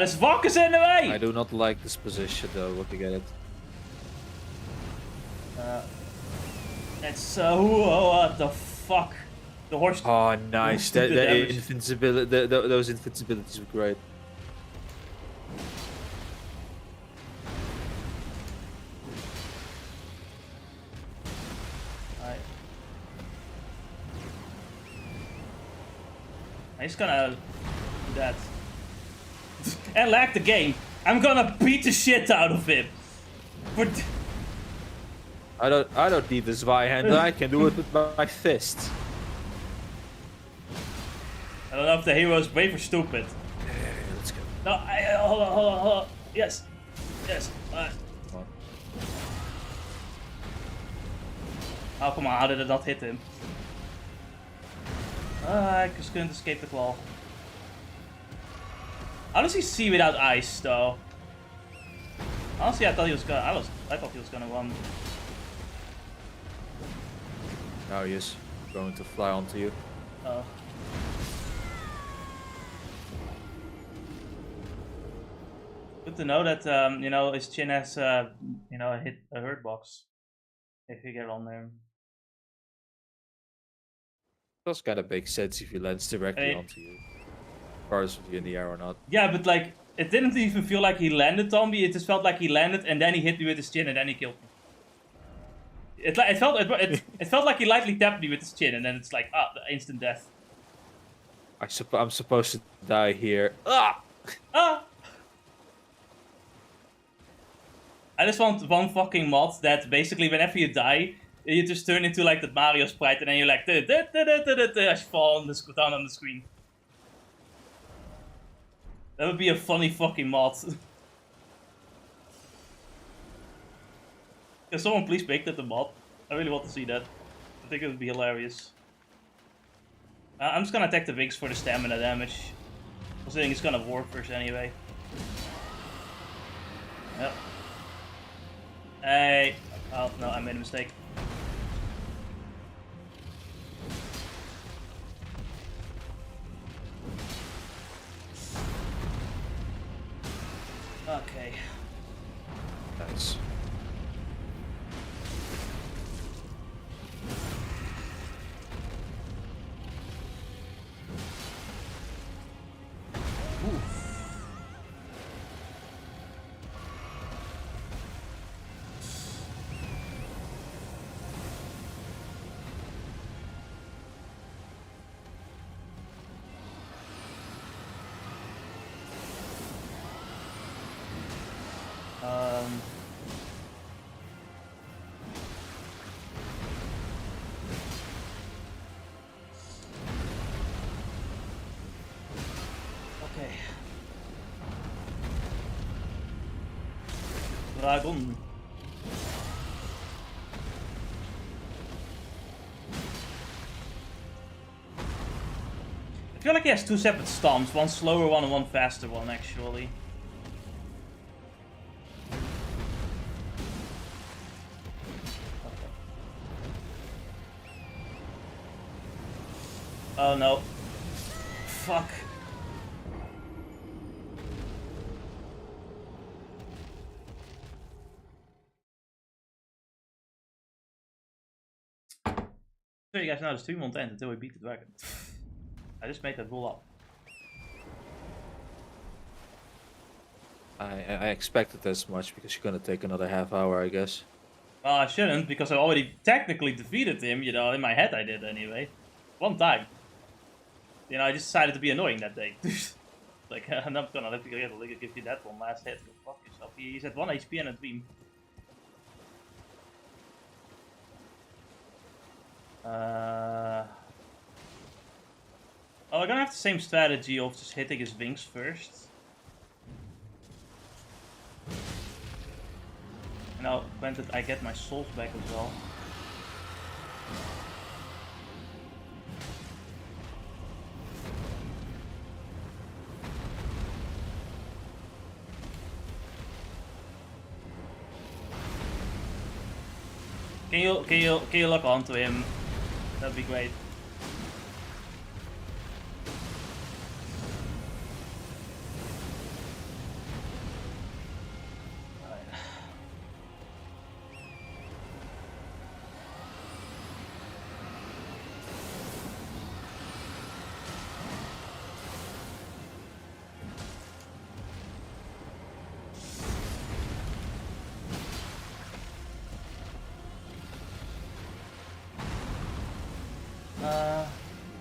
This Vok is in the way! I do not like this position though, look at it. It's what the fuck? The horse. Oh, nice. That invincibility, those invincibilities were great. I'm just gonna do that. And lag the game. I'm gonna beat the shit out of him. But I don't need this Y-hand. I can do it with my fist. I don't know if the hero is brave or stupid. Let's go. No, hold on. Yes. Oh, come on, how did it not hit him? I just couldn't escape the claw. How does he see without ice, though? Honestly, I thought he was gonna run. Now he is going to fly onto you. Oh. Good to know that his chin has a hurt box. If you get on there. Does kind of make sense if he lands directly onto you. Regardless of you in the air or not. Yeah, but like, it didn't even feel like he landed on me. It just felt like he landed and then he hit me with his chin and then he killed me. It felt like he lightly tapped me with his chin and then it's like, the instant death. I'm supposed to die here. I just want one fucking mod that basically whenever you die, you just turn into like the Mario sprite and then you're like, as you fall down on the screen. That would be a funny fucking mod. Can someone please make that a mod? I really want to see that. I think it would be hilarious. I'm just gonna attack the Wings for the stamina damage. Considering it's gonna work first anyway. Yep. Hey. Oh, no, I made a mistake. Okay. Nice. Okay. Dragon. I feel like he has two separate stomps, one slower one and one faster one actually. Oh no. Fuck. So you guys know there's 2 months end until we beat the dragon. I just made that roll up. I expected as much because you're gonna take another half hour, I guess. Well, I shouldn't because I already technically defeated him, you know, in my head I did anyway. One time. You know, I just decided to be annoying that day. Like, I'm not gonna let you give you that one last hit. Go fuck yourself. He's at 1 HP and a dream. Oh, we're gonna have the same strategy of just hitting his wings first. Now, granted, I get my souls back as well. Can you lock onto him? That'd be great.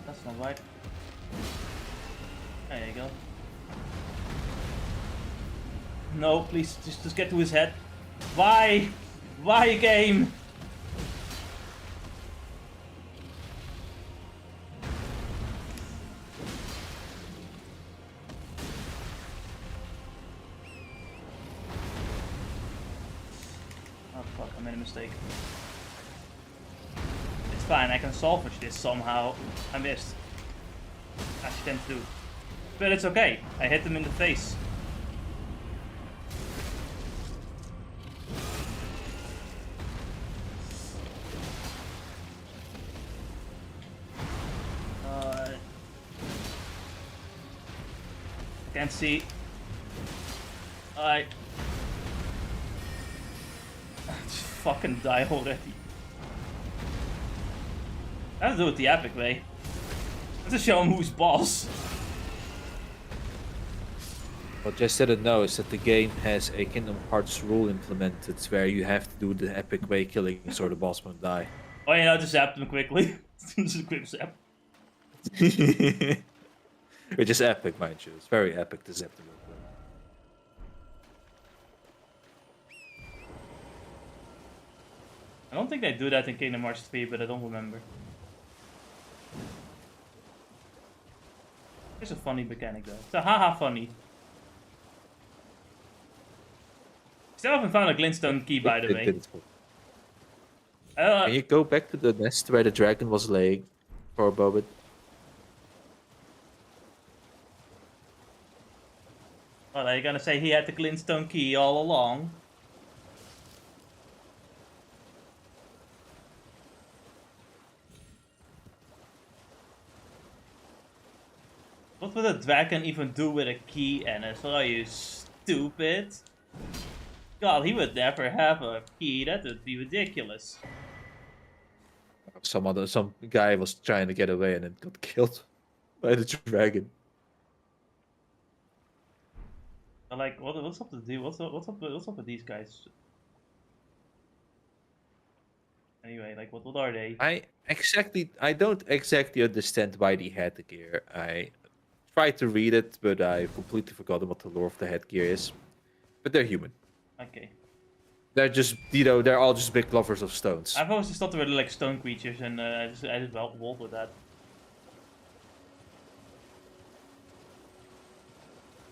That's not right. There you go. No, please, just get to his head. Why? Why, game? Oh fuck, I made a mistake. It's fine, I can salvage this somehow. I missed. As you tend to do. But it's okay, I hit him in the face. Can't see. Just fucking die already. Let's do it the epic way. Let's just show him who's boss. What Jess didn't know is that the game has a Kingdom Hearts rule implemented where you have to do the epic way killing so the boss won't die. Oh, you know, just zap them quickly. Just a quick zap. Which is epic, mind you. It's very epic to zap them real quick. I don't think they do that in Kingdom Hearts 3, but I don't remember. It's a funny mechanic though. It's a haha funny. Still haven't found a glintstone key, by the way. Can you go back to the nest where the dragon was laying for a moment? Well, are you gonna say he had the glintstone key all along? What would a dragon even do with a key, Ennis? What are you, stupid. God, he would never have a key. That would be ridiculous. Some guy was trying to get away and then got killed by the dragon. But like, what's up with what's up with these guys? Anyway, like, what are they? I don't exactly understand why they had the gear. I tried to read it, but I completely forgotten what the lore of the headgear is. But they're human. Okay. They're just, they're all just big lovers of stones. I've always just thought they were like stone creatures, and I just rolled with that.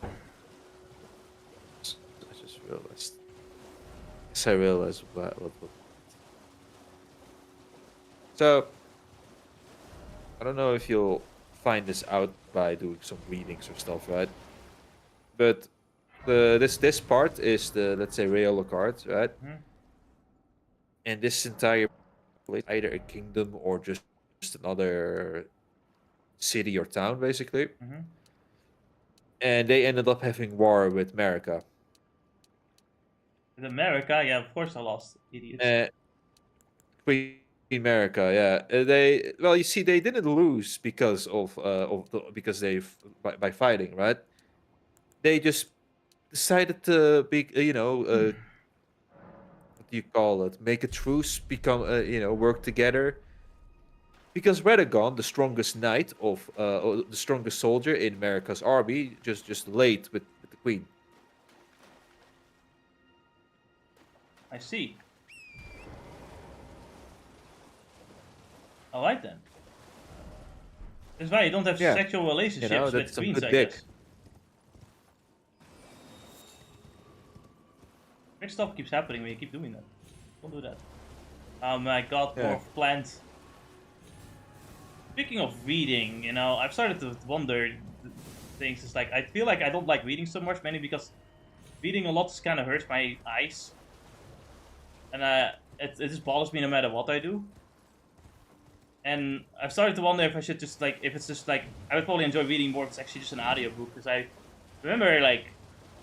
I just realized. Yes, I realized what. So, I don't know if you'll find this out by doing some readings or stuff, right? But this part is the, let's say, Real card, right? Mhm. And this entire place, either a kingdom or just another city or town, basically. Mhm. And they ended up having war with America. With America, yeah, of course I lost, idiots. Queen America, yeah. Well, you see, they didn't lose because because by fighting, right? They just decided to be, what do you call it? Make a truce, become, work together. Because Radagon, the strongest knight or the strongest soldier in America's army, just laid with the queen. I see. Alright then. That's why you don't have Yeah. sexual relationships That's with some queens, good I dick. guess. Weird stuff keeps happening when you keep doing that. Don't do that. Oh my god, Yeah. poor plant. Speaking of reading, I've started to wonder things. It's like, I feel like I don't like reading so much, mainly because reading a lot kind of hurts my eyes. And it just bothers me no matter what I do. And I've started to wonder if I should just, like, if it's just, like, I would probably enjoy reading more if it's actually just an audiobook. Because I remember, like,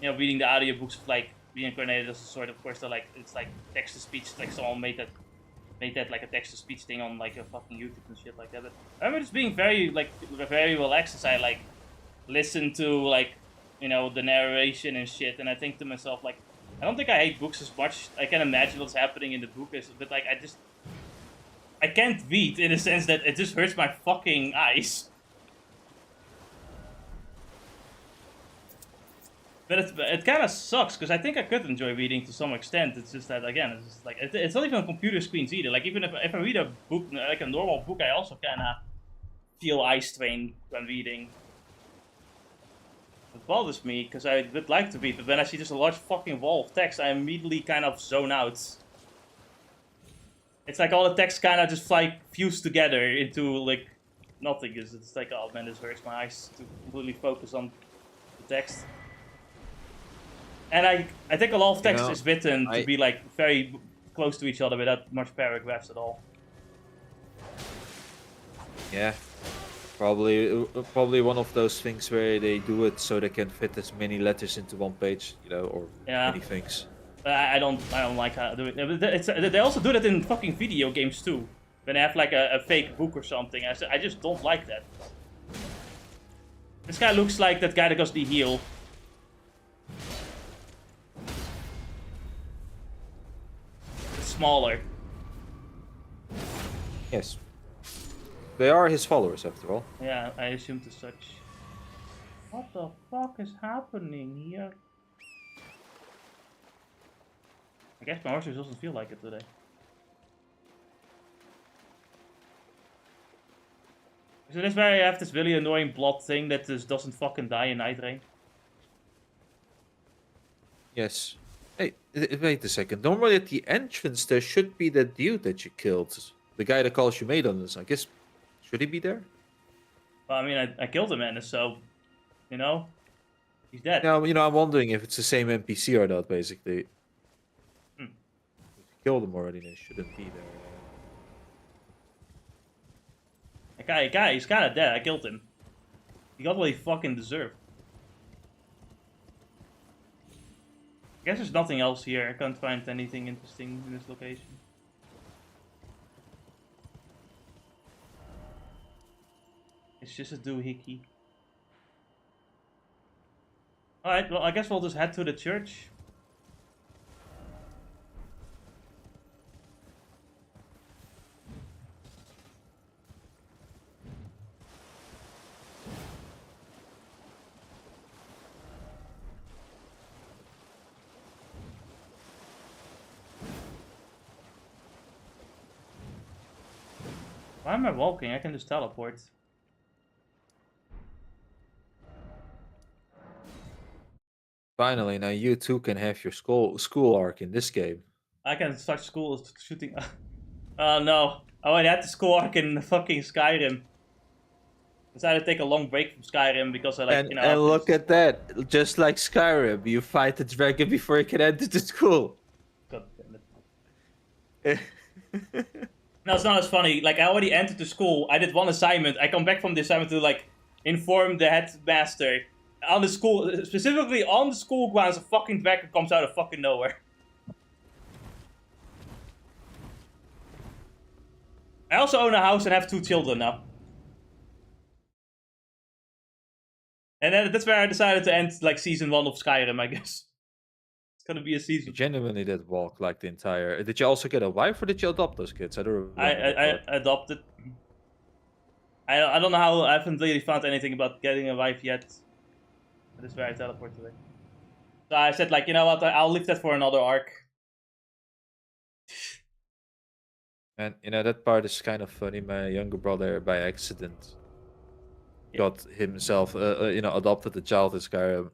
reading the audiobooks of, like, Reincarnated as a Sword. Of course, they're, like, it's, like, text-to-speech. Like, someone made that like a text-to-speech thing on, like, a fucking YouTube and shit like that. But I remember just being very relaxed as I, like, listen to, like, the narration and shit. And I think to myself, like, I don't think I hate books as much. I can imagine what's happening in the book, but, like, I can't read in the sense that it just hurts my fucking eyes. But it kind of sucks, because I think I could enjoy reading to some extent. It's just that, again, it's just like, it's not even on computer screens either. Like, even if I read a book, like a normal book, I also kind of feel eye strain when reading. It bothers me, because I would like to read, but when I see just a large fucking wall of text, I immediately kind of zone out. It's like all the text kind of just like fused together into like nothing. It's like, oh man, this hurts my eyes to completely focus on the text. And I think a lot of text is written to be like very close to each other without much paragraphs at all. Yeah, probably one of those things where they do it so they can fit as many letters into one page, or many things. I don't like how they do it. They also do that in fucking video games too. When they have like a fake book or something. I just don't like that. This guy looks like that guy that goes the heel. It's smaller. Yes. They are his followers, after all. Yeah, I assumed as such. What the fuck is happening here? I guess my horse doesn't feel like it today. So this where I have this really annoying blood thing that just doesn't fucking die in Night Rain. Yes. Hey, wait a second. Normally at the entrance there should be the dude that you killed. The guy that calls you mate on this. I guess, should he be there? Well, I mean, I killed him, man, so, he's dead. No, I'm wondering if it's the same NPC or not, basically. If you killed him already, they shouldn't be there. That guy, he's kind of dead. I killed him. He got what he fucking deserved. guess there's nothing else here. I can't find anything interesting in this location. It's just a doohickey. Alright, well, I guess we'll just head to the church. Why am I walking? I can just teleport. Finally, now you too can have your school arc in this game. I can start school shooting. Oh no. I already had the school arc in fucking Skyrim. Decided to take a long break from Skyrim because I like, And, and look at that. Just like Skyrim, you fight the dragon before you can enter the school. God damn it. No, it's not as funny. Like, I already entered the school. I did one assignment. I come back from the assignment to, like, inform the headmaster. On the school, specifically on the school grounds, a fucking dragon comes out of fucking nowhere. I also own a house and have 2 children now. And then that's where I decided to end, like, season 1 of Skyrim, I guess. It's gonna be a You season. genuinely did walk like the entire. Did you also get a wife or did you adopt those kids? I don't remember. I adopted. I don't know how. I haven't really found anything about getting a wife yet. That is where I teleport today. So I said, like, you know what? I'll leave that for another arc. And you know that part is kind of funny. My younger brother, by accident, got himself, adopted a child in Skyrim,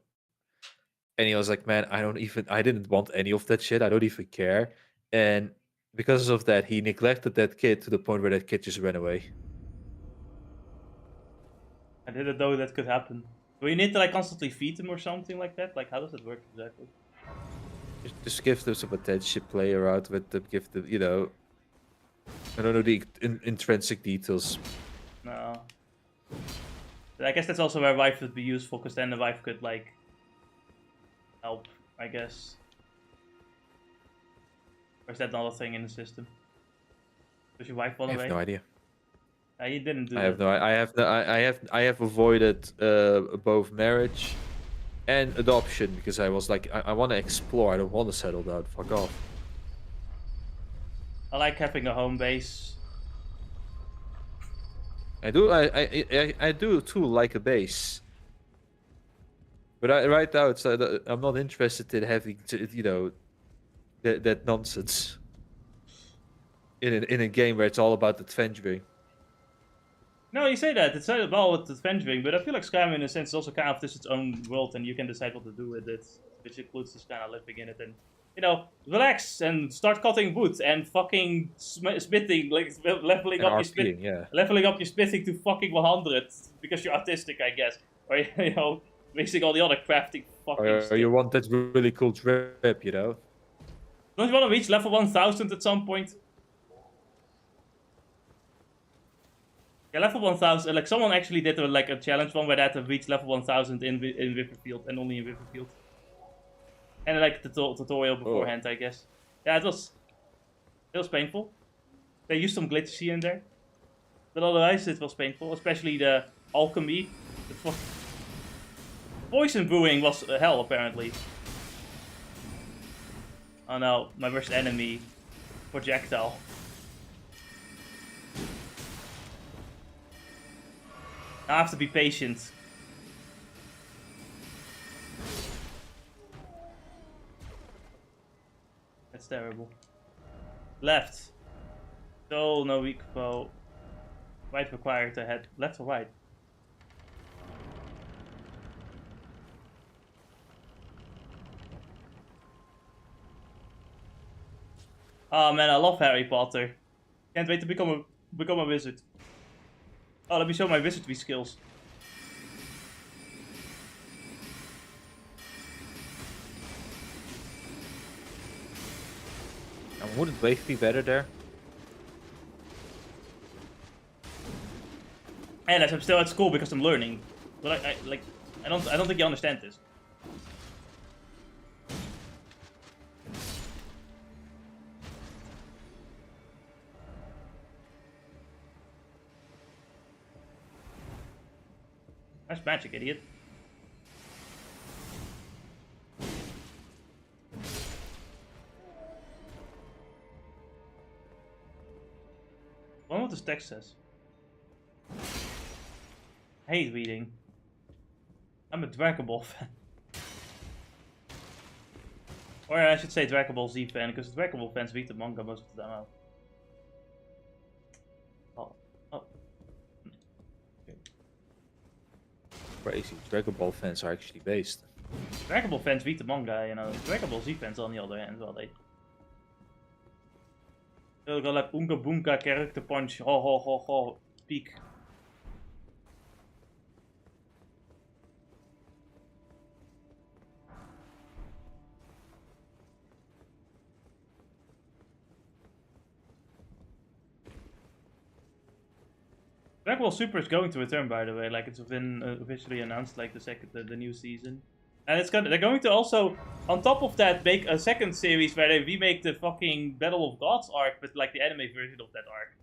and he was like, "Man, I didn't want any of that shit. I don't even care." And because of that, he neglected that kid to the point where that kid just ran away. I didn't know that could happen. Do you need to, like, constantly feed them or something like that? Like, how does it work exactly? Just give them some attention, play around with them, give them, I don't know the intrinsic details. No. But I guess that's also where wife would be useful, because then the wife could, like, help, I guess. Or is that not a thing in the system? Does your wife run I away? have no idea. You didn't do I that. have no. I have avoided both marriage and adoption because I was like, I want to explore. I don't want to settle down. Fuck off. I like having a home base. I do too like a base. But right now it's I'm not interested in having to, that nonsense. In a game where it's all about adventuring. No, you say that. It's all about adventuring, but I feel like Skyrim, in a sense, is also kind of just its own world, and you can decide what to do with it, which includes just kind of living in it and, relax and start cutting wood and fucking smithing, like leveling And up your RPing, yeah. leveling up your smithing to fucking 100 because you're autistic, I guess, or wasting all the other crafting fucking. Or you want that really cool drip, Don't you want to reach level 1000 at some point? Yeah, level 1000, like someone actually did a challenge one where they had to reach level 1000 in Riverfield, and only in Riverfield. And like the tutorial beforehand, I guess. Yeah, it was painful. They used some glitches here and there. But otherwise it was painful, especially the alchemy. The poison brewing was hell, apparently. Oh no, my worst enemy. Projectile. I have to be patient. That's terrible. Left. Soul, no weak foe. Right required to head. Left or right? Oh man, I love Harry Potter. Can't wait to become a wizard. Oh, let me show my wizardry skills. And wouldn't Wave be better there? And I'm still at school because I'm learning. But I don't think you understand this. Nice magic, idiot. I wonder what this text says. I hate reading. I'm a Dragon Ball fan. Or I should say Dragon Ball Z fan, because Dragon Ball fans read the manga most of the time out. Oh. Okay. Crazy. Dragon Ball fans are actually based. Dragon Ball fans read the manga, you know. Dragon Ball Z fans, on the other hand, well, they'll go like Unga Boonga, character punch, ho ho ho ho, peak. Dragon Ball Super is going to return, by the way. Like, it's been officially announced, like the new season, and they're going to also, on top of that, make a second series where they remake the fucking Battle of Gods arc, but like the anime version of that arc.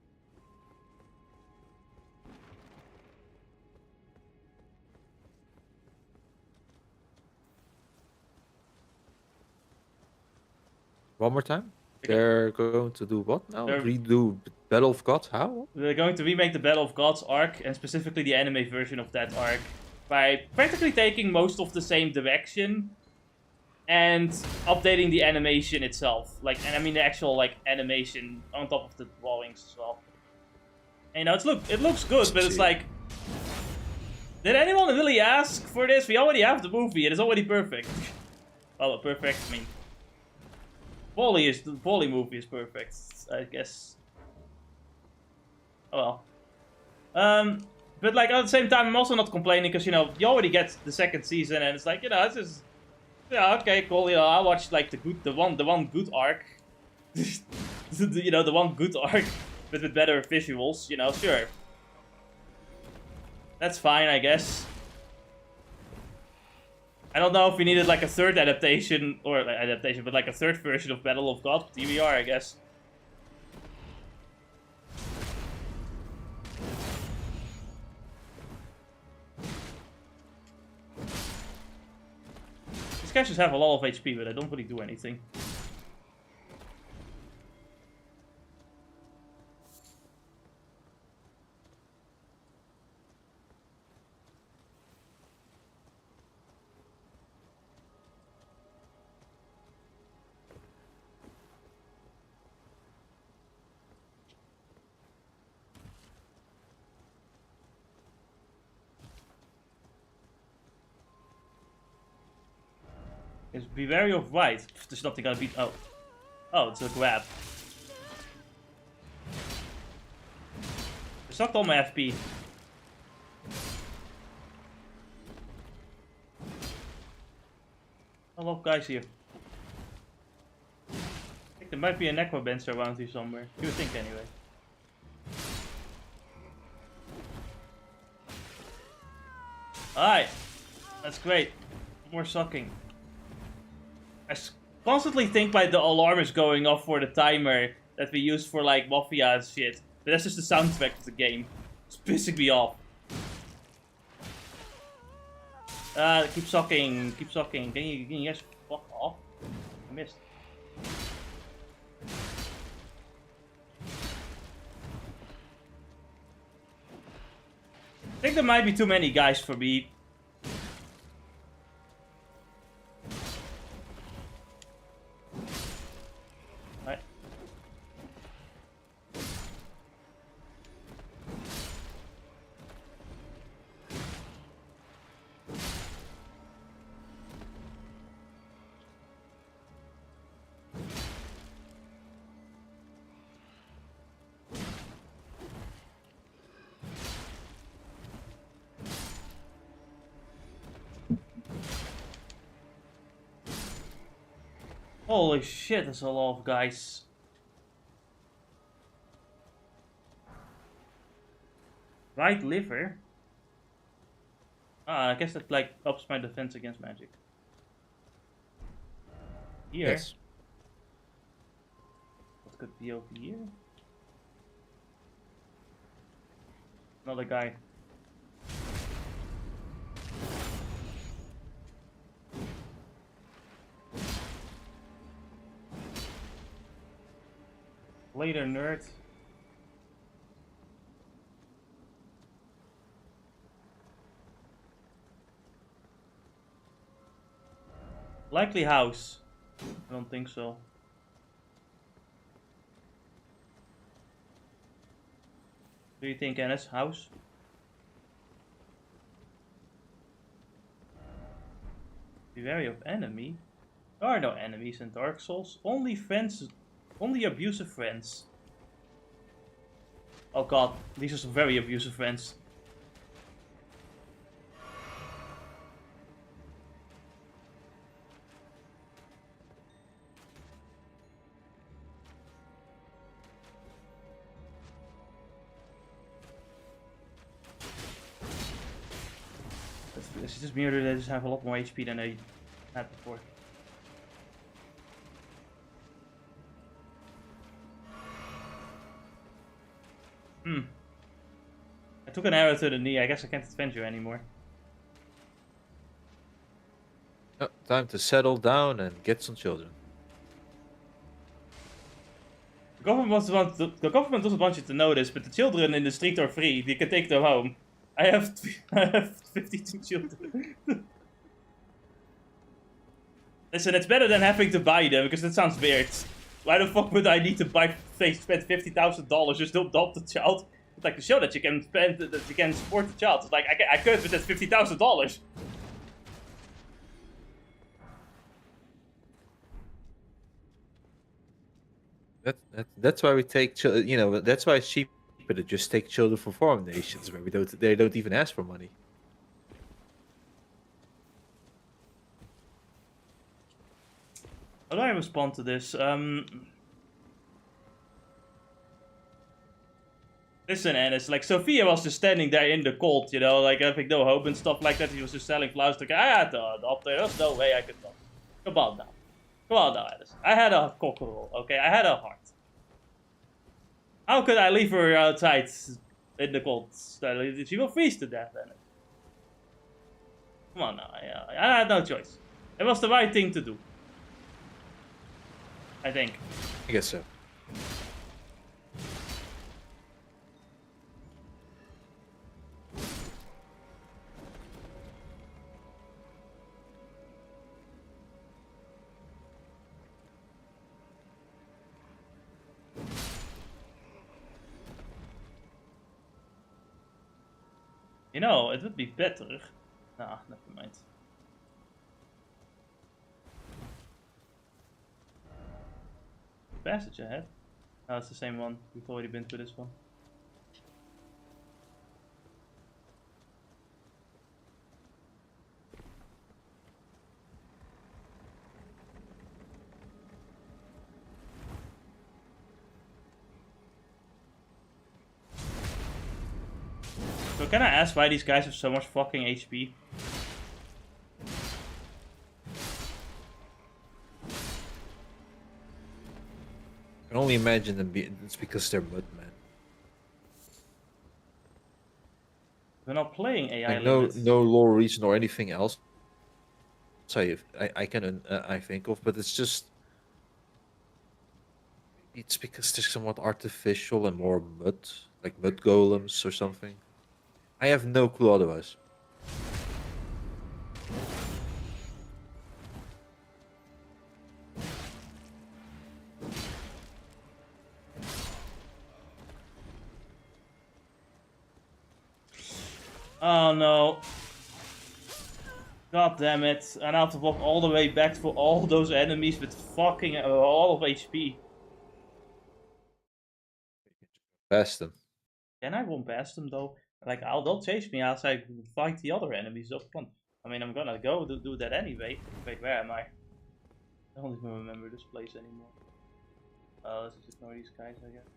One more time? They're going to do what now? They're- Redo Battle of Gods? How? They're going to remake the Battle of Gods arc, and specifically the anime version of that arc, by practically taking most of the same direction and updating the animation itself. Like, and I mean the actual like animation on top of the drawings as well. And, you know, it looks good, but it's like, did anyone really ask for this? We already have the movie. It is already perfect. Well, perfect. I mean, the Wall-E movie is perfect, I guess. Oh well. But like at the same time, I'm also not complaining because, you know, you already get the second season, and it's like, you know, it's just, yeah, okay, cool. You know, I watched like the one good arc, you know, the one good arc, but with better visuals. You know, sure, that's fine, I guess. I don't know if we needed like a third adaptation, but like a third version of Battle of Gods. But here we are, I guess. These guys just have a lot of HP, but I don't really do anything. Is be wary of white. There's nothing gonna beat. Oh. Oh, it's a grab. I sucked all my FP. A lot of guys here. I think there might be a necromancer around here somewhere. You would think anyway. Alright. That's great. More sucking. I constantly think like the alarm is going off for the timer that we use for like Mafia and shit. But that's just the soundtrack of the game. It's pissing me off. Keep sucking, keep sucking. Can you guys fuck off? I missed. I think there might be too many guys for me. Holy shit, there's a lot of guys. Right liver? Ah, I guess that like ups my defense against magic. Here? Yes. What could be over here? Another guy. Later, nerd. Likely house. I don't think so. Do you think, Ennis? House? Be wary of enemy. There are no enemies in Dark Souls. Only friends. Only abusive friends. Oh god, these are some very abusive friends. It's just weirder, they just have a lot more HP than they had before. I took an arrow to the knee, I guess I can't defend you anymore. Oh, time to settle down and get some children. The government doesn't want you to know this, but the children in the street are free. You can take them home. I have 52 children. Listen, it's better than having to buy them, because that sounds weird. Why the fuck would I need to spend $50,000 just to adopt a child? It's like to show that you can spend, that you can support the child. It's like, I could, but that's $50,000. That's why we take you know, that's why it's cheaper to just take children from foreign nations where they don't even ask for money. How do I respond to this? Listen, Ennis, like, Sophia was just standing there in the cold, you know, like, having no hope and stuff like that. He was just selling flowers to I had to adopt her. There's no way I could not. Come on now. Come on now, Ennis. I had a cockerel, okay? I had a heart. How could I leave her outside in the cold? She will freeze to death, Ennis. Come on now. I had no choice. It was the right thing to do. I think. I guess so. You know, it would be better. Nah, never mind. Passage ahead. Oh, it's the same one. We've already been through this one. So can I ask why these guys have so much fucking HP? I can only imagine them it's because they're mud, man. We're not playing AI Like, no limits. lore reason or anything else. I can I think of, but it's just it's because they're somewhat artificial and more mud, like mud golems or something. I have no clue otherwise. Oh no. God damn it. And I have to walk all the way back for all those enemies with fucking all of HP. Past them. Can I run past them though? Like, they'll chase me as I fight the other enemies up front. I mean, I'm gonna go do that anyway. Wait, where am I? I don't even remember this place anymore. Let's just ignore these guys, I guess.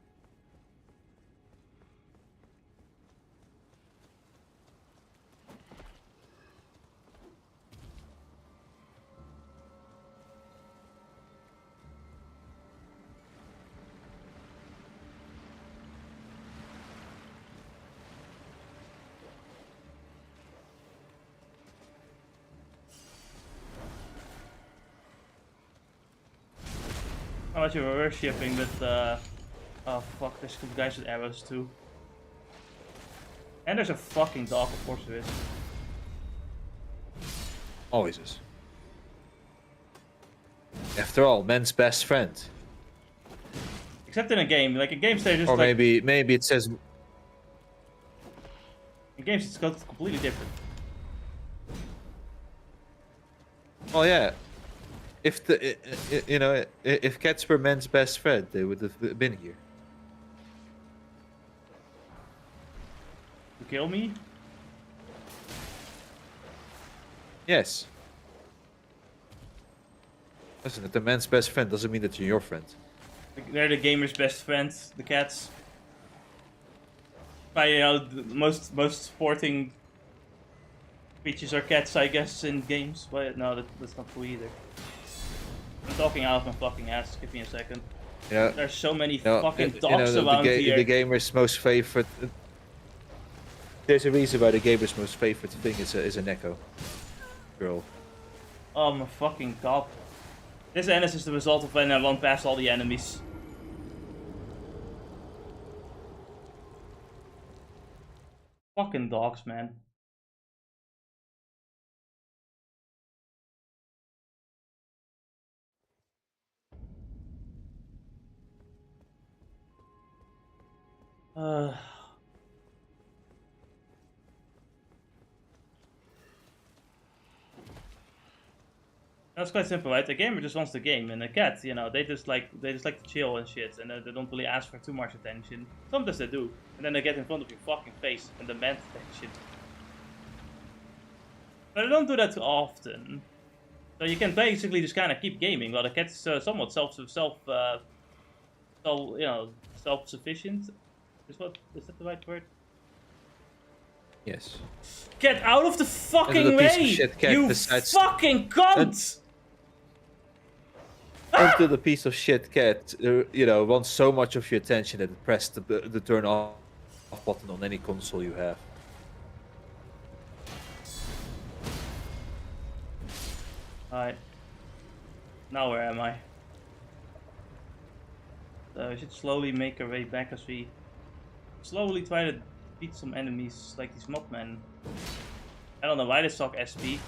How much you were shipping with Oh fuck, there's some guys with arrows too. And there's a fucking dog, of course there is. Always is. After all, man's best friend. Except in a game, like in games they're just Or like... maybe it says... In games it's completely different. Well, yeah. If the you know, if cats were man's best friend, they would have been here. To kill me? Yes. Listen, if the man's best friend doesn't mean that you're your friend. They're the gamer's best friends, the cats. But you know, the most sporting creatures are cats, I guess, in games. But no, that's not true either. I'm talking out of my fucking ass. Give me a second. Yeah. There's so many No, fucking you dogs know, around here. the gamer's most favorite. There's a reason why the gamer's most favorite thing is an echo girl. Oh my fucking god. This NS is the result of when I run past all the enemies. Fucking dogs, man. That's quite simple, right? The gamer just wants the game, and the cat, you know, they just like to chill and shit, and they don't really ask for too much attention. Sometimes they do, and then they get in front of your fucking face and demand attention. But I don't do that too often, so you can basically just kind of keep gaming while the cat's somewhat self-sufficient. Is that the right word? Yes. Get out of the fucking Until the piece of way! shit cat You decides- fucking cunt! Until the piece of shit cat, you know, wants so much of your attention that it pressed the turn off button on any console you have. Alright. Now where am I? So we should slowly make our way back as we slowly try to beat some enemies like these mobmen. I don't know why they suck SP,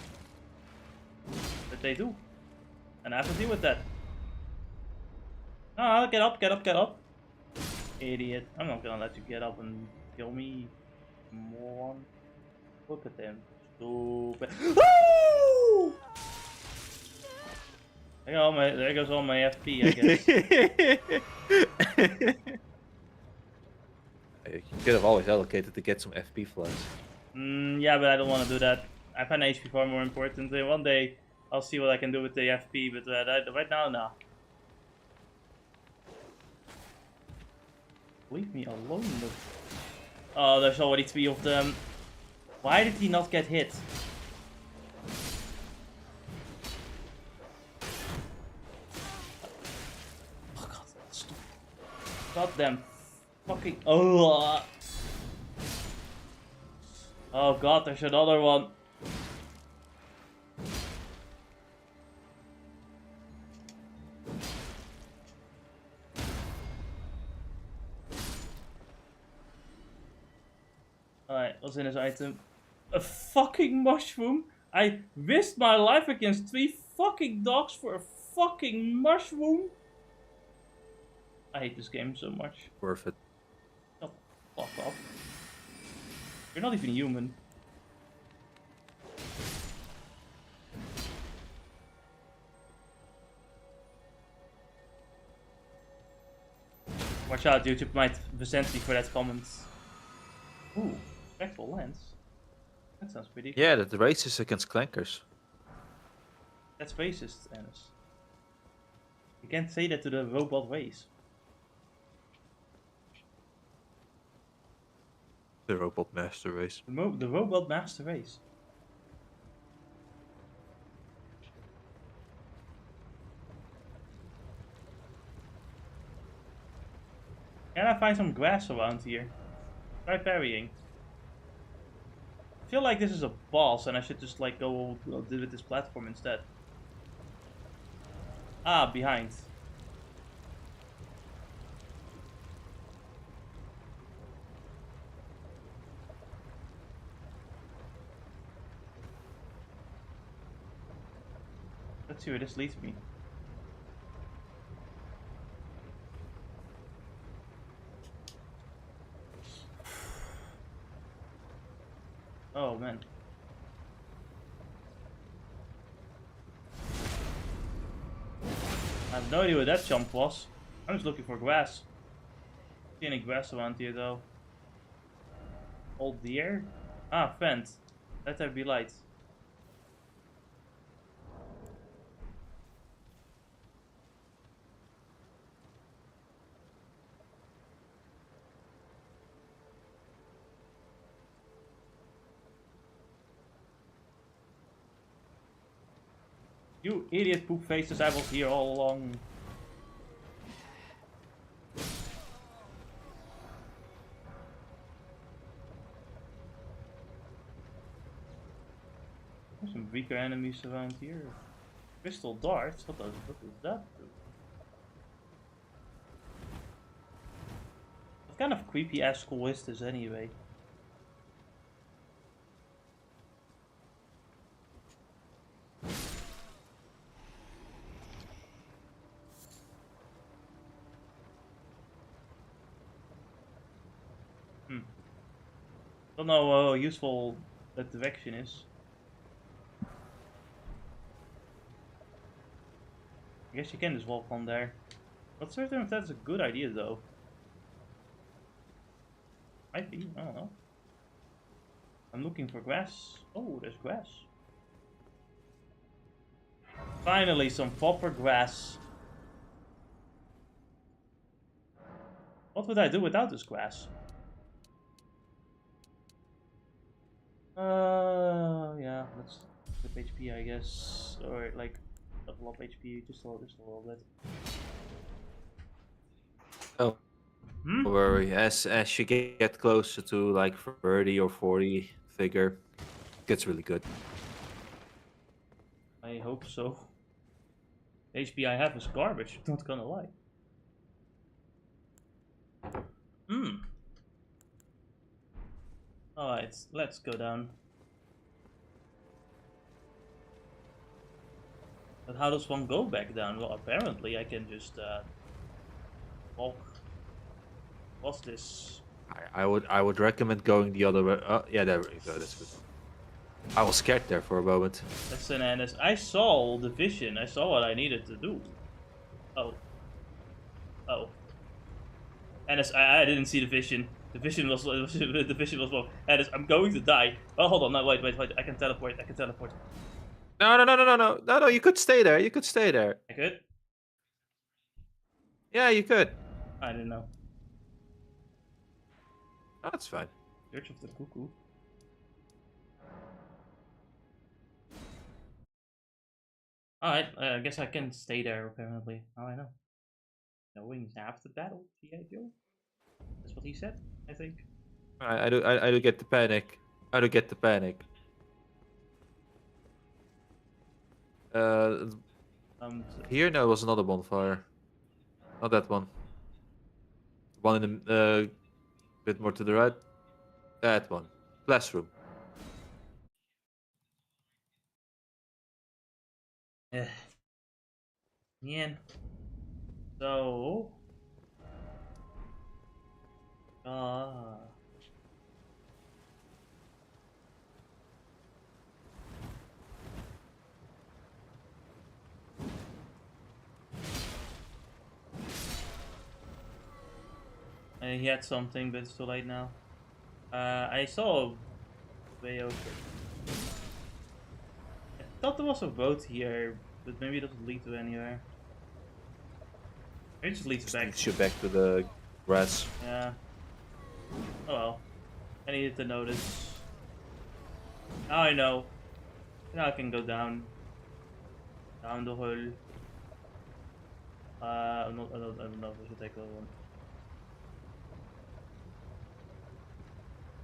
but they do. And I have to deal with that. Ah, get up, get up, get up. Idiot. I'm not gonna let you get up and kill me. Moron. Look at them. Stupid. Woo! There goes all my FP, I guess. You could have always allocated to get some FP flies. Yeah, but I don't want to do that. I find HP far more important. One day, I'll see what I can do with the FP, but right now, no. Leave me alone. Oh, there's already 3 of them. Why did he not get hit? Oh god, stupid. Goddamn fucking. Oh god, there's another one. Alright, what's in his item? A fucking mushroom? I risked my life against 3 fucking dogs for a fucking mushroom? I hate this game so much. Worth it. Shut the fuck up. You're not even human. Watch out, YouTube might resent me for that comment. Ooh, spectral lens. That sounds pretty cool. Yeah, the race is against clankers. That's racist, Ennis. You can't say that to the robot race. The robot master race. The robot master race. Can I find some grass around here? Try parrying. I feel like this is a boss and I should just like go deal with this platform instead. Ah, behind. Let's see where this leads me. Oh man. I have no idea what that jump was. I'm just looking for grass. See any grass around here though? Old deer? Ah, vent. Let there be light. You idiot poop faces, I was here all along. There's some weaker enemies around here. Crystal darts? What does that do? What kind of creepy ass school is this anyway? Don't know how useful that direction is. I guess you can just walk on there. Not certain if that's a good idea though. Might be, I don't know. I'm looking for grass. Oh, there's grass. Finally, some proper grass. What would I do without this grass? Yeah, let's flip HP, I guess, or like level up HP just a little bit. Oh, don't worry. As you get closer to like 30 or 40 figure, it gets really good. I hope so. HP I have is garbage, not gonna lie. Alright, let's go down. But how does one go back down? Well, apparently I can just walk. What's this? I would recommend going the other way. Oh, yeah, there we go. That's good. I was scared there for a moment. Listen, Ennis, I saw the vision. I saw what I needed to do. Oh. Oh. Ennis, I didn't see the vision. The vision was the vision was wrong. Ennis, I'm going to die. Oh, hold on. No, wait. I can teleport. I can teleport. No. You could stay there. You could stay there. I could? Yeah, you could. I don't know. Oh, that's fine. Church of the Cuckoo. Alright, I guess I can stay there apparently. Now I know. Knowing half the battle, G.I. Joe. That's what he said, I think. I do get the panic. I do get the panic. Here no, was another bonfire. Not that one. One in the bit more to the right. That one. Classroom. Man. So. He had something, but it's too late now. I saw a way over. I thought there was a boat here, but maybe it doesn't lead to anywhere. Maybe it just leads back. Takes you back to the grass. Yeah. Oh well. I needed to notice. Now I know. Now I can go down. Down the hole. I don't know if I should take that one.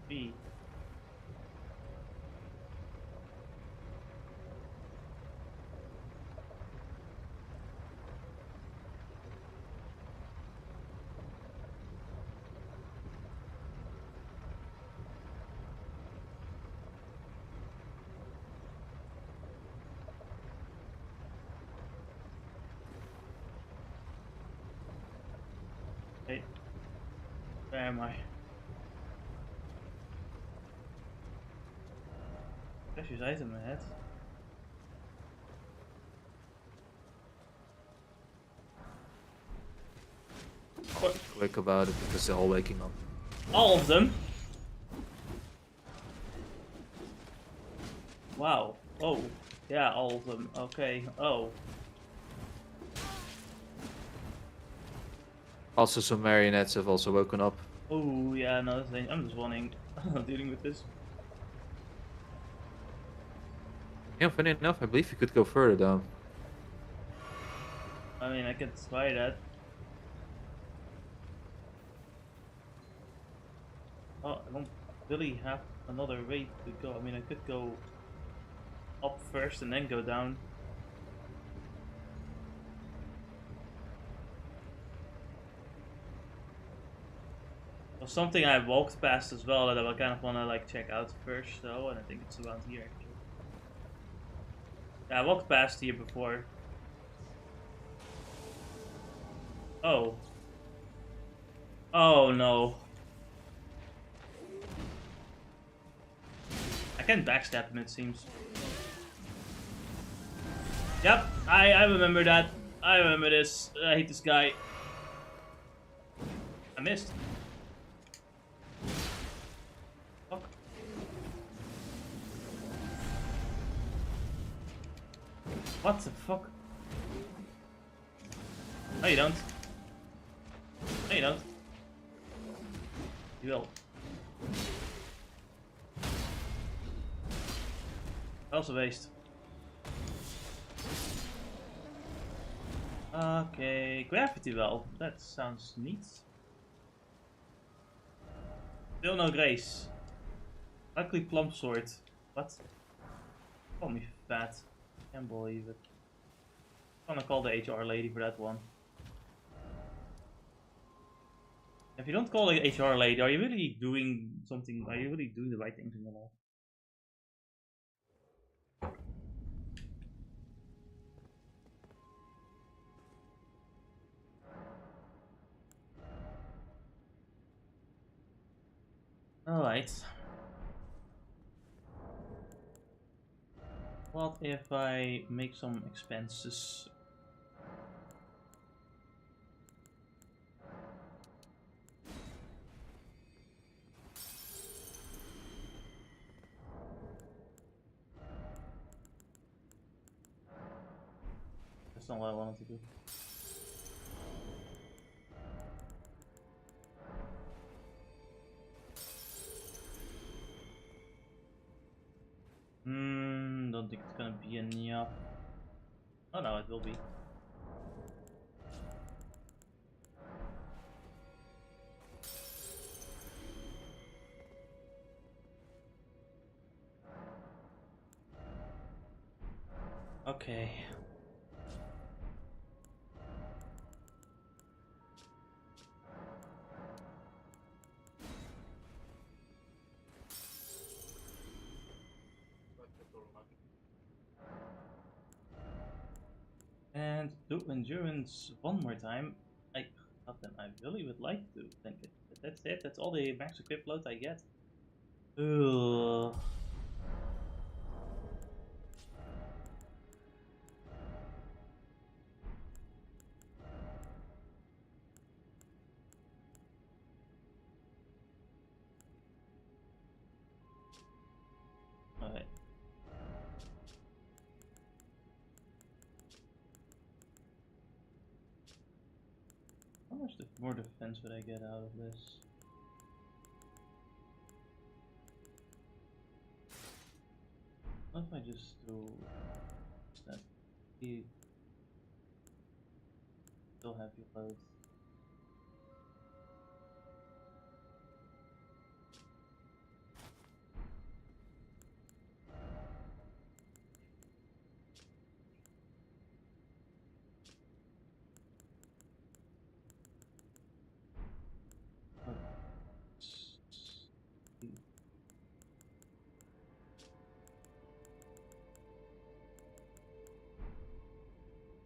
B. Okay. Where am I? Precious item ahead. Quick about it because they're all waking up. All of them? Wow. Oh. Yeah, all of them. Okay. Oh. Also, some marionettes have also woken up. Oh, yeah, no, I'm just wanting dealing with this. Yeah, funny enough, I believe you could go further down. I mean, I could try that. Oh, I don't really have another way to go. I mean, I could go up first and then go down. Well, something I walked past as well that I kind of want to like check out first, though, and I think it's around here actually. Yeah, I walked past here before. Oh. Oh no. I can backstab him, it seems. Yep, I remember that. I remember this. I hate this guy. I missed. Fuck. What the fuck? No, you don't. No, you don't. You will. Also waste. Okay, gravity well. That sounds neat. Still no grace. Ugly plump sword. What? Call me fat. Can't believe it. I'm gonna call the HR lady for that one. If you don't call the HR lady, are you really doing something? Are you really doing the right things in your life? Alright. What if I make some expenses? That's not what I wanted to do. Don't think it's gonna be enough. Oh no, it will be. Okay. And do endurance one more time. I thought that I really would like to think it. But that's it. That's all the max equip load I get. Ugh. Alright. How much more defense would I get out of this? What if I just do that? You still have your load.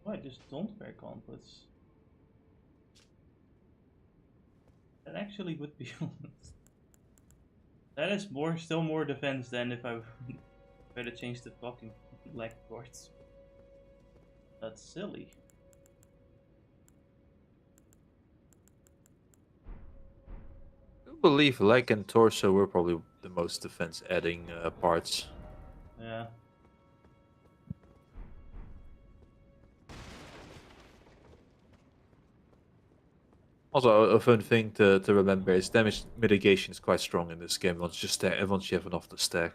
Oh, I just don't wear gauntlets. That actually would be honest. That is still more defense than if I better change the fucking leg ports. That's silly. I believe leg and torso were probably the most defense adding parts. Yeah. Also, a fun thing to remember is damage mitigation is quite strong in this game once you have enough to stack.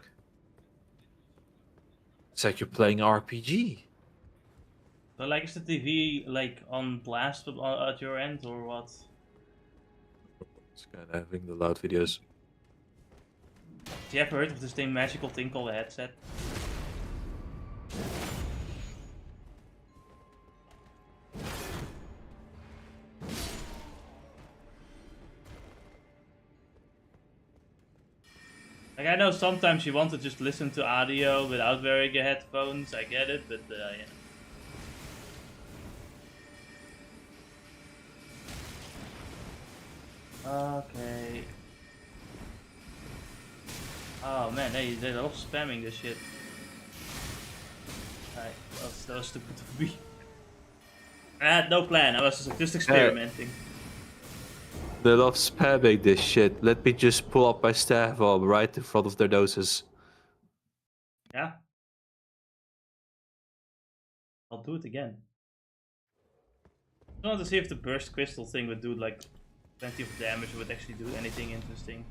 It's like you're playing RPG. So like is the TV like on blast at your end or what? It's kind of having the loud videos. Have you ever heard of this magical thing called a headset? Like I know sometimes you want to just listen to audio without wearing your headphones, I get it, but yeah. Okay. Oh man, they're all spamming this shit. Alright, that was stupid of me. I had no plan, I was just experimenting. They love spamming this shit. Let me just pull up my staff arm right in front of their noses. Yeah. I'll do it again. I want to see if the burst crystal thing would do like plenty of damage or would actually do anything interesting.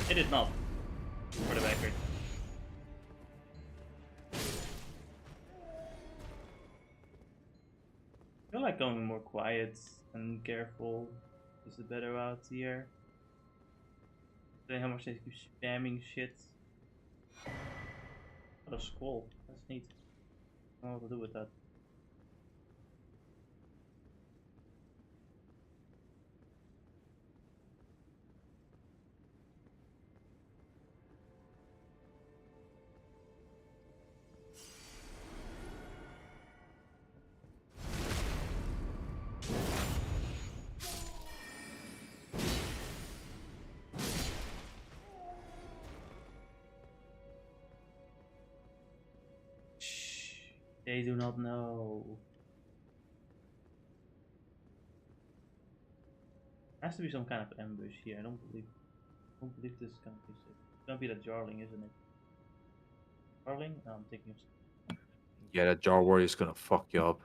It did not, for the record. I feel like going more quiet and careful is the better route here. See how much they keep spamming shit. What a scroll. That's neat. I don't know what to do with that. They do not know. There has to be some kind of ambush here. I don't believe this is gonna be safe. It's gonna be the Jarling, isn't it? Jarling? No, I'm thinking of. Yeah, that Jar Warrior is gonna fuck you up.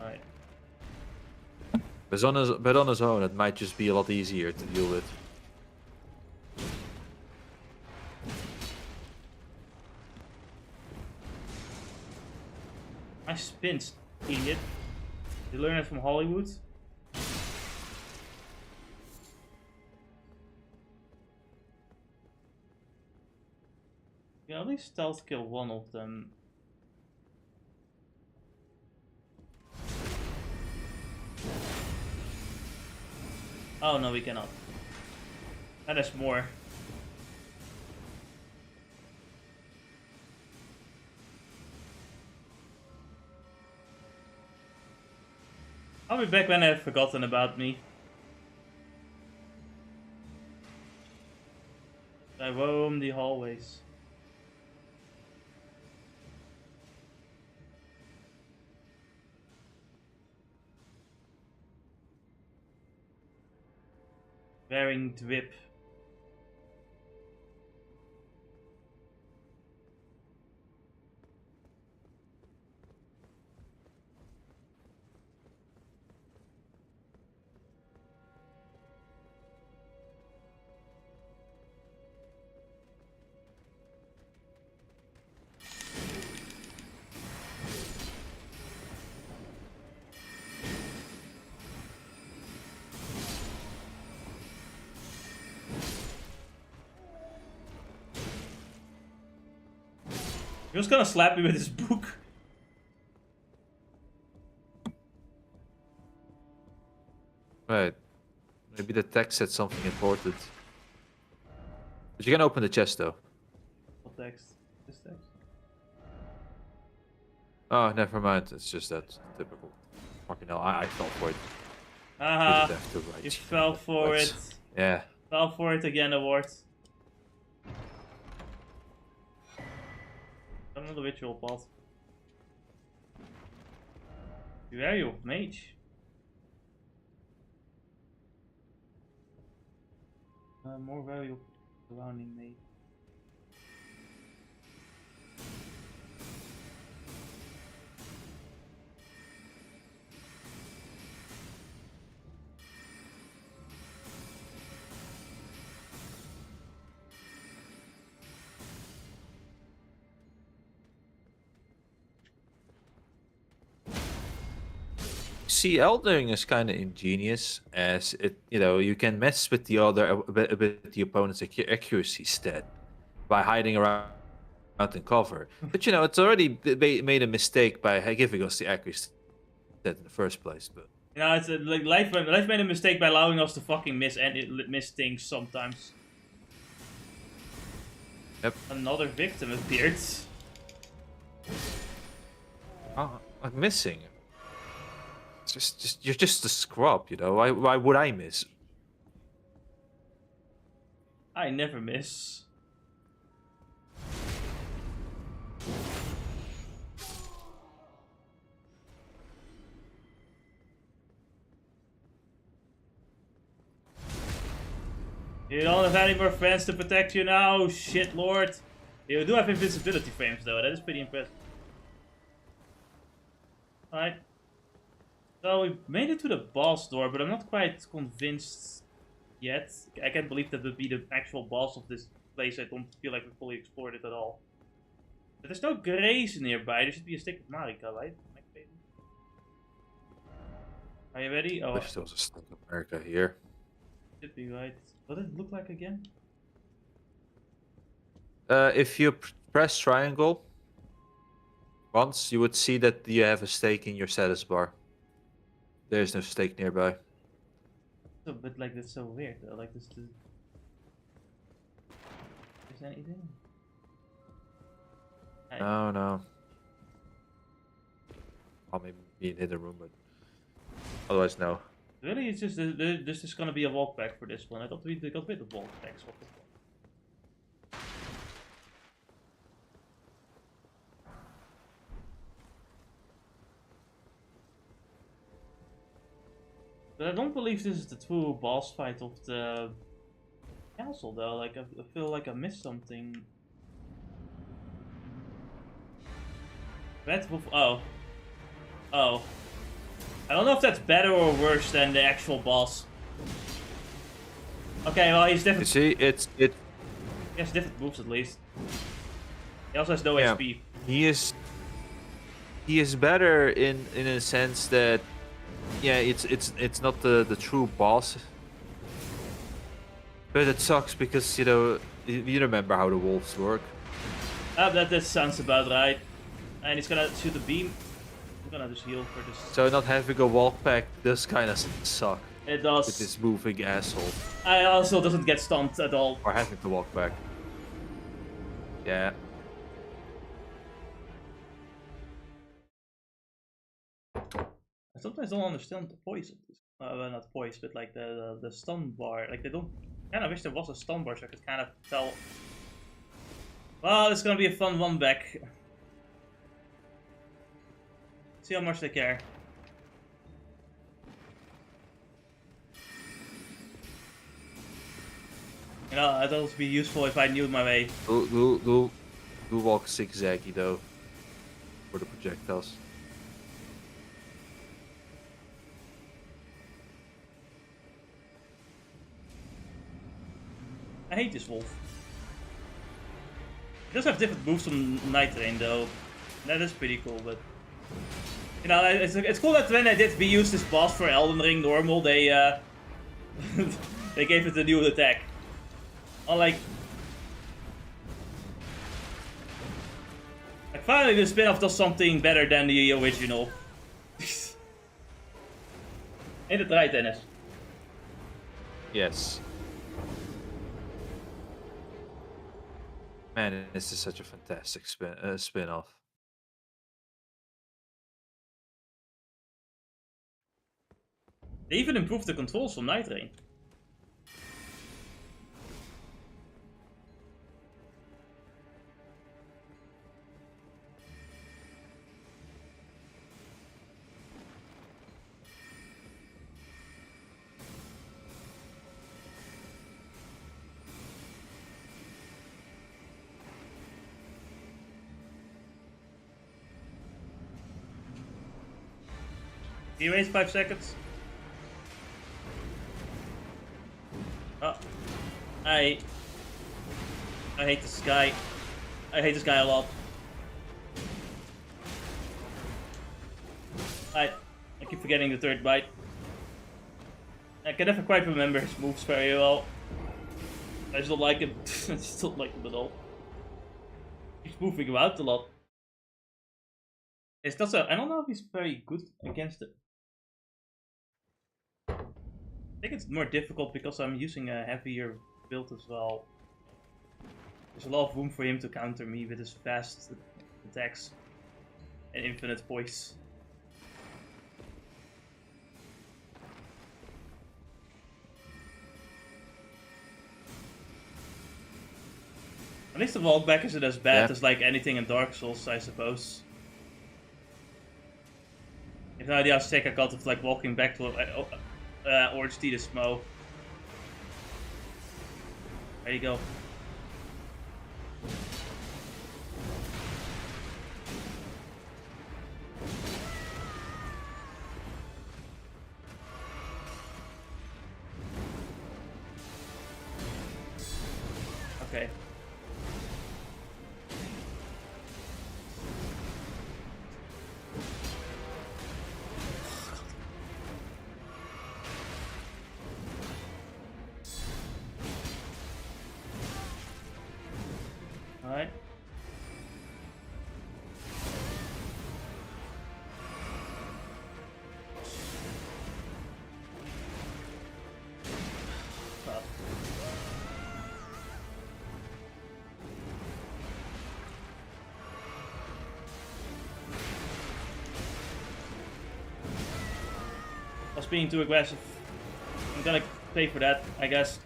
Alright. But on his own, it might just be a lot easier to deal with. My spins, idiot. You learn it from Hollywood? You can at least stealth kill one of them. Oh no, we cannot. That is more. I'll be back when I've forgotten about me. I roam the hallways. Wearing drip. He was gonna slap me with his book. Right. Maybe the text said something important. But you can open the chest though. What text? This text? Oh, never mind. It's just that typical. Fucking hell, I fell for it. Haha, Didn't have to write you fell for but- it. Yeah. Fell for it again, award. Another ritual pot. Where are you, mage? More value surrounding me. See, Elden Ring is kind of ingenious, as it, you can mess with the other a bit the opponent's accuracy stat by hiding around in cover. But it's already made a mistake by giving us the accuracy stat in the first place. But It's like life made a mistake by allowing us to fucking miss things sometimes. Yep. Another victim appeared. I'm missing. It's you're just a scrub, Why would I miss? I never miss. You don't have any more friends to protect you now, shit lord. You do have invincibility frames though, that is pretty impressive. Alright. So we made it to the boss door, but I'm not quite convinced yet. I can't believe that would be the actual boss of this place. I don't feel like we fully explored it at all. But there's no grace nearby. There should be a stick of Marika, right? Are you ready? Oh, Wish there was a stick of America here. should be right. What did it look like again? If you press triangle once, you would see that you have a stake in your status bar. There's no stake nearby. So, but like that's so weird though. Like this. Is anything? No. I'll maybe be in the room, but otherwise no. Really, it's just there's just gonna be a walk back for this one. I thought we got rid of walk backs. What the fuck? But I don't believe this is the true boss fight of the castle though. Like I feel like I missed something. Red Wolf. Oh. I don't know if that's better or worse than the actual boss. Okay, well he's different. You see, he has different moves at least. He also has no Yeah. HP. He is better in a sense that it's not the true boss. But it sucks because you remember how the wolves work. That sounds about right. And he's gonna shoot a beam. I'm gonna just heal for this. So not having a walk back does kind of suck. It does. With this moving asshole. I also doesn't get stunned at all. Or having to walk back. Yeah. I sometimes don't understand the poison. Well, not poise, but like the stun bar. Like they don't. I kind of wish there was a stun bar so I could kind of tell. Well, it's gonna be a fun one back. See how much they care. You know, I thought it would be useful if I knew my way. Do walk zigzaggy though. For the projectiles. I hate this wolf. He does have different moves from Night Rain though. That is pretty cool, but you know, it's cool that when they did reuse this boss for Elden Ring normal, they they gave it a new attack. Unlike finally the spin-off does something better than the original. Ain't it right, Dennis? Yes. Man, this is such a fantastic spin-off. They even improved the controls from Night Rain. Can you wait 5 seconds? Oh. I hate this guy. I hate this guy a lot. I keep forgetting the third bite. I can never quite remember his moves very well. I just don't like him. I just don't like him at all. He's moving about a lot. It's not so. I don't know if he's very good against it. I think it's more difficult because I'm using a heavier build as well. There's a lot of room for him to counter me with his fast attacks and infinite poise. At least the walkback isn't as bad as like anything in Dark Souls, I suppose. I have no idea how sick I got of like walking back to Orange Tea to Smo. There you go. Okay. Alright. I was being too aggressive. I'm gonna pay for that, I guess.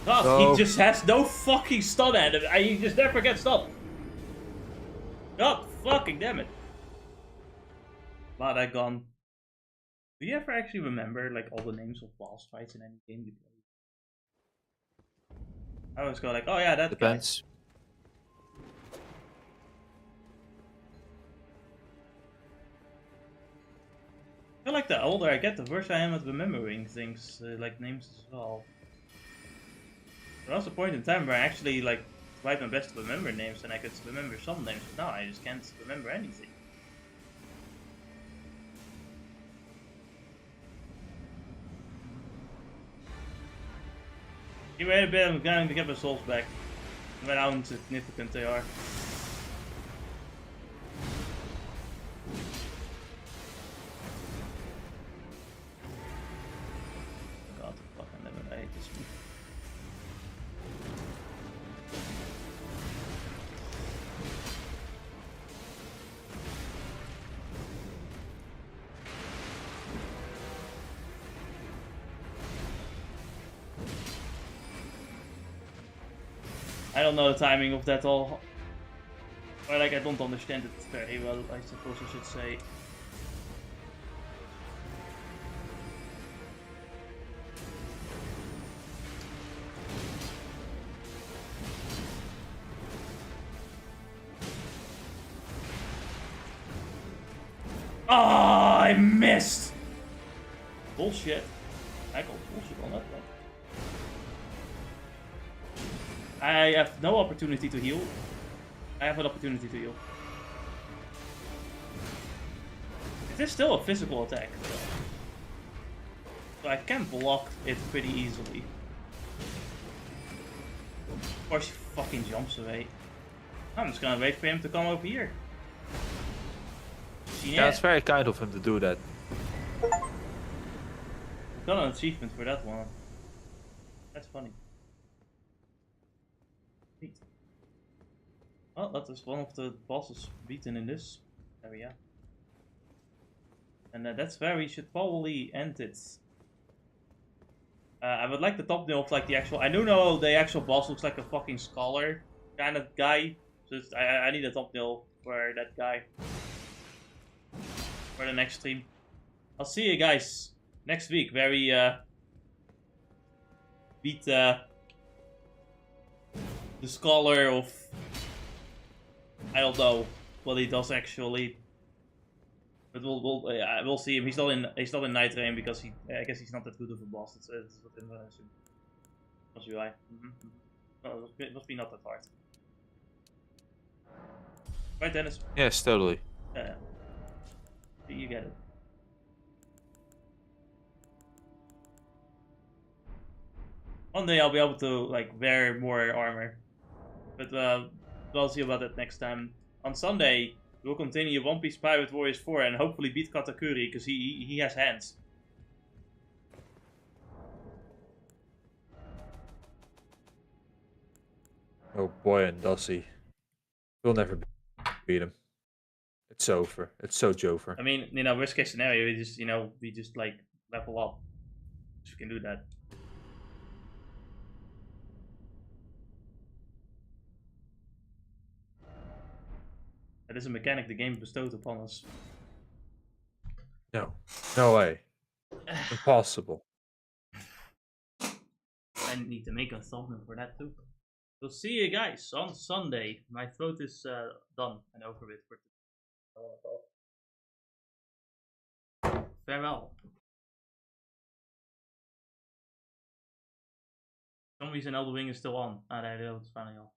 God, No. he just has no fucking stun at him. He just never gets stunned. God fucking damn it. Wow, that gone. Do you ever actually remember like all the names of boss fights in any game you play? I always go like, oh yeah, that Depends. I feel like the older I get, the worse I am at remembering things, like names as well. There was a point in time where I actually like tried my best to remember names and I could remember some names, but now I just can't remember anything. You wait a bit, I'm going to get my souls back. And how insignificant they are. God, fucking damn it, I hate this move. I don't know the timing of that all. Or like I don't understand it very well, I suppose I should say. Oh, I missed! Bullshit. I call bullshit on that one. I have no opportunity to heal. I have an opportunity to heal. It is still a physical attack, though. So I can block it pretty easily. Of course he fucking jumps away. I'm just gonna wait for him to come over here. seen Yeah, it? it's very kind of him to do that. Got an achievement for that one. That's funny. Neat. Well, that is one of the bosses beaten in this area. And that's where we should probably end it. I would like the thumbnail of like the actual. I do know the actual boss looks like a fucking scholar kind of guy. So I need a thumbnail for that guy for the next stream. I'll see you guys next week where we beat the scholar of. I don't know what he does actually, but we'll see him. He's not in Night Rain because I guess he's not that good of a boss. It's what I'm gonna assume. Must be right. No, it must be not that hard. Right, Dennis? Yes, totally. Yeah. You get it. One day I'll be able to like wear more armor, but we'll see about that next time. On Sunday we'll continue One Piece Pirate Warriors 4 and hopefully beat Katakuri because he has hands. Oh boy, and Dossie. We'll never beat him. It's over. It's so Jover. I mean, worst case scenario, we just like level up. So we can do that. That is a mechanic the game bestowed upon us. No. No way. Impossible. I need to make a thumbnail for that too. We'll see you guys on Sunday. My throat is done and over with for today. Farewell. For some reason Elden Ring is still on. Ah, there it is, finally off.